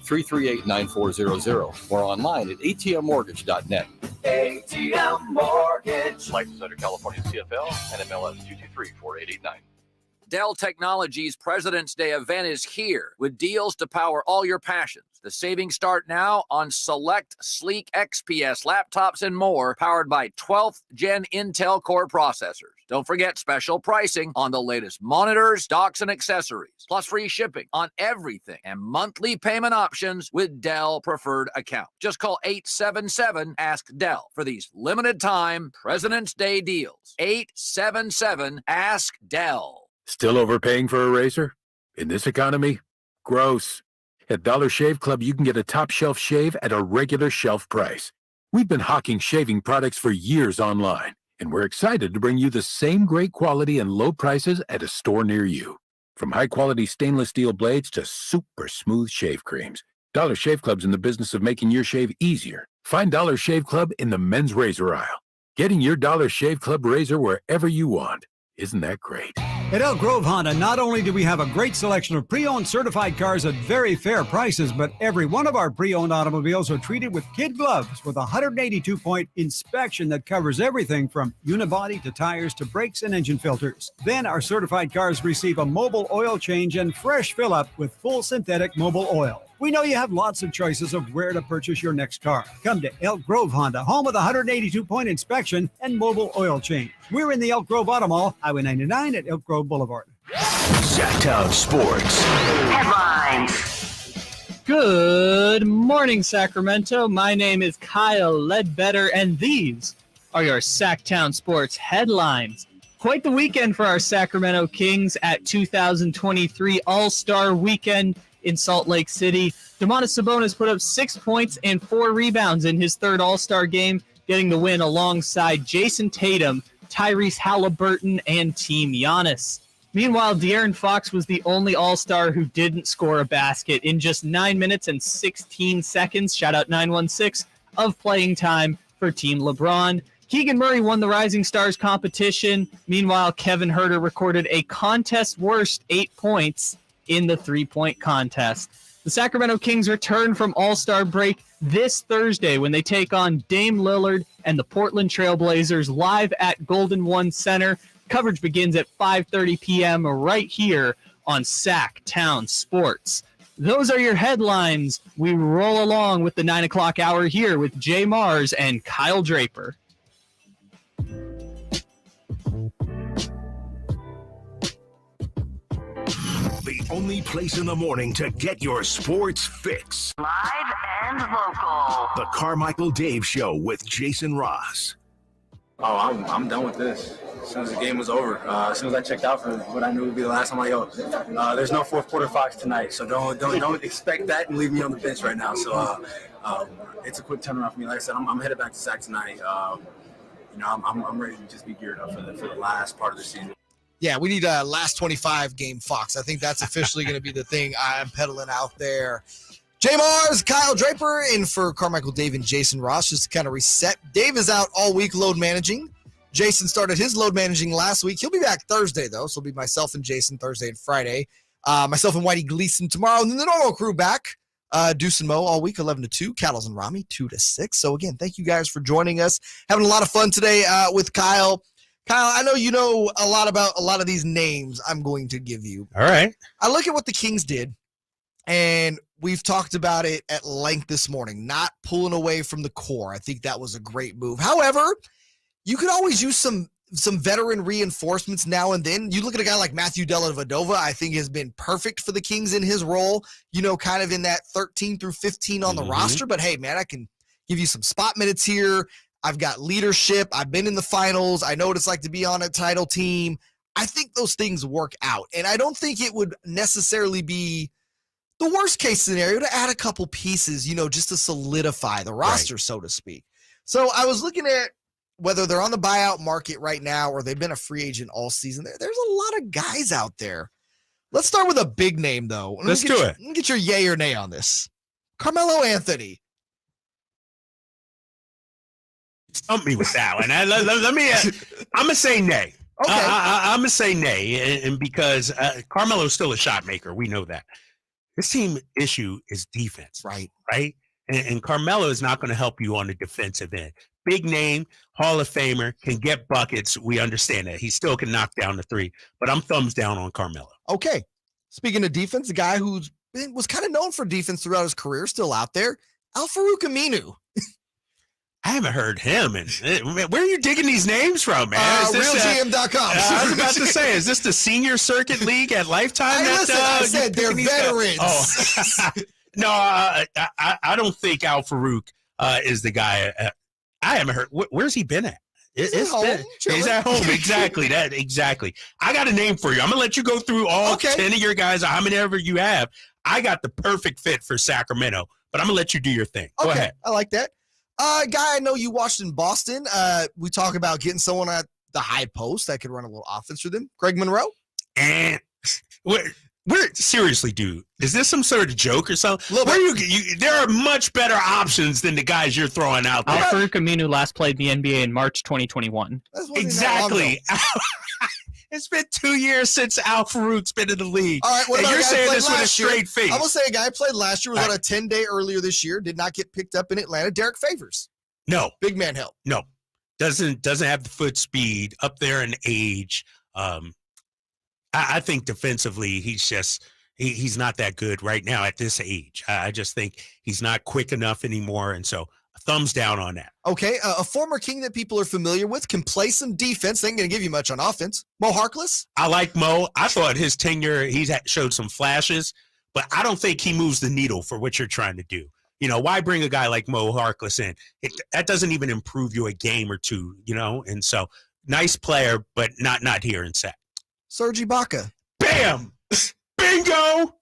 [SPEAKER 18] 338-9400, or online at atmmortgage.net.
[SPEAKER 16] ATM Mortgage.
[SPEAKER 18] License under California CFL and MLS 223-4889.
[SPEAKER 10] Dell Technologies President's Day event is here with deals to power all your passions. The savings start now on select sleek XPS laptops and more, powered by 12th Gen Intel Core processors. Don't forget special pricing on the latest monitors, docks, and accessories, plus free shipping on everything and monthly payment options with Dell Preferred Account. Just call 877-ASK-DELL for these limited time President's Day deals. 877-ASK-DELL.
[SPEAKER 22] Still overpaying for a razor? In this economy? Gross. At Dollar Shave Club, you can get a top shelf shave at a regular shelf price. We've been hawking shaving products for years online, and we're excited to bring you the same great quality and low prices at a store near you. From high-quality stainless steel blades to super smooth shave creams, Dollar Shave Club's in the business of making your shave easier. Find Dollar Shave Club in the men's razor aisle. Getting your Dollar Shave Club razor wherever you want. Isn't that great?
[SPEAKER 27] At Elk Grove Honda, not only do we have a great selection of pre-owned certified cars at very fair prices, but every one of our pre-owned automobiles are treated with kid gloves with a 182-point inspection that covers everything from unibody to tires to brakes and engine filters. Then our certified cars receive a mobile oil change and fresh fill-up with full synthetic mobile oil. We know you have lots of choices of where to purchase your next car. Come to Elk Grove Honda, home of the 182-point inspection and mobile oil change. We're in the Elk Grove Auto Mall, Highway 99 at Elk Grove Boulevard.
[SPEAKER 2] Sactown Sports.
[SPEAKER 3] Headlines. Good morning, Sacramento. My name is Kyle Ledbetter, and these are your Sactown Sports headlines. Quite the weekend for our Sacramento Kings at 2023 All-Star Weekend in Salt Lake City. Domantas Sabonis put up 6 points and 4 rebounds in his third All-Star game, getting the win alongside Jason Tatum, Tyrese Halliburton, and Team Giannis. Meanwhile, De'Aaron Fox was the only All-Star who didn't score a basket in just 9 minutes and 16 seconds, shout out 916, of playing time for Team LeBron. Keegan Murray won the Rising Stars competition. Meanwhile, Kevin Huerter recorded a contest-worst 8 points in the three-point contest. The Sacramento Kings return from All-Star break this Thursday when they take on Dame Lillard and the Portland Trail Blazers live at Golden One Center. Coverage begins at 5:30 p.m. right here on Sactown Sports. Those are your headlines. We roll along with the 9 o'clock hour here with JayMarzz and Kyle Draper.
[SPEAKER 2] The only place in the morning to get your sports fix.
[SPEAKER 1] Live and local.
[SPEAKER 2] The Carmichael Dave Show with JayMarzz.
[SPEAKER 28] Oh, I'm done with this. As soon as the game was over, as soon as I checked out for what I knew would be the last, I'm like, yo, there's no fourth quarter Fox tonight, so don't expect that and leave me on the bench right now. So it's a quick turnaround for me. Like I said, I'm headed back to Sac tonight. I'm ready to just be geared up for the last part of the season.
[SPEAKER 5] Yeah, we need a last 25 game Fox. I think that's officially going to be the thing I'm peddling out there. JayMarzz, Kyle Draper, in for Carmichael Dave and JayMarzz, just to kind of reset. Dave is out all week load managing. Jason started his load managing last week. He'll be back Thursday, though, so it'll be myself and Jason Thursday and Friday. Myself and Whitey Gleason tomorrow, and then the normal crew back. Deuce and Mo all week, 11 to 2. Cattles and Rami, 2 to 6. So, again, thank you guys for joining us. Having a lot of fun today with Kyle. Kyle, I know you know a lot about a lot of these names I'm going to give you.
[SPEAKER 12] All right.
[SPEAKER 5] I look at what the Kings did, and we've talked about it at length this morning, not pulling away from the core. I think that was a great move. However, you could always use some veteran reinforcements now and then. You look at a guy like Matthew Dellavedova, I think has been perfect for the Kings in his role, kind of in that 13 through 15 on the roster. But, hey, man, I can give you some spot minutes here. I've got leadership. I've been in the finals. I know what it's like to be on a title team. I think those things work out. And I don't think it would necessarily be the worst case scenario to add a couple pieces, just to solidify the roster, so to speak. So I was looking at whether they're on the buyout market right now or they've been a free agent all season. There's a lot of guys out there. Let's start with a big name, though.
[SPEAKER 12] Let's do it.
[SPEAKER 5] Let me get your yay or nay on this. Carmelo Anthony.
[SPEAKER 12] Stump me with that one. Let me. I'm gonna say nay.
[SPEAKER 5] Okay.
[SPEAKER 12] I'm gonna say nay, and because Carmelo's still a shot maker, we know that. This team issue is defense,
[SPEAKER 5] right?
[SPEAKER 12] And Carmelo is not going to help you on the defensive end. Big name, Hall of Famer, can get buckets. We understand that. He still can knock down the three, but I'm thumbs down on Carmelo.
[SPEAKER 5] Okay. Speaking of defense, the guy was kind of known for defense throughout his career, still out there, Al-Farouq Aminu.
[SPEAKER 12] I haven't heard him. And where are you digging these names from, man?
[SPEAKER 5] RealGM.com.
[SPEAKER 12] I was about to say, is this the senior circuit league at Lifetime?
[SPEAKER 5] I said they're veterans.
[SPEAKER 12] No, I don't think Al-Farouq is the guy. I haven't heard. Where's he been at?
[SPEAKER 5] He's at home.
[SPEAKER 12] He's at home. Exactly. Exactly. I got a name for you. I'm gonna let you go through all 10 of your guys, how many ever you have. I got the perfect fit for Sacramento, but I'm gonna let you do your thing. Go ahead.
[SPEAKER 5] I like that. Guy I know you watched in Boston. We talk about getting someone at the high post that could run a little offense for them. Greg Monroe.
[SPEAKER 12] And seriously, dude, is this some sort of joke or something? There are much better options than the guys you're throwing out there.
[SPEAKER 3] Al-Farouq Aminu last played the NBA in March 2021.
[SPEAKER 12] Exactly. It's been 2 years since Al-Farouq's been in the league.
[SPEAKER 5] All right,
[SPEAKER 12] and you're saying this with a straight face.
[SPEAKER 5] I'm going to say a guy played last year, was on a 10-day earlier this year, did not get picked up in Atlanta. Derek Favors.
[SPEAKER 12] No.
[SPEAKER 5] Big man help.
[SPEAKER 12] No. Doesn't have the foot speed, up there in age. I think defensively, he's not that good right now at this age. I just think he's not quick enough anymore, and so thumbs down on that.
[SPEAKER 5] Okay, a former King that people are familiar with, can play some defense. They ain't going to give you much on offense. Mo Harkless?
[SPEAKER 12] I like Mo. I thought his tenure, he's showed some flashes, but I don't think he moves the needle for what you're trying to do. Why bring a guy like Mo Harkless in? That doesn't even improve you a game or two, And so, nice player, but not here in Sac.
[SPEAKER 5] Serge Ibaka.
[SPEAKER 12] Bam! Bingo!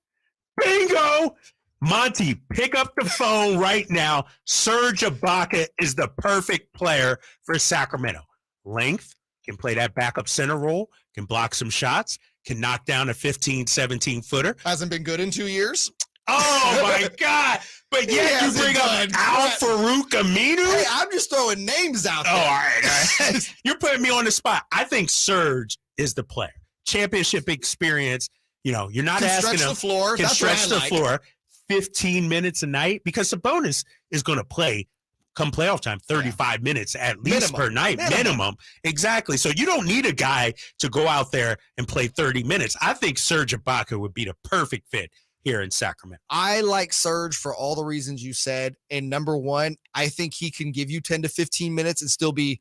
[SPEAKER 12] Monty, pick up the phone right now. Serge Ibaka is the perfect player for Sacramento. Length, can play that backup center role, can block some shots, can knock down a 15, 17-footer.
[SPEAKER 5] Hasn't been good in 2 years.
[SPEAKER 12] Oh, my God. But yet you bring up Al-Farouq Aminu?
[SPEAKER 5] Hey, I'm just throwing names out there.
[SPEAKER 12] Oh, all right. You're putting me on the spot. I think Serge is the player. Championship experience. You're not asking him. Can stretch the floor. 15 minutes a night, because Sabonis is going to play come playoff time 35 minutes at least per night minimum. Exactly. So you don't need a guy to go out there and play 30 minutes. I think Serge Ibaka would be the perfect fit here in Sacramento.
[SPEAKER 5] I like Serge for all the reasons you said. And number one, I think he can give you 10 to 15 minutes and still be,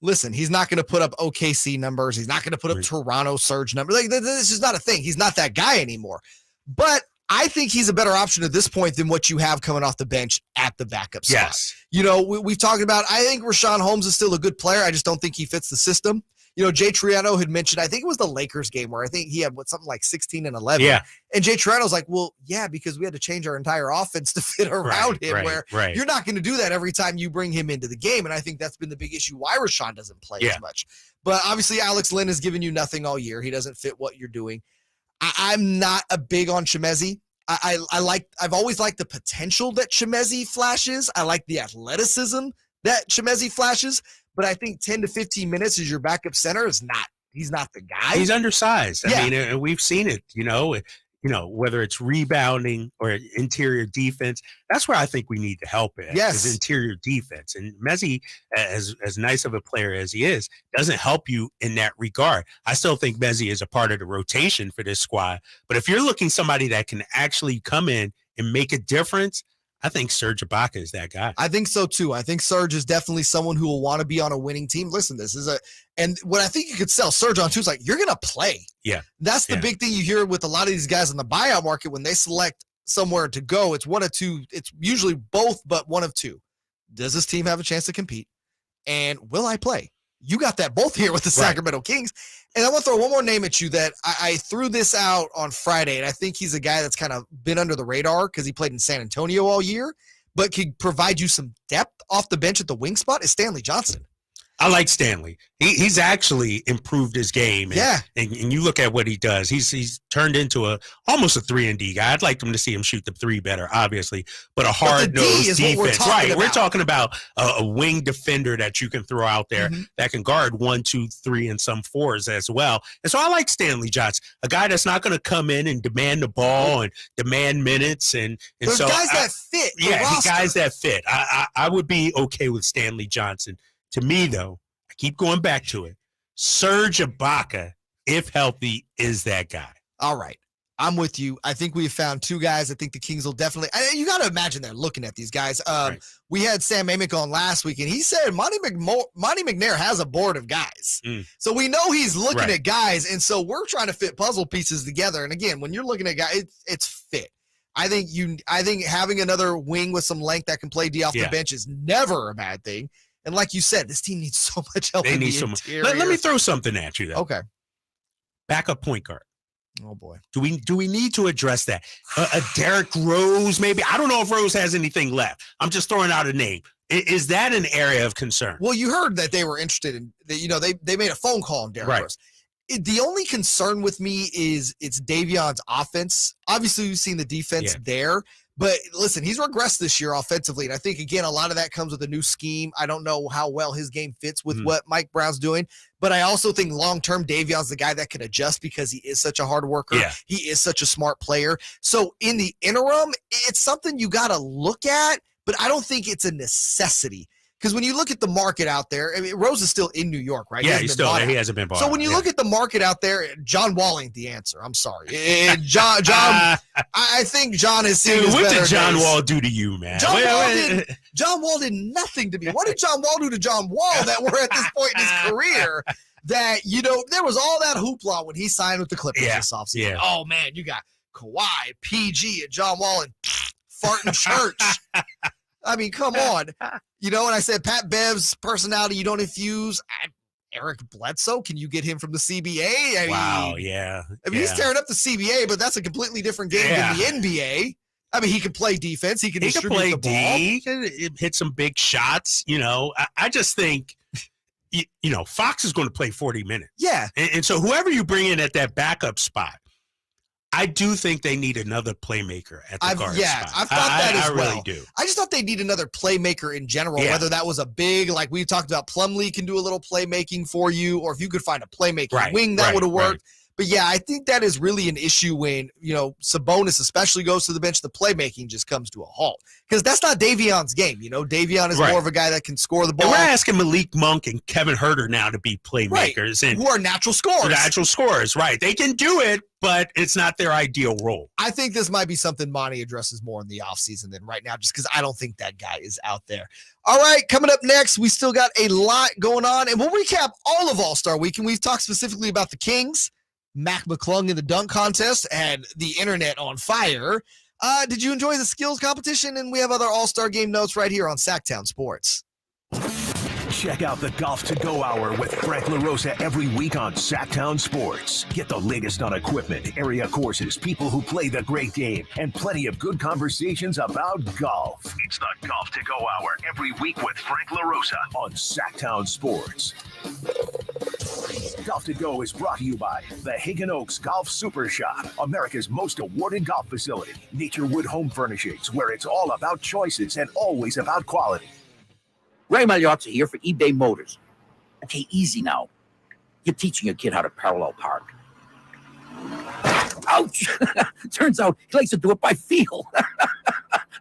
[SPEAKER 5] listen, he's not going to put up OKC numbers. He's not going to put up Toronto Surge numbers. This is not a thing. He's not that guy anymore. But I think he's a better option at this point than what you have coming off the bench at the backup spot.
[SPEAKER 12] Yes.
[SPEAKER 5] We've talked about, I think Rashawn Holmes is still a good player. I just don't think he fits the system. Jay Triano had mentioned, I think it was the Lakers game where I think he had something like 16 and 11.
[SPEAKER 12] Yeah.
[SPEAKER 5] And Jay Triano's like, well, yeah, because we had to change our entire offense to fit around him, where you're not going to do that every time you bring him into the game. And I think that's been the big issue why Rashawn doesn't play as much. But obviously Alex Lynn has given you nothing all year. He doesn't fit what you're doing. I'm not a big on Chimezie. I've always liked the potential that Chimezie flashes. I like the athleticism that Chimezie flashes, but I think 10 to 15 minutes as your backup center he's not the guy.
[SPEAKER 12] He's undersized. I mean, we've seen it, whether it's rebounding or interior defense. That's where I think we need to help it.
[SPEAKER 5] Yes.
[SPEAKER 12] Is interior defense. And Mezzi, as nice of a player as he is, doesn't help you in that regard. I still think Mezzi is a part of the rotation for this squad. But if you're looking somebody that can actually come in and make a difference, I think Serge Ibaka is that guy.
[SPEAKER 5] I think so too. I think Serge is definitely someone who will want to be on a winning team. Listen, and what I think you could sell Serge on too is you're going to play.
[SPEAKER 12] Yeah.
[SPEAKER 5] That's the big thing you hear with a lot of these guys in the buyout market when they select somewhere to go. It's one of two. It's usually both, but one of two. Does this team have a chance to compete? And will I play? You got that both here with the Sacramento Kings. And I want to throw one more name at you that I threw this out on Friday, and I think he's a guy that's kind of been under the radar because he played in San Antonio all year, but could provide you some depth off the bench at the wing spot is Stanley Johnson.
[SPEAKER 12] I like Stanley. He's actually improved his game. And, and you look at what he does. He's turned into almost a 3-and-D guy. I'd like him to see him shoot the three better, obviously, but a hard-nosed defense. We're talking about a wing defender that you can throw out there that can guard 1, 2, 3, and some 4s as well. And so I like Stanley Johnson, a guy that's not going to come in and demand the ball and demand minutes. And
[SPEAKER 5] there's
[SPEAKER 12] so
[SPEAKER 5] guys that fit.
[SPEAKER 12] Guys that fit. I would be okay with Stanley Johnson. To me, though, I keep going back to it. Serge Ibaka, if healthy, is that guy.
[SPEAKER 5] All right. I'm with you. I think we've found two guys. I think the Kings will definitely – you got to imagine they're looking at these guys. We had Sam Amick on last week, and he said Monty McNair has a board of guys. So we know he's looking at guys, and so we're trying to fit puzzle pieces together. And, again, when you're looking at guys, it's fit. I think having another wing with some length that can play D off the bench is never a bad thing. And like you said, this team needs so much help.
[SPEAKER 12] They need so much. Let me throw something at you, though.
[SPEAKER 5] Okay.
[SPEAKER 12] Backup point guard.
[SPEAKER 5] Oh, boy.
[SPEAKER 12] Do we need to address that? A Derrick Rose, maybe? I don't know if Rose has anything left. I'm just throwing out a name. Is that an area of concern?
[SPEAKER 5] Well, you heard that they were interested in, they made a phone call on Derrick Rose. The only concern with me is it's Davion's offense. Obviously, we've seen the defense there. But listen, he's regressed this year offensively. And I think, again, a lot of that comes with a new scheme. I don't know how well his game fits with what Mike Brown's doing. But I also think long-term, Davion's the guy that can adjust because he is such a hard worker. He is such a smart player. So in the interim, it's something you got to look at, but I don't think it's a necessity. Because when you look at the market out there, I mean, Rose is still in New York, right?
[SPEAKER 12] Yeah, he's still there. He hasn't been bought.
[SPEAKER 5] So when you look at the market out there, John Wall ain't the answer. I'm sorry. John, I think John has seen his better days.
[SPEAKER 12] What did John Wall do to you, man?
[SPEAKER 5] John Wall did nothing to me. What did John Wall do to John Wall that we're at this point in his career that, there was all that hoopla when he signed with the Clippers this offseason. Oh, man, you got Kawhi, PG, and John Wall and farting church. I mean, come on. And I said, Pat Bev's personality, you don't infuse. Eric Bledsoe, can you get him from the CBA? I mean, he's tearing up the CBA, but that's a completely different game than the NBA. I mean, he can play defense. He can distribute the ball.
[SPEAKER 12] He can hit some big shots. I just think, Fox is going to play 40 minutes.
[SPEAKER 5] Yeah.
[SPEAKER 12] And so whoever you bring in at that backup spot, I do think they need another playmaker at the guard spot.
[SPEAKER 5] I've thought that as well.
[SPEAKER 12] I really do.
[SPEAKER 5] I just thought they need another playmaker in general, whether that was a big, like we talked about, Plumlee can do a little playmaking for you, or if you could find a playmaking wing, that would have worked. But, I think that is really an issue when, Sabonis especially goes to the bench, the playmaking just comes to a halt. Because that's not Davion's game. Davion is more of a guy that can score the ball.
[SPEAKER 12] And we're asking Malik Monk and Kevin Huerter now to be playmakers. And
[SPEAKER 5] who are natural scorers.
[SPEAKER 12] Right. They can do it, but it's not their ideal role.
[SPEAKER 5] I think this might be something Monty addresses more in the offseason than right now, just because I don't think that guy is out there. All right, coming up next, we still got a lot going on, and we'll recap all of All-Star Weekend. We've talked specifically about the Kings, Mac McClung in the dunk contest, and the internet on fire. Did you enjoy the skills competition? And we have other All-Star Game notes right here on Sactown Sports.
[SPEAKER 2] Check out the Golf to Go Hour with Frank LaRosa every week on Sactown Sports. Get the latest on equipment, area courses, people who play the great game, and plenty of good conversations about golf. It's the Golf to Go Hour every week with Frank LaRosa on Sactown Sports. Golf to Go is brought to you by the Hagen Oaks Golf Super Shop, America's most awarded golf facility. Nature Wood Home Furnishings, where it's all about choices and always about quality.
[SPEAKER 6] Ray Magliozzi here for eBay Motors. Okay, easy now. You're teaching your kid how to parallel park. Ouch! Turns out he likes to do it by feel.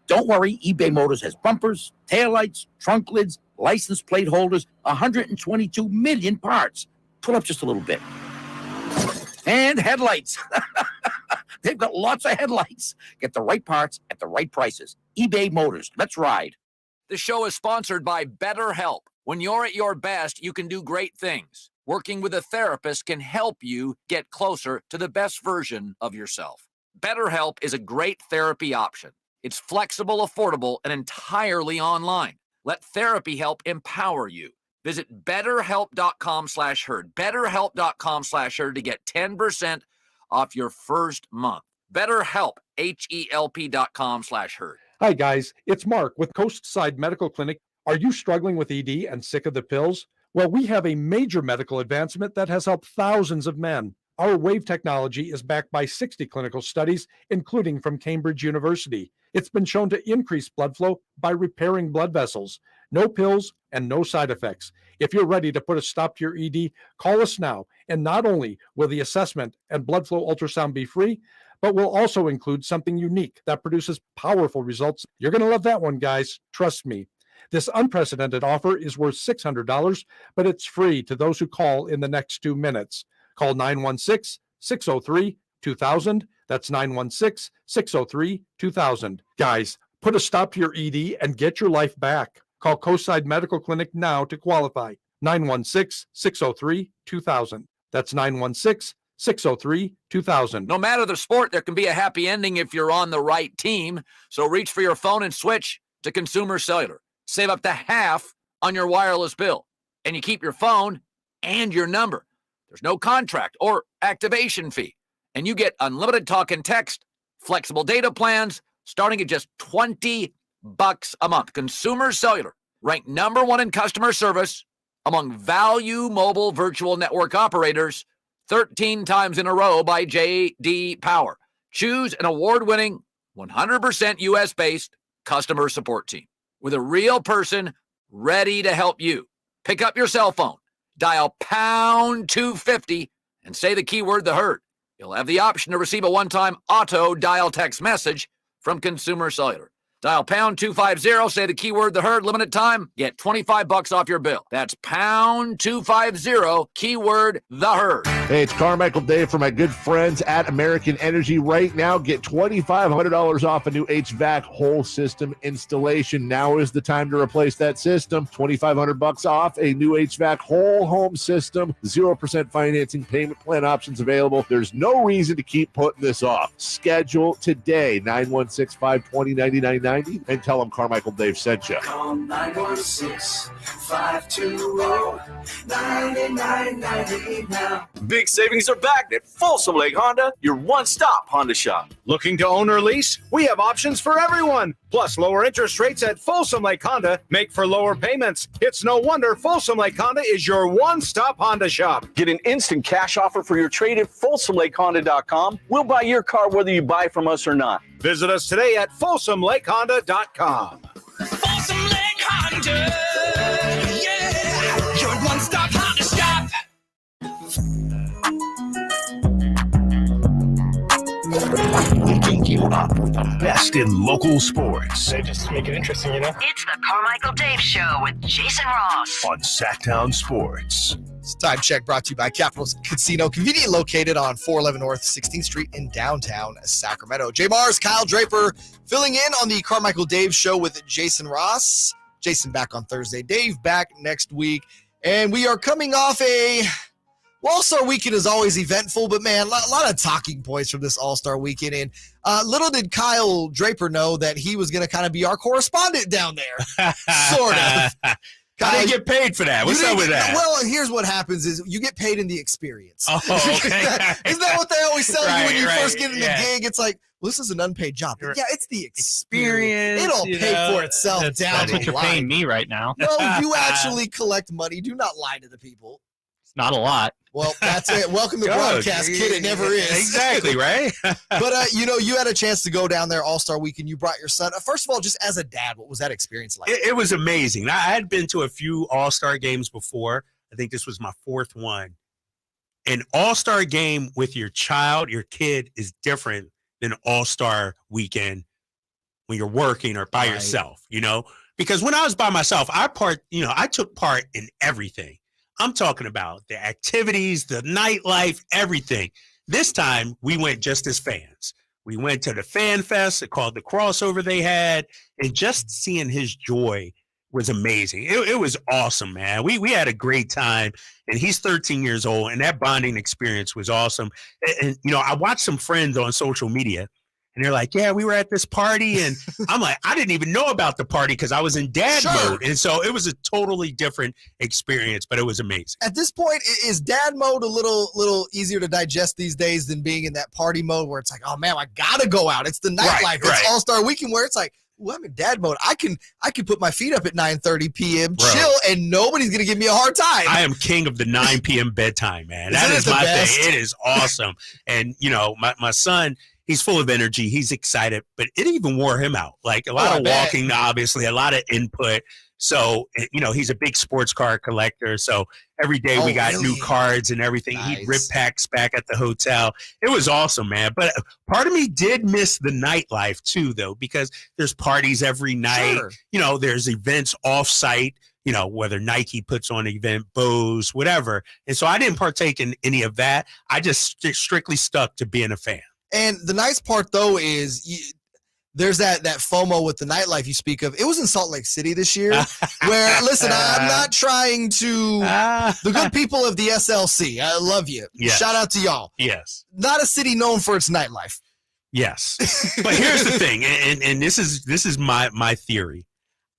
[SPEAKER 6] Don't worry, eBay Motors has bumpers, taillights, trunk lids, license plate holders, 122 million parts. Pull up just a little bit. And headlights. They've got lots of headlights. Get the right parts at the right prices. eBay Motors. Let's ride.
[SPEAKER 10] The show is sponsored by BetterHelp. When you're at your best, you can do great things. Working with a therapist can help you get closer to the best version of yourself. BetterHelp is a great therapy option. It's flexible, affordable, and entirely online. Let therapy help empower you. Visit betterhelp.com/herd. Betterhelp.com/herd to get 10% off your first month. BetterHelp, HELP.com/herd.
[SPEAKER 4] Hi, guys. It's Mark with Coastside Medical Clinic. Are you struggling with ED and sick of the pills? Well, we have a major medical advancement that has helped thousands of men. Our WAVE technology is backed by 60 clinical studies, including from Cambridge University. It's been shown to increase blood flow by repairing blood vessels. No pills and no side effects. If you're ready to put a stop to your ED, call us now. And not only will the assessment and blood flow ultrasound be free, but we'll also include something unique that produces powerful results. You're going to love that one, guys. Trust me. This unprecedented offer is worth $600, but it's free to those who call in the next 2 minutes. Call 916-603-2000. That's 916-603-2000. Guys, put a stop to your ED and get your life back. Call Coastside Medical Clinic now to qualify. 916-603-2000. That's 916-603-2000.
[SPEAKER 10] No matter the sport, there can be a happy ending if you're on the right team. So reach for your phone and switch to Consumer Cellular. Save up to half on your wireless bill. And you keep your phone and your number. There's no contract or activation fee. And you get unlimited talk and text, flexible data plans, starting at just $20 a month. Consumer Cellular, ranked #1 in customer service among value mobile virtual network operators 13 times in a row by J.D. Power. Choose an award-winning, 100% U.S.-based customer support team with a real person ready to help you. Pick up your cell phone, dial pound 250, and say the keyword "the herd." You'll have the option to receive a one-time auto dial text message from Consumer Cellular. Dial pound 250, say the keyword "the herd," limited time, get $25 off your bill. That's pound 250, keyword "the herd."
[SPEAKER 2] Hey, it's Carmichael Dave for my good friends at American Energy. Right now, get $2,500 off a new HVAC whole system installation. Now is the time to replace that system. $2,500 off a new HVAC whole home system. 0% financing, payment plan options available. There's no reason to keep putting this off. Schedule today, 916-520-9990, and tell them Carmichael Dave sent you.
[SPEAKER 16] Call 916-520-9990 now.
[SPEAKER 7] Big savings are back at Folsom Lake Honda, your one-stop Honda shop.
[SPEAKER 8] Looking to own or lease? We have options for everyone. Plus, lower interest rates at Folsom Lake Honda make for lower payments. It's no wonder Folsom Lake Honda is your one-stop Honda shop.
[SPEAKER 7] Get an instant cash offer for your trade at FolsomLakeHonda.com. We'll buy your car whether you buy from us or not.
[SPEAKER 8] Visit us today at FolsomLakeHonda.com.
[SPEAKER 16] Folsom Lake Honda, yeah, your one-stop Honda shop.
[SPEAKER 2] Hooking you up with the best in local sports.
[SPEAKER 9] They just make it interesting, you know?
[SPEAKER 1] It's the Carmichael Dave Show with Jason Ross
[SPEAKER 2] on Sactown Sports.
[SPEAKER 5] It's Time Check brought to you by Capital Casino, conveniently located on 411 North 16th Street in downtown Sacramento. JayMarzz, Kyle Draper filling in on the Carmichael Dave Show with Jason Ross. Jason back on Thursday, Dave back next week. And we are coming off All-Star Weekend is always eventful, but man, a lot of talking points from this All-Star Weekend. And little did Kyle Draper know that he was going to kind of be our correspondent down there, sort of.
[SPEAKER 12] I didn't get paid for that. What's up with that?
[SPEAKER 5] Well, here's what happens is you get paid in the experience.
[SPEAKER 12] Oh, okay.
[SPEAKER 5] Isn't that what they always tell you when you first get in the gig? It's like, well, this is an unpaid job. Yeah, it's the experience. It'll pay for itself down
[SPEAKER 3] That's
[SPEAKER 5] the
[SPEAKER 3] what you're
[SPEAKER 5] line.
[SPEAKER 3] paying me right now.
[SPEAKER 5] No, you actually collect money. Do not lie to the people.
[SPEAKER 3] It's not a lot.
[SPEAKER 5] Well, that's it. Welcome to broadcast, kid. It never is.
[SPEAKER 12] Exactly, right?
[SPEAKER 5] But, you had a chance to go down there All-Star Weekend. You brought your son. First of all, just as a dad, what was that experience like?
[SPEAKER 12] It was amazing. I had been to a few All-Star games before. I think this was my fourth one. An All-Star game with your child, your kid, is different than All-Star Weekend when you're working or by yourself, Because when I was by myself, I took part in everything. I'm talking about the activities, the nightlife, everything. This time, we went just as fans. We went to the Fan Fest, called the crossover they had, and just seeing his joy was amazing. It was awesome, man. We had a great time, and he's 13 years old, and that bonding experience was awesome. And I watched some friends on social media And they're like, yeah, we were at this party. And I'm like, I didn't even know about the party because I was in dad mode. And so it was a totally different experience, but it was amazing.
[SPEAKER 5] At this point, is dad mode a little easier to digest these days than being in that party mode where it's like, oh man, I gotta go out. It's the nightlife. It's All-Star Weekend where it's like, ooh, I'm in dad mode. I can put my feet up at 9:30 p.m., chill, and nobody's gonna give me a hard time.
[SPEAKER 12] I am king of the 9 p.m. bedtime, man. That is my thing. It is awesome. And my son, he's full of energy. He's excited, but it even wore him out. Like a lot of walking, obviously, a lot of input. So, he's a big sports card collector. So every day we got new cards and everything. Nice. He'd rip packs back at the hotel. It was awesome, man. But part of me did miss the nightlife too, though, because there's parties every night. Sure. There's events off-site, whether Nike puts on an event, Bose, whatever. And so I didn't partake in any of that. I just strictly stuck to being a fan.
[SPEAKER 5] And the nice part, though, is there's that FOMO with the nightlife you speak of. It was in Salt Lake City this year where, listen, I'm not trying to – the good people of the SLC, I love you. Yes. Shout out to y'all.
[SPEAKER 12] Yes.
[SPEAKER 5] Not a city known for its nightlife.
[SPEAKER 12] Yes. But here's the thing, and this is my theory.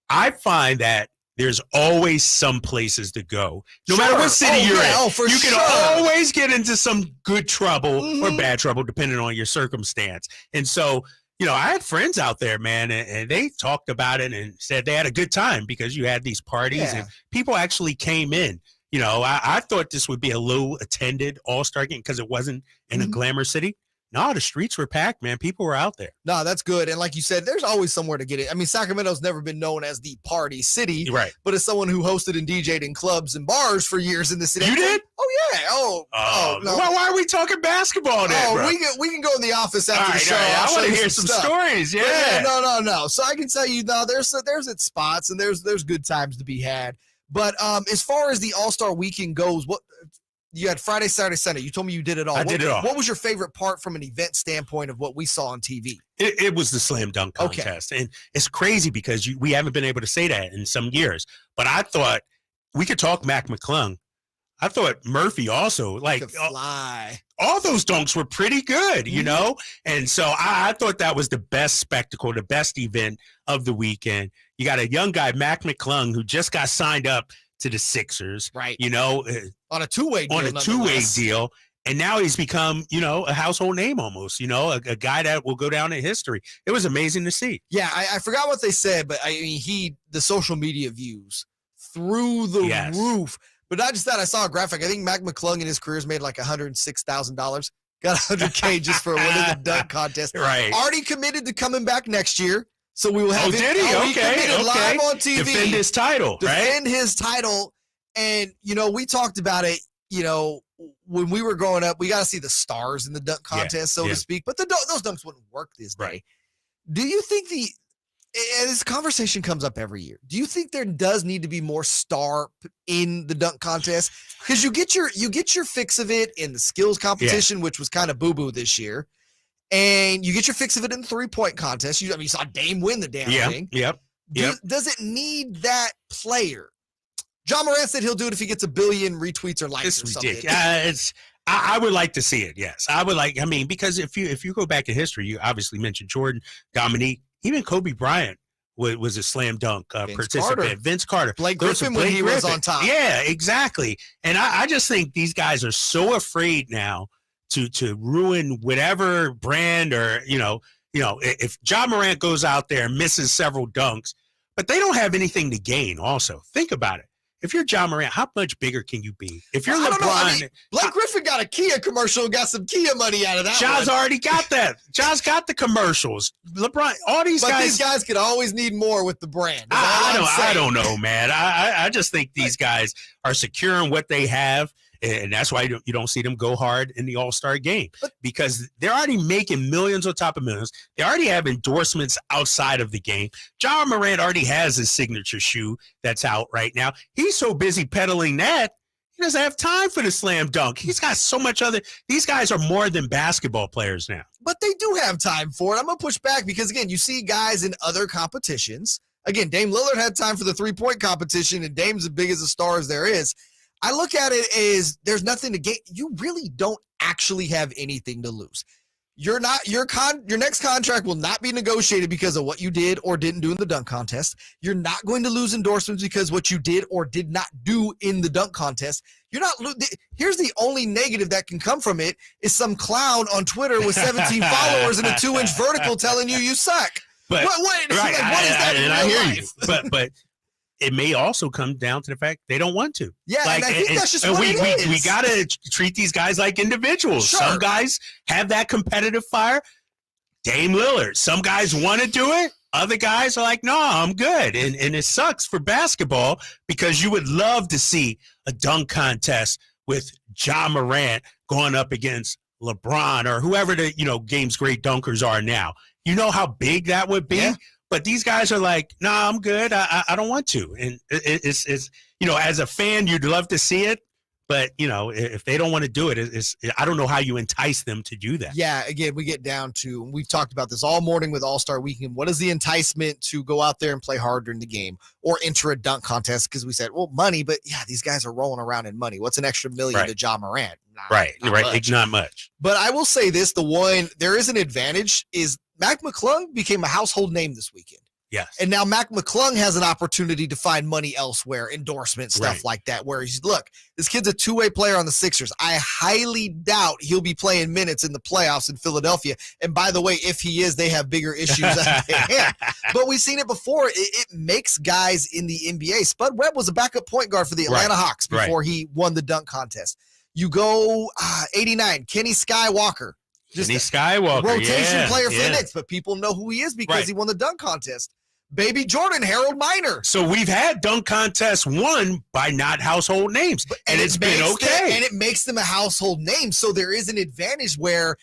[SPEAKER 12] I find that there's always some places to go. No matter what city you're in. You can always get into some good trouble or bad trouble, depending on your circumstance. And so, I had friends out there, man, and they talked about it and said they had a good time because you had these parties and people actually came in. I thought this would be a low-attended All-Star game because it wasn't in a glamour city. No, the streets were packed, man. People were out there.
[SPEAKER 5] No, that's good. And like you said, there's always somewhere to get it. I mean, Sacramento's never been known as the party city.
[SPEAKER 12] Right.
[SPEAKER 5] But as someone who hosted and DJ'd in clubs and bars for years in the city.
[SPEAKER 12] You did?
[SPEAKER 5] Oh, yeah. Oh, no.
[SPEAKER 12] Why are we talking basketball then, bro?
[SPEAKER 5] We can go in the office after the show.
[SPEAKER 12] I want to hear some stories. Yeah.
[SPEAKER 5] No. So I can tell you, there's its spots and there's good times to be had. But as far as the All-Star Weekend goes, what you had Friday, Saturday, Sunday. You told me you did it all.
[SPEAKER 12] I did it all.
[SPEAKER 5] What was your favorite part from an event standpoint of what we saw on TV?
[SPEAKER 12] It was the slam dunk contest. Okay. And it's crazy because we haven't been able to say that in some years. But I thought we could talk Mac McClung. I thought Murphy also, like, all those dunks were pretty good, And so I thought that was the best spectacle, the best event of the weekend. You got a young guy, Mac McClung, who just got signed up to the Sixers,
[SPEAKER 5] right?
[SPEAKER 12] On
[SPEAKER 5] a two-way
[SPEAKER 12] deal. And now he's become, a household name almost, a guy that will go down in history. It was amazing to see.
[SPEAKER 5] Yeah, I forgot what they said, but I mean, the social media views through the roof. But not just that, I saw a graphic. I think Mac McClung in his career has made like $106,000. Got $100K just for winning the dunk contest.
[SPEAKER 12] Right.
[SPEAKER 5] Already committed to coming back next year. So we will have
[SPEAKER 12] did he? Okay.
[SPEAKER 5] Live on TV.
[SPEAKER 12] Defend his title,
[SPEAKER 5] Defend his title. And, we talked about it, when we were growing up, we got to see the stars in the dunk contest, so to speak. But those dunks wouldn't work this day.
[SPEAKER 12] Right.
[SPEAKER 5] Do you think and this conversation comes up every year, do you think there does need to be more star in the dunk contest? Because you get your fix of it in the skills competition, which was kind of boo-boo this year. And you get your fix of it in the three-point contest. You saw Dame win the damn thing.
[SPEAKER 12] Yep.
[SPEAKER 5] Does it need that player? John Morant said he'll do it if he gets 1 billion retweets or likes
[SPEAKER 12] it's
[SPEAKER 5] or something.
[SPEAKER 12] Ridiculous. I would like to see it, yes. Because if you go back in history, you obviously mentioned Jordan, Dominique, even Kobe Bryant was a slam dunk participant. Vince Carter.
[SPEAKER 5] Blake Griffin when he was on top.
[SPEAKER 12] Yeah, exactly. And I just think these guys are so afraid now to ruin whatever brand or, if John Morant goes out there and misses several dunks, but they don't have anything to gain also. Think about it. If you're John Morant, how much bigger can you be? If you're LeBron,
[SPEAKER 5] Blake Griffin got a Kia commercial, got some Kia money out of that.
[SPEAKER 12] John's already got that. John's got the commercials. LeBron, all these guys.
[SPEAKER 5] But these guys could always need more with the brand.
[SPEAKER 12] I don't know, man. I just think these guys are secure in what they have. And that's why you don't see them go hard in the All-Star game, because they're already making millions on top of millions. They already have endorsements outside of the game. John Morant already has his signature shoe that's out right now. He's so busy peddling that, he doesn't have time for the slam dunk. He's got so much other – these guys are more than basketball players now.
[SPEAKER 5] But they do have time for it. I'm going to push back because, again, you see guys in other competitions. Again, Dame Lillard had time for the three-point competition, and Dame's as big as a star as there is. I look at it as there's nothing to gain. You really don't actually have anything to lose. Your next contract will not be negotiated because of what you did or didn't do in the dunk contest. You're not going to lose endorsements because what you did or did not do in the dunk contest. You're not. Here's the only negative that can come from it is some clown on Twitter with 17 followers and a 2-inch vertical telling you suck.
[SPEAKER 12] But
[SPEAKER 5] what is
[SPEAKER 12] right,
[SPEAKER 5] that?
[SPEAKER 12] And I hear you. But it may also come down to the fact they don't want to.
[SPEAKER 5] Yeah, and I think that's just what it is.
[SPEAKER 12] We got to treat these guys like individuals.
[SPEAKER 5] Sure.
[SPEAKER 12] Some guys have that competitive fire. Dame Lillard. Some guys want to do it. Other guys are like, no, I'm good. And it sucks for basketball because you would love to see a dunk contest with Ja Morant going up against LeBron or whoever the game's great dunkers are now. You know how big that would be? Yeah. But these guys are like, nah, I'm good. I don't want to. And it's as a fan, you'd love to see it. But, if they don't want to do it, I don't know how you entice them to do that.
[SPEAKER 5] Yeah, again, we get down to, we've talked about this all morning with All-Star Weekend. What is the enticement to go out there and play hard during the game or enter a dunk contest? Because we said, well, money, but yeah, these guys are rolling around in money. What's an extra million to Ja Morant?
[SPEAKER 12] Not much.
[SPEAKER 5] But I will say this, there is an advantage is Mac McClung became a household name this weekend.
[SPEAKER 12] Yes.
[SPEAKER 5] And now Mac McClung has an opportunity to find money elsewhere, endorsement, stuff like that, where he's, look, this kid's a two-way player on the Sixers. I highly doubt he'll be playing minutes in the playoffs in Philadelphia. And by the way, if he is, they have bigger issues at hand. But we've seen it before. It makes guys in the NBA. Spud Webb was a backup point guard for the Atlanta Hawks before he won the dunk contest. You go 89, Kenny Skywalker.
[SPEAKER 12] Kenny Skywalker,
[SPEAKER 5] rotation player for the Knicks, but people know who he is because he won the dunk contest. Baby Jordan, Harold Miner.
[SPEAKER 12] So we've had dunk contests won by not household names, and it's been okay.
[SPEAKER 5] And it makes them a household name. So there is an advantage where,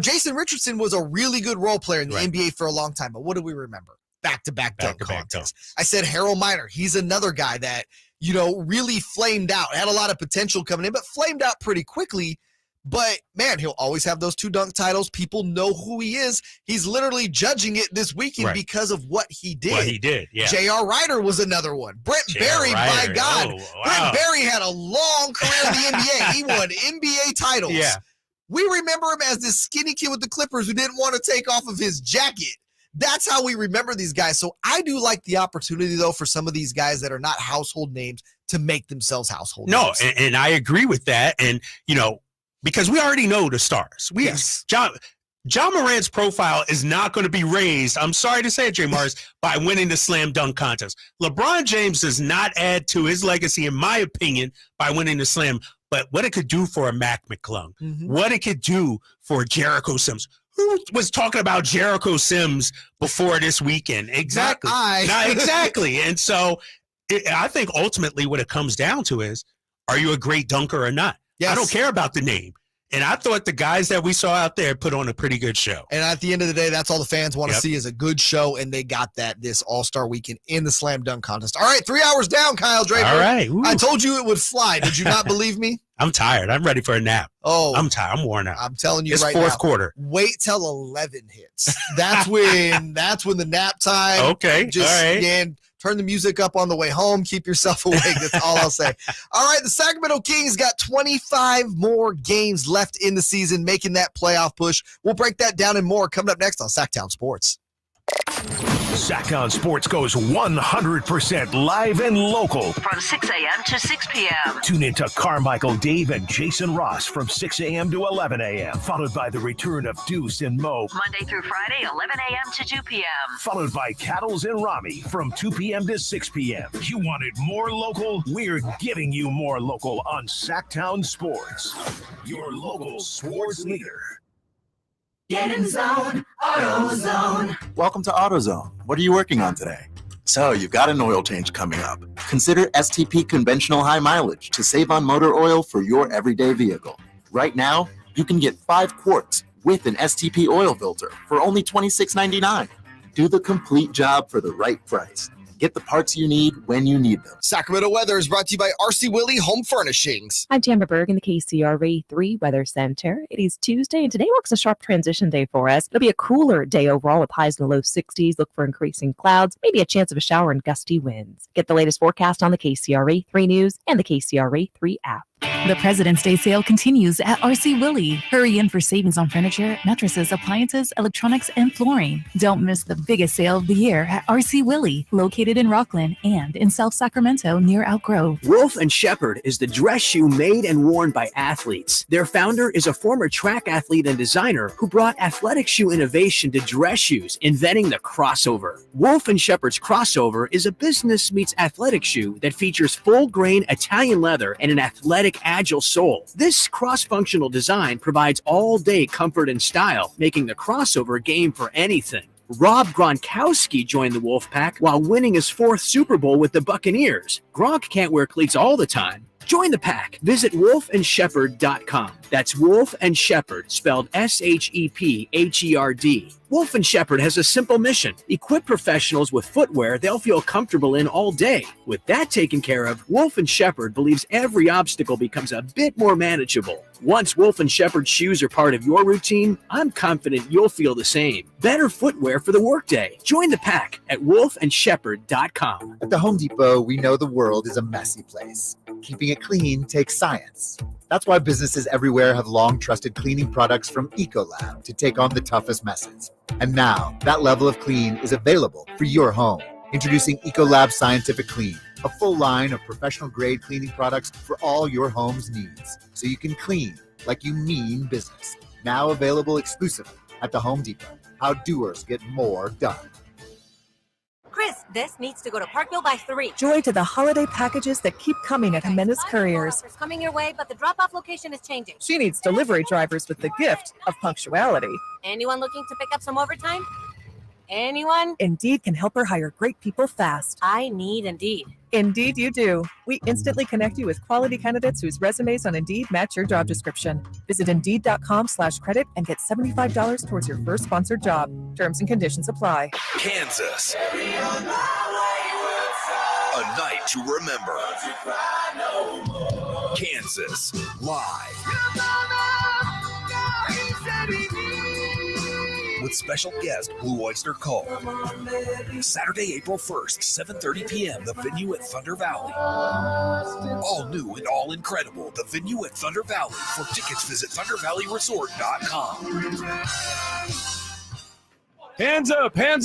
[SPEAKER 5] Jason Richardson was a really good role player in the NBA for a long time. But what do we remember? Back-to-back dunk contests. I said Harold Miner. He's another guy that, really flamed out. Had a lot of potential coming in, but flamed out pretty quickly. But, man, he'll always have those 2 dunk titles. People know who he is. He's literally judging it this weekend because of what he did.
[SPEAKER 12] What he did, yeah.
[SPEAKER 5] J.R. Ryder was another one. Brent Berry, by God.
[SPEAKER 12] Oh, wow.
[SPEAKER 5] Brent Berry had a long career in the NBA. He won NBA titles.
[SPEAKER 12] Yeah.
[SPEAKER 5] We remember him as this skinny kid with the Clippers who didn't want to take off of his jacket. That's how we remember these guys. So I do like the opportunity, though, for some of these guys that are not household names to make themselves household names.
[SPEAKER 12] No, and I agree with that. And, because we already know the stars. Ja Morant's profile is not going to be raised, I'm sorry to say it, JayMarzz, by winning the slam dunk contest. LeBron James does not add to his legacy, in my opinion, by winning the slam. But what it could do for a Mac McClung, what it could do for Jericho Sims. Who was talking about Jericho Sims before this weekend? Exactly. Not exactly. And so I think ultimately what it comes down to is, are you a great dunker or not? Yes. I don't care about the name. And I thought the guys that we saw out there put on a pretty good show.
[SPEAKER 5] And at the end of the day, that's all the fans want to see is a good show, and they got that this All-Star Weekend in the Slam Dunk Contest. All right, 3 hours down, Kyle Draper.
[SPEAKER 12] All right. Ooh.
[SPEAKER 5] I told you it would fly. Did you not believe me?
[SPEAKER 12] I'm tired. I'm ready for a nap.
[SPEAKER 5] Oh,
[SPEAKER 12] I'm tired. I'm worn out.
[SPEAKER 5] I'm telling you
[SPEAKER 12] it's
[SPEAKER 5] right now.
[SPEAKER 12] It's fourth quarter.
[SPEAKER 5] Wait till 11 hits. That's when the nap time.
[SPEAKER 12] Okay.
[SPEAKER 5] Just,
[SPEAKER 12] all right.
[SPEAKER 5] Again, turn the music up on the way home. Keep yourself awake. That's all I'll say. All right, the Sacramento Kings got 25 more games left in the season, making that playoff push. We'll break that down and more coming up next on Sactown Sports.
[SPEAKER 2] Sactown Sports goes 100% live and local.
[SPEAKER 1] From 6 a.m. to 6 p.m.
[SPEAKER 2] Tune in to Carmichael Dave and Jason Ross from 6 a.m. to 11 a.m. Followed by the return of Deuce and Mo.
[SPEAKER 1] Monday through Friday, 11 a.m. to 2 p.m.
[SPEAKER 2] Followed by Cattles and Rami from 2 p.m. to 6 p.m. You wanted more local? We're giving you more local on Sactown Sports. Your local sports leader.
[SPEAKER 16] Get in zone, AutoZone.
[SPEAKER 9] Welcome to AutoZone. What are you working on today? So you've got an oil change coming up. Consider STP Conventional High Mileage to save on motor oil for your everyday vehicle. Right now, you can get 5 quarts with an STP oil filter for only $26.99. Do the complete job for the right price. Get the parts you need when you need them.
[SPEAKER 5] Sacramento weather is brought to you by R.C. Willey Home Furnishings.
[SPEAKER 14] I'm Tamara Berg in the KCRA 3 Weather Center. It is Tuesday, and today marks a sharp transition day for us. It'll be a cooler day overall with highs in the low 60s. Look for increasing clouds, maybe a chance of a shower and gusty winds. Get the latest forecast on the KCRA 3 News and the KCRA 3 app.
[SPEAKER 17] The President's Day sale continues at RC Willey. Hurry in for savings on furniture, mattresses, appliances, electronics, and flooring. Don't miss the biggest sale of the year at RC Willey, located in Rockland and in South Sacramento near Outgrove.
[SPEAKER 19] Wolf & Shepherd is the dress shoe made and worn by athletes. Their founder is a former track athlete and designer who brought athletic shoe innovation to dress shoes, inventing the crossover. Wolf & Shepherd's crossover is a business meets athletic shoe that features full-grain Italian leather and an athletic agile sole. This cross-functional design provides all-day comfort and style, making the crossover game for anything. Rob Gronkowski joined the Wolfpack while winning his 4th Super Bowl with the Buccaneers. Gronk can't wear cleats all the time. Join the pack. Visit wolfandshepherd.com. That's Wolf and Shepherd, spelled S-H-E-P-H-E-R-D. Wolf & Shepherd has a simple mission. Equip professionals with footwear they'll feel comfortable in all day. With that taken care of, Wolf & Shepherd believes every obstacle becomes a bit more manageable. Once Wolf & Shepherd shoes are part of your routine, I'm confident you'll feel the same. Better footwear for the workday. Join the pack at wolfandshepherd.com.
[SPEAKER 20] At the Home Depot, we know the world is a messy place. Keeping it clean takes science. That's why businesses everywhere have long trusted cleaning products from Ecolab to take on the toughest messes. And now, that level of clean is available for your home. Introducing Ecolab Scientific Clean, a full line of professional-grade cleaning products for all your home's needs, so you can clean like you mean business. Now available exclusively at the Home Depot. How doers get more done.
[SPEAKER 21] Chris, this needs to go to Parkville by 3.
[SPEAKER 23] Joy to the holiday packages that keep coming at Jimenez Couriers.
[SPEAKER 21] It's coming your way, but the drop-off location is changing.
[SPEAKER 23] She needs delivery drivers with the gift of punctuality.
[SPEAKER 21] Anyone looking to pick up some overtime? Anyone?
[SPEAKER 23] Indeed can help her hire great people fast.
[SPEAKER 21] I need Indeed.
[SPEAKER 23] Indeed you do. We instantly connect you with quality candidates whose resumes on Indeed match your job description. Visit Indeed.com/credit and get $75 towards your first sponsored job. Terms and conditions apply.
[SPEAKER 24] Kansas. A night to remember. Kansas Live. With special guest Blue Oyster Cult. Saturday, April 1st, 7:30 p.m., the venue at Thunder Valley. All new and all incredible, the venue at Thunder Valley. For tickets, visit ThunderValleyResort.com.
[SPEAKER 25] Hands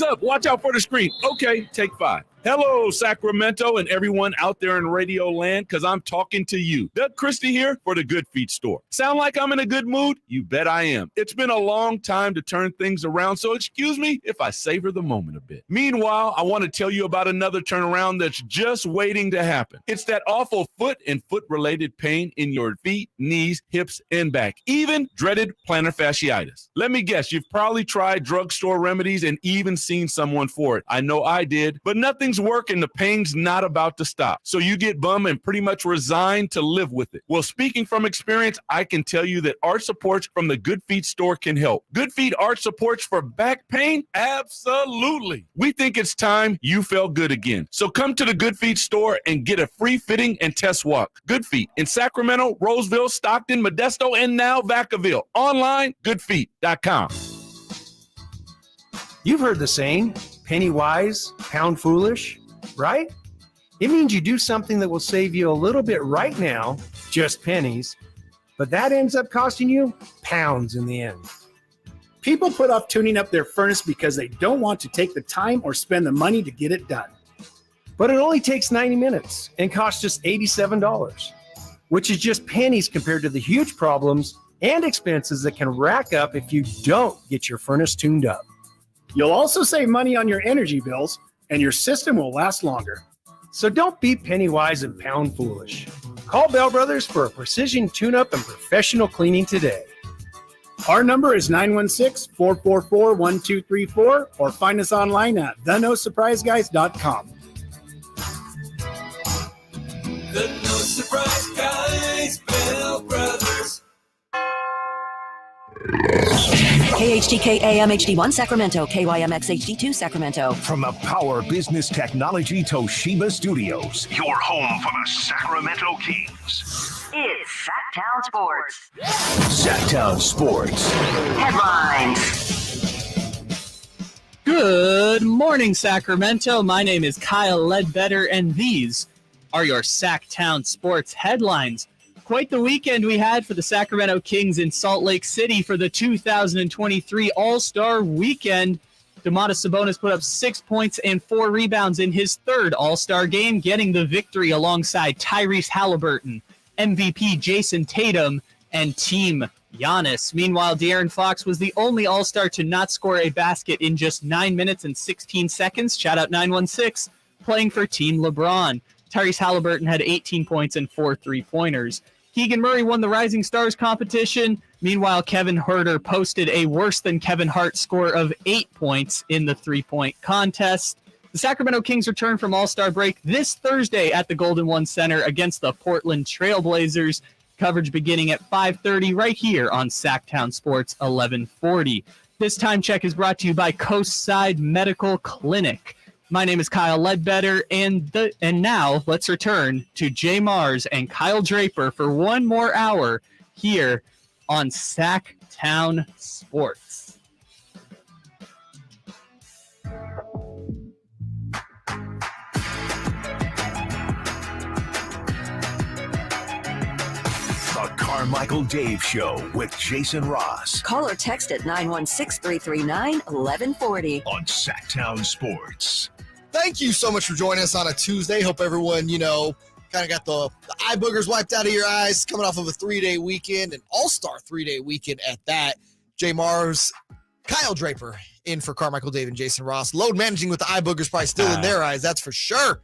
[SPEAKER 25] up, watch out for the screen. Okay, take 5. Hello, Sacramento and everyone out there in radio land, because I'm talking to you. Doug Christie here for the Good Feet store. Sound like I'm in a good mood? You bet I am. It's been a long time to turn things around, so excuse me if I savor the moment a bit. Meanwhile, I want to tell you about another turnaround that's just waiting to happen. It's that awful foot and foot-related pain in your feet, knees, hips, and back, even dreaded plantar fasciitis. Let me guess, you've probably tried drugstore remedies and even seen someone for it. I know I did, but nothing's working. The pain's not about to stop. So you get bummed and pretty much resign to live with it. Well, speaking from experience, I can tell you that arch supports from the Good Feet store can help. Good Feet arch supports for back pain? Absolutely. We think it's time you felt good again. So come to the Good Feet store and get a free fitting and test walk. Good Feet in Sacramento, Roseville, Stockton, Modesto, and now Vacaville. Online, goodfeet.com.
[SPEAKER 26] You've heard the saying, penny wise, pound foolish, right? It means you do something that will save you a little bit right now, just pennies, but that ends up costing you pounds in the end.
[SPEAKER 29] People put off tuning up their furnace because they don't want to take the time or spend the money to get it done.
[SPEAKER 26] But it only takes 90 minutes and costs just $87, which is just pennies compared to the huge problems and expenses that can rack up if you don't get your furnace tuned up.
[SPEAKER 29] You'll also save money on your energy bills, and your system will last longer.
[SPEAKER 26] So don't be penny wise and pound foolish. Call Bell Brothers for a precision tune-up and professional cleaning today.
[SPEAKER 29] Our number is 916-444-1234, or find us online at thenosurpriseguys.com.
[SPEAKER 16] The No Surprise Guys, Bell Brothers.
[SPEAKER 1] KHTK AM HD1 Sacramento, KYMX HD2 Sacramento.
[SPEAKER 2] From the Power Business Technology Toshiba Studios, your home for the Sacramento Kings.
[SPEAKER 1] It's Sactown Sports.
[SPEAKER 2] Sactown Sports.
[SPEAKER 1] Headlines.
[SPEAKER 3] Good morning, Sacramento. My name is Kyle Ledbetter, and these are your Sactown Sports headlines. Quite the weekend we had for the Sacramento Kings in Salt Lake City for the 2023 All-Star Weekend. Domantas Sabonis put up 6 points and 4 rebounds in his third All-Star game, getting the victory alongside Tyrese Halliburton, MVP Jason Tatum, and Team Giannis. Meanwhile, De'Aaron Fox was the only All-Star to not score a basket in just 9 minutes and 16 seconds. Shout out 916, playing for Team LeBron. Tyrese Halliburton had 18 points and 4 3-pointers. Keegan Murray won the Rising Stars competition. Meanwhile, Kevin Huerter posted a worse than Kevin Hart score of 8 points in the 3-point contest. The Sacramento Kings return from All-Star break this Thursday at the Golden One Center against the Portland Trail Blazers. Coverage beginning at 5:30 right here on Sactown Sports 1140. This time check is brought to you by Coastside Medical Clinic. My name is Kyle Ledbetter, and now let's return to JayMarzz and Kyle Draper for one more hour here on Sactown Sports.
[SPEAKER 2] The Carmichael Dave Show with JayMarzz.
[SPEAKER 1] Call or text at 916-339-1140.
[SPEAKER 2] On Sactown Sports.
[SPEAKER 5] Thank you so much for joining us on a Tuesday. Hope everyone, kind of got the eye boogers wiped out of your eyes coming off of a 3-day weekend, an all-star 3-day weekend at that. JayMarzz, Kyle Draper in for Carmichael Dave and JayMarzz. Load managing with the eye boogers probably still in their eyes, that's for sure.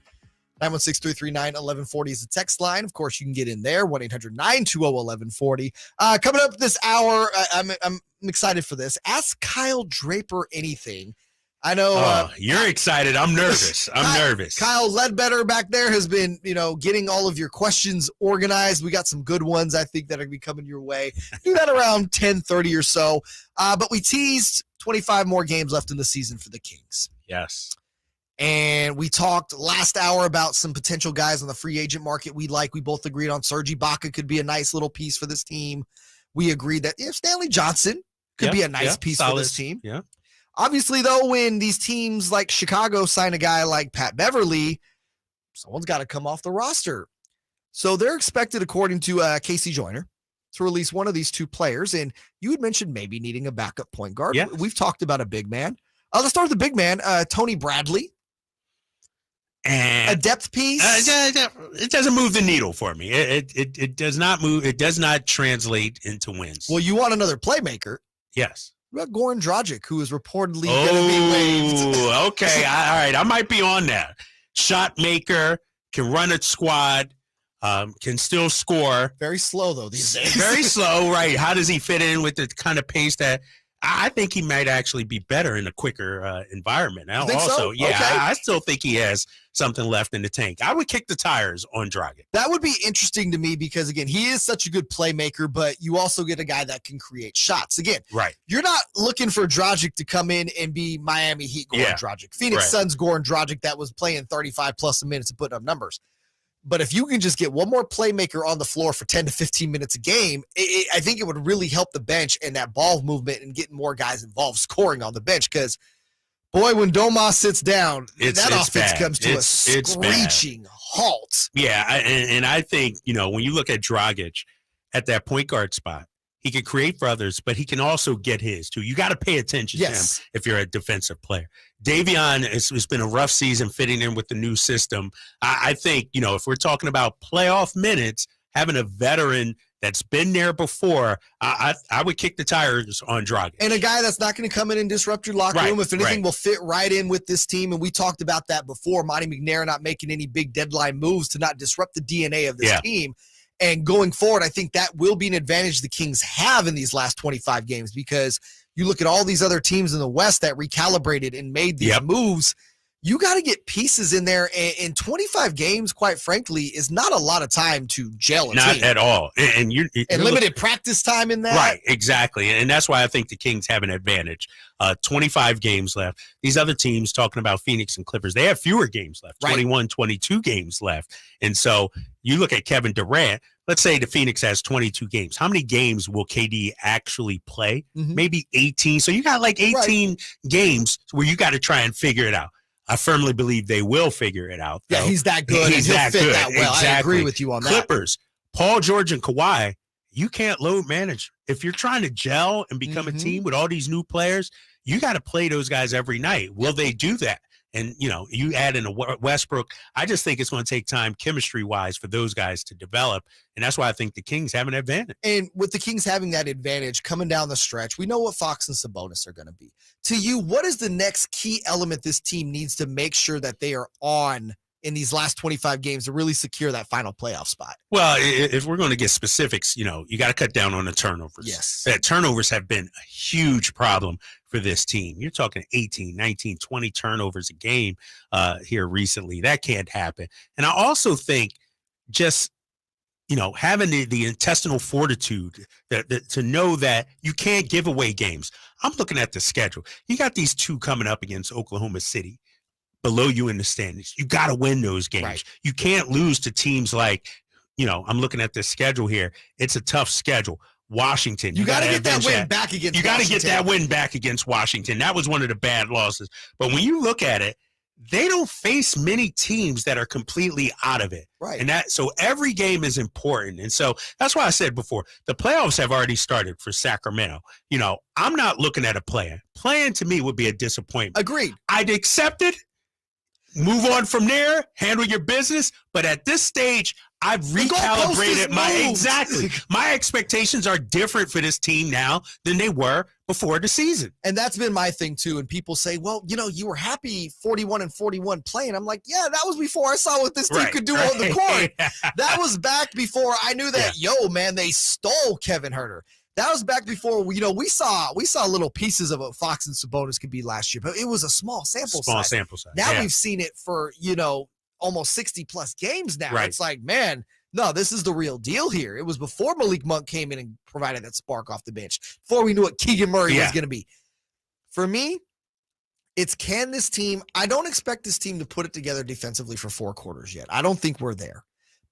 [SPEAKER 5] 916-339-1140 is the text line. Of course, you can get in there, 1-800-920-1140. Coming up this hour, I'm excited for this. Ask Kyle Draper anything. I know.
[SPEAKER 12] You're excited. I'm nervous.
[SPEAKER 5] Kyle Ledbetter back there has been, getting all of your questions organized. We got some good ones, I think, that are going to be coming your way. Do that around 10:30 or so. But we teased 25 more games left in the season for the Kings.
[SPEAKER 12] Yes.
[SPEAKER 5] And we talked last hour about some potential guys on the free agent market we like. We both agreed on Serge Ibaka could be a nice little piece for this team. We agreed that Stanley Johnson could be a nice piece for this team.
[SPEAKER 12] Yeah.
[SPEAKER 5] Obviously, though, when these teams like Chicago sign a guy like Pat Beverly, someone's got to come off the roster. So they're expected, according to Casey Joyner, to release one of these two players. And you had mentioned maybe needing a backup point guard.
[SPEAKER 12] Yeah.
[SPEAKER 5] We've talked about a big man. Let's start with the big man, Tony Bradley.
[SPEAKER 12] And
[SPEAKER 5] a depth piece.
[SPEAKER 12] It doesn't move the needle for me. It does not move. It does not translate into wins.
[SPEAKER 5] Well, you want another playmaker.
[SPEAKER 12] Yes.
[SPEAKER 5] What about Goran Dragic, who is reportedly going to be waived?
[SPEAKER 12] Okay. All right. I might be on that. Shot maker, can run a squad, can still score.
[SPEAKER 5] Very slow, though, these days.
[SPEAKER 12] Very slow, right. How does he fit in with the kind of pace that I think he might actually be better in a quicker environment. Now, also,
[SPEAKER 5] so?
[SPEAKER 12] Yeah,
[SPEAKER 5] okay.
[SPEAKER 12] I still think he has something left in the tank. I would kick the tires on Dragic.
[SPEAKER 5] That would be interesting to me because, again, he is such a good playmaker, but you also get a guy that can create shots. Again,
[SPEAKER 12] right.
[SPEAKER 5] You're not looking for Dragic to come in and be Miami Heat Goran Dragic. Phoenix Suns Goran Dragic that was playing 35-plus minutes and putting up numbers. But if you can just get one more playmaker on the floor for 10 to 15 minutes a game, I think it would really help the bench and that ball movement and getting more guys involved scoring on the bench. Because, boy, when Domas sits down, that offense comes to a screeching halt.
[SPEAKER 12] Yeah, and I think, when you look at Dragic at that point guard spot, he can create for others, but he can also get his, too. You got to pay attention to him if you're a defensive player. Davion, it's been a rough season fitting in with the new system. I think, if we're talking about playoff minutes, having a veteran that's been there before, I would kick the tires on Dragic.
[SPEAKER 5] And a guy that's not going to come in and disrupt your locker room. If anything, will fit right in with this team. And we talked about that before. Monty McNair not making any big deadline moves to not disrupt the DNA of this team. And going forward, I think that will be an advantage the Kings have in these last 25 games because you look at all these other teams in the West that recalibrated and made these moves. You got to get pieces in there. And 25 games, quite frankly, is not a lot of time to gel a
[SPEAKER 12] team. Not at all. And
[SPEAKER 5] limited practice time in that.
[SPEAKER 12] Right, exactly. And that's why I think the Kings have an advantage. 25 games left. These other teams, talking about Phoenix and Clippers, they have fewer games left, 21, 22 games left. And so you look at Kevin Durant, let's say the Phoenix has 22 games. How many games will KD actually play? Maybe 18. So you got like 18 games where you got to try and figure it out. I firmly believe they will figure it out.
[SPEAKER 5] Yeah, he's that good. He's that good. That well. Exactly. I agree with you on that.
[SPEAKER 12] Clippers, Paul George and Kawhi, you can't load manage. If you're trying to gel and become a team with all these new players, you got to play those guys every night. Will they do that? And, you add in a Westbrook. I just think it's going to take time chemistry-wise for those guys to develop, and that's why I think the Kings have an advantage.
[SPEAKER 5] And with the Kings having that advantage coming down the stretch, we know what Fox and Sabonis are going to be. To you, what is the next key element this team needs to make sure that they are on in these last 25 games to really secure that final playoff spot?
[SPEAKER 12] Well, if we're going to get specifics, you got to cut down on the turnovers.
[SPEAKER 5] Yes.
[SPEAKER 12] Turnovers have been a huge problem for this team. You're talking 18, 19, 20 turnovers a game here recently. That can't happen. And I also think just, having the intestinal fortitude to know that you can't give away games. I'm looking at the schedule. You got these two coming up against Oklahoma City, below you in the standings. You got to win those games. Right. You can't lose to teams like, I'm looking at the schedule here. It's a tough schedule. Washington.
[SPEAKER 5] You got to get that win back against
[SPEAKER 12] Washington. You got to get that win back against Washington. That was one of the bad losses. But when you look at it, they don't face many teams that are completely out of it.
[SPEAKER 5] Right.
[SPEAKER 12] And so every game is important. And so that's why I said before, the playoffs have already started for Sacramento. I'm not looking at a play-in. Play-in to me would be a disappointment.
[SPEAKER 5] Agreed.
[SPEAKER 12] I'd accept it. Move on from there, handle your business. But at this stage, I've recalibrated my expectations are different for this team now than they were before the season.
[SPEAKER 5] And that's been my thing too. And people say, well, you were happy 41-41 playing. I'm like, yeah, that was before I saw what this team could do on the court. That was back before I knew that, they stole Kevin Huerter. That was back before, we saw little pieces of what Fox and Sabonis could be last year, but it was a small sample size. Now we've seen it for, almost 60-plus games now.
[SPEAKER 12] Right.
[SPEAKER 5] It's like, man, no, this is the real deal here. It was before Malik Monk came in and provided that spark off the bench, before we knew what Keegan Murray was going to be. For me, it's can this team – I don't expect this team to put it together defensively for 4 quarters yet. I don't think we're there.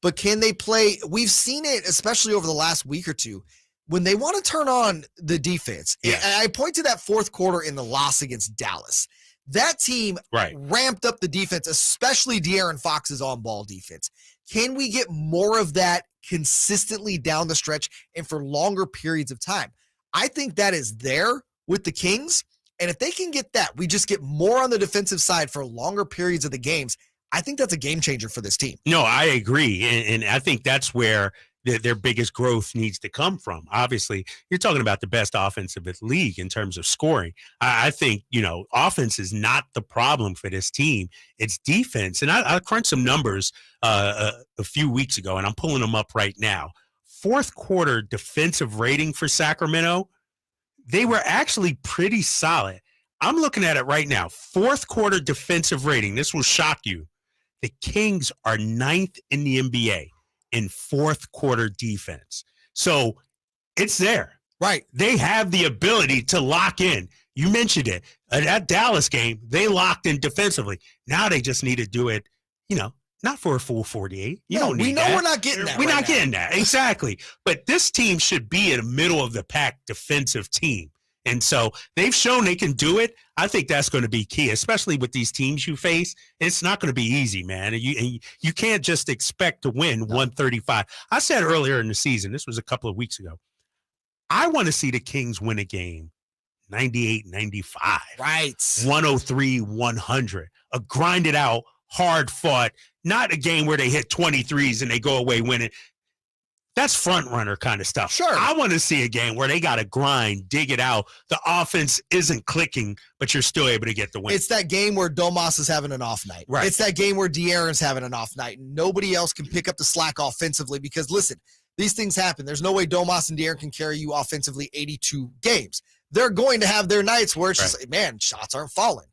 [SPEAKER 5] But can they play – we've seen it, especially over the last week or two, when they want to turn on the defense. And I point to that fourth quarter in the loss against Dallas. That team ramped up the defense, especially De'Aaron Fox's on-ball defense. Can we get more of that consistently down the stretch and for longer periods of time? I think that is there with the Kings. And if they can get that, we just get more on the defensive side for longer periods of the games. I think that's a game changer for this team.
[SPEAKER 12] No, I agree. And I think that's where their biggest growth needs to come from. Obviously, you're talking about the best offense of the league in terms of scoring. I think, offense is not the problem for this team. It's defense. And I crunched some numbers a few weeks ago, and I'm pulling them up right now. Fourth quarter defensive rating for Sacramento, they were actually pretty solid. I'm looking at it right now. Fourth quarter defensive rating. This will shock you. The Kings are 9th in the NBA. In fourth quarter defense. So it's there.
[SPEAKER 5] Right.
[SPEAKER 12] They have the ability to lock in. You mentioned it. That Dallas game, they locked in defensively. Now they just need to do it, not for a full 48. You don't need that.
[SPEAKER 5] We know we're not getting that.
[SPEAKER 12] We're not getting that. Exactly. But this team should be a middle of the pack defensive team. And so they've shown they can do it. I think that's going to be key, especially with these teams you face. It's not going to be easy, man. And you can't just expect to win 135. I said earlier in the season, this was a couple of weeks ago, I want to see the Kings win a game 98-95.
[SPEAKER 5] Right.
[SPEAKER 12] 103-100. A grinded out, hard fought, not a game where they hit 23s and they go away winning. That's front runner kind of stuff.
[SPEAKER 5] Sure.
[SPEAKER 12] I want to see a game where they got to grind, dig it out. The offense isn't clicking, but you're still able to get the win.
[SPEAKER 5] It's that game where Domas is having an off night.
[SPEAKER 12] Right.
[SPEAKER 5] It's that game where De'Aaron's having an off night. Nobody else can pick up the slack offensively because, listen, these things happen. There's no way Domas and De'Aaron can carry you offensively 82 games. They're going to have their nights where it's just like, man, shots aren't falling.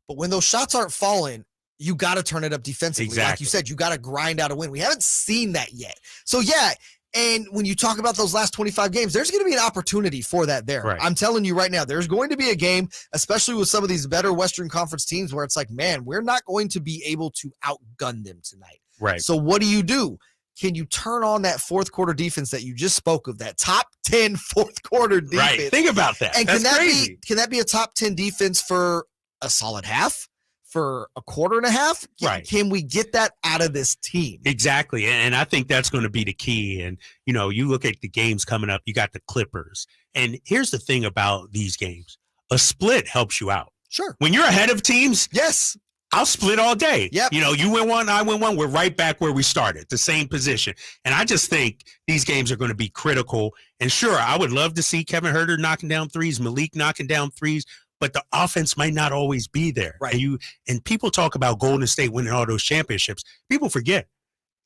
[SPEAKER 5] But when those shots aren't falling, you got to turn it up defensively.
[SPEAKER 12] Exactly.
[SPEAKER 5] Like you said, you got to grind out a win. We haven't seen that yet. So, yeah. And when you talk about those last 25 games, there's going to be an opportunity for that there.
[SPEAKER 12] Right.
[SPEAKER 5] I'm telling you right now, there's going to be a game, especially with some of these better Western Conference teams where it's like, man, we're not going to be able to outgun them tonight.
[SPEAKER 12] Right.
[SPEAKER 5] So what do? Can you turn on that fourth quarter defense that you just spoke of, that top 10 fourth quarter defense?
[SPEAKER 12] Right. Think about that.
[SPEAKER 5] And
[SPEAKER 12] That's crazy.
[SPEAKER 5] can that be a top 10 defense for a solid half? for a quarter and a half.
[SPEAKER 12] Right.
[SPEAKER 5] Can we get that out of this team?
[SPEAKER 12] Exactly. And I think that's going to be the key. And, you look at the games coming up, you got the Clippers. And here's the thing about these games. A split helps you out.
[SPEAKER 5] Sure.
[SPEAKER 12] When you're ahead of teams,
[SPEAKER 5] yes,
[SPEAKER 12] I'll split all day.
[SPEAKER 5] Yep.
[SPEAKER 12] You win one, I win one. We're right back where we started, the same position. And I just think these games are going to be critical. And sure, I would love to see Kevin Huerter knocking down threes, Malik knocking down threes, but the offense might not always be there.
[SPEAKER 5] Right.
[SPEAKER 12] And people talk about Golden State winning all those championships. People forget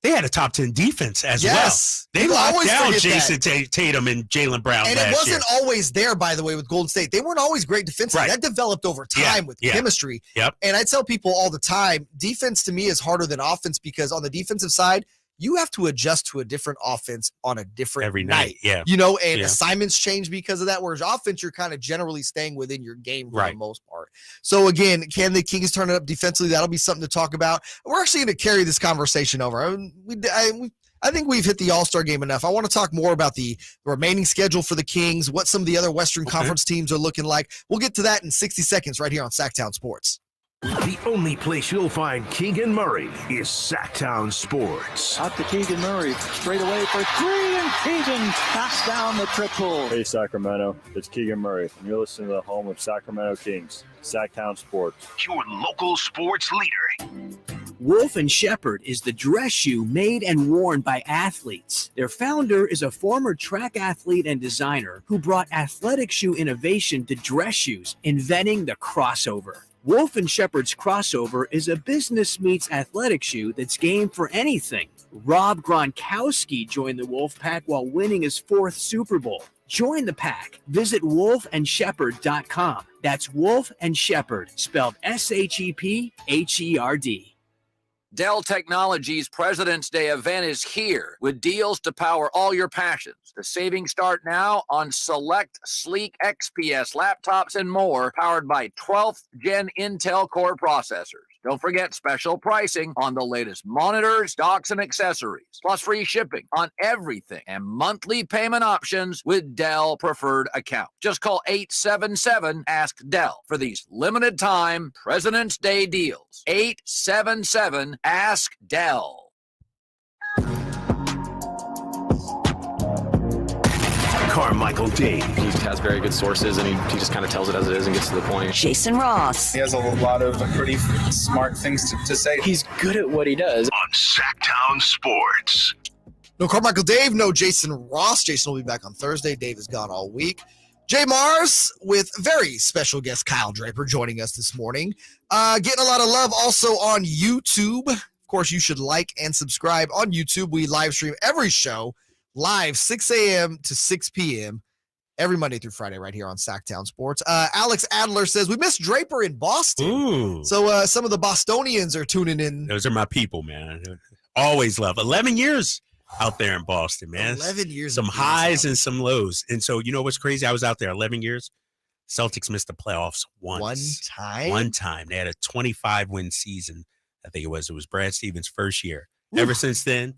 [SPEAKER 12] they had a top 10 defense as well. They
[SPEAKER 5] People
[SPEAKER 12] locked
[SPEAKER 5] always
[SPEAKER 12] down
[SPEAKER 5] forget
[SPEAKER 12] Jason Tatum and Jaylen Brown
[SPEAKER 5] And
[SPEAKER 12] last
[SPEAKER 5] it wasn't
[SPEAKER 12] year.
[SPEAKER 5] always there, by the way, with Golden State. They weren't always great defensively.
[SPEAKER 12] Right.
[SPEAKER 5] That developed over time with chemistry.
[SPEAKER 12] Yep.
[SPEAKER 5] And I tell people all the time, defense to me is harder than offense because on the defensive side, you have to adjust to a different offense on a different
[SPEAKER 12] Every night. Yeah.
[SPEAKER 5] And assignments change because of that. Whereas offense, you're kind of generally staying within your game for the most part. So again, can the Kings turn it up defensively? That'll be something to talk about. We're actually going to carry this conversation over. I think we've hit the All-Star game enough. I want to talk more about the remaining schedule for the Kings, what some of the other Western Conference teams are looking like. We'll get to that in 60 seconds right here on Sactown Sports.
[SPEAKER 2] The only place you'll find Keegan Murray is Sactown Sports.
[SPEAKER 4] Out to Keegan Murray, straight away for three, and Keegan knocks down the triple.
[SPEAKER 6] Hey Sacramento, it's Keegan Murray, and you're listening to the home of Sacramento Kings, Sactown Sports.
[SPEAKER 2] Your local sports leader.
[SPEAKER 19] Wolf & Shepherd is the dress shoe made and worn by athletes. Their founder is a former track athlete and designer who brought athletic shoe innovation to dress shoes, inventing the crossover. Wolf & Shepherd's crossover is a business meets athletic shoe that's game for anything. Rob Gronkowski joined the Wolf Pack while winning his 4th Super Bowl. Join the pack. Visit wolfandshepard.com. That's Wolf and Shepherd, spelled SHEPHERD.
[SPEAKER 10] Dell Technologies President's Day event is here with deals to power all your passions. The savings start now on select sleek XPS laptops and more, powered by 12th Gen Intel Core processors. Don't forget special pricing on the latest monitors, docks, and accessories, plus free shipping on everything and monthly payment options with Dell Preferred Account. Just call 877-ASK-DELL for these limited time President's Day deals. 877-ASK-DELL.
[SPEAKER 2] Carmichael Dave.
[SPEAKER 11] He has very good sources, and he just kind of tells it as it is and gets to the point.
[SPEAKER 1] Jason Ross.
[SPEAKER 13] He has a lot of pretty smart things to say.
[SPEAKER 11] He's good at what he does.
[SPEAKER 2] On Sactown Sports.
[SPEAKER 5] No Carmichael Dave, no Jason Ross. Jason will be back on Thursday. Dave is gone all week. JayMarzz with very special guest Kyle Draper joining us this morning. Getting a lot of love also on YouTube. Of course, you should like and subscribe on YouTube. We live stream every show live 6 a.m. to 6 p.m. every Monday through Friday right here on Sactown Sports. Alex Adler says, we missed Draper in Boston.
[SPEAKER 12] Ooh.
[SPEAKER 5] So some of the Bostonians are tuning in.
[SPEAKER 12] Those are my people, man. Always love. 11 years out there in Boston, man.
[SPEAKER 5] 11 years.
[SPEAKER 12] Some highs and some lows. And so, you know what's crazy? I was out there 11 years. Celtics missed the playoffs once. One time. They had a 25-win season, I think it was. It was Brad Stevens' first year.
[SPEAKER 5] Ooh.
[SPEAKER 12] Ever since then,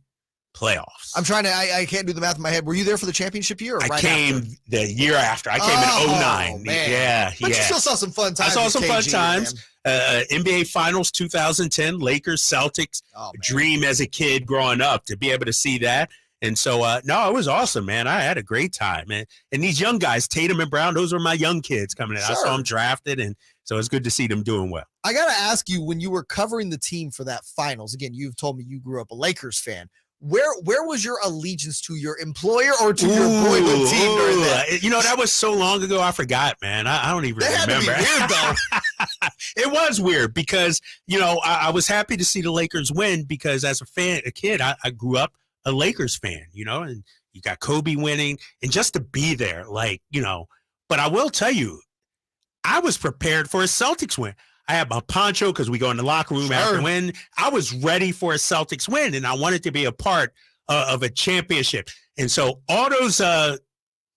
[SPEAKER 12] playoffs.
[SPEAKER 5] I'm trying to, I can't do the math in my head. Were you there for the championship year? Or
[SPEAKER 12] I
[SPEAKER 5] right
[SPEAKER 12] came
[SPEAKER 5] after?
[SPEAKER 12] the year after. I came in 09.
[SPEAKER 5] Man.
[SPEAKER 12] Yeah.
[SPEAKER 5] But you still saw some fun times.
[SPEAKER 12] I saw
[SPEAKER 5] with
[SPEAKER 12] some fun
[SPEAKER 5] KG,
[SPEAKER 12] times. NBA Finals 2010, Lakers, Celtics. Dream as a kid growing up to be able to see that. And so, no, it was awesome, man. I had a great time, man. And these young guys, Tatum and Brown, those were my young kids coming in.
[SPEAKER 5] Sure.
[SPEAKER 12] I saw them drafted, and so it's good to see them doing well.
[SPEAKER 5] I got to ask you, when you were covering the team for that finals, again, you've told me you grew up a Lakers fan. Where was your allegiance to your employer or to your boyhood team during that?
[SPEAKER 12] You know, that was so long ago, I forgot, man. I don't even remember.
[SPEAKER 5] Had to be weird, though.
[SPEAKER 12] It was weird because, you know, I was happy to see the Lakers win because as a kid, I grew up a Lakers fan, you know, and you got Kobe winning and just to be there, like, you know, but I will tell you, I was prepared for a Celtics win. I had my poncho because we go in the locker room after win. I was ready for a Celtics win, and I wanted to be a part of a championship. And so all those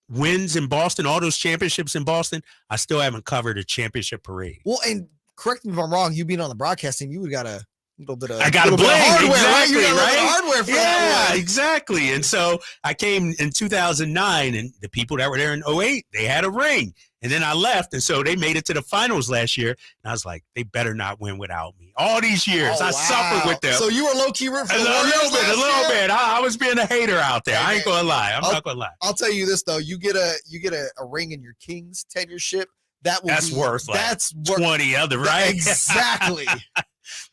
[SPEAKER 12] wins in Boston, all those championships in Boston, I still haven't covered a championship parade.
[SPEAKER 5] Well, and correct me if I'm wrong, you being on the broadcast team, you would got a little bit of
[SPEAKER 12] I got a bling,
[SPEAKER 5] hardware,
[SPEAKER 12] exactly,
[SPEAKER 5] right? You got a little
[SPEAKER 12] right?
[SPEAKER 5] hardware for that one.
[SPEAKER 12] Exactly. And so I came in 2009, and the people that were there in 08, they had a ring. And then I left, and so they made it to the finals last year. And I was like, they better not win without me. All these years, I suffered with them.
[SPEAKER 5] So you were low-key rooting for the
[SPEAKER 12] Warriors
[SPEAKER 5] Warriors
[SPEAKER 12] a little bit. I was being a hater out there. I ain't gonna lie. I'm not gonna lie.
[SPEAKER 5] I'll tell you this though: you get a ring in your Kings tenureship. That's
[SPEAKER 12] worth like 20 other, right?
[SPEAKER 5] Exactly.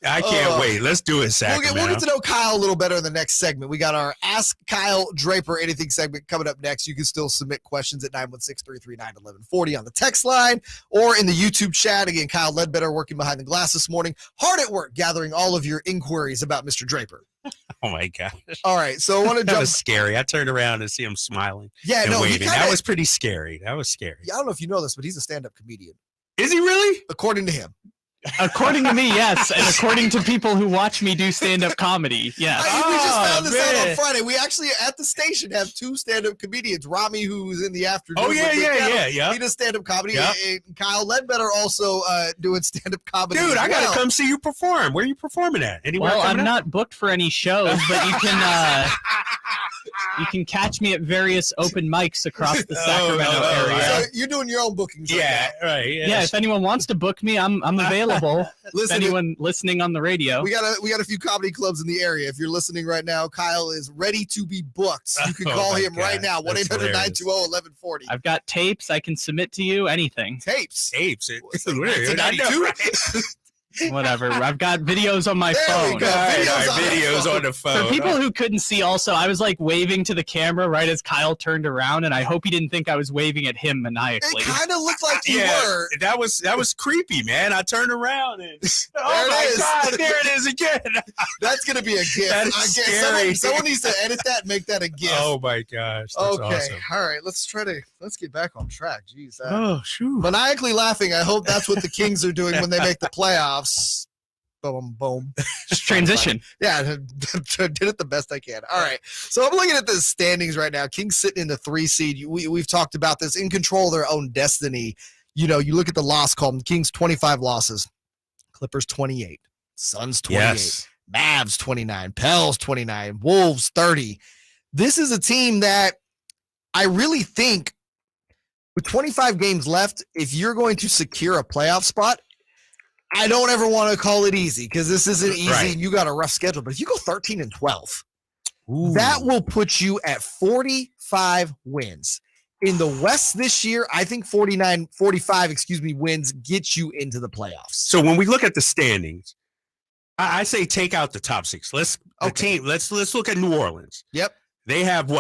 [SPEAKER 12] I can't wait. Let's do it, Sacramento.
[SPEAKER 5] We'll get to know Kyle a little better in the next segment. We got our Ask Kyle Draper Anything segment coming up next. You can still submit questions at 916-339-1140 on the text line or in the YouTube chat. Again, Kyle Ledbetter working behind the glass this morning. Hard at work gathering all of your inquiries about Mr. Draper.
[SPEAKER 12] Oh, my gosh.
[SPEAKER 5] All right, so I want to jump.
[SPEAKER 12] That was scary. I turned around and see him smiling.
[SPEAKER 5] Yeah,
[SPEAKER 12] and
[SPEAKER 5] no,
[SPEAKER 12] waving. That was pretty scary.
[SPEAKER 5] Yeah, I don't know if you know this, but he's a stand-up comedian.
[SPEAKER 12] Is he really?
[SPEAKER 5] According to him.
[SPEAKER 3] According to me, yes. And according to people who watch me do stand-up comedy, yes.
[SPEAKER 5] We just found this out on Friday. We actually, at the station, have two stand-up comedians. Rami, who's in the afternoon.
[SPEAKER 12] Oh, yeah.
[SPEAKER 5] He does stand-up comedy.
[SPEAKER 12] Yep.
[SPEAKER 5] And Kyle Ledbetter also doing stand-up comedy.
[SPEAKER 12] Dude, I got to come see you perform. Where are you performing at? Anywhere?
[SPEAKER 3] Well, I'm not booked for any shows, but you can catch me at various open mics across the Sacramento area.
[SPEAKER 5] So you're doing your own bookings.
[SPEAKER 12] Right.
[SPEAKER 3] Yeah, if anyone wants to book me, I'm available.
[SPEAKER 5] Listen,
[SPEAKER 3] if anyone listening on the radio.
[SPEAKER 5] We got a few comedy clubs in the area. If you're listening right now, Kyle is ready to be booked. You can call him right now, 1-800-920-1140.
[SPEAKER 3] I've got tapes I can submit to you, anything.
[SPEAKER 5] Tapes.
[SPEAKER 12] It's weird. I know, right?
[SPEAKER 3] Whatever. I've got videos on my
[SPEAKER 5] There
[SPEAKER 3] phone.
[SPEAKER 5] we go.
[SPEAKER 12] Videos on the phone.
[SPEAKER 3] For people who couldn't see also, I was like waving to the camera right as Kyle turned around, and I hope he didn't think I was waving at him maniacally.
[SPEAKER 5] It kind of looked like you were.
[SPEAKER 12] That was creepy, man. I turned around and
[SPEAKER 5] God,
[SPEAKER 12] there it is again.
[SPEAKER 5] That's gonna be a gift.
[SPEAKER 12] That is scary.
[SPEAKER 5] Someone needs to edit that and make that a gift.
[SPEAKER 12] Oh my gosh. That's
[SPEAKER 5] okay.
[SPEAKER 12] awesome.
[SPEAKER 5] All right. Let's get back on track. Jeez.
[SPEAKER 12] Oh, shoot.
[SPEAKER 5] Maniacally laughing. I hope that's what the Kings are doing when they make the playoffs. Boom, boom.
[SPEAKER 3] Transition.
[SPEAKER 5] Yeah, did it the best I can. All right. So I'm looking at the standings right now. Kings sitting in the 3 seed. We've talked about this, in control of their own destiny. You know, you look at the loss column. Kings 25 losses. Clippers 28. Suns 28.
[SPEAKER 12] Yes.
[SPEAKER 5] Mavs 29. Pels 29. Wolves 30. This is a team that I really think with 25 games left, if you're going to secure a playoff spot, I don't ever want to call it easy because this isn't easy and you got a rough schedule. But if you go 13-12, that will put you at 45 wins. In the West this year, I think 45 wins get you into the playoffs.
[SPEAKER 12] So when we look at the standings, I say take out the top 6. Let's look at New Orleans.
[SPEAKER 5] Yep.
[SPEAKER 12] They have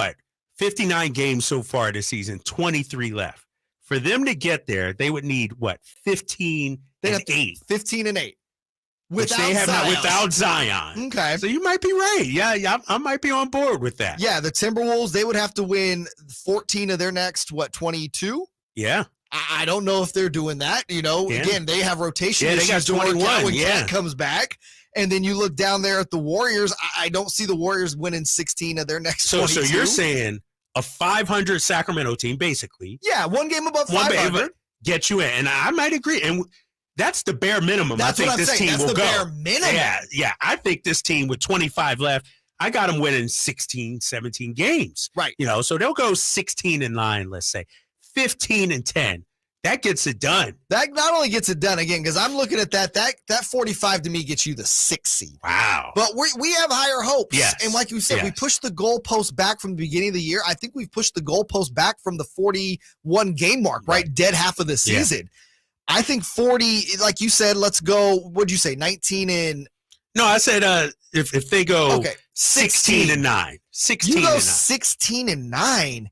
[SPEAKER 12] 59 games so far this season, 23 left. For them to get there, they would need 15 and 8.
[SPEAKER 5] 15 and 8.
[SPEAKER 12] Without Zion.
[SPEAKER 5] Okay.
[SPEAKER 12] So you might be right. Yeah, I might be on board with that.
[SPEAKER 5] Yeah, the Timberwolves, they would have to win 14 of their next 22?
[SPEAKER 12] Yeah.
[SPEAKER 5] I don't know if they're doing that. You know, again, they have rotation issues.
[SPEAKER 12] They got 21
[SPEAKER 5] when Cat comes back. And then you look down there at the Warriors. I don't see the Warriors winning 16 of their next 22.
[SPEAKER 12] So you're saying a 500 Sacramento team, basically.
[SPEAKER 5] Yeah, one game above 500.
[SPEAKER 12] Get you in. And I might agree. And that's the bare minimum.
[SPEAKER 5] That's
[SPEAKER 12] I think
[SPEAKER 5] what I'm
[SPEAKER 12] this
[SPEAKER 5] saying.
[SPEAKER 12] team
[SPEAKER 5] That's
[SPEAKER 12] will
[SPEAKER 5] the
[SPEAKER 12] go.
[SPEAKER 5] bare minimum.
[SPEAKER 12] Yeah. I think this team with 25 left, I got them winning 16, 17 games.
[SPEAKER 5] Right.
[SPEAKER 12] You know, so they'll go 16-9, let's say. 15-10. That gets it done.
[SPEAKER 5] That not only gets it done, again, because I'm looking at that 45 to me gets you the 6th seed.
[SPEAKER 12] Wow.
[SPEAKER 5] But we have higher hopes.
[SPEAKER 12] Yes.
[SPEAKER 5] And like you said, we pushed the goalpost back from the beginning of the year. I think we've pushed the goalpost back from the 41 game mark, right? Dead half of the season. Yeah. I think 40, like you said, let's go, what'd you say, 19 and...
[SPEAKER 12] No, I said if they go
[SPEAKER 5] 16-9.
[SPEAKER 12] 16
[SPEAKER 5] you go
[SPEAKER 12] 16-9.
[SPEAKER 5] 16-9.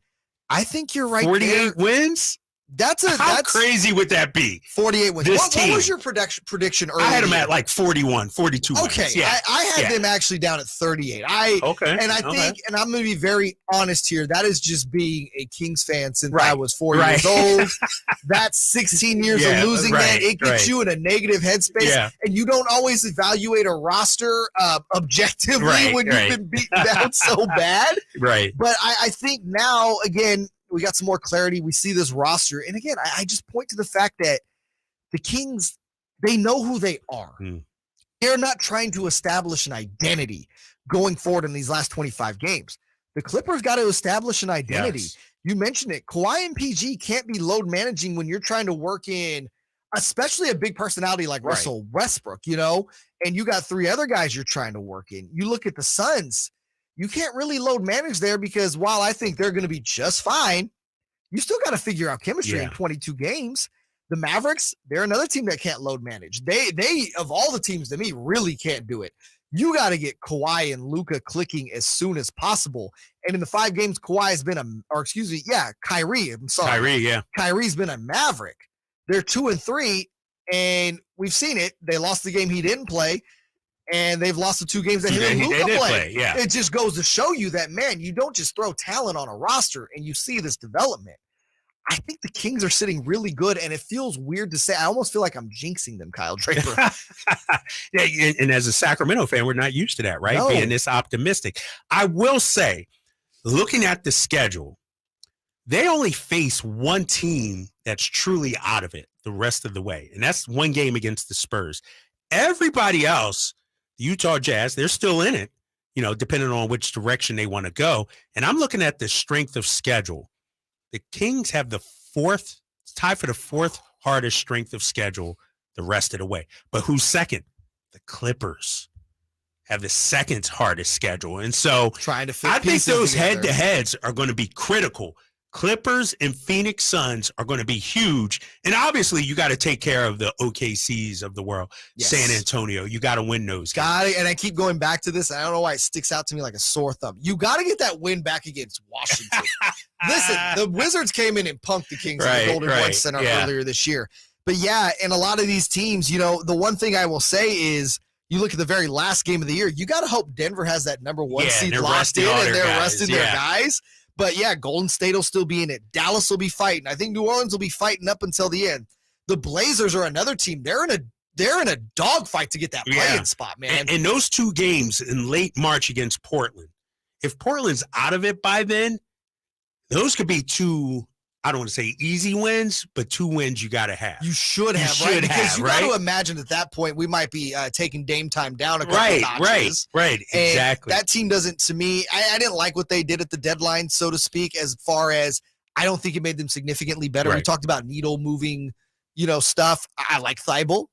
[SPEAKER 5] I think you're right
[SPEAKER 12] 48
[SPEAKER 5] there.
[SPEAKER 12] wins? How crazy would that be?
[SPEAKER 5] 48 wins. What was your prediction earlier?
[SPEAKER 12] I had them at like 41, 42
[SPEAKER 5] okay.
[SPEAKER 12] wins. Yeah.
[SPEAKER 5] I had them actually down at 38. And I think, and I'm going to be very honest here, that is just being a Kings fan since I was 4 years old. That's 16 years of losing that. It gets you in a negative headspace. Yeah. And you don't always evaluate a roster objectively when you've been beaten down so bad.
[SPEAKER 12] Right.
[SPEAKER 5] But I think now, again, we got some more clarity. We see this roster. And again, I just point to the fact that the Kings, they know who they are. They're not trying to establish an identity going forward in these last 25 games. The Clippers got to establish an identity.
[SPEAKER 12] Yes.
[SPEAKER 5] You mentioned it. Kawhi and PG can't be load managing when you're trying to work in, especially a big personality like Russell Westbrook, and you got 3 other guys you're trying to work in. You look at the Suns, you can't really load manage there because while I think they're going to be just fine, you still got to figure out chemistry in 22 games. The Mavericks, they're another team that can't load manage. They of all the teams to me really can't do it. You got to get Kawhi and Luka clicking as soon as possible. And in the 5 games, Kyrie, I'm sorry.
[SPEAKER 12] Kyrie, yeah.
[SPEAKER 5] Kyrie's been a Maverick. They're 2-3, and we've seen it. They lost the game he didn't play, and they've lost the 2 games that he and Luka play.
[SPEAKER 12] Yeah.
[SPEAKER 5] It just goes to show you that, man, you don't just throw talent on a roster and you see this development. I think the Kings are sitting really good, and it feels weird to say. I almost feel like I'm jinxing them, Kyle Draper.
[SPEAKER 12] Yeah, and as a Sacramento fan, we're not used to that, right?
[SPEAKER 5] No.
[SPEAKER 12] Being this optimistic. I will say, looking at the schedule, they only face one team that's truly out of it the rest of the way, and that's one game against the Spurs. Everybody else, the Utah Jazz, they're still in it, depending on which direction they want to go. And I'm looking at the strength of schedule. The Kings have tied for the 4th hardest strength of schedule the rest of the way. But who's second? The Clippers have the 2nd hardest schedule. And so
[SPEAKER 5] trying to fit
[SPEAKER 12] I think those
[SPEAKER 5] together.
[SPEAKER 12] head-to-heads are going to be critical. Clippers and Phoenix Suns are going to be huge. And obviously, you got to take care of the OKCs of the world.
[SPEAKER 5] Yes.
[SPEAKER 12] San Antonio, you got to win those.
[SPEAKER 5] Got it. And I keep going back to this. I don't know why it sticks out to me like a sore thumb. You got to get that win back against Washington. Listen, the Wizards came in and punked the Kings in the Golden Voice Center earlier this year. But yeah, and a lot of these teams, the one thing I will say is you look at the very last game of the year, you got to hope Denver has that number 1 seed locked in and they're resting their guys. But yeah, Golden State will still be in it. Dallas will be fighting. I think New Orleans will be fighting up until the end. The Blazers are another team. They're in a dogfight to get that play-in spot, man.
[SPEAKER 12] And those 2 games in late March against Portland, if Portland's out of it by then, those could be 2, I don't want to say easy wins, but 2 wins you got to have.
[SPEAKER 5] You should have, right? Because you got to imagine at that point we might be taking Dame time down a couple notches.
[SPEAKER 12] Right, exactly.
[SPEAKER 5] And that team doesn't, to me, I didn't like what they did at the deadline, so to speak, as far as I don't think it made them significantly better. We talked about needle moving, stuff. I like Thibault.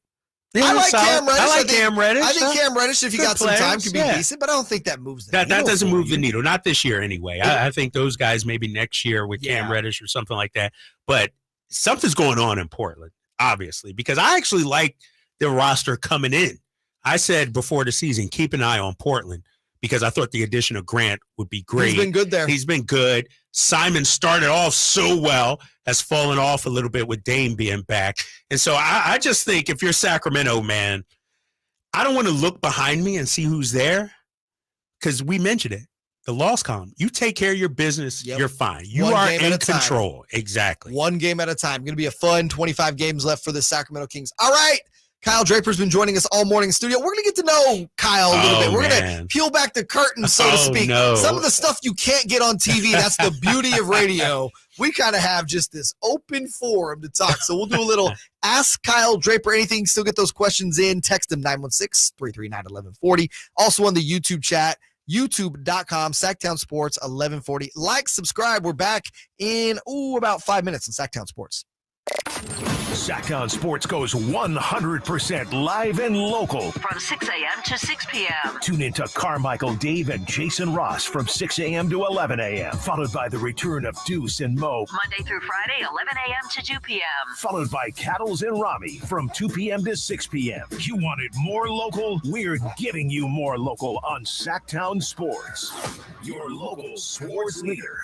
[SPEAKER 12] Yeah,
[SPEAKER 5] I like Cam Reddish.
[SPEAKER 12] I Cam Reddish.
[SPEAKER 5] I think Cam Reddish, if you got some time, can be
[SPEAKER 12] yeah.
[SPEAKER 5] decent, but I don't think that moves the needle.
[SPEAKER 12] That doesn't move the needle. Not this year anyway. I think those guys maybe next year with Cam Reddish or something like that. But something's going on in Portland, obviously, because I actually like their roster coming in. I said before the season, keep an eye on Portland because I thought the addition of Grant would be great.
[SPEAKER 5] He's been good there.
[SPEAKER 12] He's been good. Simon started off so well, has fallen off a little bit with Dame being back. And so I just think if you're Sacramento, man, I don't want to look behind me and see who's there because we mentioned it. The loss column. You take care of your business, you're fine. You are in control. Exactly.
[SPEAKER 5] 1 game at a time. Going to be a fun 25 games left for the Sacramento Kings. All right. Kyle Draper's been joining us all morning in the studio. We're going to get to know Kyle a little bit. We're going to peel back the curtain, so to speak.
[SPEAKER 12] No.
[SPEAKER 5] Some of the stuff you can't get on TV, that's the beauty of radio. We kind of have just this open forum to talk. So we'll do a little Ask Kyle Draper Anything. Still get those questions in. Text them 916-339-1140. Also on the YouTube chat, youtube.com, Sactown Sports 1140. Like, subscribe. We're back in, about 5 minutes in Sactown Sports.
[SPEAKER 2] Sactown Sports goes 100% live and local.
[SPEAKER 1] From 6 a.m. to 6 p.m.
[SPEAKER 2] Tune into Carmichael Dave and Jason Ross from 6 a.m. to 11 a.m. Followed by the return of Deuce and Mo.
[SPEAKER 1] Monday through Friday, 11 a.m. to 2 p.m.
[SPEAKER 2] Followed by Cattles and Rami from 2 p.m. to 6 p.m. You wanted more local? We're giving you more local on Sactown Sports. Your local sports leader.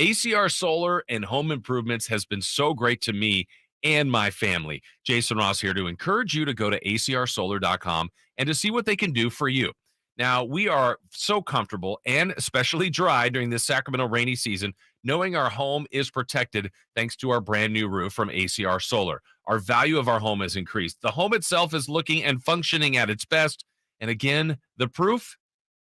[SPEAKER 7] ACR Solar and Home Improvements has been so great to me and my family. Jason Ross here to encourage you to go to acrsolar.com and to see what they can do for you. Now, we are so comfortable and especially dry during this Sacramento rainy season, knowing our home is protected thanks to our brand new roof from ACR Solar. Our value of our home has increased. The home itself is looking and functioning at its best. And again, the proof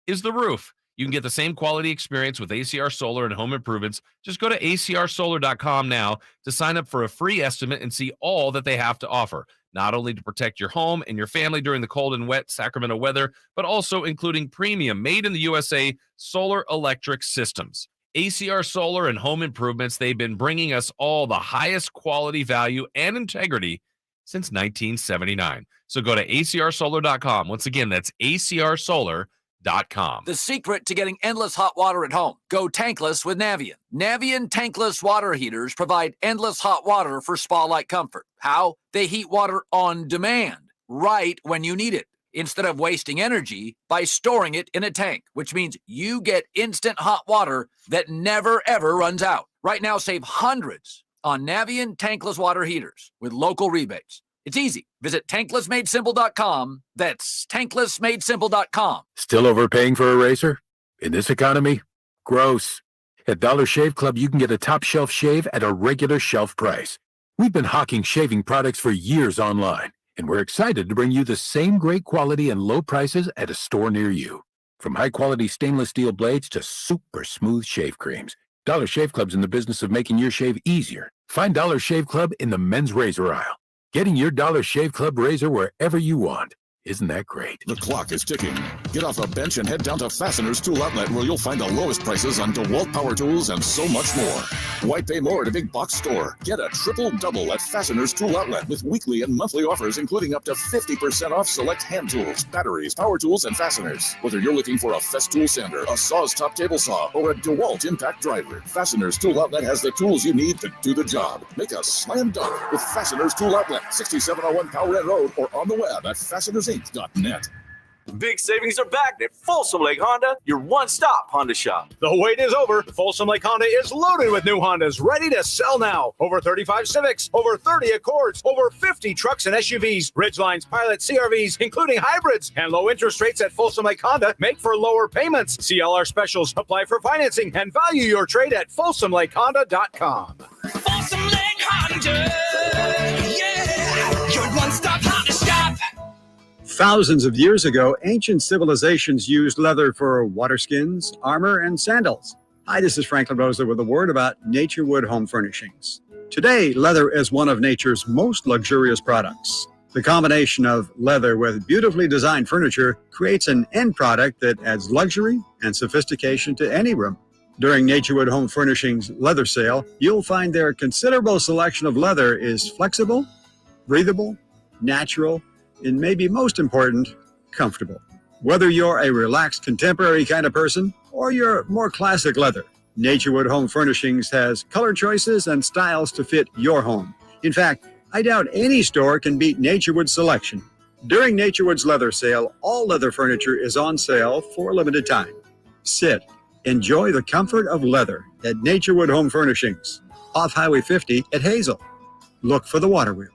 [SPEAKER 7] is the roof. You can get the same quality experience with ACR Solar and Home Improvements. Just go to acrsolar.com now to sign up for a free estimate and see all that they have to offer. not only to protect your home and your family during the cold and wet Sacramento weather, but also including premium made in the USA solar electric systems. ACR Solar and Home Improvements, they've been bringing us all the highest quality, value, and integrity since 1979. So go to acrsolar.com. Once again, that's acrsolar.com.
[SPEAKER 10] The secret to getting endless hot water at home. Go tankless with Navien. Navien tankless water heaters provide endless hot water for spa-like comfort. How? They heat water on demand, right when you need it, instead of wasting energy by storing it in a tank, which means you get instant hot water that never, ever runs out. Right now, save hundreds on Navien tankless water heaters with local rebates. It's easy. Visit tanklessmadesimple.com. That's tanklessmadesimple.com.
[SPEAKER 8] Still overpaying for a razor? In this economy? Gross. At Dollar Shave Club, you can get a top shelf shave at a regular shelf price. We've been hawking shaving products for years online, and we're excited to bring you the same great quality and low prices at a store near you. From high-quality stainless steel blades to super smooth shave creams, Dollar Shave Club's in the business of making your shave easier. Find Dollar Shave Club in the men's razor aisle. Getting your Dollar Shave Club razor wherever you want. Isn't that great?
[SPEAKER 9] The clock is ticking. Get off the bench and head down to Fasteners Tool Outlet, where you'll find the lowest prices on DeWalt power tools and so much more. Why pay more at a big box store? Get a triple-double at Fasteners Tool Outlet with weekly and monthly offers, including up to 50% off select hand tools, batteries, power tools, and fasteners. Whether you're looking for a Festool sander, a Saw's top table saw, or a DeWalt impact driver, Fasteners Tool Outlet has the tools you need to do the job. Make a slam dunk with Fasteners Tool Outlet, 6701 Powell Inn Road, or on the web at fastenersinc.net.
[SPEAKER 14] Big savings are back at Folsom Lake Honda, your one-stop Honda shop.
[SPEAKER 15] The wait is over. Folsom Lake Honda is loaded with new Hondas ready to sell now. Over 35 Civics, over 30 Accords, over 50 trucks and SUVs, Ridgelines, Pilot, CRVs, including hybrids, and low interest rates at Folsom Lake Honda make for lower payments. See all our specials, apply for financing, and value your trade at FolsomLakeHonda.com.
[SPEAKER 16] Folsom Lake Honda, yeah, your one-stop Honda shop.
[SPEAKER 17] Thousands of years ago, ancient civilizations used leather for water skins, armor, and sandals. Hi, this is Franklin Rosa with a word about Nature Wood Home Furnishings. Today, leather is one of nature's most luxurious products. The combination of leather with beautifully designed furniture creates an end product that adds luxury and sophistication to any room. During Nature Wood Home Furnishings leather sale, you'll find their considerable selection of leather is flexible, breathable, natural, and maybe most important, comfortable. Whether you're a relaxed contemporary kind of person or you're more classic leather, Nature Wood Home Furnishings has color choices and styles to fit your home. In fact, I doubt any store can beat Nature Wood's selection. During Nature Wood's leather sale, all leather furniture is on sale for a limited time. Sit, enjoy the comfort of leather at Nature Wood Home Furnishings, off Highway 50 at Hazel. Look for the water wheel.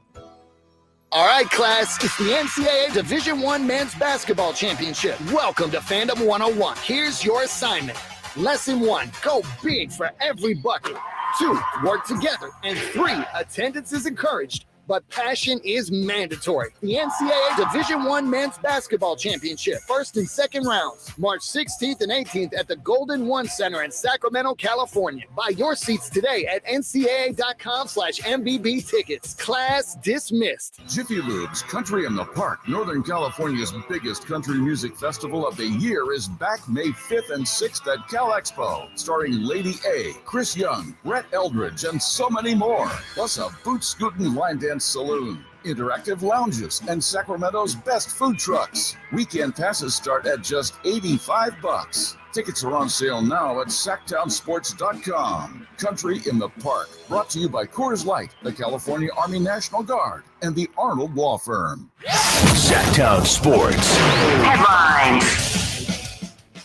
[SPEAKER 18] All right, class, it's the NCAA Division I Men's Basketball Championship. Welcome to Fandom 101. Here's your assignment. Lesson 1, go big for every bucket. 2, work together. And 3, attendance is encouraged, but passion is mandatory. The NCAA Division I Men's Basketball Championship, first and second rounds, March 16th and 18th at the Golden One Center in Sacramento, California. Buy your seats today at ncaa.com/MBB tickets. Class dismissed.
[SPEAKER 9] Jiffy Lube's Country in the Park, Northern California's biggest country music festival of the year, is back May 5th and 6th at Cal Expo, starring Lady A, Chris Young, Brett Eldridge, and so many more. Plus a boot-scootin' line dance saloon, interactive lounges, and Sacramento's best food trucks. Weekend passes start at just $85. Tickets are on sale now at SactownSports.com. Country in the Park, brought to you by Coors Light, the California Army National Guard, and the Arnold Law Firm.
[SPEAKER 2] Sactown Sports
[SPEAKER 3] Headlines.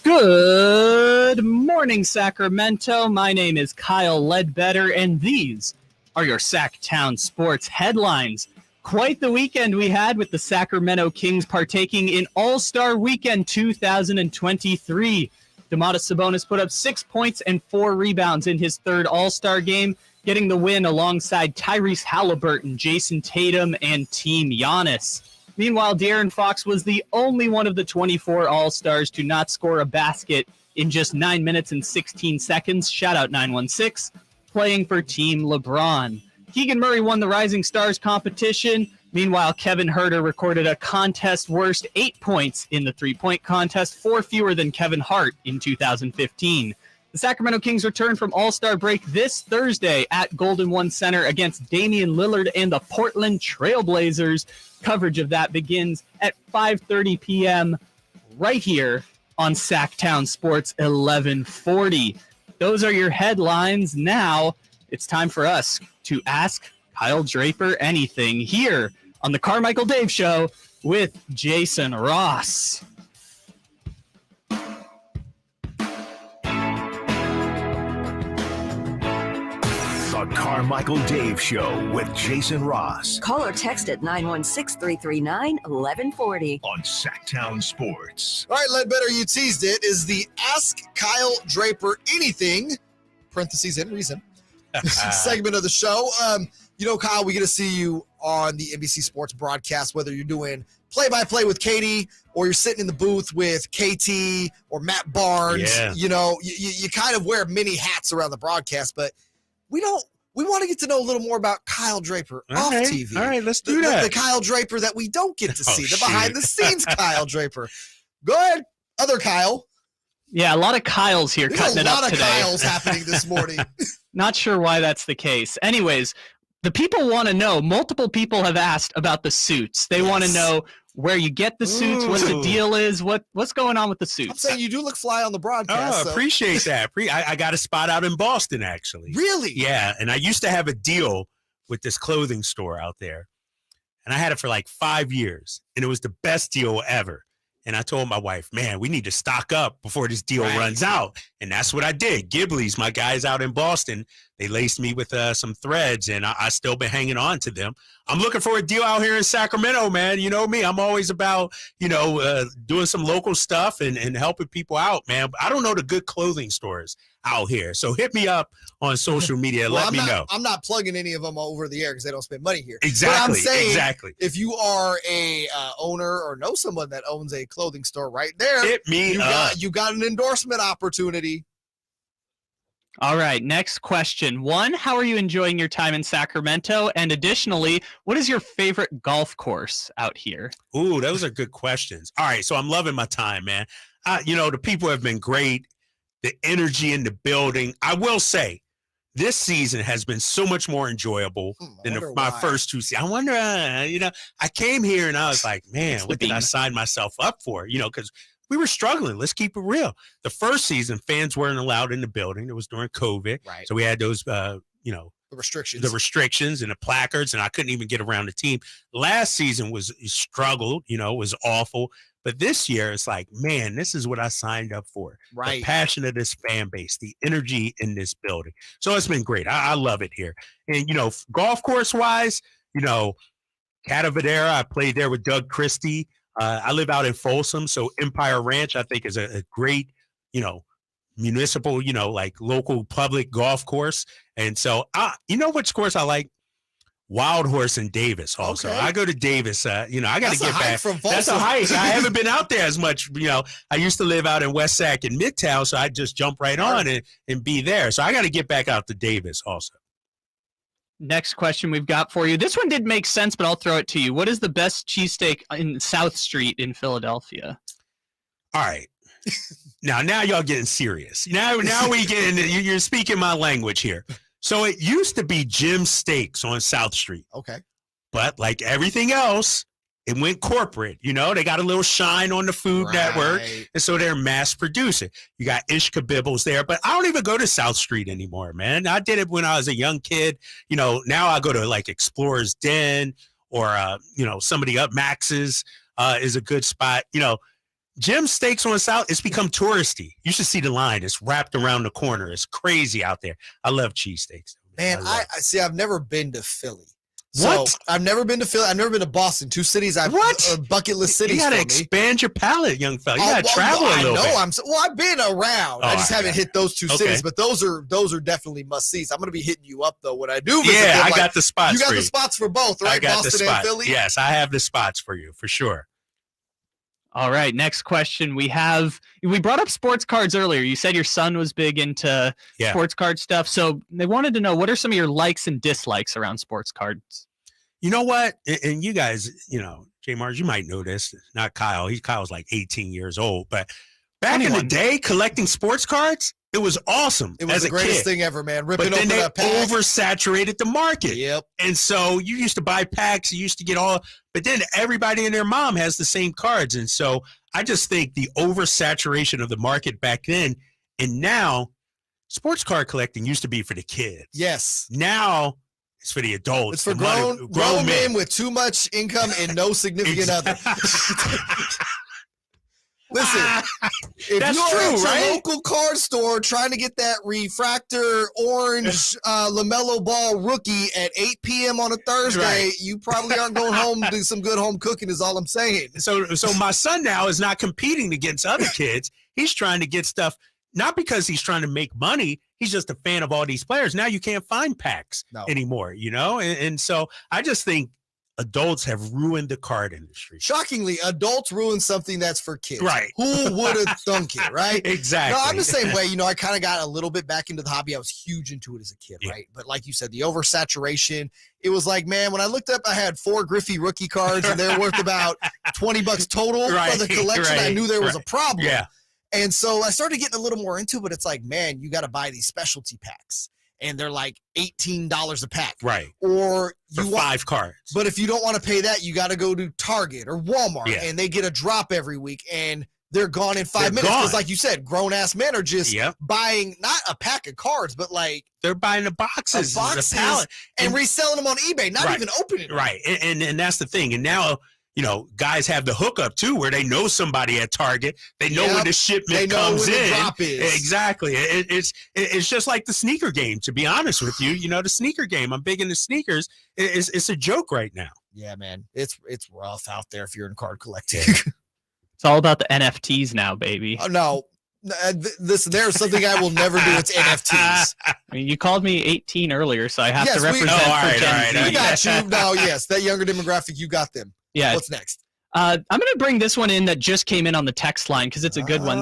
[SPEAKER 3] Good morning, Sacramento. My name is Kyle Ledbetter, and these are your Sactown Sports headlines. Quite the weekend we had with the Sacramento Kings partaking in All-Star Weekend 2023. Domantas Sabonis put up 6 points and 4 rebounds in his third All-Star game, getting the win alongside Tyrese Halliburton, Jason Tatum, and Team Giannis. Meanwhile, De'Aaron Fox was the only one of the 24 All-Stars to not score a basket in just 9 minutes and 16 seconds. Shout out 916. Playing for Team LeBron. Keegan Murray won the Rising Stars competition, Meanwhile, Kevin Huerter recorded a contest worst 8 points in the three-point contest, 4 fewer than Kevin Hart in 2015. The Sacramento Kings return from All-Star break this Thursday at Golden One Center against Damian Lillard and the Portland Trail Blazers. Coverage of that begins at 5:30 p.m. right here on Sactown Sports 1140. Those are your headlines. Now it's time for us to ask Kyle Draper anything here on the Carmichael Dave Show with Jason Ross.
[SPEAKER 2] The Carmichael Dave Show with Jason Ross.
[SPEAKER 1] Call or text at 916-339-1140.
[SPEAKER 2] On Sactown Sports.
[SPEAKER 5] All right, Ledbetter, you teased it, is the Ask Kyle Draper Anything, parentheses and reason, segment of the show. Kyle, we get to see you on the NBC Sports broadcast, whether you're doing play-by-play with Katie or you're sitting in the booth with KT or Matt Barnes.
[SPEAKER 12] Yeah.
[SPEAKER 5] You kind of wear many hats around the broadcast, but we want to get to know a little more about Kyle Draper off TV.
[SPEAKER 12] All right, let's do that.
[SPEAKER 5] The Kyle Draper that we don't get to see, the behind-the-scenes Kyle Draper. Go ahead, other Kyle.
[SPEAKER 3] Yeah, a lot of Kyles here cutting it up today.
[SPEAKER 5] There's a lot of Kyles happening this morning.
[SPEAKER 3] Not sure why that's the case. Anyways, the people want to know. Multiple people have asked about the suits. They want to know where you get the suits, what the deal is, what's going on with the suits.
[SPEAKER 5] I'm saying you do look fly on the broadcast.
[SPEAKER 12] Appreciate that. I got a spot out in Boston, actually.
[SPEAKER 5] Really?
[SPEAKER 12] Yeah, and I used to have a deal with this clothing store out there, and I had it for like 5 years, and it was the best deal ever. And I told my wife, man, we need to stock up before this deal runs out. And that's what I did. Ghiblis, my guys out in Boston, they laced me with some threads, and I still been hanging on to them. I'm looking for a deal out here in Sacramento, man. You know me. I'm always about, doing some local stuff and helping people out, man. I don't know the good clothing stores out here. So hit me up on social media and let me know.
[SPEAKER 5] I'm not plugging any of them over the air because they don't spend money here.
[SPEAKER 12] Exactly.
[SPEAKER 5] But I'm saying,
[SPEAKER 12] exactly.
[SPEAKER 5] If you are a owner or know someone that owns a clothing store right there,
[SPEAKER 12] hit me up.
[SPEAKER 5] You got an endorsement opportunity.
[SPEAKER 3] All right, next question. 1, how are you enjoying your time in Sacramento? And additionally, what is your favorite golf course out here?
[SPEAKER 12] Ooh, those are good questions. All right, so I'm loving my time, man. The people have been great. The energy in the building. I will say, this season has been so much more enjoyable than my first 2 seasons. I wonder, I came here and I was like, man, what did I sign myself up for? Because we were struggling. Let's keep it real. The first season, fans weren't allowed in the building. It was during COVID.
[SPEAKER 5] Right.
[SPEAKER 12] So we had those, the restrictions and the placards, and I couldn't even get around the team. Last season struggled, it was awful. But this year, it's like, man, this is what I signed up for.
[SPEAKER 5] Right.
[SPEAKER 12] The passion of this fan base, the energy in this building. So it's been great. I love it here. And, golf course-wise, Catavedera, I played there with Doug Christie. I live out in Folsom, so Empire Ranch, I think, is a great, municipal, like local public golf course. And so, which course I like? Wild Horse in Davis also. Okay. I go to Davis. I got to get back. That's a hike. I haven't been out there as much. I used to live out in West Sac in Midtown, so I just jump right on and be there. So I got to get back out to Davis also.
[SPEAKER 3] Next question we've got for you. This one did make sense, but I'll throw it to you. What is the best cheesesteak in South Street in Philadelphia?
[SPEAKER 12] All right. Now y'all getting serious. Now we getting, you're speaking my language here. So it used to be Jim's Steaks on South Street.
[SPEAKER 5] Okay.
[SPEAKER 12] But like everything else, it went corporate. They got a little shine on the Food Network. And so they're mass producing. You got Ish Kabibbles there. But I don't even go to South Street anymore, man. I did it when I was a young kid. Now I go to like Explorer's Den or, somebody up Max's is a good spot. Jim's Steaks on the South, it's become touristy. You should see the line. It's wrapped around the corner. It's crazy out there. I love cheesesteaks.
[SPEAKER 5] Man, I see. I've never been to Philly. What? So I've never been to Philly. I've never been to Boston. 2 cities bucket list cities.
[SPEAKER 12] You got to expand your palate, young fella. You got to travel a little bit.
[SPEAKER 5] I've been around. I just haven't hit those 2 cities, but those are definitely must sees. I'm going to be hitting you up though when I do visit.
[SPEAKER 12] Yeah, I got the spots.
[SPEAKER 5] You got the spots for both, right?
[SPEAKER 12] I got
[SPEAKER 5] Boston
[SPEAKER 12] the spots.
[SPEAKER 5] and Philly.
[SPEAKER 12] Yes, I have the spots for you for sure.
[SPEAKER 3] All right, next question. We brought up sports cards earlier. You said your son was big into sports card stuff. So they wanted to know, what are some of your likes and dislikes around sports cards?
[SPEAKER 12] You know what? And you guys, JayMarzz, you might know this. Not Kyle. Kyle's like 18 years old. But back in the day, collecting sports cards, it was awesome.
[SPEAKER 5] It was the greatest thing ever, man.
[SPEAKER 12] But then they oversaturated the market.
[SPEAKER 5] Yep.
[SPEAKER 12] And so you used to buy packs. You used to get but then everybody and their mom has the same cards. And so I just think the oversaturation of the market back then and now, sports card collecting used to be for the kids.
[SPEAKER 5] Yes.
[SPEAKER 12] Now it's for the adults.
[SPEAKER 5] It's for grown men with too much income and no significant other. Listen, if
[SPEAKER 12] That's
[SPEAKER 5] you're
[SPEAKER 12] true,
[SPEAKER 5] at your
[SPEAKER 12] right?
[SPEAKER 5] local card store trying to get that refractor orange LaMelo Ball rookie at 8 p.m. on a Thursday,
[SPEAKER 12] Right.
[SPEAKER 5] you probably aren't going home to do some good home cooking is all I'm saying.
[SPEAKER 12] So my son now is not competing against other kids. He's trying to get stuff, not because he's trying to make money. He's just a fan of all these players. Now you can't find packs anymore, And so I just think adults have ruined the card industry.
[SPEAKER 5] Shockingly, adults ruin something that's for kids.
[SPEAKER 12] Right.
[SPEAKER 5] Who would have thunk it, right?
[SPEAKER 12] Exactly.
[SPEAKER 5] No, I'm the same way. I kind of got a little bit back into the hobby. I was huge into it as a kid, right? But like you said, the oversaturation, it was like, man, when I looked up, I had 4 Griffey rookie cards and they're worth about $20 total for the collection. I knew there was a problem.
[SPEAKER 12] Yeah.
[SPEAKER 5] And so I started getting a little more into it, but it's like, man, you got to buy these specialty packs. And they're like $18 a pack.
[SPEAKER 12] Right.
[SPEAKER 5] Or you want
[SPEAKER 12] 5 cards.
[SPEAKER 5] But if you don't want to pay that, you got to go to Target or Walmart and they get a drop every week and they're gone in 5 minutes. Because like you said, grown-ass men are just buying not a pack of cards, but like
[SPEAKER 12] they're buying the boxes,
[SPEAKER 5] the
[SPEAKER 12] the pallet,
[SPEAKER 5] and reselling them on eBay, not even opening them.
[SPEAKER 12] Right. And that's the thing. And now, guys have the hookup too, where they know somebody at Target. They know when the shipment comes in.
[SPEAKER 5] The drop is.
[SPEAKER 12] Exactly. It's just like the sneaker game, to be honest with you. The sneaker game. I'm big into sneakers. It's a joke right now.
[SPEAKER 5] Yeah, man. It's rough out there if you're in card collecting.
[SPEAKER 3] It's all about the NFTs now, baby.
[SPEAKER 5] Oh, no. There's something I will never do. It's NFTs.
[SPEAKER 3] I mean, you called me 18 earlier, so I have to represent for Gen Z.
[SPEAKER 5] We got you. No, yes. That younger demographic, you got them.
[SPEAKER 3] Yeah.
[SPEAKER 5] What's next?
[SPEAKER 3] I'm going to bring this one in that just came in on the text line because it's a good one.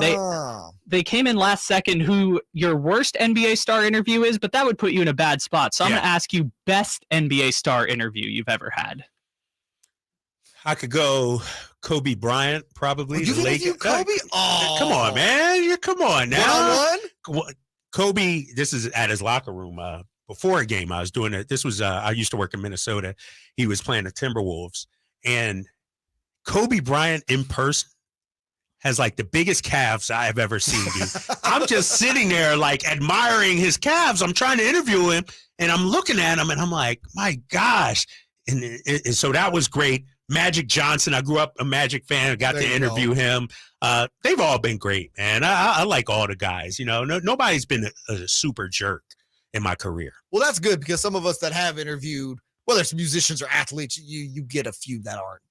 [SPEAKER 3] They came in last second who your worst NBA star interview is, but that would put you in a bad spot. So I'm going to ask you best NBA star interview you've ever had.
[SPEAKER 12] I could go Kobe Bryant, probably.
[SPEAKER 5] You Kobe? Oh.
[SPEAKER 12] Come on, man. Come on now.
[SPEAKER 5] One-on-one?
[SPEAKER 12] Kobe, this is at his locker room. Before a game, I was doing it. This was, I used to work in Minnesota. He was playing the Timberwolves. And Kobe Bryant in person has like the biggest calves I have ever seen, dude. I'm just sitting there like admiring his calves. I'm trying to interview him and I'm looking at him and I'm like, my gosh. And so that was great. Magic Johnson, I grew up a Magic fan. I got to interview him. They've all been great, man. I like all the guys. Nobody's been a super jerk in my career.
[SPEAKER 5] Well, that's good because some of us that have interviewed, whether it's musicians or athletes, you get a few that aren't,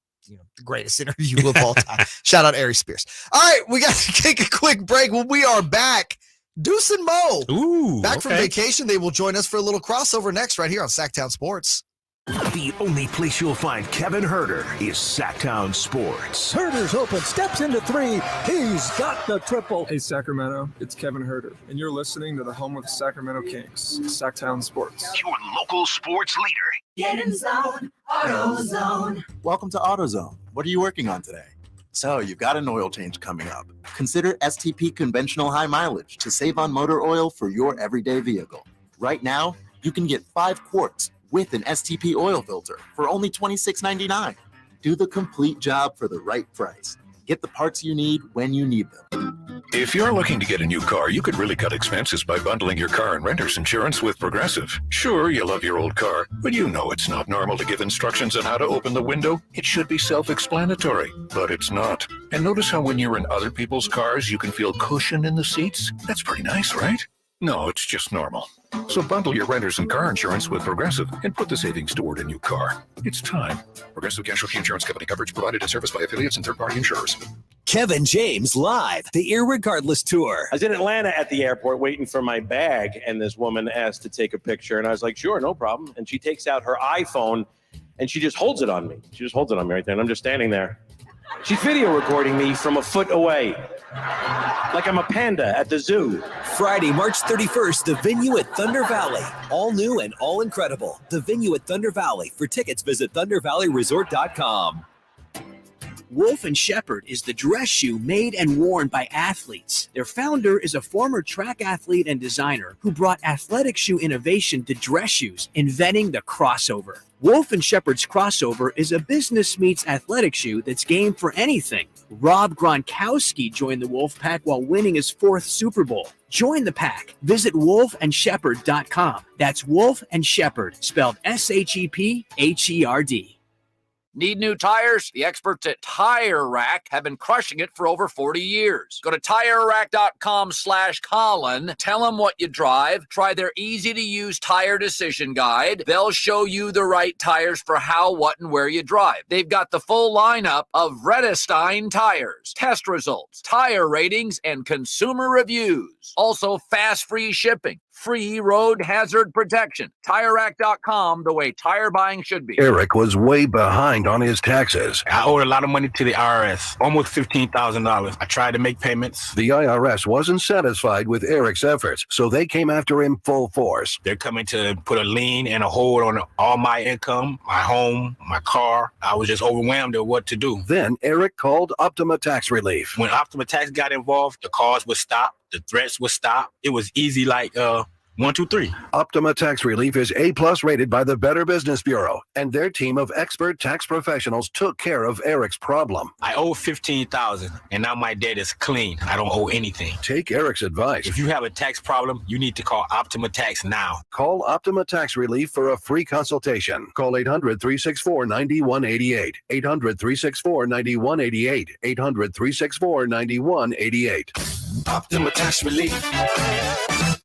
[SPEAKER 5] the greatest interview of all time. Shout out Ari Spears. All right, we got to take a quick break. When we are back, Deuce and Mo, back from vacation. They will join us for a little crossover next right here on Sactown Sports.
[SPEAKER 2] The only place you'll find Kevin Huerter is Sactown Sports.
[SPEAKER 20] Huerter's open, steps into 3. He's got the triple.
[SPEAKER 21] Hey, Sacramento, it's Kevin Huerter, and you're listening to the home of the Sacramento Kings, Sactown Sports.
[SPEAKER 2] Your local sports leader.
[SPEAKER 16] Get in zone, AutoZone.
[SPEAKER 22] Welcome to AutoZone. What are you working on today? So you've got an oil change coming up. Consider STP Conventional High Mileage to save on motor oil for your everyday vehicle. Right now, you can get 5 quarts with an STP oil filter for only $26.99. Do the complete job for the right price. Get the parts you need when you need them.
[SPEAKER 23] If you're looking to get a new car, you could really cut expenses by bundling your car and renter's insurance with Progressive. Sure, you love your old car, but you know it's not normal to give instructions on how to open the window. It should be self-explanatory, but it's not. And notice how when you're in other people's cars, you can feel cushion in the seats? That's pretty nice, right? No, it's just normal. So bundle your renters and car insurance with Progressive and put the savings toward a new car. It's time. Progressive Casualty Insurance Company. Coverage provided and serviced by affiliates and third-party insurers.
[SPEAKER 24] Kevin James live, the Irregardless Tour.
[SPEAKER 25] I was in Atlanta at the airport waiting for my bag, and this woman asked to take a picture, and I was like, sure, no problem. And she takes out her iPhone, and she just holds it on me. She just holds it on me right there, and I'm just standing there. She's video recording me from a foot away. Like I'm a panda at the zoo.
[SPEAKER 24] Friday, March 31st, the venue at Thunder Valley. All new and all incredible. The venue at Thunder Valley. For tickets, visit thundervalleyresort.com. Wolf & Shepherd is the dress shoe made and worn by athletes. Their founder is a former track athlete and designer who brought athletic shoe innovation to dress shoes, inventing the crossover. Wolf & Shepherd's crossover is a business meets athletic shoe that's game for anything. Rob Gronkowski joined the Wolf Pack while winning his 4th Super Bowl. Join the pack. Visit wolfendshepherd.com. That's Wolf and Shepherd, spelled SHEPHERD.
[SPEAKER 10] Need new tires? The experts at Tire Rack have been crushing it for over 40 years. Go to TireRack.com/Colin. Tell them what you drive. Try their easy-to-use tire decision guide. They'll show you the right tires for how, what, and where you drive. They've got the full lineup of Vredestein tires, test results, tire ratings, and consumer reviews. Also, fast free shipping. Free road hazard protection. TireRack.com, the way tire buying should be.
[SPEAKER 2] Eric was way behind on his taxes.
[SPEAKER 25] I owed a lot of money to the IRS, almost $15,000. I tried to make payments.
[SPEAKER 2] The IRS wasn't satisfied with Eric's efforts, so they came after him full force.
[SPEAKER 25] They're coming to put a lien and a hold on all my income, my home, my car. I was just overwhelmed at what to do.
[SPEAKER 2] Then Eric called Optima Tax Relief.
[SPEAKER 25] When Optima Tax got involved, the calls would stop, the threats would stop. It was easy like 1, 2, 3.
[SPEAKER 2] Optima Tax Relief is A+ rated by the Better Business Bureau, and their team of expert tax professionals took care of Eric's problem.
[SPEAKER 25] I owe $15,000, and now my debt is clean. I don't owe anything.
[SPEAKER 2] Take Eric's advice.
[SPEAKER 25] If you have a tax problem, you need to call Optima Tax now.
[SPEAKER 2] Call Optima Tax Relief for a free consultation. Call 800-364-9188. 800-364-9188. 800-364-9188.
[SPEAKER 25] Optima Tax Relief.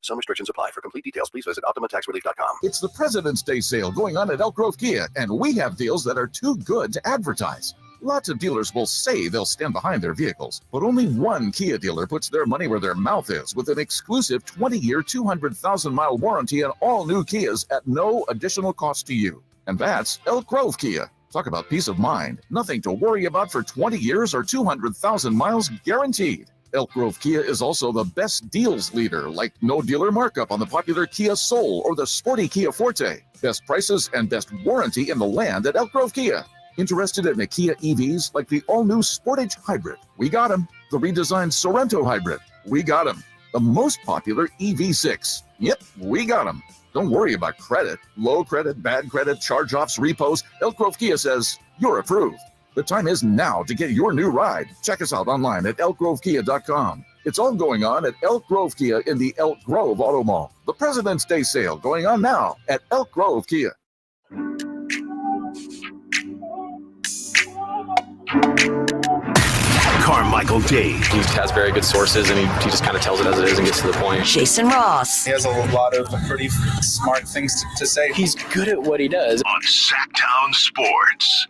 [SPEAKER 2] Some restrictions apply. For complete details, please visit OptimaTaxRelief.com.
[SPEAKER 9] It's the President's Day sale going on at Elk Grove Kia, and we have deals that are too good to advertise. Lots of dealers will say they'll stand behind their vehicles, but only one Kia dealer puts their money where their mouth is with an exclusive 20-year, 200,000-mile warranty on all new Kias at no additional cost to you. And that's Elk Grove Kia. Talk about peace of mind. Nothing to worry about for 20 years or 200,000 miles guaranteed. Elk Grove Kia is also the best deals leader, like no dealer markup on the popular Kia Soul or the sporty Kia Forte. Best prices and best warranty in the land at Elk Grove Kia. Interested in the Kia EVs like the all-new Sportage Hybrid? We got them. The redesigned Sorento Hybrid? We got them. The most popular EV6? Yep, we got them. Don't worry about credit. Low credit, bad credit, charge-offs, repos. Elk Grove Kia says you're approved. The time is now to get your new ride. Check us out online at elkgrovekia.com. It's all going on at Elk Grove Kia in the Elk Grove Auto Mall. The President's Day sale going on now at Elk Grove Kia.
[SPEAKER 2] Carmichael Dave.
[SPEAKER 4] He has very good sources, and he just kind of tells it as it is and gets to the point.
[SPEAKER 1] JayMarzz.
[SPEAKER 6] He has a lot of pretty smart things to say.
[SPEAKER 4] He's good at what he does.
[SPEAKER 2] On Sactown Sports.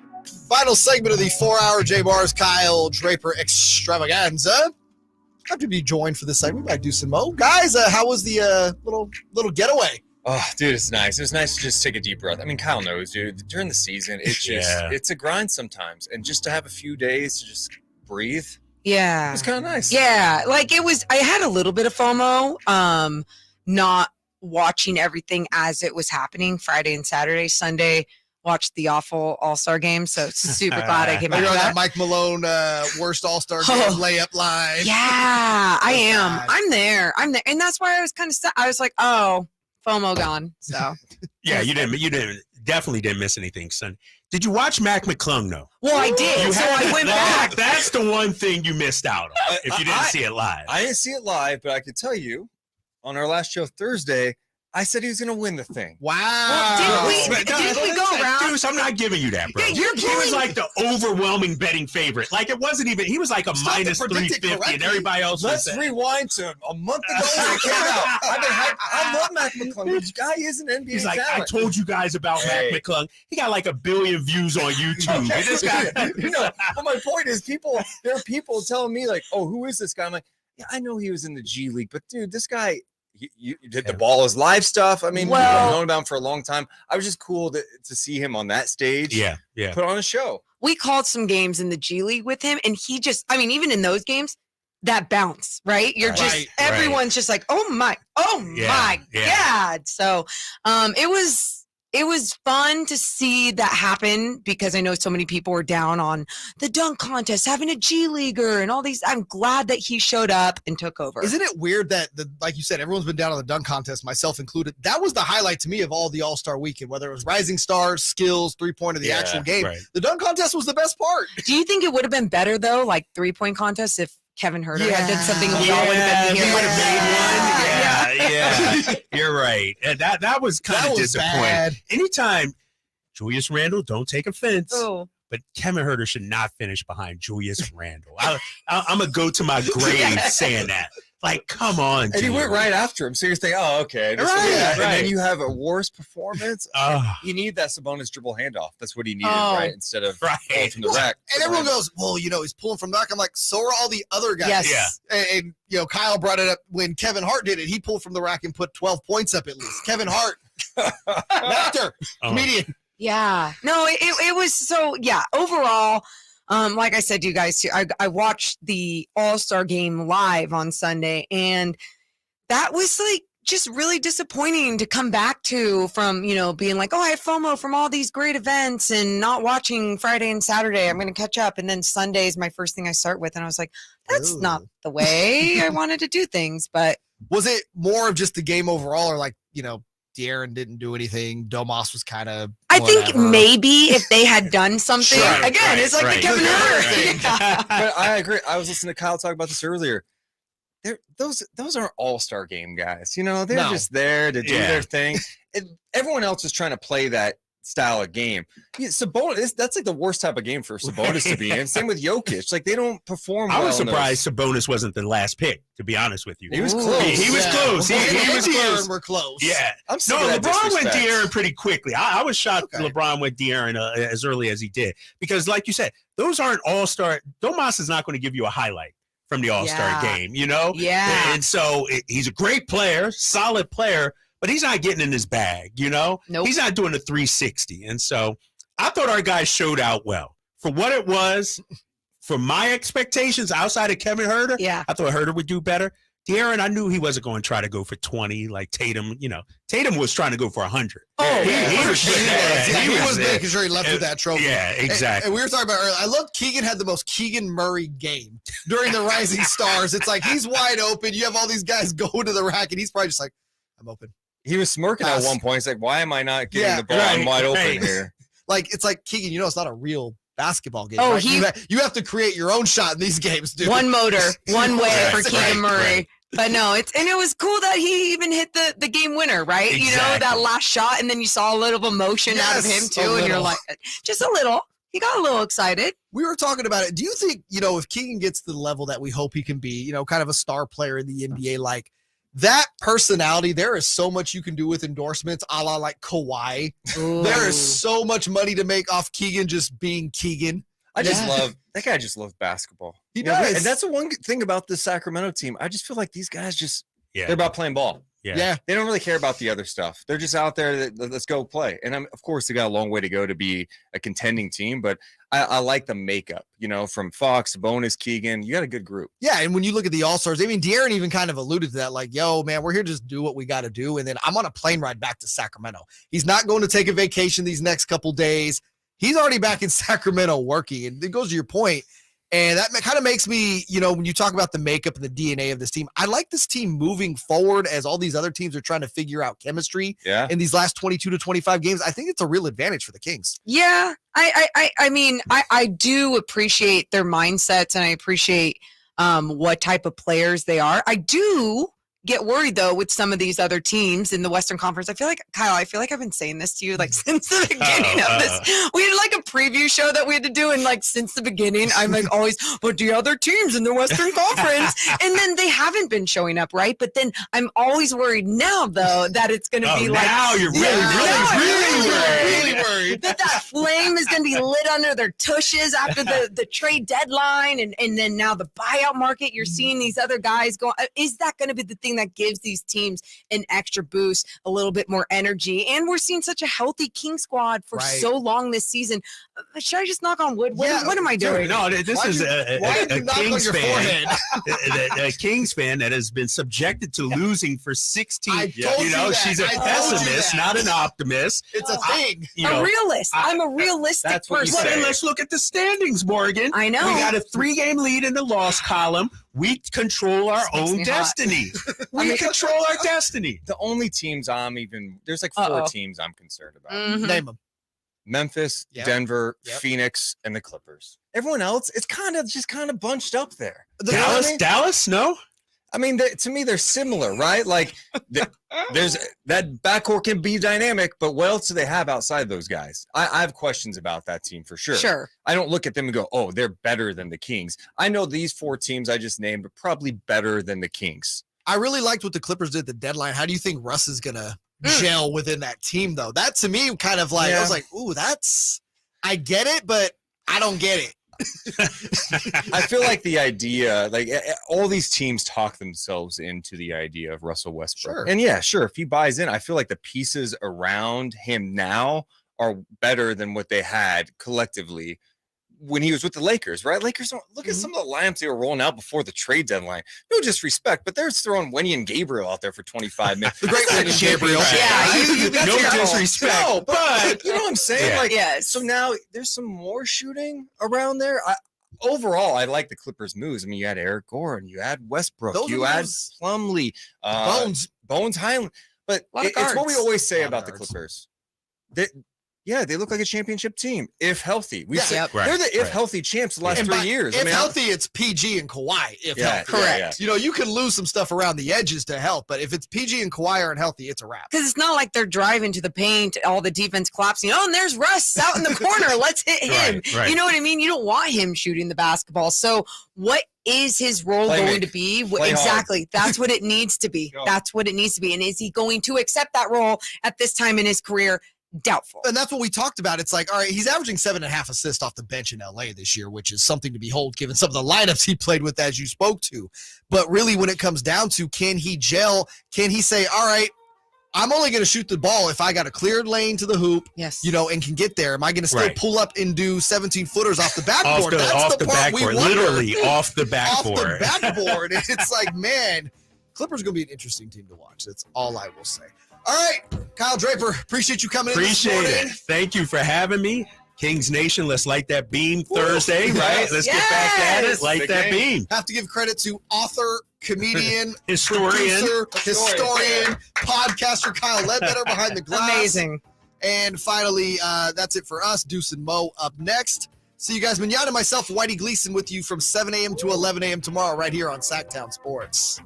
[SPEAKER 5] Final segment of the 4-hour JayMarzz Kyle Draper extravaganza. Have to be joined for this segment by Deuce and Mo. Guys, how was the little getaway?
[SPEAKER 11] Oh, dude, it's nice. It was nice to just take a deep breath. I mean, Kyle knows, dude. During the season, it's just it's a grind sometimes, and just to have a few days to just breathe.
[SPEAKER 13] Yeah,
[SPEAKER 11] it's kind of nice.
[SPEAKER 13] Yeah, like it was. I had a little bit of FOMO, not watching everything as it was happening. Friday and Saturday, Sunday. Watched the awful All-Star game, so super glad I came back to that.
[SPEAKER 5] Mike Malone worst All-Star game layup line.
[SPEAKER 13] Yeah, I am. I'm there, and that's why I was kind of stuck. I was like, oh, FOMO gone. So
[SPEAKER 12] yeah, you definitely didn't miss anything, son. Did you watch Mac McClung though?
[SPEAKER 13] Well, I did. So I went back.
[SPEAKER 12] That's the one thing you missed out on if you didn't see it live.
[SPEAKER 11] I didn't see it live, but I could tell you, on our last show Thursday, I said he was going to win the thing.
[SPEAKER 5] Wow.
[SPEAKER 13] Well, didn't we go around?
[SPEAKER 12] Dude, I'm not giving you that, bro.
[SPEAKER 13] Yeah,
[SPEAKER 12] he was like the overwhelming betting favorite. Like, it wasn't even, he was like a minus 350, and everybody else
[SPEAKER 11] Let's
[SPEAKER 12] was
[SPEAKER 11] rewind to a month ago when it came out. I love Mac McClung. This guy is an NBA
[SPEAKER 12] He's like,
[SPEAKER 11] talent.
[SPEAKER 12] I told you guys about Mac McClung. He got like 1 billion views on YouTube. This guy,
[SPEAKER 11] but my point is, there are people telling me like, oh, who is this guy? I'm like, yeah, I know he was in the G League, but dude, this guy, you did the ball is live stuff. I mean, I've known about him for a long time. I was just cool to see him on that stage.
[SPEAKER 12] Yeah.
[SPEAKER 11] Put on a show.
[SPEAKER 13] we called some games in the G League with him, and he just, I mean, even in those games, that bounce, right? You're just, everyone's just like, oh my God. So it was fun to see that happen because I know so many people were down on the dunk contest, having a G Leaguer and all these. I'm glad that he showed up and took over.
[SPEAKER 5] Isn't it weird that, like you said, everyone's been down on the dunk contest, myself included. That was the highlight to me of all the All-Star weekend, whether it was rising stars, skills, three-point of the actual game. Right. The dunk contest was the best part.
[SPEAKER 13] Do you think it would have been better, though, like three-point contest, if Kevin Huerter had done something we all would have been here?
[SPEAKER 12] He would have made one. Yeah. You're right. And that was kind of disappointing. Bad. Anytime Julius Randle, don't take offense, but Kevin Huerter should not finish behind Julius Randle. I'm going to go to my grave saying that. Like, come on,
[SPEAKER 11] dude. And he went right after him. So you're thinking, oh, okay. And then you have a worse performance. You need that Sabonis dribble handoff. That's what he needed, right? Instead of pulling from the rack.
[SPEAKER 5] And everyone goes, well, he's pulling from the rack. I'm like, so are all the other guys.
[SPEAKER 13] Yes.
[SPEAKER 5] Yeah. And Kyle brought it up when Kevin Hart did it. He pulled from the rack and put 12 points up at least. Kevin Hart, actor, comedian.
[SPEAKER 13] Yeah. No, it was so, overall, like I said to you guys, I watched the All-Star game live on Sunday, and that was like just really disappointing to come back to from, being like, oh, I have FOMO from all these great events and not watching Friday and Saturday. I'm going to catch up. And then Sunday is my first thing I start with. And I was like, that's not the way I wanted to do things. But
[SPEAKER 5] was it more of just the game overall, or like, De'Aaron didn't do anything. Domas was kind of.
[SPEAKER 13] I think maybe if they had done something it's like the Kevin Huerter thing.
[SPEAKER 11] But I agree. I was listening to Kyle talk about this earlier. Those aren't all-star game guys. They're just there to do their thing. Everyone else is trying to play that style of game. Sabonis, that's like the worst type of game for Sabonis to be in. Same with Jokic. Like, they don't perform well.
[SPEAKER 12] I was surprised Sabonis wasn't the last pick, to be honest with you.
[SPEAKER 11] He was close.
[SPEAKER 12] He was close. He was close.
[SPEAKER 5] We're close.
[SPEAKER 12] Yeah. LeBron went De'Aaron pretty quickly. I was shocked LeBron went De'Aaron as early as he did. Because, like you said, those aren't all-star. Domas is not going to give you a highlight from the all-star game,
[SPEAKER 13] Yeah.
[SPEAKER 12] And so he's a great player, solid player, but he's not getting in his bag, Nope. He's not doing a 360. And so I thought our guys showed out well. For what it was, for my expectations outside of Kevin Huerter, I thought Huerter would do better. De'Aaron, I knew he wasn't going to try to go for 20 like Tatum. Tatum was trying to go for 100.
[SPEAKER 5] He was making sure he left with that trophy.
[SPEAKER 12] Yeah, exactly.
[SPEAKER 5] And we were talking about earlier. I love Keegan had the most Keegan Murray game during the Rising Stars. It's like he's wide open. You have all these guys go to the rack, and he's probably just like, I'm open.
[SPEAKER 11] He was smirking at one point. He's like, why am I not getting the ball? I'm wide open here.
[SPEAKER 5] It's like, Keegan, it's not a real basketball game. Right? You have to create your own shot in these games, dude.
[SPEAKER 13] One motor, one way for Keegan Murray. Right. But no, it was cool that he even hit the game winner, right?
[SPEAKER 12] Exactly.
[SPEAKER 13] That last shot, and then you saw a little emotion out of him too, and you're like, just a little. He got a little excited.
[SPEAKER 5] We were talking about it. Do you think, if Keegan gets to the level that we hope he can be, kind of a star player in the NBA, like that personality, there is so much you can do with endorsements, a la like Kawhi. Ooh. There is so much money to make off Keegan just being Keegan.
[SPEAKER 11] I just love that guy. Just loves basketball.
[SPEAKER 5] He does,
[SPEAKER 11] and that's the one thing about the Sacramento team. I just feel like these guys they're about playing ball.
[SPEAKER 5] Yeah,
[SPEAKER 11] they don't really care about the other stuff. They're just out there. Let's go play. And of course, they got a long way to go to be a contending team. But I like the makeup. From Fox, Sabonis, Keegan. You got a good group.
[SPEAKER 5] Yeah, and when you look at the All-Stars, I mean, De'Aaron even kind of alluded to that. Like, yo, man, we're here to just do what we got to do. And then I'm on a plane ride back to Sacramento. He's not going to take a vacation these next couple days. He's already back in Sacramento working. And it goes to your point. And that kind of makes me, when you talk about the makeup and the DNA of this team, I like this team moving forward as all these other teams are trying to figure out chemistry in these last 22 to 25 games. I think it's a real advantage for the Kings.
[SPEAKER 13] Yeah, I mean, I do appreciate their mindsets, and I appreciate what type of players they are. I do get worried though with some of these other teams in the Western Conference. I feel like, Kyle, I've been saying this to you like since the beginning of this. We had like a preview show that we had to do, and like since the beginning, I'm like always, but the other teams in the Western Conference, and then they haven't been showing up, right? But then I'm always worried now though that it's going to be like
[SPEAKER 12] now you're really worried
[SPEAKER 13] that flame is going to be lit under their tushes after the trade deadline, and then now the buyout market. You're seeing these other guys go. Is that going to be the thing something that gives these teams an extra boost, a little bit more energy. And we're seeing such a healthy King squad for so long this season. Should I just knock on wood? What am I doing?
[SPEAKER 12] No, this is a Kings fan. A Kings fan that has been subjected to losing for 16 years. She's a pessimist, not an optimist.
[SPEAKER 5] It's a thing.
[SPEAKER 13] A realist. I'm a realistic person.
[SPEAKER 12] Well, then let's look at the standings, Morgan.
[SPEAKER 13] I know.
[SPEAKER 12] We got a 3-game lead in the loss column. We control our own destiny. We control our destiny.
[SPEAKER 11] The only teams there's like 4 teams I'm concerned about.
[SPEAKER 13] Mm-hmm.
[SPEAKER 5] Name them.
[SPEAKER 11] Memphis, Denver, Phoenix, and the Clippers. Everyone else, it's kind of bunched up there.
[SPEAKER 12] Dallas? No?
[SPEAKER 11] I mean, to me, they're similar, right? Like, there's that backcourt can be dynamic, but what else do they have outside those guys? I have questions about that team for sure.
[SPEAKER 13] Sure.
[SPEAKER 11] I don't look at them and go, oh, they're better than the Kings. I know these 4 teams I just named are probably better than the Kings.
[SPEAKER 5] I really liked what the Clippers did at the deadline. How do you think Russ is going to gel within that team, though? That, to me, kind of like, I was like, ooh, I get it, but I don't get it.
[SPEAKER 11] I feel like the idea, like all these teams talk themselves into the idea of Russell Westbrook.
[SPEAKER 5] Sure.
[SPEAKER 11] And yeah, sure, if he buys in, I feel like the pieces around him now are better than what they had collectively when he was with the Lakers, right? Lakers, look at some of the lineups they were rolling out before the trade deadline. No disrespect, but they're throwing Wendy and Gabriel out there for 25 minutes.
[SPEAKER 5] The great Wendy Gabriel.
[SPEAKER 11] Yeah,
[SPEAKER 12] no disrespect.
[SPEAKER 11] No, but you know what I'm saying?
[SPEAKER 12] Yeah.
[SPEAKER 11] Like,
[SPEAKER 13] Yes.
[SPEAKER 11] So now there's some more shooting around there. Overall, I like the Clippers' moves. I mean, you had Eric Gordon, you had Westbrook, you had Plumlee, Bones Highland. But it's what we always say about the Clippers. They look like a championship team if healthy. They're the healthy champs the last 3 years.
[SPEAKER 5] If healthy, it's PG and Kawhi. If healthy.
[SPEAKER 13] Correct.
[SPEAKER 5] You know, you can lose some stuff around the edges to help, but if it's PG and Kawhi aren't healthy, it's a wrap.
[SPEAKER 13] Because it's not like they're driving to the paint, all the defense collapsing. Oh, and there's Russ out in the corner. Let's hit him.
[SPEAKER 12] Right.
[SPEAKER 13] You know what I mean? You don't want him shooting the basketball. So what is his role going to be? Exactly. That's what it needs to be. That's what it needs to be. And is he going to accept that role at this time in his career? Doubtful.
[SPEAKER 5] And that's what we talked about. It's like, all right, he's averaging 7.5 assists off the bench in LA this year, which is something to behold given some of the lineups he played with, as you spoke to. But really, when it comes down to, can he gel? Can he say, all right, I'm only going to shoot the ball if I got a cleared lane to the hoop, and can get there. Am I going to still pull up and do 17-footers off the backboard?
[SPEAKER 12] Off the backboard. Literally off the backboard.
[SPEAKER 5] Off the backboard. It's like, man, Clippers are going to be an interesting team to watch. That's all I will say. All right, Kyle Draper, appreciate you coming in this morning.
[SPEAKER 12] Appreciate it. Thank you for having me. Kings Nation, let's light that beam Thursday, right? Let's get back at it. Light that beam.
[SPEAKER 5] Have to give credit to author, comedian,
[SPEAKER 12] historian,
[SPEAKER 5] podcaster Kyle Ledbetter behind the glass.
[SPEAKER 13] Amazing.
[SPEAKER 5] And finally, that's it for us. Deuce and Mo up next. See you guys. Manana and myself, Whitey Gleason, with you from 7 a.m. to 11 a.m. tomorrow right here on Sactown Sports.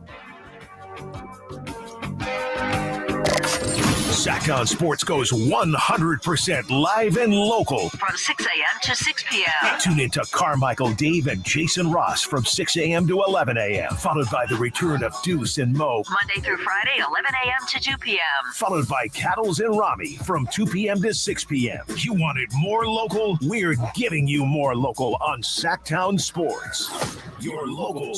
[SPEAKER 2] Sactown Sports goes 100% live and local.
[SPEAKER 1] From 6 a.m. to 6 p.m.
[SPEAKER 2] Tune into Carmichael Dave and JayMarzz from 6 a.m. to 11 a.m. Followed by the return of Deuce and Mo.
[SPEAKER 1] Monday through Friday, 11 a.m. to 2 p.m.
[SPEAKER 2] Followed by Cattles and Rami from 2 p.m. to 6 p.m. You wanted more local? We're giving you more local on Sactown Sports. Your local